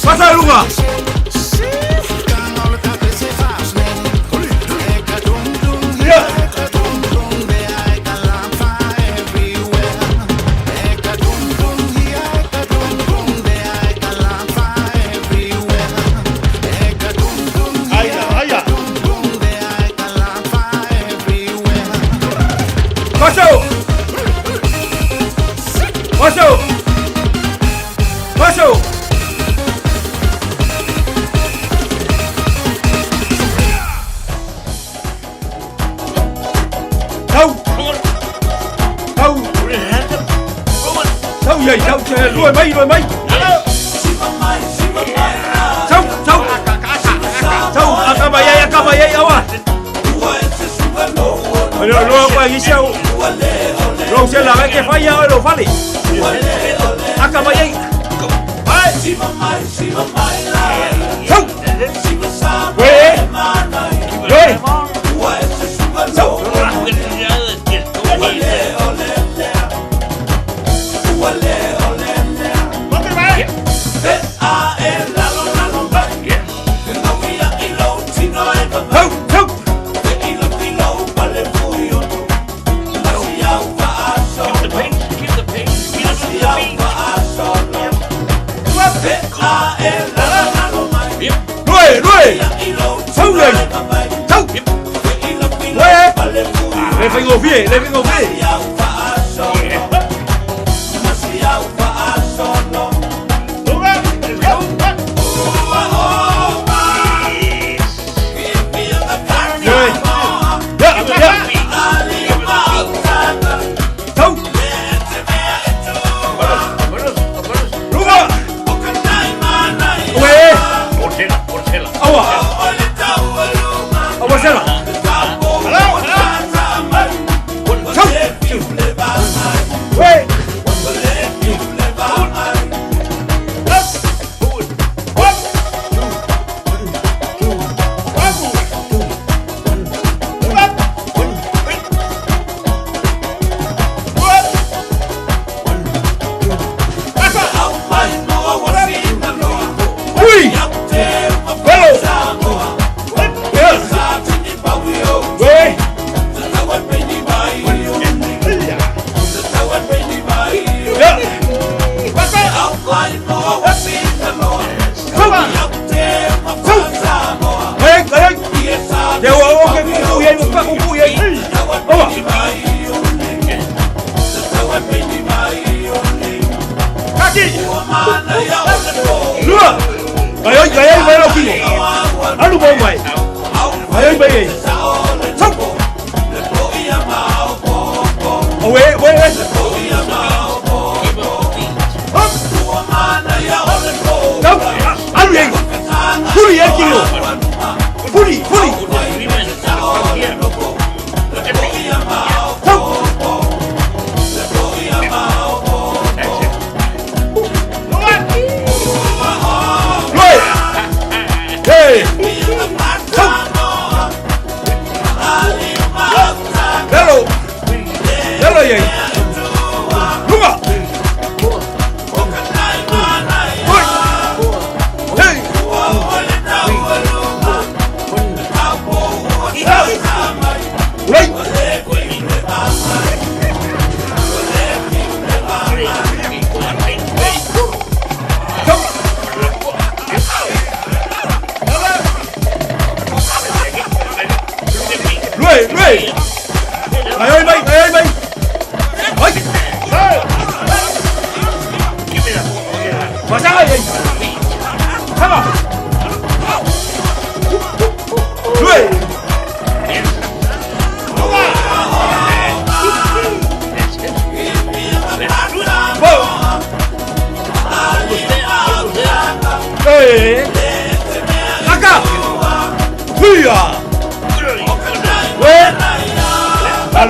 Pasa de lugar. Paso. Vậy sao lùi mày sao akabayay awa lo kwa gisau lo se la que falla lo fali akabayay ai sao we sao Le vengo bien.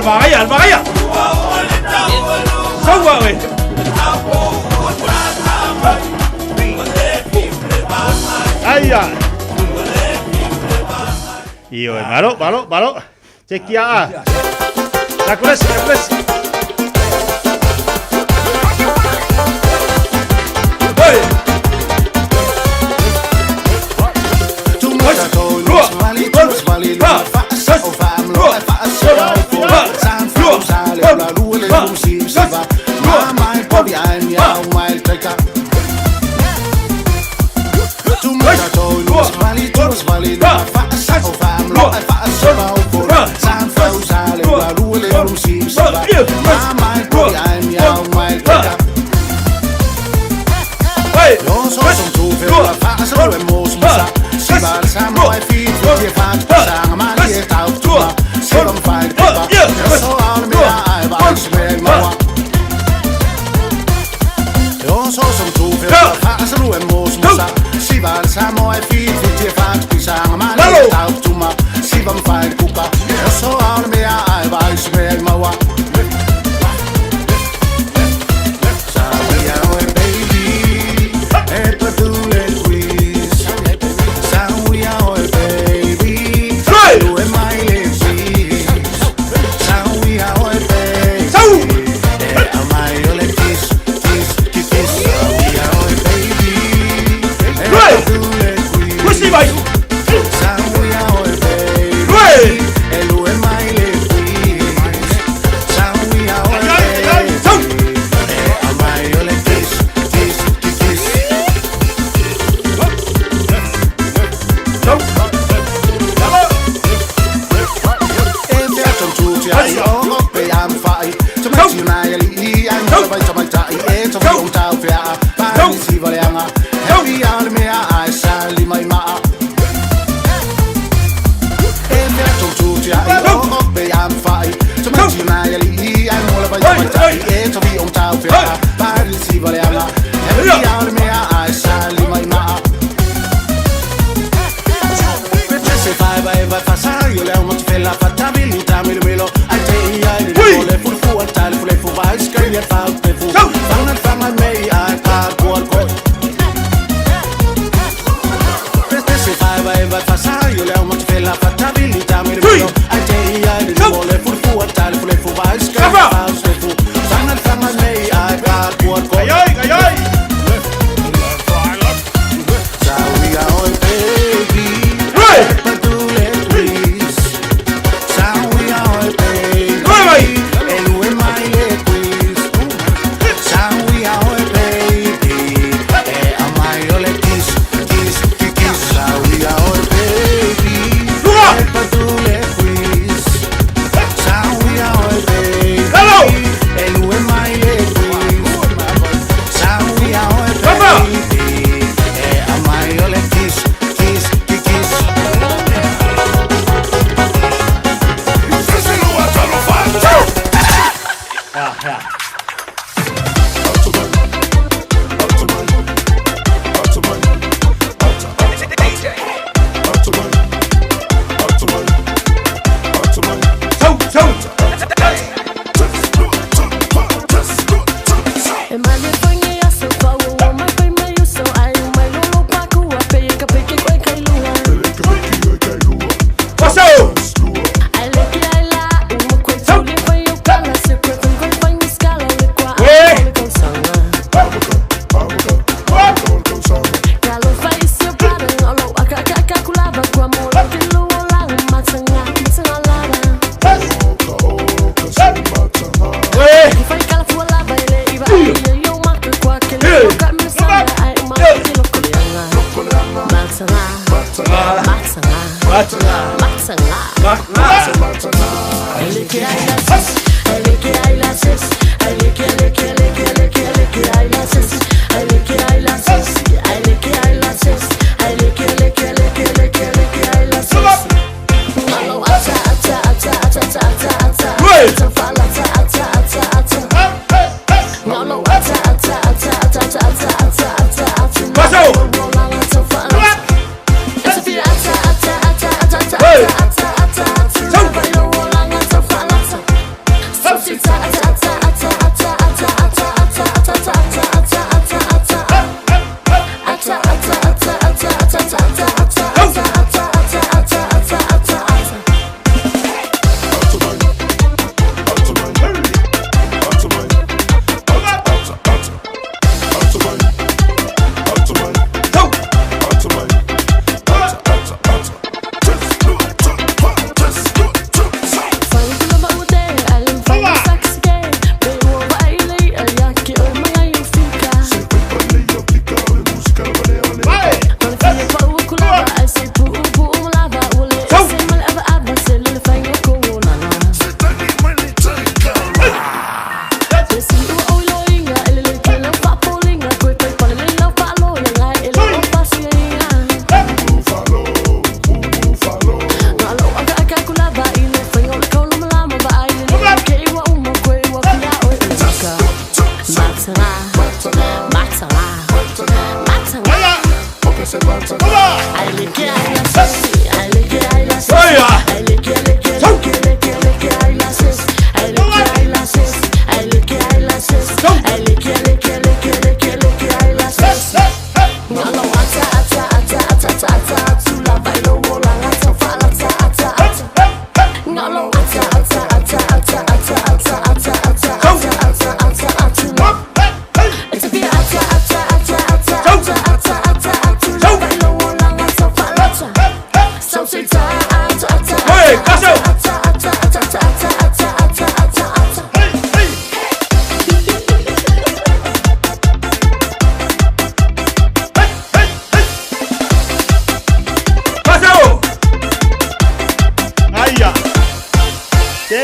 Alvagaya. Sawa we. Aya. Iyo, balo. Cekia. Nakules. Hey.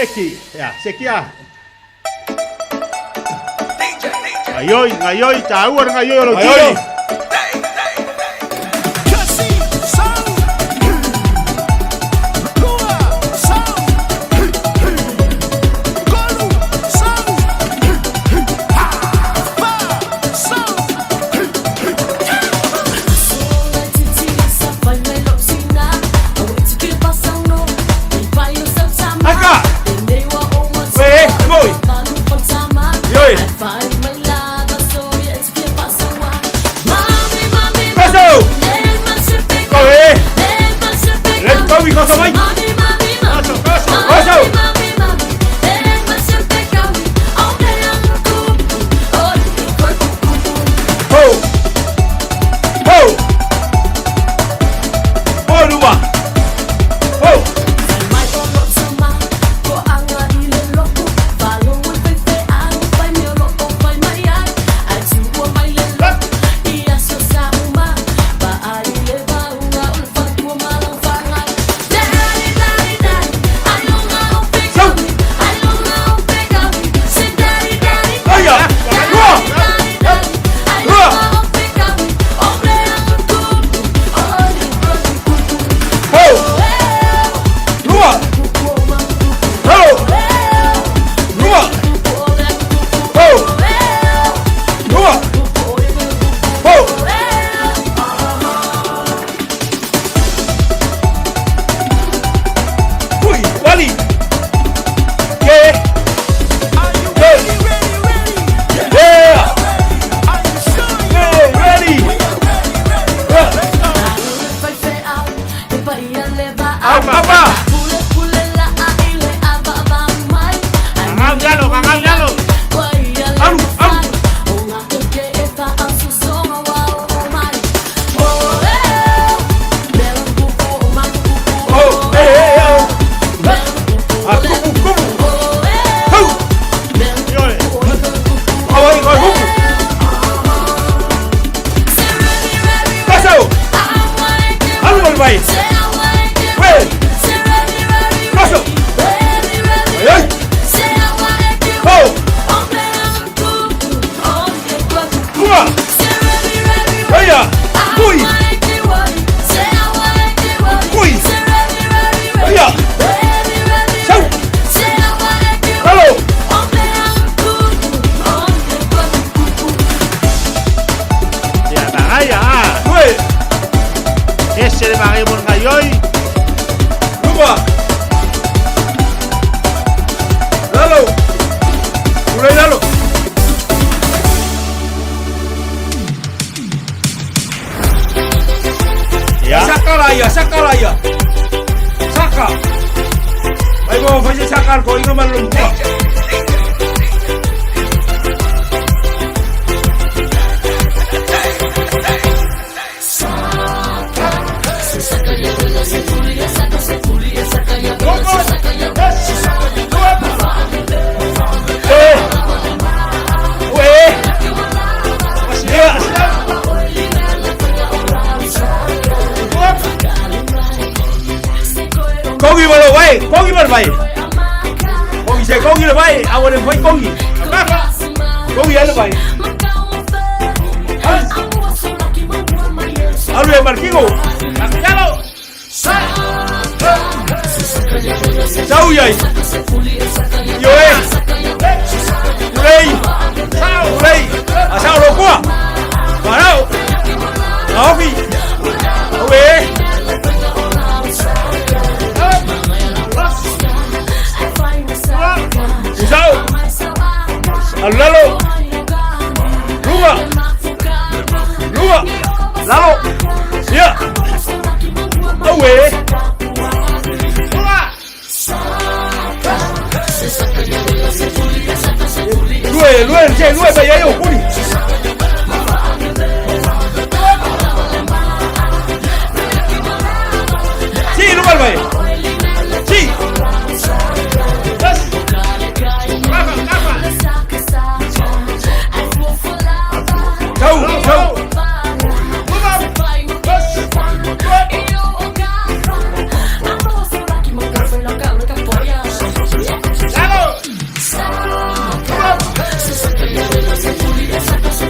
Seki, ya, seki ya. Ngayoi, tahu orang ngayoi lo tino.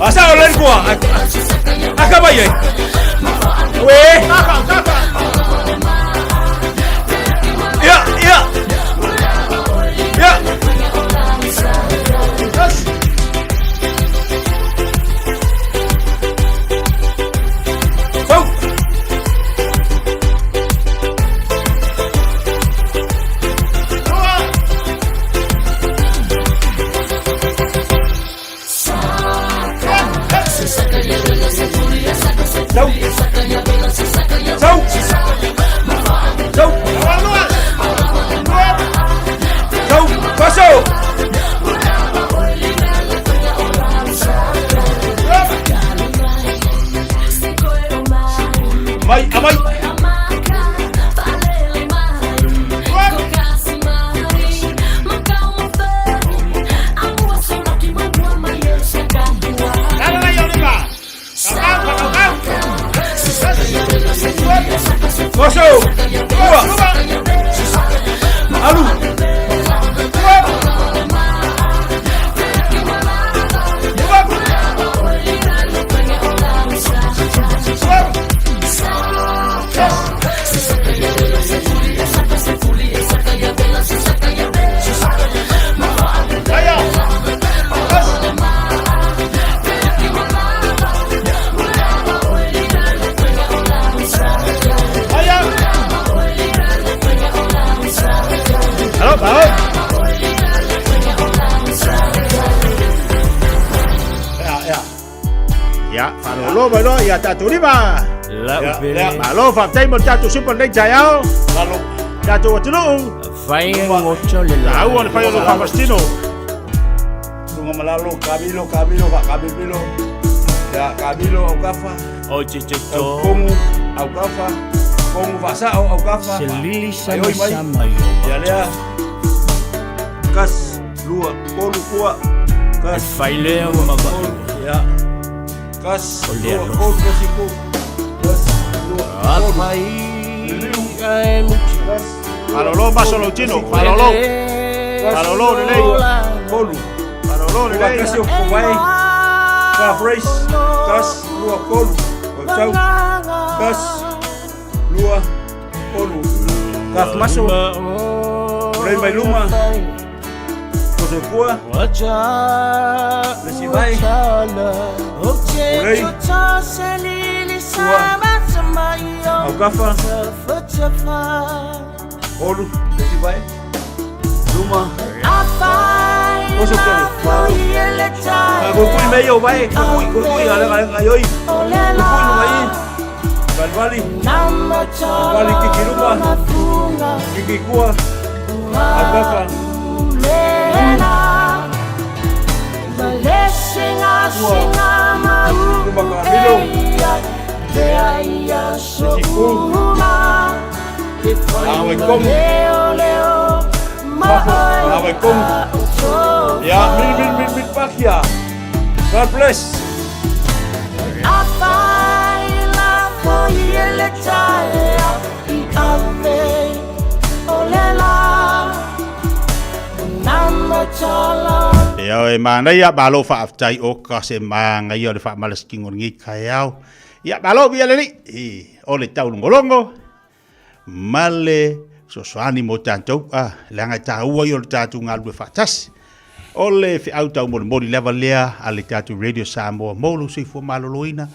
Asa olen kuah. Akaba ye. Weh. Ya, ya. Ya. Tatu lima. Malo faktai mo tatu super leg jayao. Lalu tatu watulu. Fai ngocho le. Tahu on fai lo Pamastino. Lunga malalo Camilo Pak Camilo. Ya Camilo Aukafa. Oh ciceto. Kongu Aukafa. Kongu fasa Aukafa. Selili sama yo. Ya lea. Kas lua kolu kuat. Kas fai le mama. Ya. Kas lua kolu kasiku. Apa Palolo basolo chino, palolo lele, kolu, palolo lele, kasi kumai, ka fresh, kas lua kolu, kau, kas lua kolu, kas masuk, mulai mai luma, koso kuah, lesi bai, mulai kuah. Aukafa Olu Desi bae Luma Koso kene Kukui meyo bae Kukui ayoi Kukui nungai Balbali Balbali kiki rumah Kiki kuah Aukafa Rumah Kamilo Assalamualaikum. Assalamualaikum. Ya, min pakia. God bless. Ya, mana ya balo fa aftai oka se manga ya fa malas kingon ngi kayau. Ya balo biar ni. Oleh tahu ngolongo. Male sosoani mo tanto langa tahu yo tatu ngal be fatas ole fi auto mo level lea ale tatu radio Samoa molu si fo maloloina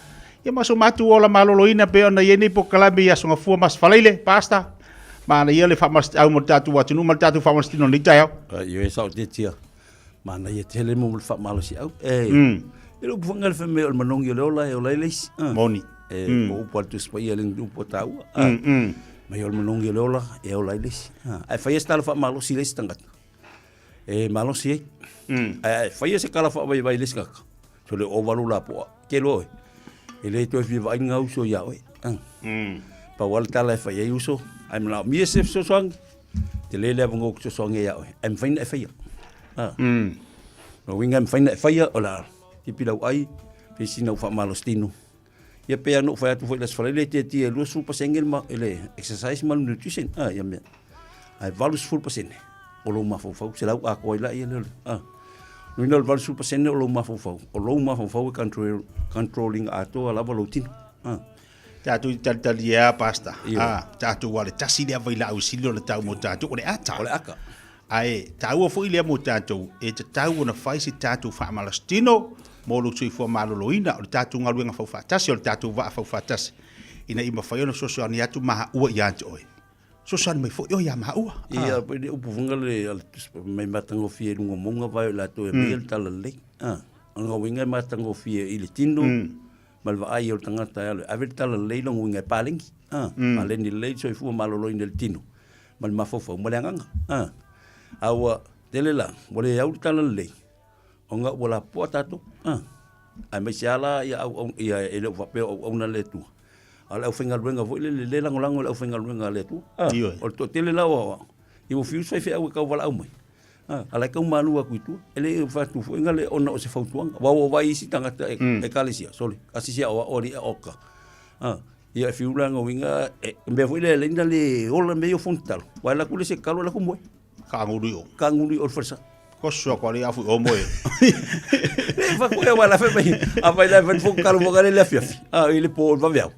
ya maso matu ola maloloina pe ona yeni po kalambi ya songa fu mas falele pasta mana yele fa mas au mo tatu watu no mal tatu fa mas tino ni tayo yo esa de tia mana ye tele mo fa malo si au ilo bungal fe me manong yo ola les moni mo portu spa yele du potau Mayol menunggu lola, ola ilis. Faya stala fa malo silis tangat. Malo si. Faya se kala fa vai ilis kak. Sole ovalula po. Kelo. Ele to fi vai ngau so ya oi. Pa wal tala faya uso. I'm now mi sef so song. Te lele bongo so song ya oi. I'm fine faya. No wingam fine faya ola. Tipilau ai. Fisina fa malo stino. Ya pe anu fa tu foi las falele te lu su pasengel ma ele exercise malnutrition ya me ai valus full pasene olo ma fo se lau a ko ila ia le Nuina le valu supa sene o lo mafofau. O lo mafofau controlling ato ala lo tino. Tatu tali ya pasta. Tatu wale tasi dia vai la usilo le tau mo tatu ole ata. Ole aka. Ai tau fo ile mo tatu e te tau na faisi tatu fa malastino mo lu sui fo maloloina o tatu ngaluenga fa fatasi o tatu va fa fatasi. Ina ima fayo no sosiani atu maha ua ya oi. Sosiani mai fo yo ya maha ua. Ia pede upu vungale mai matango fie lungo monga vai la to e mel talale. Nga winga matango fie ile tino. Malva ai o tangata ale ave talale lo winga paling. Ale ni le so fu maloloina le tino. Mal mafofo mo leanga. Awa telela mole ya utala le onga wala pota tu a me siala ya ele va pe ona le tu ala ufinga luenga vo le lango lango la ufinga luenga le tu o to telela wa i vo fiu sai fe au ka wala au mai ala ka malu aku tu ele fa tu finga le ona o se fautuanga wa wa isi tanga e kalisia soli asisia o ori oka ia fiu lango winga me vo le le ola me yo fontal wala kule se kalo la kumwe Kanguri o forsa. Koso ko ali afu o moe. Fa ko wala fe mai. Apa ila ven fo kalu mo gale la fiaf. Ile po va viao.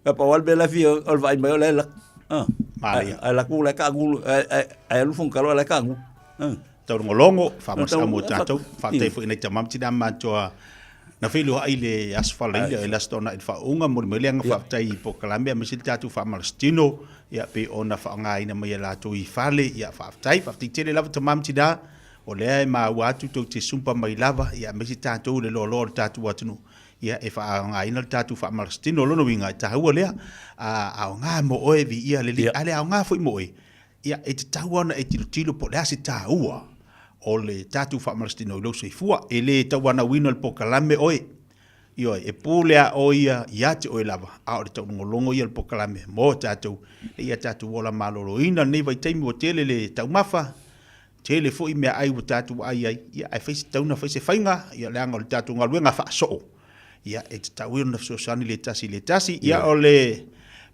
Pa wal be la fi o vai mai la. Maria. Ala ku la kangu ai lu fon kalu la kangu. Tau ngolongo fa mas amo tato fa te fo ina tamam ti dam macho na filo ile asfala ile la stona fa unga mo melenga fa tai po kalambia misil tatu fa malstino ya pe ona fa nga ina mai la to i fale ya fa tai fa tele lava tamam ti da o le ma watu to te sumpa mai lava ya misil tatu le lo tatu watunu ya e fa nga ina tatu fa malstino lo no winga ta hu le a nga mo o e vi ia le ale nga fo mo e ya e tau ona e tilo po le asi ta ua o le tatu whamarastino i loso i fua, e le tawana wino le pokalame oe. Io e pūlea o ia te oe lava, a o le tau ngolongo ia le pokalame, mo tatu, e ia tatu wola maloro ina, nei vai taimi o tele le tau mafa, tele fo i mea ai o tatu ai, ia ai whaisi tauna whaisi whainga, ia le anga o le tatu ngaluenga wha soo. Ia e te tau ina fsosani le tasi, ia o le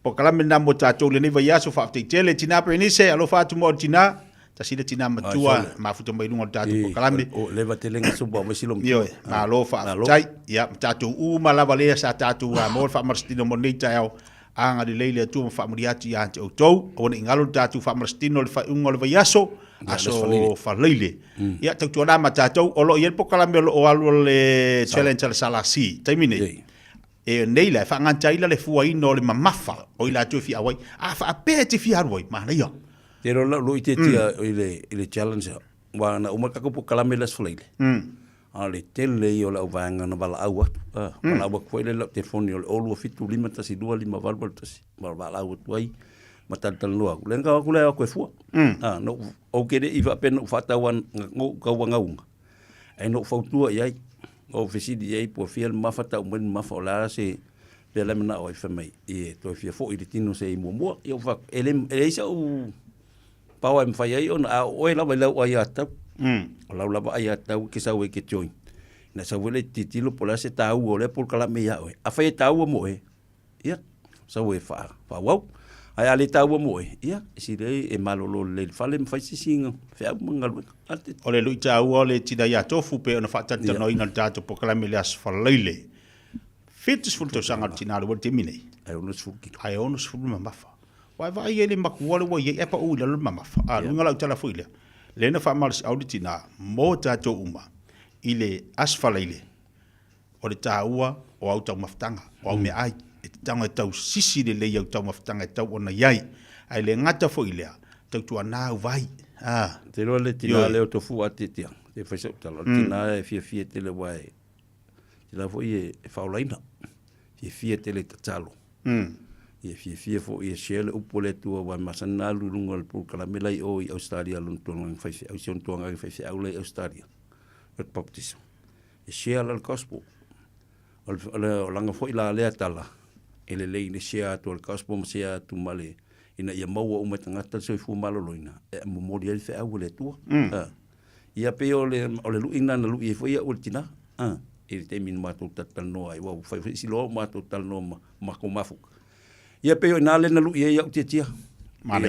pokalame na mo tatu le nei vai aso wha tele, tina prenise, alo whatu mo tina, tasile tina matua mafuta mai lunga tatu pokalame o leva telenga suba o silom yo ma lo fa tai ya tatu u malava le sa tatu mo fa marstino monita yo anga de leile tu fa muriati ya te auto o ni ngalo tatu fa marstino le fa ungol va yaso aso fa leile ya tatu na matatu o lo yel pokalame o alu le challenge sala si termine e neila fa ngantaila le fuaino le mamafa o ila tu fi awai a fa apeti fi arwai ma ya Pero lo ite tia ile challenge wa na uma ka ko kalame las fleile. Ale tele yo la vanga na bala awa. Bala awa ko ile telefone yo o lo fitu lima tasi dua lima valbal tasi. Bala awa tuai matal no aku. Lenga aku le ko fu. No o kede ifa pen fata wan ngo ka wanga unga. Ai no fautua yai. O fesidi yai po fiel mafata umben mafola se pela mena o ifamai. E to fia fo ile tino se mo yo fa ele isa o Pau em fai ai ona o ela vai lau ai ata. Lau lava ai ata ke sa we ke join. Na sa we le titilo pola se tau o le por kala me ya o. A fai tau mo e. Ia. Sa we fa wau. Ai ali tau mo e. Ia, si re e malolo le fale me fai singa. Fa mangal. O le lui tau o le tina ya tofu pe ona fa tata no ina tato por kala me le as fa leile. Fitus fulto sanga tina lo te mine. Ai ono sfuki. Ai ono sfuki mafa. Wai vai ele makuole wo ye epa u le mamafa lunga la tala fuile le na fa mars auditina mo tato uma ile asfala ile o le taua o auta maftanga o me ai e tanga tau sisi le le auta maftanga tau ona yai ai le ngata fuile tau tu ana vai te lo le tina le to fu atitia te fa se tala tina e fie te le wai te la foi e faulaina fie te le tatalo e fie fo e shele upole tua wa masana lulunga por kalamela o Australia luntong fai au sion tuanga fai au le Australia et baptism e shele al gospel o langa fo ila le tala ele le ni share to al gospel sia tu male ina ia mau o matangata so fu maloloina e memorial fai au le tua ia pe o le lu ina na lu e fo ia ultina e te min matu tatal no ai wa fai silo matu tal no ma ko mafu ia pe na le na lu ia ia tia mana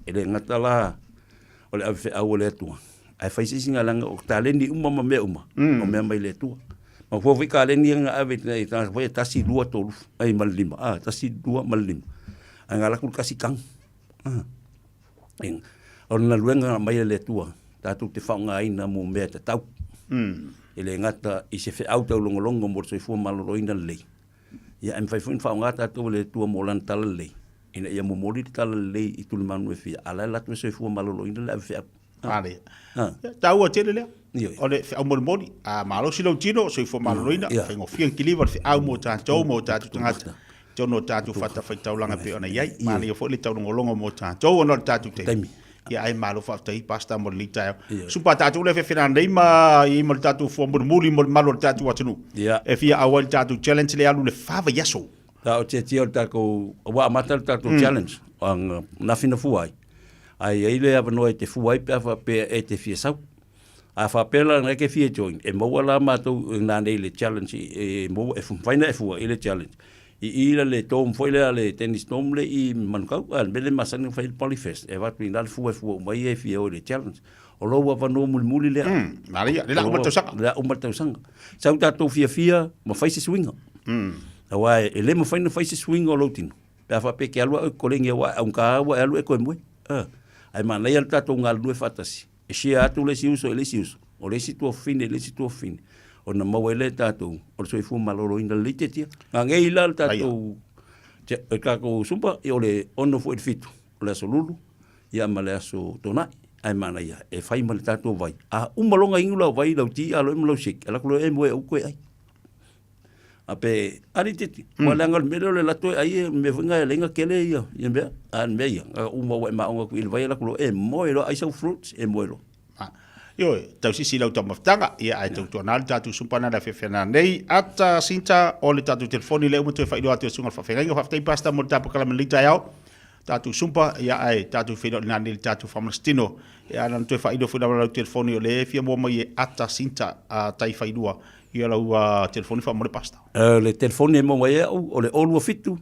ele ngata la ole ave au le tu ai fai sisi nga langa o taleni uma ma me uma o me mai le tua ma fo vi ka le ni nga ave nei ta foi tasi lua tolu ai mal lima tasi lua mal lima anga la ku kasi kang en ona luenga mai le tua ta tu te fa nga ina mo me ta tau ele ngata i se fe auto longo mo se fu maloro ina le ya em fai fun fa ngata tu le tua mo lan tal le ina ia mo mori tal le i tu manu fi ala la tu se fu maloro ina le fe ale tau o tele le ole fe mo mori a malo silo tino se fu maloro ina fe ngo fien kiliver fe au mo ta tu ngata jono ta tu fata fai tau langa pe ona yai ma le fo le tau longo mo ta jo ona ta tu te ya ai malo fa tai pasta mo lita supa tatu le fe fina nei ma i mo tatu fo mo muli mo malo tatu atunu e fia awal tatu challenge le alu le fava yaso ta o te tio ta ko wa mata tatu challenge ang na fina fuai ai le ava no te fuai pe fa pe e te fia sau a fa pela na ke fia join e mo wala ma to na nei le challenge e mo e fu faina e fuai le challenge i le tom foi le tennis tom le i mankau al bele masani foi polyfest e va pinal fu mai e fio le challenge o lo va no muli le maria le la umata sanga sau ta to fia ma fai se swing wa e le mo fai se swing o lo tino pe fa pe ke alu ko le nge wa un ka wa alu e ko mo ai ma le ta to ngal lu fatasi e sia tu le si uso o le si tu fine o na mawele tatou o le soifu malolo ina lite tia nga ngei la tatou e kako sumpa e ole ono fu e fitu o le aso lulu ia ma le aso tonai ai mana ia e fai ma le tatou vai a umalonga ingula vai lau ti alo im lau sik ala kulo e moe au koe ai ape ari titi mo le angal mele le lato ai me funga le nga kele ia ia an me ia uma wa ma onga ku il vai ala kulo e moe lo ai sau fruits e moe lo yo tau sisi lau tau maftanga ia ai tau tuanal tatu sumpana la fefena nei ata sinta o le tatu telefoni le umu te whaido atu sungal whawhenga whaftai pasta mo tapu kalamalita iau tatu sumpa ia ai tatu whido na nil tatu whamalastino ia nan te whaido whido lau telefoni o le fia mua mai ata sinta a tai whaidua ia lau telefoni whamole pasta le telefoni e mua mai o le olua fitu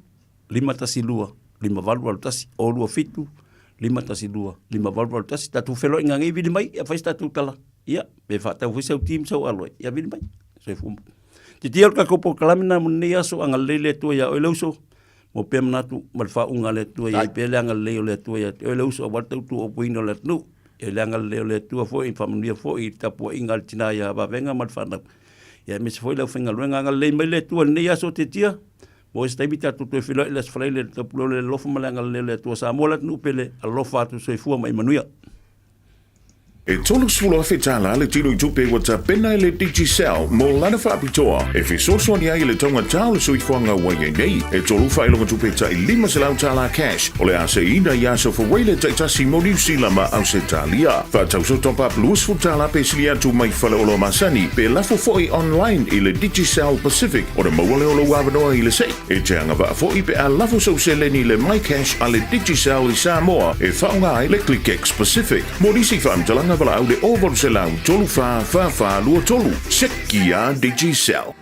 5 tasi lua 5 valu tasi olua fitu 5 tasi 2, 5 valval tasi tatu felo inga ngai vidi mai ia fai tatu tala ia pe fa tau fisa tim so alo ia vidi mai so fu ti tior ka ko kalamina mun ia so anga lele to ia o leuso mo pem natu mal fa unga le to ia pe le anga le to ia o leuso wa tau tu o puino le nu e le anga le to fo in family fo i tapo ingal tina ia ba venga mal fa na ia me foi le finga luenga anga le mai le to ne ia so te tia mo sta bita tu to filo les fraile to le lofa malanga le to sa molat nu pele a lofa tu so fu mai manuia E tolu sfula fetala le tino i tupe wa ta pena le Digicel mo lana fa apitoa. E fi soso ni ai le tonga tau sui fuanga wai nei. E tolu fa ilonga tupe ta i 5 selau tala cash. O le ase ina ia so for wele ta tasi mo New Zealand ma au Italia. Fa tau so top up luas futala pe silia tu mai fale olo masani. Pe lafo foi online i le Digicel Pacific. O le mawale olo wabanoa i le sei. E te anga va foi pe a lafo so seleni le my cash a le Digicel i Samoa. E faunga ai le ClickX Pacific. Mo nisi fa amtalanga vala au de over selau tolu fa lua tolu sekia Digicel.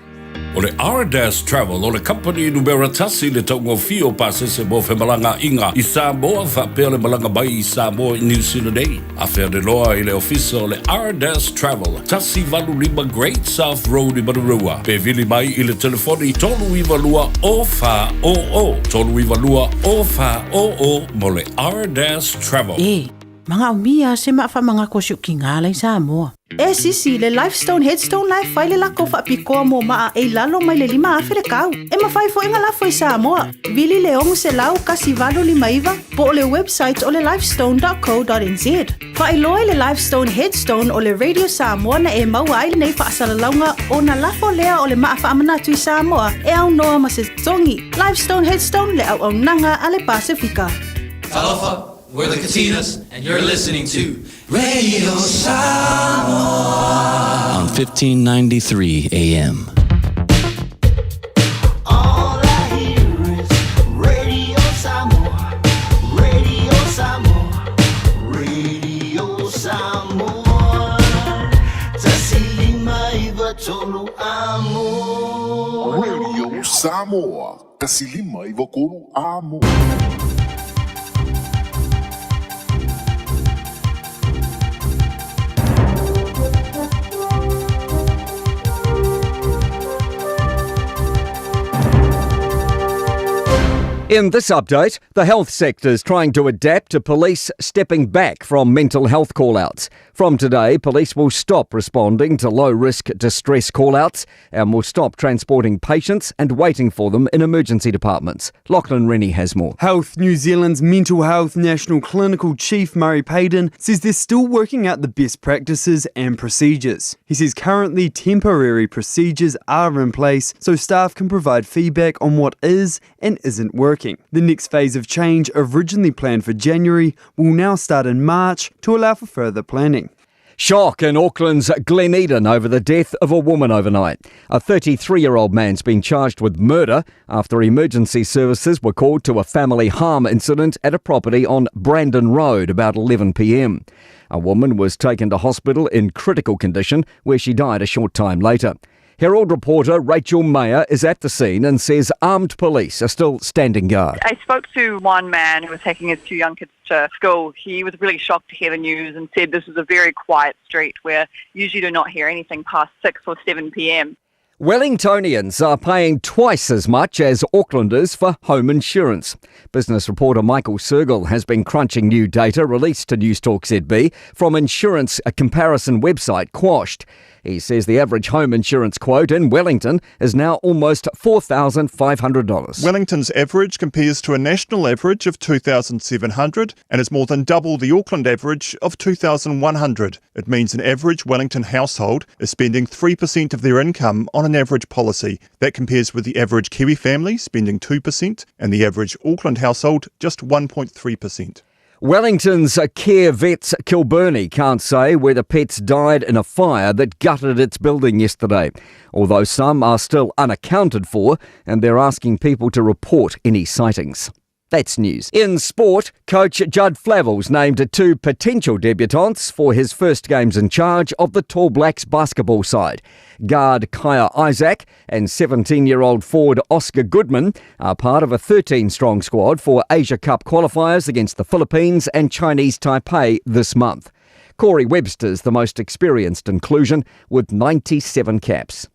O le Ardas Travel o le company numero tasi le taungo fio pase se mo fe malanga inga i Samoa fa pe le malanga bai i Samoa i New Zealand Day. A fer de loa i le office o le Ardas Travel tasi valu lima Great South Road i Madarua. Pe vili mai i le telefoni tolu iwa lua o fa o tolu iwa lua o fa o mo le Ardas Travel. Mga umia se ma fa mga kosyo kingala i Samoa. Sisi le Lifestone Headstone Life fai le lako fa pikoa mo maa e lalo mai le 5 afere kau. E ma fai fo inga lafo i Samoa. Vili le ongu se lau kasi valo 5 po le website o le lifestone.co.nz. Fa iloi le Lifestone Headstone o le Radio Samoa na e maua ai nei fa asalalaunga o na lafo lea o le maa fa amanatu i Samoa e au noa ma se tongi. Lifestone Headstone le au nanga a le Pasifika. Talofa. We're the Katinas, and you're listening to Radio Samoa on 1593 AM. All I hear is Radio Samoa, Radio Samoa, Radio Samoa. Tasilima iwa tolu amo. Radio Samoa, tasilima iwa tolu amo. In this update, the health sector is trying to adapt to police stepping back from mental health call-outs. From today, police will stop responding to low-risk distress call-outs and will stop transporting patients and waiting for them in emergency departments. Lachlan Rennie has more. Health New Zealand's Mental Health National Clinical Chief Murray Payden says they're still working out the best practices and procedures. He says currently temporary procedures are in place so staff can provide feedback on what is and isn't working. The next phase of change, originally planned for January, will now start in March to allow for further planning. Shock in Auckland's Glen Eden over the death of a woman overnight. A 33-year-old man's been charged with murder after emergency services were called to a family harm incident at a property on Brandon Road about 11 p.m. A woman was taken to hospital in critical condition where she died a short time later. Herald reporter Rachel Mayer is at the scene and says armed police are still standing guard. I spoke to one man who was taking his two young kids to school. He was really shocked to hear the news and said this is a very quiet street where usually do not hear anything past 6 or 7 p.m. Wellingtonians are paying twice as much as Aucklanders for home insurance. Business reporter Michael Sergel has been crunching new data released to Newstalk ZB from insurance comparison website Quashed. He says the average home insurance quote in Wellington is now almost $4,500. Wellington's average compares to a national average of $2,700 and is more than double the Auckland average of $2,100. It means an average Wellington household is spending 3% of their income on an average policy. That compares with the average Kiwi family spending 2% and the average Auckland household just 1.3%. Wellington's Care Vets Kilbirnie can't say whether pets died in a fire that gutted its building yesterday, although some are still unaccounted for and they're asking people to report any sightings. That's news. In sport, coach Judd Flavell's named two potential debutants for his first games in charge of the Tall Blacks basketball side. Guard Kaya Isaac and 17-year-old forward Oscar Goodman are part of a 13-strong squad for Asia Cup qualifiers against the Philippines and Chinese Taipei this month. Corey Webster's the most experienced inclusion with 97 caps.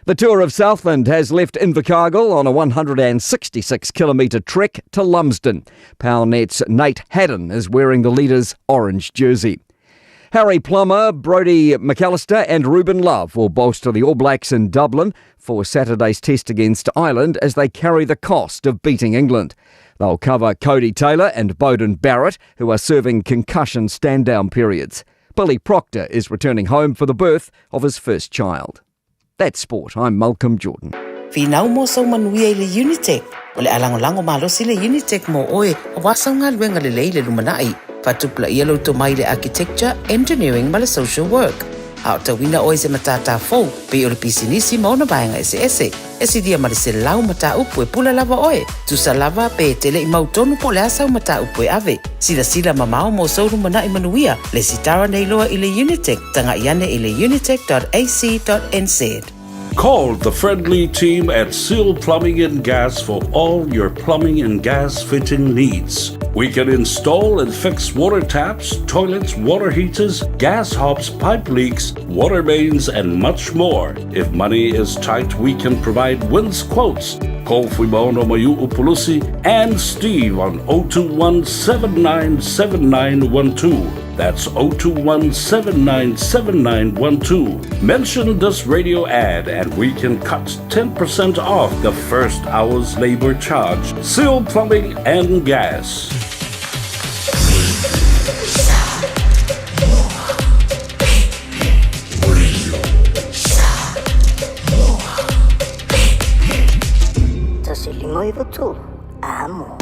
The Tour of Southland has left Invercargill on a 166-kilometre trek to Lumsden. PowerNet's Nate Haddon is wearing the leader's orange jersey. Harry Plummer, Brodie McAllister and Ruben Love will bolster the All Blacks in Dublin for Saturday's test against Ireland as they carry the cost of beating England. They'll cover Cody Taylor and Bowden Barrett, who are serving concussion stand-down periods. Billy Proctor is returning home for the birth of his first child. That's sport. I'm Malcolm Jordan. Finau mo sa manuia ile Unitec. Ole alango-lango malos ile Unitec mo oe. Awasang nga luenga le leile lumanai. Patupla yellow to maile architecture, engineering mala social work. Auta wina oe se matata fo. Pe ole pisinisi mo na baenga ese. Esi dia mala se lau mata upo e pula lava oe. Tu sa lava pe tele i mautonu po le asa mata upo e ave. Sila mamao mo so lumana i manuia. Le sitara nei loa ile Unitec. Tanga iane ile unitec.ac.nz. Call the friendly team at Seal Plumbing and Gas for all your plumbing and gas fitting needs. We can install and fix water taps, toilets, water heaters, gas hobs, pipe leaks, water mains, and much more. If money is tight, we can provide wins quotes. Call Fuimaono Mayu Upulusi and Steve on 021-797912. That's 021-797912. Mention this radio ad and we can cut 10% off the first hour's labor charge. Seal Plumbing and Gas. Tasilimo ivo tu, amo.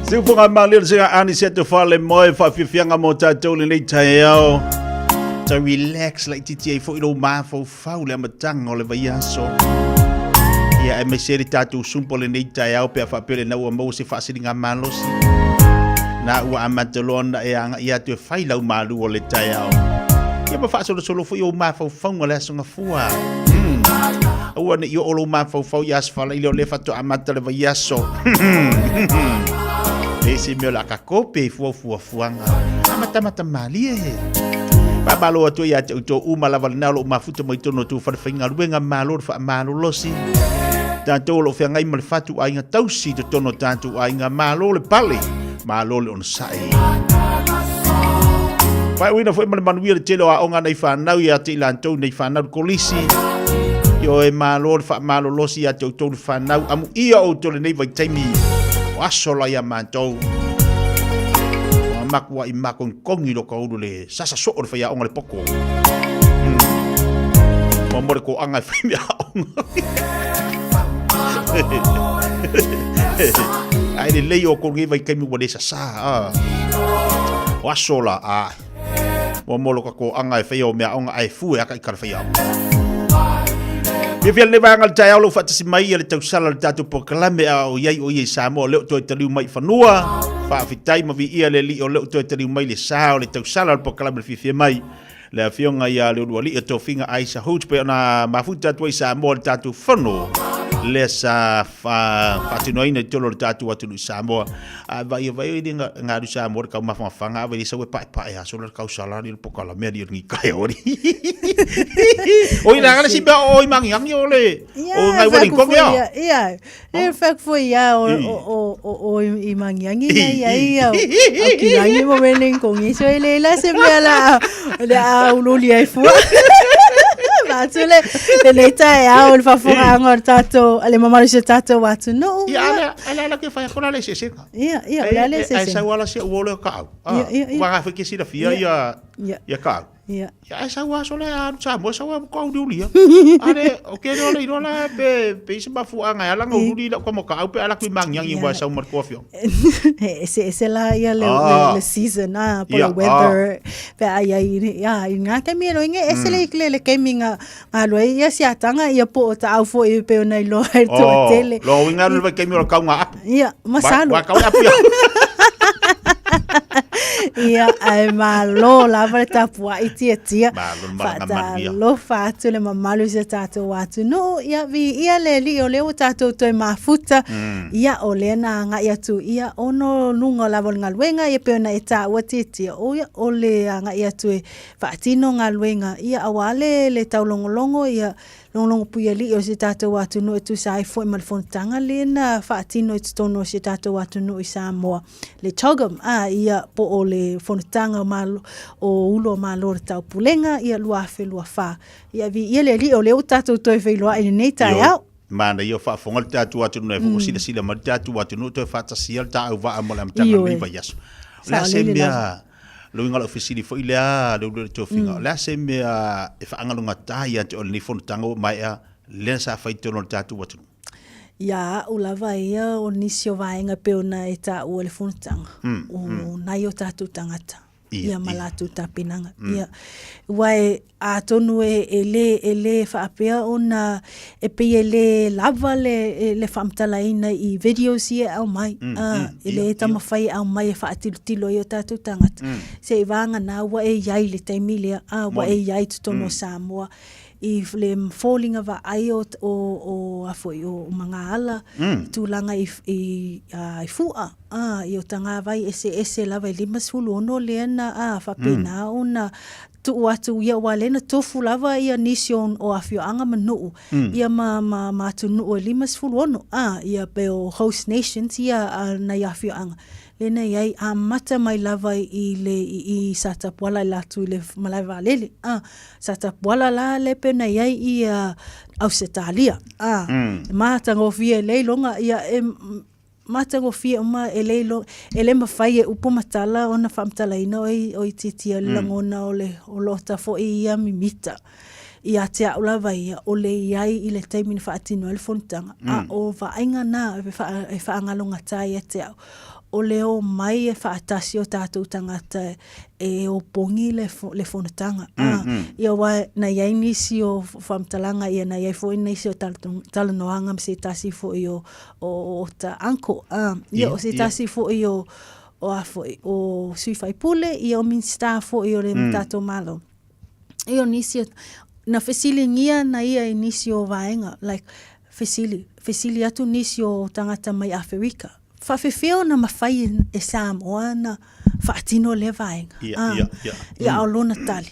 Siupunga malil singa ani setu fale moe whawhiwhianga mo tātou le nei tae au. Ta relax like titi e fo ilo mafo fau le amatanga o le vai aso. Ia e me seri tātou sumpo le nei tae au pia whapele na ua mau se whaasiri ngā malosi. Na ua amatalona e anga ia tu e whailau malu o le tae au. Ia ma whaasolo solo fo ilo mafo fau ngā le aso ngā fua. Ua ne io olo mafo fau i asfala ilo le fato amata le vai aso. Ese meo la kakope i fuafuanga. Amata mali e. Babalo atu ia te uto umalawa na lo mafuta mo itono tu whawhinga ruenga malo wha malo losi. Tātou lo whiangai ma le fatu ainga tausi te tono tātou ainga malo le pale. Malo le on sai. Wai wina fwe ma le manuia le telo a onga nei whanau ia te ilantou nei whanau kolisi. Yo e malo le wha malo losi ia te uto le whanau. Amu ia o tole nei vai taimi. Asola ia mātou. O makua I mako kongi lo kauru le sasa so'o le whaia onga le poko. Mamore ko anga whai mea onga. Ai le lei o kongi vai kaimi wane sasa. O asola a. Mamore ko anga whai o mea onga ai fue aka I kara whai onga. Ia le vanga tai au lo fatasi mai le tau sala le tatu pokalame au iai o iai Samoa leo toi taliu mai fanua fa fitai ma vi ia le li o leo toi taliu mai le sao le tau sala le pokalame le fifia mai le afionga ia le ua li to finga Aisa Hoots pe na mafuta toi Samoa le tatu fano le sa fatinoina tolo le tatu atu Samoa vai dinga ngadu Samoa ka mafanga vai sa we pai ha so le kau sala le pokalame di ngi kai ori Oi na si ba oi mangiangi ole. O ngai wali ko mea. Ia. E fak foi ia o I mangiangi ia. Ki langi mo venen con iso ele la se me la ululi ai fu. Matule le leta ia o fa fora ngor tato ale mama le tato watu no. Ia ala ke fa kona le sese. Ia le sese. Ai sa wala se wole ka. Wa ga fa ke si da fia ia ka. Ia. Ya sa wa so le anu sa mo sa wa ko uli ya. Ale o ke no le inola pe se ba fu anga ala ngo uli la ko mo ka au pe ala ku mangyang wa sa mo ko fio. Ese la ya le season por the weather. Pe ai ya nga ke mi no nge ese le ke mi nga lo ya si atanga ya po ta au fo e pe na lo to tele. Lo winga lo ke mi lo ka nga. Ia, masalo. Wa ka ya pu. Ia ai malo lava tapua tia lo fatu le mamalu se tato watu no ia vi ia le li o le tato to mafuta ia o le na nga ia tu ia ono lunga lava ngalwenga ia pe na eta watiti o ia o le nga ia tu fatino ngalwenga ia awale le taulongolongo ia long puia li o se tato watu no tu sai foi mal fontanga le na fatino it's tono se tato watu no I Samoa le togam ia po o le fontanga malo o ulo malo tau pulenga ia lua fa ia vi ia le li o le tato to fe loa I nei tai au Mana ia fa fonga tatu watu no e fo sila ma tatu watu no to fa tasia ta au va amola mtanga mi va yaso la semia lo inga lo fisili fo ilea lo to finga la semia e fa anga tai ya to ni fontanga mai a le sa fa to no tatu watu ia ulava ia o nisio vaenga peona e ta o le fontanga o nai o tatu tangata ia malatu tapinanga ia wai a tonu ele fa apea ona e pe ele lava le famtala ina I videos ia au mai ele tama fai au mai fa atilo yo tatu tangata se vanga na wa e yai le taimilia wa e yai tono Samoa I le falling of ai o afoi o mga ala tulanga I fua I o tanga vai ese lava limas fulu ono lena fa pena ona tu watu ia walena tofu lava ia nision o afio anga manu ia ma tu no limas fulu ono ia pe o host nations ia na ia afio anga lena iai a mata mai lava I satapuala latu le malaiva lele satapuala la le pena iai I Ausitalia mata ngofia le longa ia mata ngofia uma ele mafai upo matala ona famtala ina oi titia langona o lota fo ia mimita ia te aulava ia o le iai I le taimini whaatino le fontanga o whainga nā e whaangalonga tai e te au o leo mai e whaatasi o tātou tangata e o pongi le whanatanga. Ia wai na iai nisi o whamtalanga ia na iai fo nisi o talanoanga me se tasi fo i o ta anko. Ia o se tasi fo i o sui whaipule ia o minsta fo i o le mtato malo. Ia o nisi na fesili ngia na ia i nisi o vaenga, like fesili atu nisi o tangata mai Afrika. Whawhewheo na mawhai e Samoa na whaatino le vaenga. Ia o lona tali.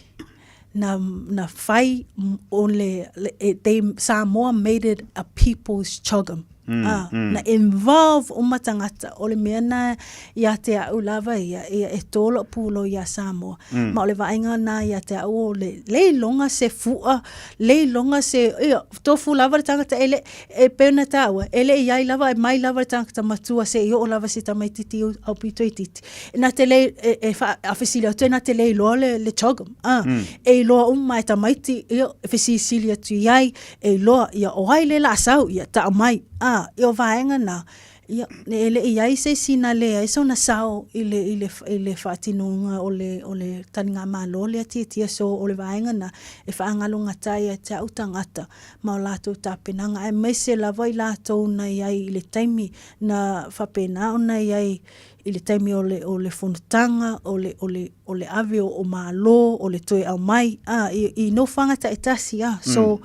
Na whai o Samoa made it a people's chogam. Na involve umatangata o le mea na ia te au lava ia e tolo pulo ia Samoa. Ma o le vaenga na ia te au le longa se fua, le longa se tofu lava le tangata e pena taua, ele iai lava e mai lava le tangata matua se o lava se tamai titi au pito i titi. Na te le a fesili atu na te le loa le chogam. E loa umma e tamaiti e fesili atu iai e loa ia o hai le la asau ia ta mai. Io vaenga na ele iai se sina le ai so na sao ile fatinunga o le taninga malo le tia so o le vaenga na e whaangalunga tai e te au tangata ma o lato tapenanga e mese la vai lato na iai ile taimi na whapena o na iai ile taimi o le whunutanga o le ave o malo o le toe au mai i no whangata e tasi so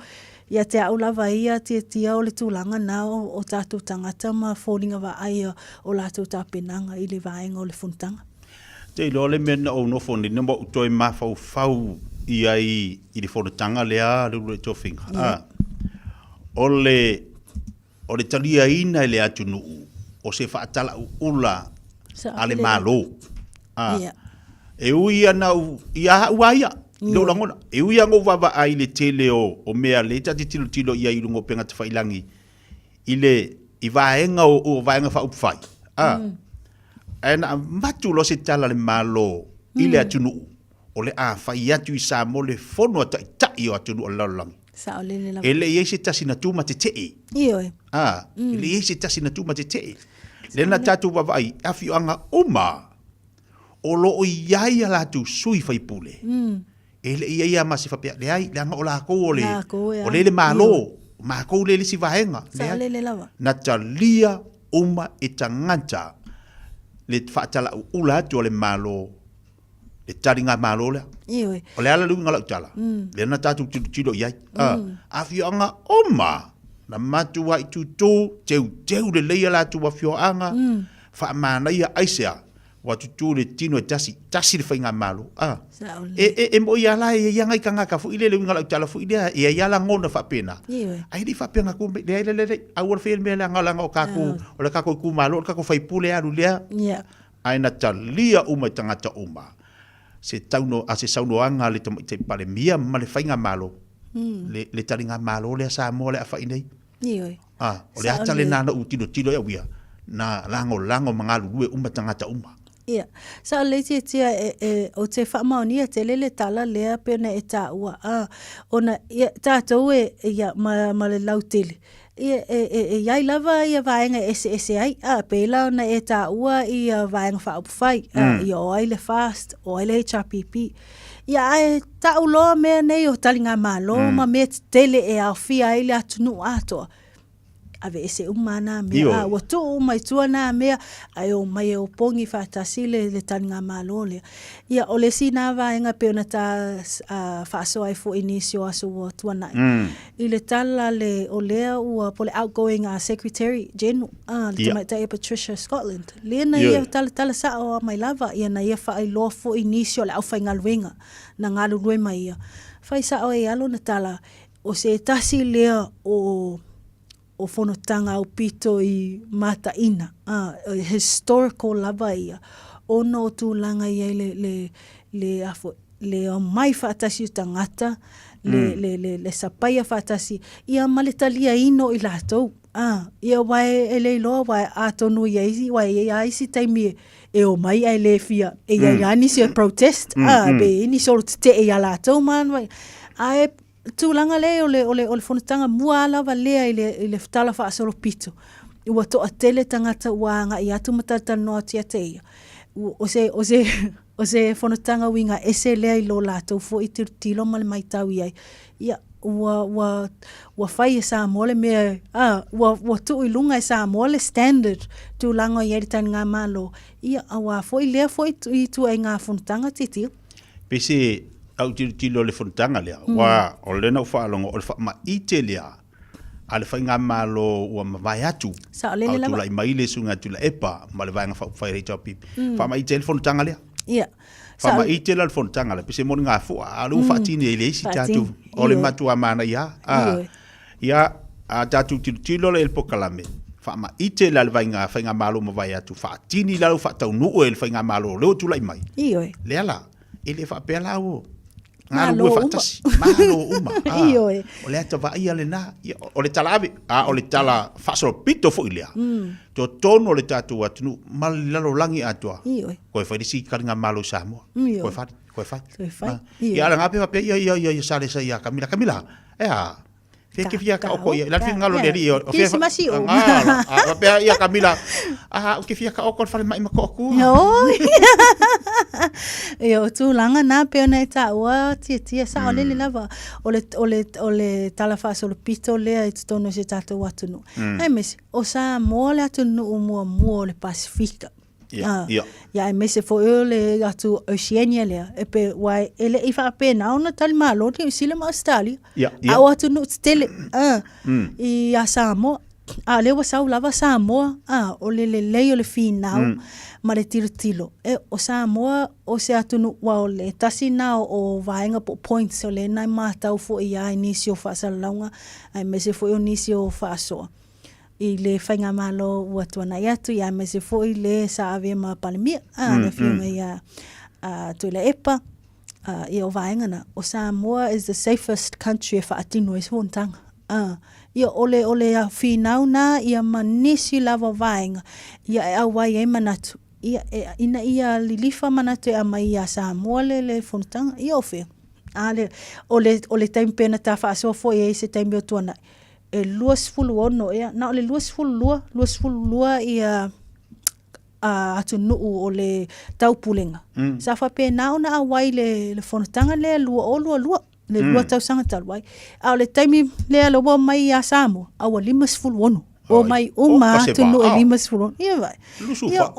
ia te au lava ia tia o le tūlanga na o tātou tangata ma fōringa wa aia o lātou tāpenanga i le vaenga o le whuntanga. Te ilo le mena o no fōni na mo utoi mawhau i le whunutanga lea ruru e tōwhinga. O le talia ina i le atu nuu o se whaatala ula a le malo. E ui ana ia uaia. Lo langona e uia ngo vava ai le tele o mea le tati tilo ia i lungo penga te whailangi i vaenga o vaenga wha upwhai ana matu lo se tala le malo i le atunu o le a whai atu i sa mo le whono ata i tai o atunu o laulangi e le iei se tasi na tūma te tei le iei se tasi na tūma te tei le na tatu vava ai awhi anga oma o lo o iai ala tu sui whaipule ele ia ma se fapea le ai le anga o la ko o le malo ma ko le si vaenga na talia uma e tangata le fatala ula to le malo le taringa malo le o le ala lu ngala tala le na tatu tilo ia a fianga oma na matua i tu teu le leia la tu fio anga fa mana ia aisia watu tu le tino tasi le fainga malo e mo ia la e ia ngai kanga ka fu ile le ngala tala fu ile e ia la ngona fa pena ai di fa pena ku le au fe me la ngala ngo ka ku o le ka ku malo ka ku fai pule alu le ai na talia uma tangata uma se tauno a se sauno anga le te pale mia ma le fainga malo le taringa malo le sa mo le fa inei o le ata le nana u tino e wia na lango mangalu lue uma tangata uma. Sa le tia o te whaamaonia te lele tala lea pena e tā ua. Ona tātou ia ma le lautele. Iai lava ia vaenga ese ai. Pēla ona e tā ua ia vaenga whaupwhai. Ia o ai le fast, o ai le HRPP. Ia ai tā uloa mea nei o talinga malo ma mea tele e au fia ai le atunu atoa. Ave ese umana mea watu mai tuana mea ai o mai o pongi fatasi le taninga malole ia o le sina vaenga pe ona ta faso ai fo inisio aso tuana i le tala le o lea ua po le outgoing secretary general le tamaita Patricia Scotland le na ia tala sa o mai lava ia na ia fa ai lo fo inisio le au fainga luenga na ngalu lue mai ia fai sa o e alo na tala o se tasi lea o whanotanga o pito i mata ina. Historical lava ia. Ono o tūlanga ia le mai whaatasi o tangata, le sapaya whaatasi. Ia maletalia ino i lātou. Ia wae e leiloa wae atonu i aisi, wae e aisi taimi e o mai ai le fia. E ia nisi o protest. Be ini soro te e a lātou man. Ae tūlanga le o le whanotanga mua lava lea i le whtala whaasolo pito. ua toa tele tangata ua nga i atu matata noa tia te ia. O se whanatanga winga ese lea I lo lātou fo I tilo male mai tau iai. Ia, ua whai e Samoa le mea, ua tu I lunga e Samoa le standard tu lango I eritani ngā malo. Ia, awa fo I lea fo I tu ai ngā whanatanga titio. Pese au tilo le whanatanga lea, wa o lena u whaalongo, o le wha ite lea, a le whainga malo ua mawai atu. Sa o lele lawa. Au tula I maile sunga tula epa, ma le vaenga whai rei tau pipi. Wha ma ite le whanatanga lea. Ia. Wha ma ite le whanatanga lea, pese moni ngā fua, a lu whatini e leisi tatu, o le matua mana ia. Ia, a tatu tilo le elpo kalame. Wha ma ite le vaenga whainga malo mawai atu, whatini lalu whatau nuu e le whainga malo, leo tula I mai. Ioi. Lea la, ele whapea lao. Ngā lua whatasi, malo uma. Ioi. O le ata vai ale na, o le tala ave, o le tala whasoro pito fo ilea. To tono o le tatu atunu, mali lalo langi atua. Ioi. Koe whairisi karinga malo Samoa. Ioi. Koe whai. Ia ala ngā pewa pe, ia, sare sa ia, Kamila. Ea, Feke fia ka oko ia, la ngalo le ri o. Kisi masi o. Pe ia Kamila. O ke fia ka oko fale mai mako ku. No. Yo tu langa na pe na ta wa tia sa o le lava. O le talafa so le pito le ai tono se tatu watu no. Ai mes o sa mo le atu no mo le Pasifika. Ja, en messe for øle atu Oceania le e pe wai ele I fa pe na ona tal malo ti sile ma Australia. A atu no stele I a Samoa. A le wa sau lava Samoa. O le o le finau ma le tilo. E o Samoa o se atu no wa o le tasi na o vaenga po points o le nai matau fo I a inisio fa salonga. Ai messe fo inisio fa so. I le whainga malo ua tuana I atu, ia me se fo I le sa ave ma palemia, le whiunga ia tuila epa, ia o vaengana. O Samoa is the safest country e whaatino e swontanga. Ia ole a whinau na, ia manisi lava vaenga, ia e awai e manatu. Ina ia lilifa manatu e ama ia Samoa le whontanga, ia o whea. Ole taimi pena ta whaasoa fo ia I se taimi o tuana. E luasfulu ono ia na ole luasfulu lua ia atu nuu o le taupulenga sa fa pe na ona awai le fonatanga le lua le lua tau sanga talwai a le taimi le lo mai ia Samoa awa limasfulu ono o mai uma atu nuu limasfulu ia vai ia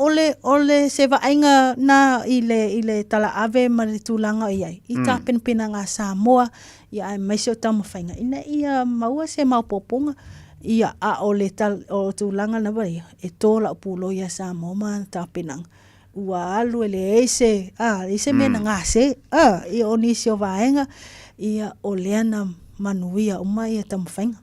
ole se va ainga na ile tala ave ma le tulanga ia I ta penpena nga Samoa ia mai se tama whainga. Ina ia maua se mau poponga. Ia a o le tal o tūlanga na vai. E tōla o pūlo ia Samoa ma ta penang. Ua alu ele eise. Ise mena ngā se. Ia o nisi o vaenga. Ia o leana manuia o mai ia tama whainga.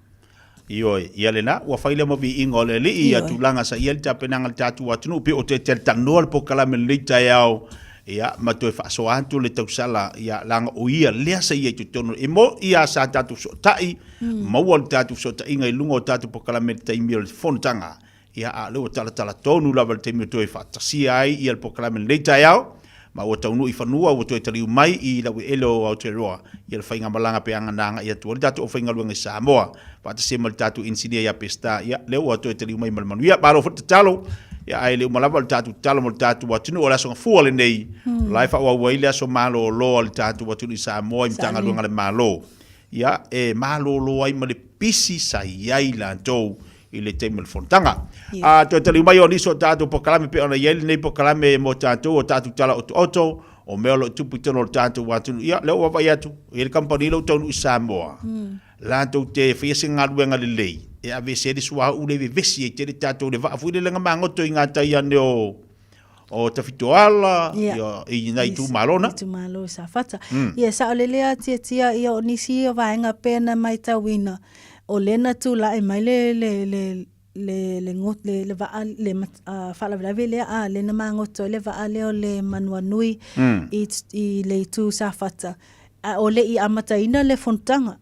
Ioi, ia le na, ua whaile mo vi ingo le li ia tūlanga sa ia le ta penanga le tātu atunu. Pe o te tanoa le pokalame le leita e au. Ia matoe whaasoantu le tausala ia langa o ia lea sa ia tutono e mo ia sa tatu so tai maua le tatu so tai ngai lunga o tatu pokalame le taimi o le fontanga ia a leo tala tonu lava le taimi o toe whaatasia ai ia le pokalame le leita iau ma ua taunu I whanua ua toe tariu mai I lawe ele o Aotearoa ia le whainga malanga pe anga nanga ia tua le tatu o whainga luanga I Samoa whaatasia ma le tatu insinia ia pesta ia leo ua toe tariu mai malamanu ia baro fota talo ia ai le malava le tatu talo mo le tatu watunu o la songa fua le nei lai fa wa waile aso malo lo le tatu watunu I Samoa I mtanga luanga le malo ia e malo lo ai ma le pisi sa iai la tou I le teimel fontanga to tali mai o niso tatu pokalame pe ona iai nei pokalame mo tatu o tatu tala oto o melo tupu tono le tatu watunu ia le wa vai atu I le company lo tonu I Samoa la tou te fiasinga luanga le lei e ave se de sua u le vesi e te tato le va fu le nga mangoto I ngata ia ne o tafitoala I nai tu malona tu malo sa fata ia sa olelea tia ia o nisi o vaenga pena mai tawina o lena tu la e mai le ngot le va le fala vele le na mangoto le va le o le manuanui I le tu sa fata o le I amataina le fontanga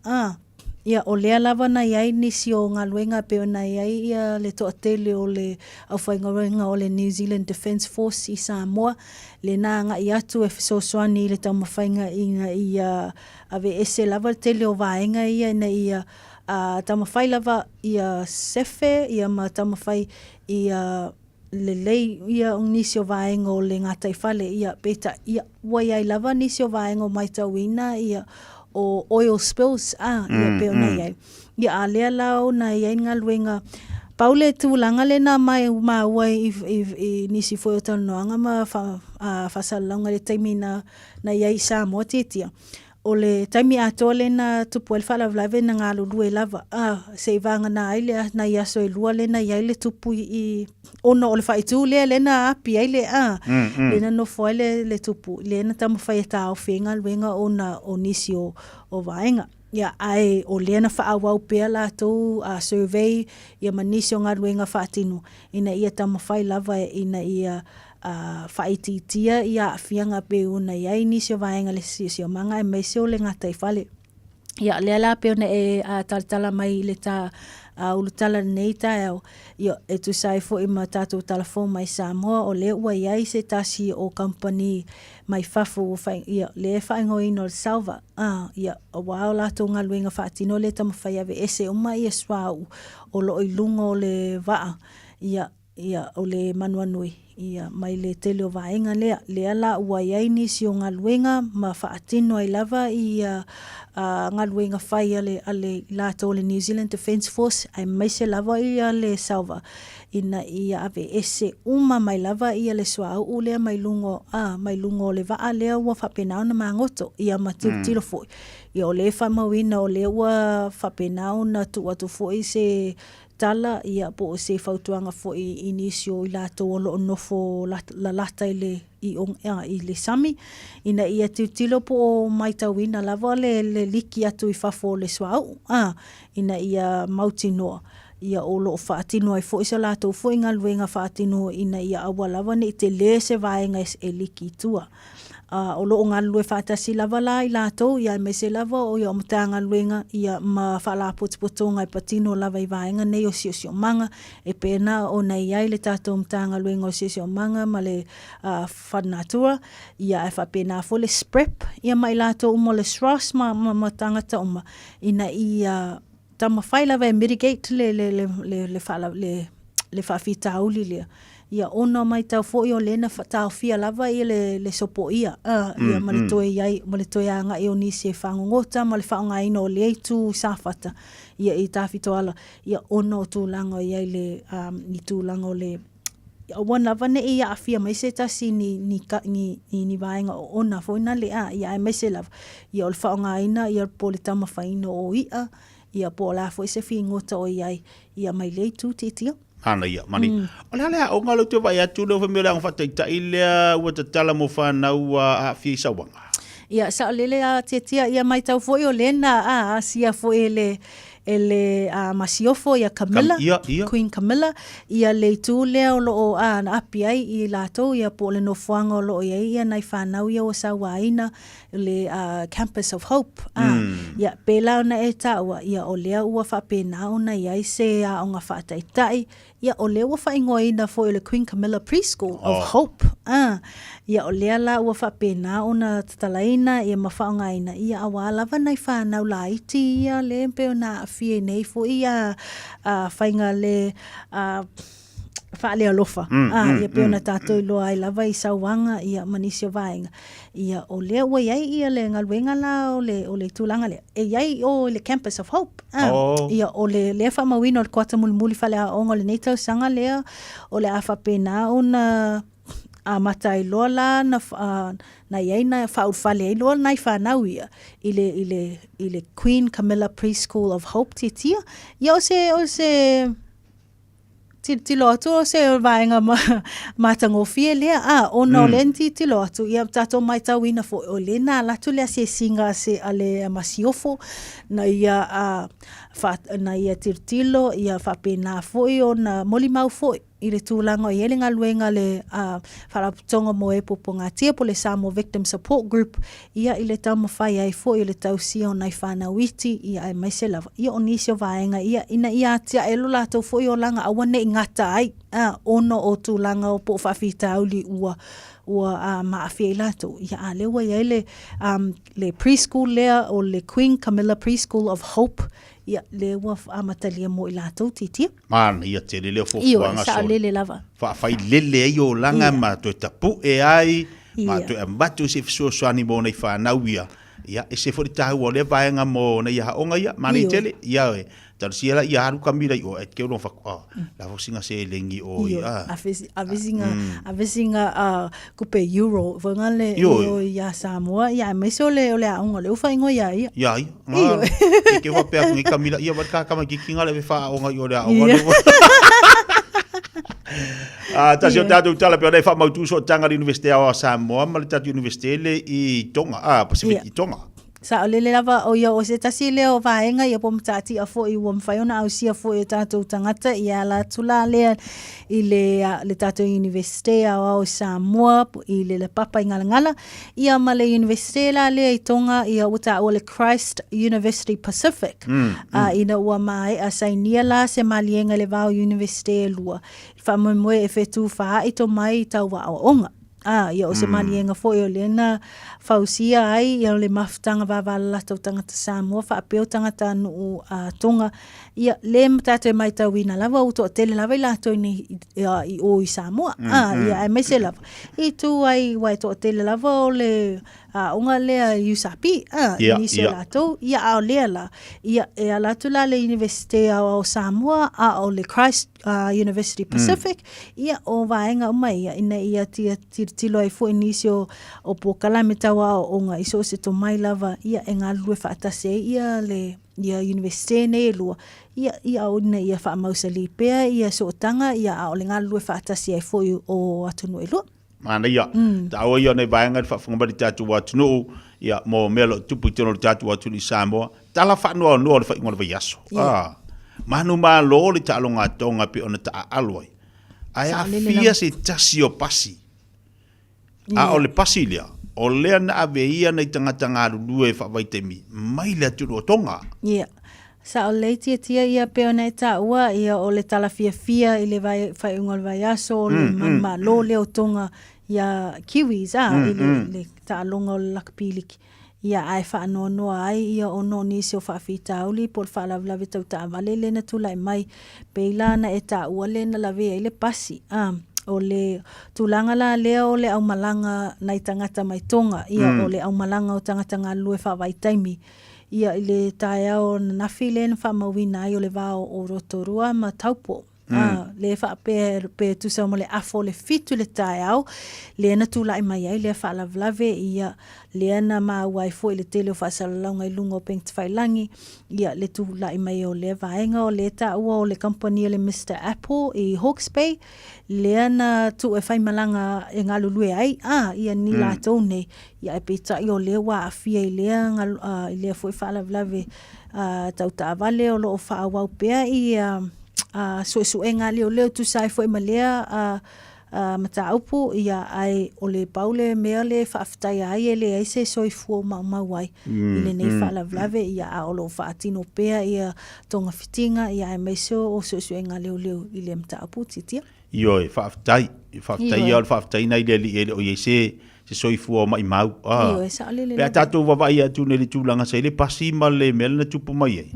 ia o lea lava na iai nisi o ngā luenga pe o na iai ia le toa tele o le awhaingarenga o le New Zealand Defence Force I Samoa le nā ngā I atu e fisosoani I le taumawhainga I ia ave ese lava tele o vaenga ia na ia tamawhai lava ia sefe, ia ma tamawhai ia lelei ia nisi o vaenga o le ngatai whale ia beta ia wai ai lava nisi o vaenga o mai tauina ia o oil spills ia peo na iai. Ia a lea lau na iai ngā luenga paule tūlanga le na mai wai i nisi foi o tanoanga ma whasalaunga le taimi na iai Samoa titia. O le taimi atoa le na tupu el whalavlave na ngā lulu e lava. Se i vanga na ai le na i aso e lua le na iai le tupu i ono o le whaitu le na api ai le le na no foi le tupu. Le na tamu whai e tā o whenga luenga o nisi o vaenga. Ia ai o le na whaawau pēr la tau survey ia manisi o ngā luenga whaatino. Ina ia tamu whai lava ina ia whaititia ia whianga peo na iai nisi o vaenga le sio manga e meise o le ngatai whale. Ia lea la peo na e talatala mai le ta ulutala nei tae ia e tu sai fo i ma tātou talafo mai Samoa o le ua iai se tasi o company mai fafu ia le whaingo ino le salva. Ia o wao lato ngā luenga whaatino le tamawhai ave ese o mai e swau o lo i lungo le waa ia o le manuanui. Ia mai le tele o vaenga lea la ua iai nisi o ngā luenga ma whaatino ai lava i ngā luenga whai ale lato o le New Zealand Defence Force ai maise lava i le salva ina ia ave ese uma mai lava i le swau u lea mai lungo le vaa lea ua whapenao na mangoto ia ma tilo foi ia o le whamawina o le ua whapenao na tuatu foi se tala ia po se fautuanga fo i inisio i lato o lo nofo la lata i le sami ina ia tilo po mai tauina lava le liki atu i fafo le swau ina ia mautinoa ia o lo whaatino ai fo isa lato fo i ngā luenga whaatino ina ia awa lava ne te le se vaenga e liki tua. O lo ngā lue whaatasi lava la i lato ia me se lava o ia o mta ngā luenga ia ma whala potopotonga i patino lava i vaenga nei o sio manga e pēna o nei ai le tātou mta ngā luenga o sio manga ma le whanatua ia e whapēna fo le sprep ia mai lato umo le SRAS ma tangata uma ina ia tama whai lava e mitigate le whawhita uli lea. Ia ona mai tau fo i o lena tau fia lava i le sopo ia. Ia malitoe anga e o nisi e whangongota, ma le whaonga ino o le eitu sāwhata. Ia i tāwhito ala. Ia ona o tūlanga i ni tūlanga o le wana lava ne ia awhia mai se tasi ni vaenga o ona fo ina le ia e mai se lava. Ia o le whaonga ina ia po le tama whaino o ia. Ia po la fo se fi ngota o iai ia mai le tu titia. Ana ia mani. O lea o ngalo te vai atu no famile ang fatai ile ua te tala mo fana ua a fi sawanga. Ia sa lele a titia ia mai tau fo o lena sia fo ele masiofo ia Camilla, Queen Camilla, ia le tu leo lo na api ai i lato ia po le nofuanga lo ia nai whanau ia o sawaina le Campus of Hope. Ia pela na e taua ia o lea ua whapena ona ia se o ngā whaataitai ia o lea ua whaingoina fo le Queen Camilla Preschool of Hope. Ia o lea la ua whapena ona tatalaina ia mawhaongaina ia awa lava nai whanau la iti ia le mpeo na fie nei fo ia whainga le whaale alofa. Ia peo na tātou loa ai lava i sauanga ia manisi o vaenga. Ia o lea ua iai ia le ngaluenga la o le tūlanga lea. E iai o le Campus of Hope. Ia o le whamawina o le kuata mulimuli whale a ongo le neitau sanga lea o le awhapena o na matai loa la na iai na whaurwhale ai loa nai whanau ia i le Queen Camilla Preschool of Hope titia. Ia o se tilo atu o se vaenga matangofie lea ona o lenti tilo atu ia tato mai tauina fo o lena latu lea se singa se ale masiofo na ia tirtilo ia whapena foi o na molimau foi i le tūlanga i elenga luenga le wharaputonga mo e popo ngā tia po le Samoa Victim Support Group ia i le tau mawhai ai fo i le tau sia o nai whanauiti ia ai mai se lava ia o nisi o vaenga ia ina ia tia elo lato fo i o langa awane i ngata ai ono o tūlanga o po whawhitauli ua maafia i lato. Ia a lewa ia le preschool lea o le Queen Camilla Preschool of Hope. Ia lewa amatalia mo i lato titia. Mana ia te lele o Iyo, fuanga sa lele lava. Whai lele ai o langa ma to tapu e ai, ma to mbatu se fisosani mo nei whanau ia. Ia, e se fori tahu o le vaenga mo nei haonga ia, mani tele, ia e. Taru siela ia haru kamira i o, et keo no whakua, la fosinga se lengi o ia. Awesinga kupe euro, wangale o ia Samoa, ia meso le o le aonga le ufa ingo ia ia. Ia ia, e ke wapea kungi kamira, ia wad kama kikinga le wha aonga i o le aonga le Tasi o tātou tala pia nei whamautu so tanga Universite o Samoa, ma le tātou Universite le i Tonga, Pacific i Tonga. Sa o lele lava o ia o se tasi leo vaenga ia po mtati a fo i wam whaiona au sia fo i tātou tangata i ala tula lea i le tātou Universite o Samoa i le papa i ngala ia ma le Universite la lea i Tonga ia uta o le Christ University Pacific ina ua mai a sainia la se malienga le vau Universite lua whamoe e whetu wha i to mai i tau wa o onga. Ia o se malienga fo i o lena fausia ai ia o le maftanga wavala tau tangata Samoa whaapeo tangata anu Tonga ia le matato e mai tau ina lava uto o tele lava i lato i o i Samoa ia e mese lava i tu ai wai to o tele lava o le onga lea Usapi nisi o lato ia ao lea la ia e a lato la le Universite o Samoa o le Christ University Pacific ia o vaenga umai ia ina ia tilo ai fo nisi o pokala me tawa o onga iso se to mai lava ia e ngā lue whaatase ia le ia Universite ne lua ia o ina ia whaamausa li pea ia so tanga ia o le ngā lue whaatase ai fo o atunu e lua. Mana ia, tau ia nei vaenga i whawhangabari tātou atunu ia mo melo tupu tino le tātou atunu i Samoa, tala whanua noa le whaingoa le vaiaso. Manu maa loo le tālonga tonga pe ona ta aloi. Ai a fia se tasi o pasi. A o le pasi lea, o lea na aveia nei tangata ngā rulue whawaitemi, mai lea tūro o tonga. Ia. Sa o leiti tia ia pe ona e ta ua ia o le tala fia i le whaiunga le vaiaso, le manma lo leo tonga ia kiwis i le tālonga o le lakapiliki. Ia ai whaanoa ai ia o no nisi o whaafitauli po le whaalavlawe tau taawale lena tula e mai peilana e ta ua lena lawe ai le pasi. O le tūlanga la lea o le au malanga nai tangata mai tonga ia o le au malanga o tangata ngā lue whawaitaimi. Ia i le tae au nafi lena whamawina ai o le vao o Rotorua ma taupo. Le whaape tusa mo le afo le fitu le tae au. Lena tūlai mai ai le whaalavlawe ia lena maawai fo i le tele o whaasalaunga i lunga o Pengtawhailangi. Ia le tūlai mai o le vaenga o le ta ua o le company o le Mr. Apple i Hawke's Bay. Lena tu e whaimalanga e ngā lulue ai. Ia ni lātou nei. Ia e pita i o le wa awhia i lea i lea fo i whaalavlawe tau taawale o lo o whaawau pea i e ngā leo tu sai fo i malea mata aupu ia ai o le paule mea le whaaftai ai e le aise soi fuo mau ai i le nei whaalavlawe ia a olo whaatino pea ia tonga fitinga ia e meiso o e ngā leo i le mata aupu titia. Io e whaaftai ia o le whaaftai nei le li e o iese se soifua mai mau. Pea tātou wawai atu nei le tūlanga sei le pasi ma le mele na tupu mai ei.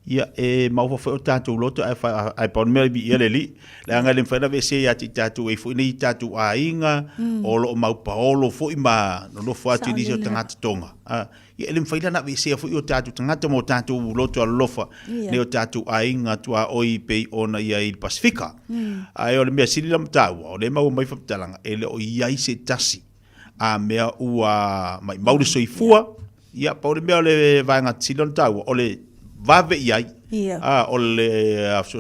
Ia e mau whawhai o tātou loto ai paun mele bi ia le li. Le anga le mwhaina vese ia ti tātou e fui nei tātou a inga o lo mau paolo fui ma no lo fuatu nisi o tangata tonga. Ia le mwhaina na vese a fui o tātou tangata mo tātou loto a lofa ne o tātou a inga tua oi pei ona ia i Pasifika. Ai o le mea siri lam tāua o le mau mai whaptalanga e le o iai se tasi. A mea ua mai mauri soifua ia paure mea le vaenga tilon tau o le vave iai o le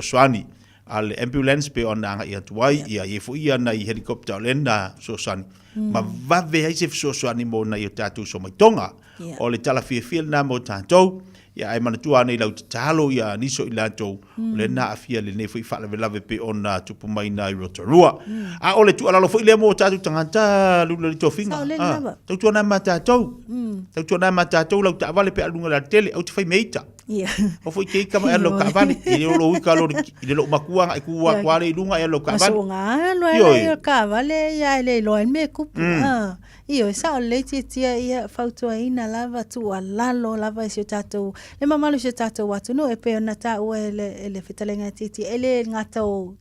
soani a le ambulance pe ona anga ia tuai ia fu ia na i helicopter le na soani ma vave ai se soani mo na i tatu so mai tonga o le tala fia na mo tantou ia ai mana tua nei lau talo ia niso i lato le na afia le nei foi fala lave pe ona tupu mai na i Rotorua a o le tu ala lo foi le mo tatu tangata lu le tofinga tu na mata tou lau ta vale pe alunga la tele au te fai meita Ia. O foi ke kama e lo ka vale. I lo uika lo i lo makua ngai kua kwale i lunga e lo ka vale. Maso ngā loa e ka vale ia le loa me kupu. Io sa o le tia ia fautua ina lava tu a lalo lava se tatou. Le mamalu se tatou watu no e pe ona ta o ele fitalenga titi ele ngata o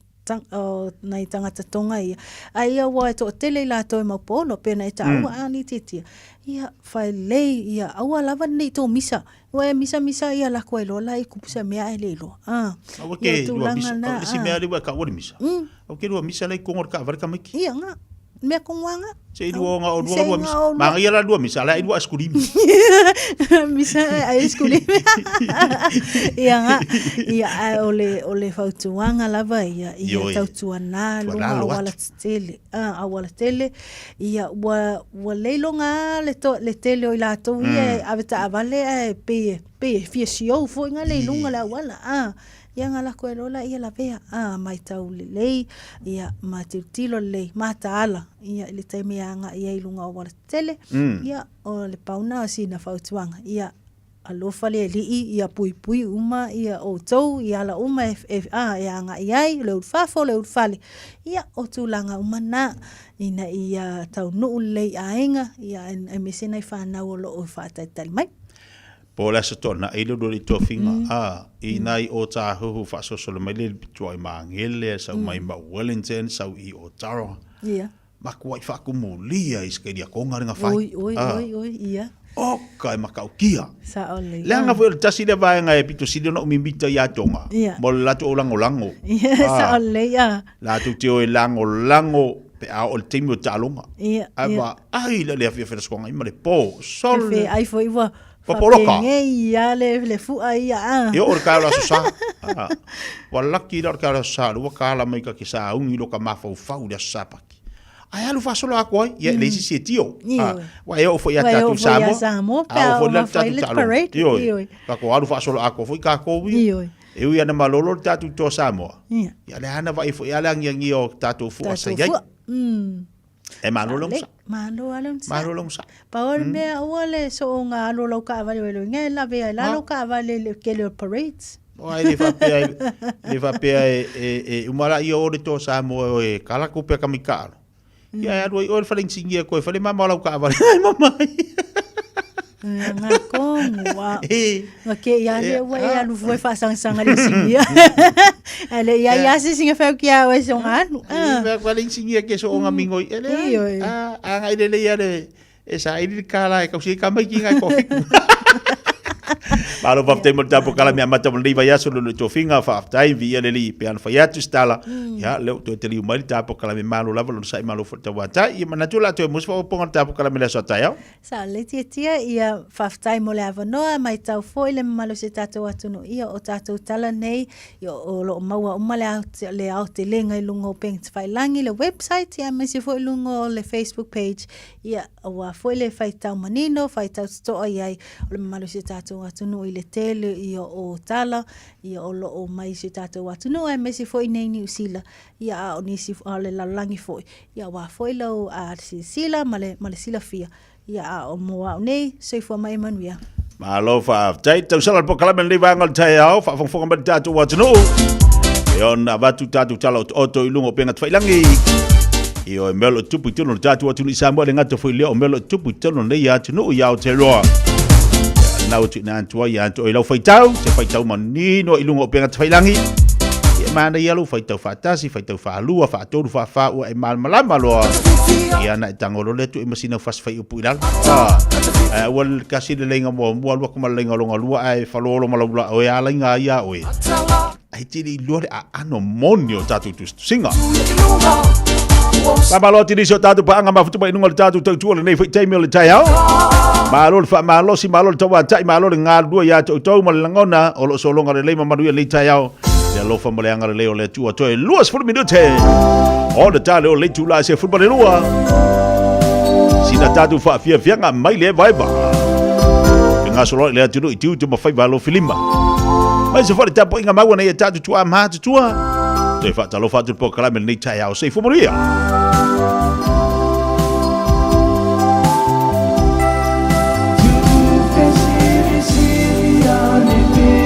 nai tangata tonga ia. Ai ia wa to tele la to ma pono pe na ta o ani titi. Ia fai le ia awa lava nei to misa. Wa misa ia la ko lo la ku pusa me ai le lo. Okay, lo misa. Si me ali wa ka wo misa. Okay, lo misa le ko ngor ka var ka miki. Ia nga. Me kongwanga. Se dua nga o dua misa. Ma ia la dua misa, la dua eskulimi. Misa ai eskulimi. Ia nga. Ia ole fautuanga lava ia tautuana lunga wala tele. Awala tele. Ia wa leilonga le tele o la to ia aveta avale pe fiesio fo nga leilonga la wala. Ia ngala ko lola ia la vea mai tau lei ia matiltilo lei mataala ia le teme anga ia ilunga o tele ia o le pauna sina fautuanga ia alofa le li ia pui uma ia o tou ia la uma ia anga ia le fafo le fale ia o tulanga uma na ina ia tau no lei ainga ia e mesena i fa na o lo fa tatal mai. Po la se tona e lo le tofinga i nai o ta hu fa so so mai le toi mangele sa mai ma Wellington sa I o taro. Ia. Ma ko fa ku molia is ke dia ko nga fai. Oi ia. O kai ma ka kia. Sa ole. Le nga fu tasi le vai nga e pito si no mi bita ya tonga. Mo la to lango. Ia sa ole ia. La tu tio e lango pe a o te mo talonga. Ia. Ava ai le fa fa so nga I ma le po. Sol. Fe ai foi wa. Paporoka. Ia le fu ai Yo or kala sa. Wala ki dor kala sa, lu kala mai ka ki sa ungi lo ka mafau fau da sapaki. Ai alu fa solo ako ia le si tio. Wa yo fo ya tatu samo. Pa fo la tatu talo. Yo. Ka ko alu fa solo ako fo ka ko wi. E wi ana malolo tatu to samo. Ya le ana va fo ya lang yang yo tatu fu sa ya. E malolong sa. Malolong sa. Paul me awale so nga lo ka vale lo ngai la ve la lo ka vale le ke le parades. Ai le fa pe e umala I o de to sa mo e kala ku pe kamikalo. Ya ro o fa linsingia ko fa le mama lo ka vale. Ai mama. Nga kong wa. Okay, ya le wa ya lu foi fa sang le singia. Ale ya se singa fa kia wa so anu. Ve fa linsingia ke so nga mingo ele. Nga ile ya le esa ile kala ka si ka mai ki nga ko fi. Malo va te mo tapo kala me mata mo liva ya solo le tofinga fa tai vi ele li pe an fa ya tu stala ya le to te li mai tapo kala me malo lava lo sai malo fa wa ta I mana tu la to mo fa ponga tapo kala me la so ta ya sa le tia ia fa tai mo le ava no mai tau foi le malo se tato atu no ia o tato tala nei yo o lo maua o male le au te lenga I lungo peng fai langi le website ia me se foi lungo le Facebook page ia o foi le fai tau manino fai tau sto ai o le malo se tato atu no le tele ia o tala ia o lo o mai se tato atu no e me se foi nei New Zealand ia o nisi le la langi foi ia wa foi lo a sila male sila fia ia o moa nei se foi mai manuia malo fa tai tau sala po kala men le vangal tai au fa fo ngam tato atu no e on avatu tato tala o to ilungo penga fai langi io e melo tupu tino tato atu ni sambo le ngato foi le o melo tupu tino nei atu no ia o te roa nau tu na tua ya to ilo fai tau manino ilungo penga fai langi e mana ia lu fai tau fatasi fai tau fa lua fa toru fa o e mal malama lo ia na tangolo le tu e masina fas fai upu ilal wal kasi le lenga mo lu ko mal lenga longa lua ai fa lo malula o ya lenga ia o ai tiri lu ano monio tatu tu singa Pamalo tiri so tatu pa nga mafutu ba inunga tatu tu le nei fai tai mele tai au Malo fa malo si malo tawa tai malo nga dua ya to malangona o lo solonga le ma maru le tai au ya lo fa malanga le o le tu to e luas for minute o de tale o le tu la se football lua sina tatu fa fia nga mai le vai ba nga solo le tu i tu ma fai balo filima mai se fa tapo nga mawa na ya tatu tu a ma tu te fa talo fa tu po kala me ni tai au se fo moria Sili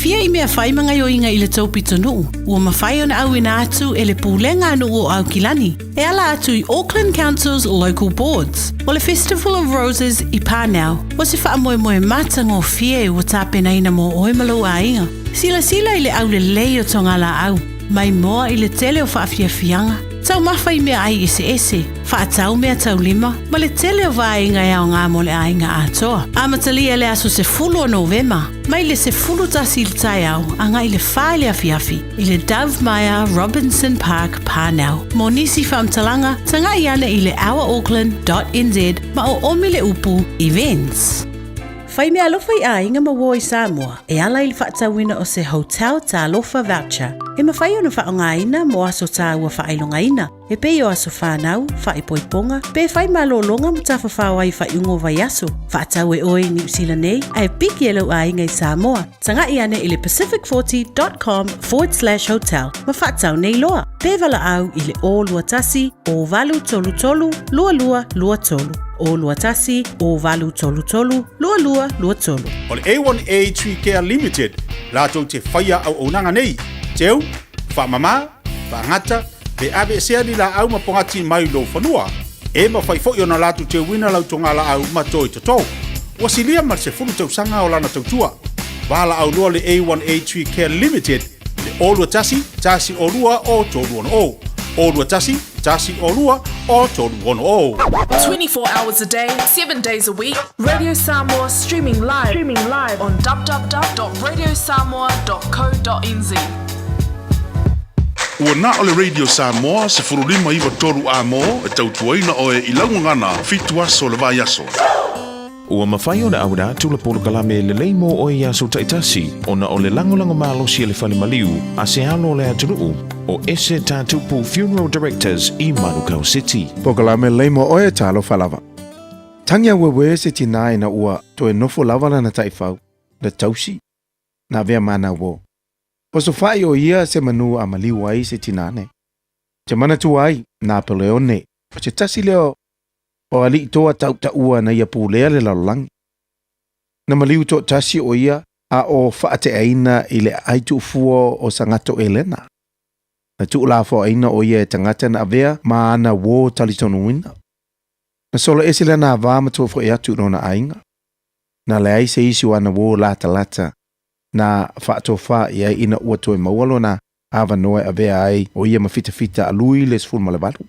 Fia i mea whai mga yo inga i le tau pitonu. Ua mawhai ona au ina atu e le pūlenga anu o au kilani. E ala atu i Auckland Council's local boards. O le Festival of Roses i Pānau. O se wha moe moe mata ngō fie ua tāpena ina mo oe malau a inga. Sila i le au le lei o tonga la au. Mai moa i le tele o whaafia fianga. Tau mawhai mea ai ese. Whaatau mea tau lima. Ma le tele o vainga e ao ngā mole a inga atoa. Amatalia le aso se fulu o Novema. Mai le se fulu tasi il tai au, anga i le whae le afiafi, i le Dove Maya Robinson Park Pānau. Mo nisi whaamtalanga, tanga i ana i le ourauckland.nz, ma o omi le upu events. Whai mea alofa i a inga mawo i Samoa, e ala i le whaatawina o se hotel tā alofa voucher. E mawhai ona whaongaina mo aso tā ua whailongaina. E pei o aso whanau, whaipoiponga, pe whai malolonga mo tā whawhawai whaiungo vai aso. Whaatau e oi New Zealand nei, ai piki elo a inga i Samoa. Tanga i ane i le pacific40.com/hotel. Ma whaatau nei loa. Pe wala au i le o lua tasi, o valu tolu tolu, lua lua lua tolu. O lua tasi, o valu tolu tolu, lua lua lua tolu. O le A1A Tree Care Limited, lātou te whaia au onanga nei. Teu, whaamama, whaangata, pe abe sea ni la au mapongati mai lo whanua. E mawhai fo iona lātou te wina lau tonga la au matoi tatou. Wasilia mar se fulu tau sanga o lana tautua. Wala au loa le A1A Tree Care Limited, le olua tasi o lua o tolu ono o. Olua tasi o lua o tolu ono o. 24 hours a day, 7 days a week. Radio Samoa streaming live on www.radiosamoa.co.nz. Ua na o le Radio Samoa se furulima iwa toru a mo e tautuaina o e ilaungangana fitu aso le vai aso. Ua mawhai o na aura tula polo kalame le leimo o i aso taitasi o na o le langolango malosi e le whale maliu a se alo le aturuu o ese tātupu Funeral Directors i Manukau City. Pokalame leimo o e talo whalava. Tangia wewe se tinai na ua to e nofo lavala na taifau le tausi na vea mana wo. O so whai o ia se manu a maliu ai se tinane. Te mana tu ai na Napoleone o se tasi leo o ali toa tau ta ua na ia pūlea le lalangi. Na maliu to tasi o ia a o whaate aina i le aitu fuo o sangato Elena. Na tu la fo aina o ia e tangata na avea ma ana wo talitonu wina. Na sola ese le na vama to fo e atu no na ainga. Na le ai se isi wana wo lata na whaato wha ia ina ua toe maualo na awa noe avea ai o ia mawhita alui les ful malabaru.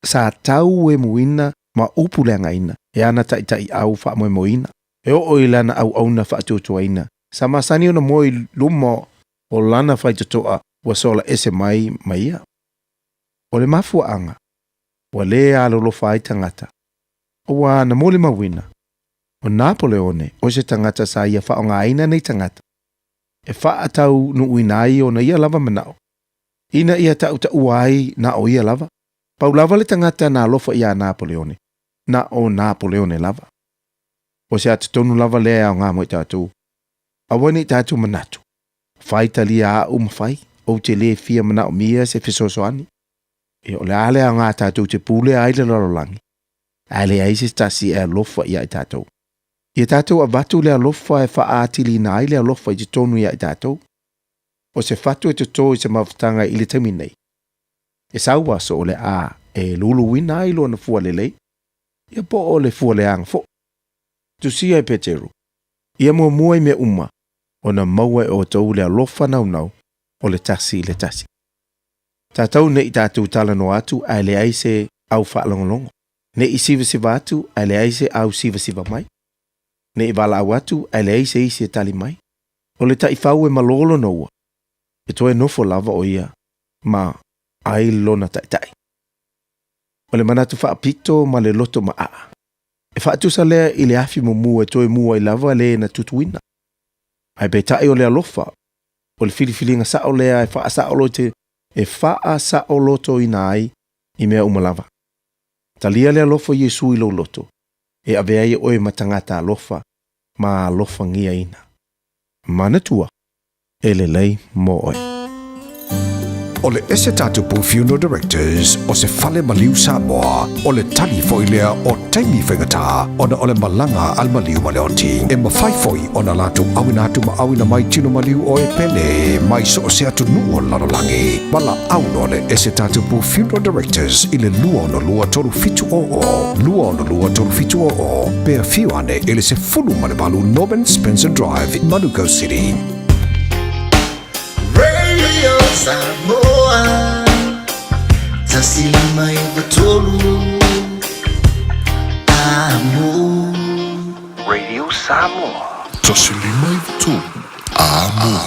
Sa tau e muina ma upulenga ina e ana tai au wha moe moina. E o ilana au na whaatotoa ina. Sa masani ona moi lumo o lana whaitotoa wa sola ese mai ia. O le mafuanga, wa le alolo whai tangata. O wa na mole mawina. O Napoleone, o se tangata sa ia whaonga aina nei tangata. E whaatau nu uinai o na ia lava manao. Ina ia tau ta uai na o ia lava. Pau lava le tangata na alofa ia Napoleone. Na o Napoleone lava. O se atutonu lava lea o ngā moe tātou. Awane tātou manatu. Whai talia a umawhai. O te le fia mana o mia se fisosoani. E o le ale a ngā tātou te pūle aile lalolangi. Ale aise tasi e alofa ia i tātou. Ia tātou a vatu le alofa e whaatili na aile alofa i te tonu ia i tātou. O se fatu e te tō i se mawhatanga i le taminei. E sauwa so o le a e lulu wina ailo na fua lelei. Ia po o le fua le anga fo. Tu sia i peteru. Ia mua i me uma. O na maua e o tau le alofa nau. O le tasi. Tātou ne i tātou tala no atu a le aise au whaalongolongo. Ne i siva atu a le aise au siva mai. Ne i wala au atu a le aise isi tali mai. O le ta i whau e malolo noua. E toe nofo lava o ia. Ma ai lona tai. O le manatu whaapito ma le loto maa. E whaatusa lea i le afi mua e toe mua i lava le na tutuina. Ai pe tae o le alofa. O le filifilinga sao lea e wha sao lote e wha sao loto i nai i mea umalava. Talia le alofa Yesu i lo loto. E avea i oe matangata alofa ma alofa ngia ina. Manatua. E le lei mo oe. O le ese tatu pu funeral directors o se fale maliu Samoa o le tali foilea o taimi whengata o na o le malanga al maliu maleoti e mawhaifoi o na latu awina atu ma awina mai tino maliu o e pene mai so o se atu nuo lanolangi mala auno le ese tatu pu funeral directors i le lua o na lua toru fitu lua o na lua toru fitu pea fiu ane ele se fulu manebalu Norman Spencer Drive in Manukau City. Radio Samoa, tasilima ibatolu, amo. Radio Samoa, tasilima ibatolu, amo.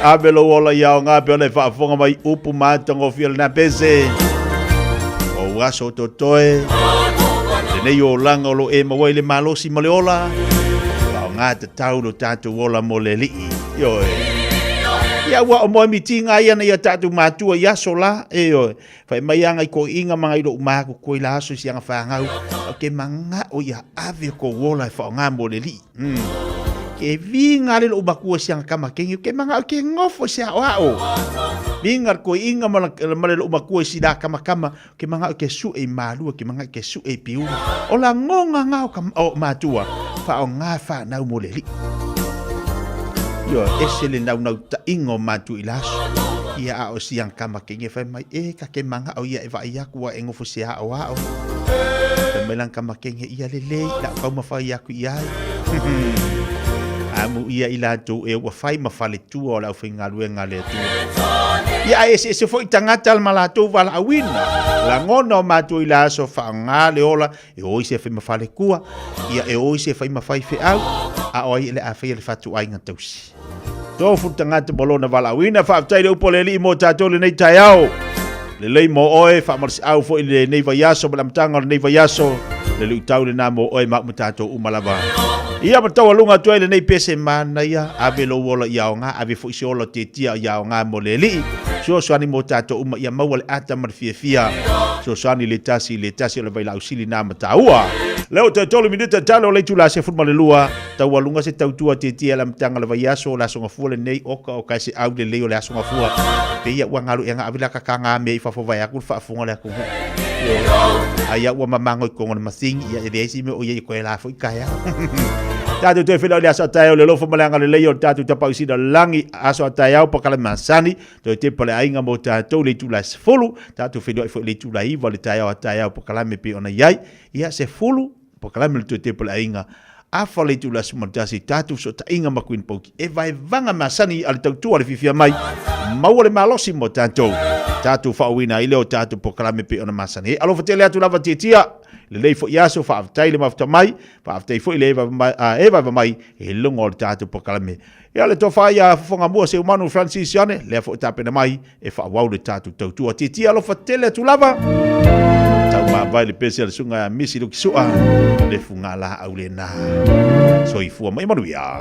abelo ola ia o ngā peo le whaafonga mai upu mātango fia na pese. O waso totoe. Nei o langa o lo e mawai le malosi ma le ola. Pao ngā te tau lo tātou ola mo le lii. Ioe. Ia ua o moe mitinga ia na ia tātou mātua ia sola. Ioe. Whai mai anga i ko inga mga i lo umaku ko i la aso si anga whangau. O ke manga o ia ave ko ola e whao ngā mo le lii. Ke vinga le lo umakua si anga kamakengi. Ke manga o ke ngofo si a oao. Vinga ko inga male lo umakua si la kamakama. Ke manga o ke su e malua. Ke manga o ke su e piuna. O la ngonga ngao o mātua. Whao ngā whanau mo le lii. Yo, ese le nau ta ingo matu i laso. Ia a o siang kama ke nge whai mai ka ke manga o ia e wa ia kua e ngofo sea o ao. Te melang kama ke nge ia le lei, la kau mawhai aku ia ai. Amu ia i la tō e ua whai mawhale tua o lau whingalue ngā le tua. Ia ese fo i tangata al malato wala awina. La ngono matu i laso wha ngā le ola e oi se whai mawhale kua. Ia e oi se whai mawhai whi au. A oi le a whai le whatu ai ngā tausi. Tō futangata bolona wala awina whaaftai le upo le li mo tātou le nei tai au. Le lei mo oe whaamarasi au fo i le nei vai aso ma lamtanga le nei vai aso. Le lui tau le nā mo oe mak mo tātou umalava. Ia matau alunga tuai le nei pese mana ia. Ave lo wola ia o ngā, ave fo isi ola te tia ia o ngā mo le li. So soani mo tātou uma ia maua le ata mar fia fia. So soani le tasi o le vai la usili nā mataua. Leo te tolu minuta talo le tula se futma le lua. Tau alunga se tau tua te tia la mtanga le vai aso la songa fua le nei oka o kaise au le leo le asonga fua. Pe ia ua ngalu e ngā avila kakanga me i whafawai aku whaafunga le aku. Aia ua mamango i kongo na masingi ia e reisi me o ia i koe la fo i kaya. Tatu te whina o le aso atayau le lofa malanga le leo tatu tapau sina langi aso atayau pakala masani. Toi te pale ainga mo tatu le tula se fulu. Tatu whina i fo le tula iwa le atayau pakala me pe ona iai. Ia se fulu pakala me le toi te pale ainga. Afa le tula se matasi tatu so ta inga makuin pauki. E vai vanga masani ale tau tua le fifia mai. Maua le malosi mo tatu. Tatu whauina i leo tatu pakala me pe ona masani. Alofa te lea tu lava tia. Le lei fo iaso fa aftai le mafta mai fa aftai fo le eva mai e longo le tatu pokalame ia le tofa ia fonga mua se umanu Francis Yane le fo tapena mai e fa wau le tatu tautua titi alo fa tele tu lava tau ma vai le pese le sunga misi lo kisua le funga la au le na so i fu mai manuia.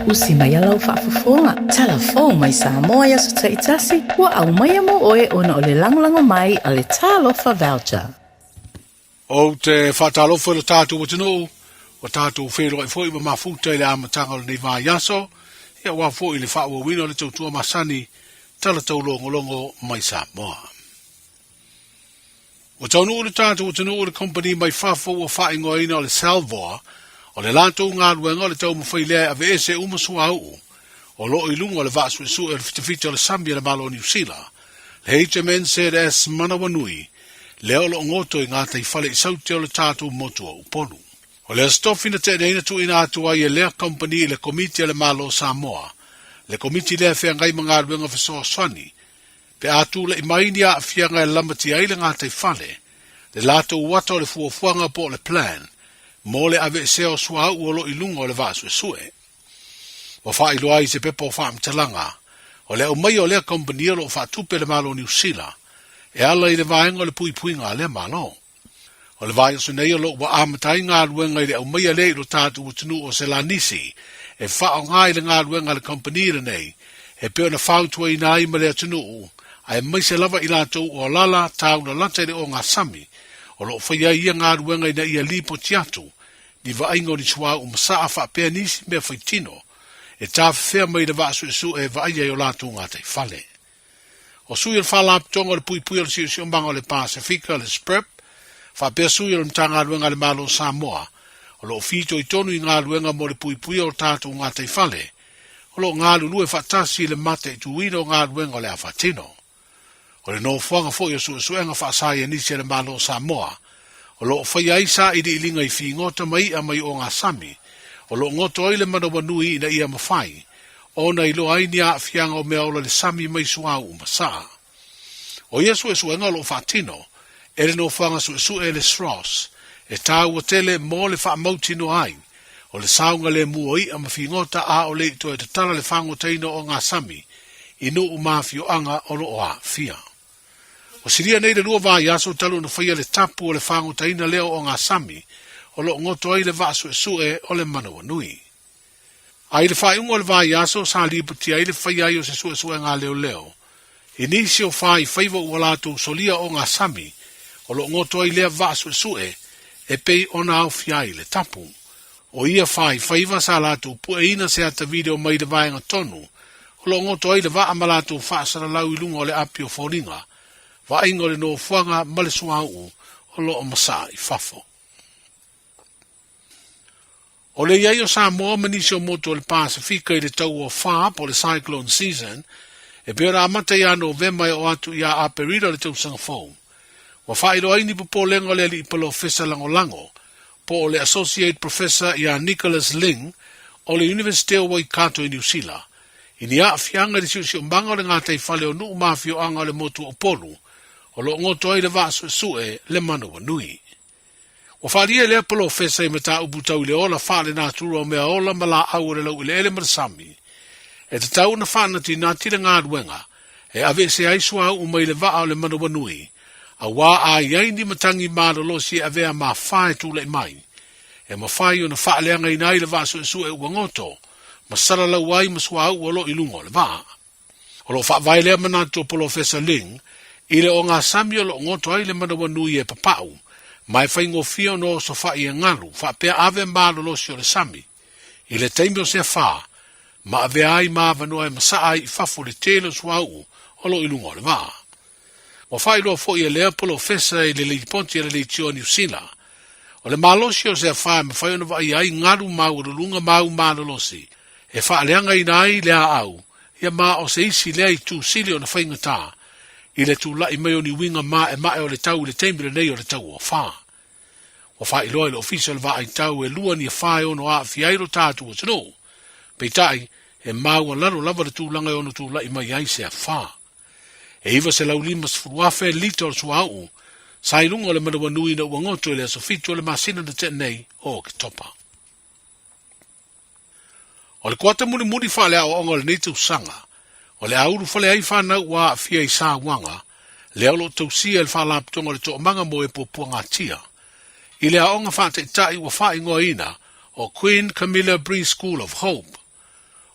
usi mai alau whaafafonga. Telefon mai Samoa ia sa taitasi, ua au mai mo oe ona o le langolango mai a le talofa voucher. O te whaatalofa le tātou watino, o tātou whero e fwoi ma mafuta i le amatanga o le nei vā yaso, ia wā fwoi le whaua wino le tautua masani, tala tau longo mai Samoa. O taunu o le tātou watino o le company mai whafo o whaingoa ina o le Salvoa, o le lātou ngā ruenga o le tau mawhailea a veese umasua au, o lo i lunga o le vasu e su e le fitafita o le Sambia le malo New Zealand, le HMN CRS Manawanui, leo lo ngoto i ngā tai whale i sauti o le tātou motua uponu. O le astofi na te reina tu ina atua i e lea company i le komiti le malo Samoa, le komiti lea whea ngai mga ruenga whasoa swani, pe atu le imaini a whia ngai lamati ai le ngā tai whale, le lātou wata o le fuafuanga po le plan, mo le ave seo sua au o lo i lunga o le vasu e sue. O wha i loa i se pepo wha amtalanga, o le au mai o lea company lo wha tupe le malo New Zealand, e ala i le vaenga le pui ngā le malo. O le vaenga su nei o lo wa amatai ngā ruenga i le au mai a le i lo tātu utinu o se lanisi, e wha o ngā i le ngā ruenga le company le nei, e peo na whautua i nā i ma le atunu a e mai se lava i lātou o lala tāu na lata i le o ngā sami, o lo whaia ia ngā ruenga i na ia lipo tiatu, ni vaenga ni chua masaa wha pēr nisi mea whaitino, e tāwhea mai le vasu e su e vaia i o lātou ngā tai whale. O sui al whalap tonga le pui al si o mbanga le Pasifika le SPREP, wha pēr sui al mtanga ruenga le malo Samoa, o lo fito i tonu i ngā ruenga mo le pui o tātou ngā tai whale, o lo ngā lulu e whatasi le mate i tuino ngā ruenga le awhatino. O le no whanga fo i o su enga whaasai e nisi le malo Samoa, o lo whaia isa i di ilinga i ngota mai a mai o ngā sami, o lo ngoto ai le manawanui ina ia mawhai, o na ilo ai ni a fianga o mea ola le sami mai suau umasa. O Yesu e suenga lo whatino, e le no whanga su e le sros, e tau o tele mo le wha mautino ai, o le saunga le muoi a mawhingota a o le ito e te tala le whangoteino o ngā sami, inu umawhio anga o lo oa fia. O siria nei le lua vā yaso talu na whaia le tapu o le whangoteina leo o ngā sami, o lo ngoto ai le vasu e sue o le manawanui. Ai le whai ungo le vai aso sa liputi ai le whai ai o se sue ngā leo. Inisi o whai whaiva ua lātou solia o ngā sami, o lo ngoto ai lea vasu e sue, e pei ona au fiai le tapu. O ia whaiva sa lātou pua ina se ata video mai le vai tonu, o lo ngoto ai le vaa ma lātou whaasara lau i lunga o le api o whoringa, va ingo le no whanga male suau o lo o masa i fafo. O le iai o Samoa manisi o moto le Pasifika i le tau o wha po le cyclone season, e pera amata ia Novemba o atu ia a perida le tau sangafou. Wa whairo aini po lengo le li ipalo fesa lango, po le Associate Professor ia Nicholas Ling o le University of Waikato i New Zealand, ini a fianga le siusi o mbanga le ngātai whale o nuu mafio anga le motu o polu, o lo ngoto ai le vasu e sue le manawanui. O wharia le apolo fesa i mata ubutau le ola whale nā tura o mea ola mala au le lau i le ele marasami. E te tau na whanati nā tira ngā ruenga, e ave se aisua au mai le vaa o le manawanui, a wā a iaini matangi mālolosi a vea mā whae tūle mai. E ma whae o na whaaleanga i nai le vasu e sue ua ngoto, ma sara lau ai ma sua au o lo i lungo le vaa. O lo wha lea manatu o polo fesa ling, i le o ngā sami o lo ngoto ai le manawanui e papau, mai whaingo fio no so wha i ngalu, wha pia ave mālo losi o le sami. I le teimio se wha, ma ave ai ma vanua e masa ai i whafo le telo suau o lo ilungo le vaa. O wha ilo fo i e lea polo fesa i le leiponti e le leitio New Zealand. O le malosi o se wha ma whai ono i ai ngalu mau o lunga mau mālo losi. E wha leanga i nai lea au, ia ma o se isi lea i tū sili o na whainga tā, i le tū lai mai o ni winga ma e mae o le tau le teimile nei o le tau o wha. O wha iloa le official va ai tau e lua ni e whae ono a fiairo tātu o tino. Peitai, e mau a laro lava le tūlanga e ono tū lai mai ai se a wha. E iwa se lau limas furuafe lito o sua au, sa ilunga le manawanui na uangoto e le asofito le masina na te nei o ke topa. O le kuata muni muni wha o onga le neitu sanga, o le auru whale ai whanau wa fia i sā wanga, le aulo tausia le whalaptonga le toa manga mo e popua ngā tia. I le aonga whate tai wa wha ingoa ina o Queen Camilla Bree School of Hope.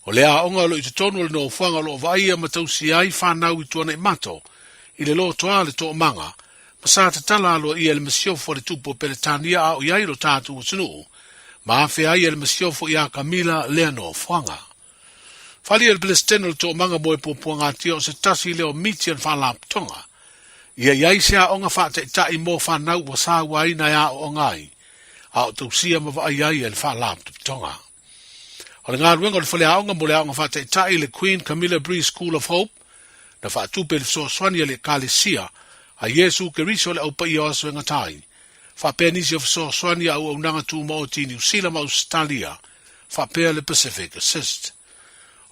O le aonga lo i te tonu le no whanga lo vaia matausi ai whanau I tuana I mato, I le lo toa le tō manga, ma sa te tala alo I le masiofo le tupo peretania a o iai lo tātu o tunu, ma awhi ai le masiofo I a Camila lea no whanga. Whali le Palestino le tō manga moe pōpuanga tio se tasi leo miti an whalap tonga. Ia iai se aonga whate tai mō whanau wa sa wai na ia o ngai, a o tausia ma wa iai le whalap tonga. O le ngā ruenga le whale aonga mo le aonga whate tai le Queen Camilla Bree School of Hope, na whaatupe le soaswani le Kalesia, a Yesu ke riso le au pai o aso enga tai. Whapenisi of soaswani au nanga tu mo ti New Zealand ma Australia, whapea le Pacific Assist.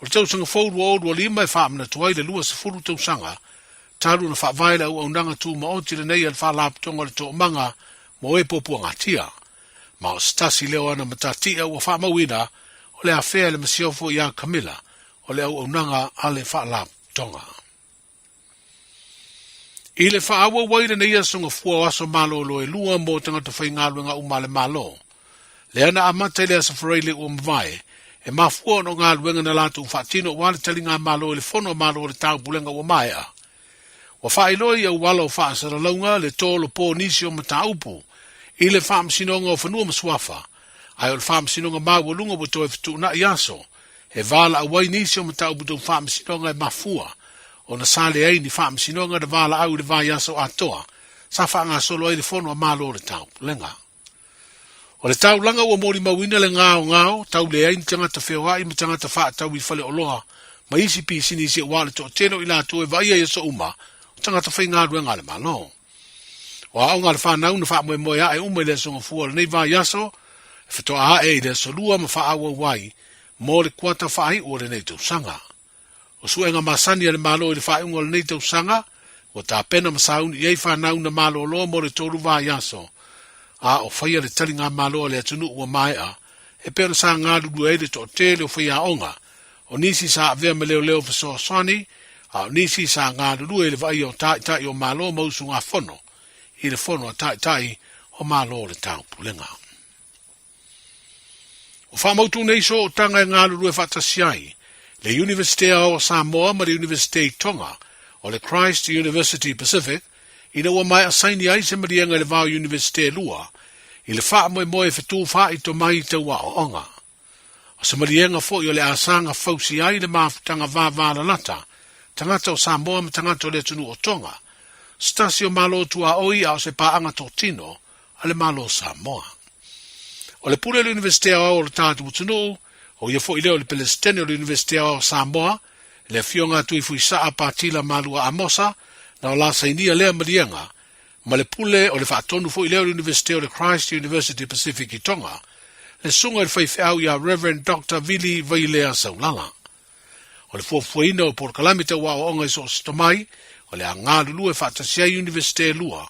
O le tausanga fōru o oru o lima e whaamana tuai le lua se furu tausanga, taru na whaavaila au nanga tu mo ti le nei al whalaputonga le tō manga mo e popua ngatia. Ma o stasi leo ana matatia ua whaamawina, o le awhea le masiofo I a Camilla, o le au nanga ale whaalaputonga. I le whaawa waira nei asonga fua o aso malo lo e lua mo tangata whaingaluenga umale malo. Le ana amata le asa whareile ua mwae, e mafua no ngā luenga na lātu whaatino wale tali ngā malo le fono malo le tau bulenga ua mai a. Wa whailoi au wala o whaasara launga le tōlo pō nisi o mataupu, I le whaamsinonga o whanua maswafa, ai o le whaamsinonga maua lunga o toi fitu na iaso, he vala awai nisi o mataupu tau whaamsinonga e mafua, o na sale ai ni whaamsinonga da vala au le vai aso atoa, sa whaanga solo ai le fono a malo le tau bulenga. O le tau langa ua mori mawina le ngao, tau le ai ni tangata whewai ma tangata wha tau I whale oloha, ma isi pisi ni si wale to teno I la to e vai ai so uma, o tangata whai ngā rua ngā le malo. O a ngā le whanau na wha moe moe a e ume le songa fua le nei vai aso, e whitoa a e le solua ma wha awa wai, mo le kuata whai o le nei tau sanga. O suenga masani le malo I le whai unga le nei tau sanga, o ta pena masauni I ei whanau na malo lo mo le toru vai aso, a o whaia le tali ngā malo le atunu ua mai a, e pēra sa ngā lulu e le to te le o whaia onga, o nisi sa avea me leo leo fiso swani, a o nisi sa ngā lulu e le vai o tai o malo mausu ngā fono, I le fono a tai o malo le tau pulenga. O whamautu nei so o tanga ngā lulu e whatasiai, le University o Samoa ma le University Tonga, o le Christ University Pacific, ina ua mai asaini ai se marianga le vau Universite lua, I le wha moe moe whetu wha I to mai te wa o onga. O se marianga fo I o le asanga fausi ai le mafutanga vāvāla lata, tangata o Samoa ma tangata o le tunu o Tonga, stasi o malo tua oi a o se paanga tōtino, a le malo Samoa. O le pule le Universite o le tātu utunu, o ia fo I leo le Palestine o le Universite o Samoa, le fionga tui fui saa patila malua amosa, na o la sainia lea marianga, ma le pule o le whaatonu fo I leo University o le Christ University Pacific I Tonga, le sunga le whaifeau ia Reverend Dr. Vili Vailea Saulala. O le fuafuaina o por kalamita wa o onga iso sitomai, o le angā lulu e whaatasiai University lua,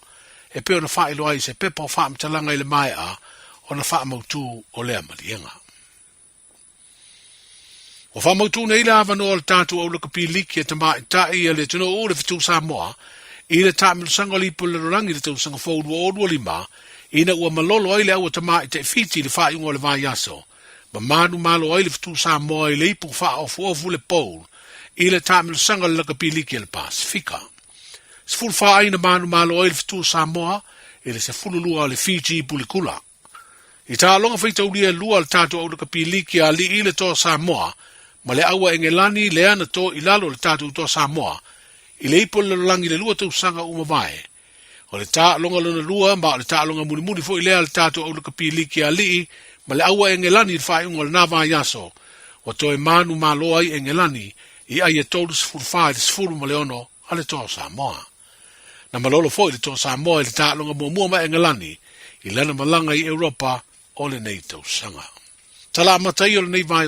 e peo na whaelo ai se pepa o whaamtalanga I le mai a, o na whaamautu o lea marianga. O whamautu nei la avano o le tātu au laka piliki e tamai tai a le tino o le fitu Samoa, I le tāmilu sanga lipo le rorangi le tau sanga fōru o orua lima, ina ua malolo ai le au a tamai te fiti le whai ungo le vai aso, ma manu malo ai le fitu Samoa I le ipu wha o fuofu le pole, I le tāmilu sanga le laka piliki e le Pasifika. Se fulu wha aina manu malo ai le fitu Samoa, I le se fulu lua le Fiji pulikula. I tā longa whaitaulia lua le tātu au laka piliki a li I le tō Samoa, ma le aua engelani le ana to I lalo le tātu to Samoa, I le ipo le langi le lua tau sanga umavae. O le tā longa lona lua, ma le tā longa muni muni fo I lea le tātu au laka piliki a li, ma le aua engelani le whae unga le nava yaso, o to e manu malo ai engelani, I ai e tolu sifuru whae le sifuru ma le ono a le to Samoa. Na malolo fo I le to Samoa I le tā longa mua ma engelani, I lana malanga I Europa o le nei tau sanga. Tala matai o le nei vai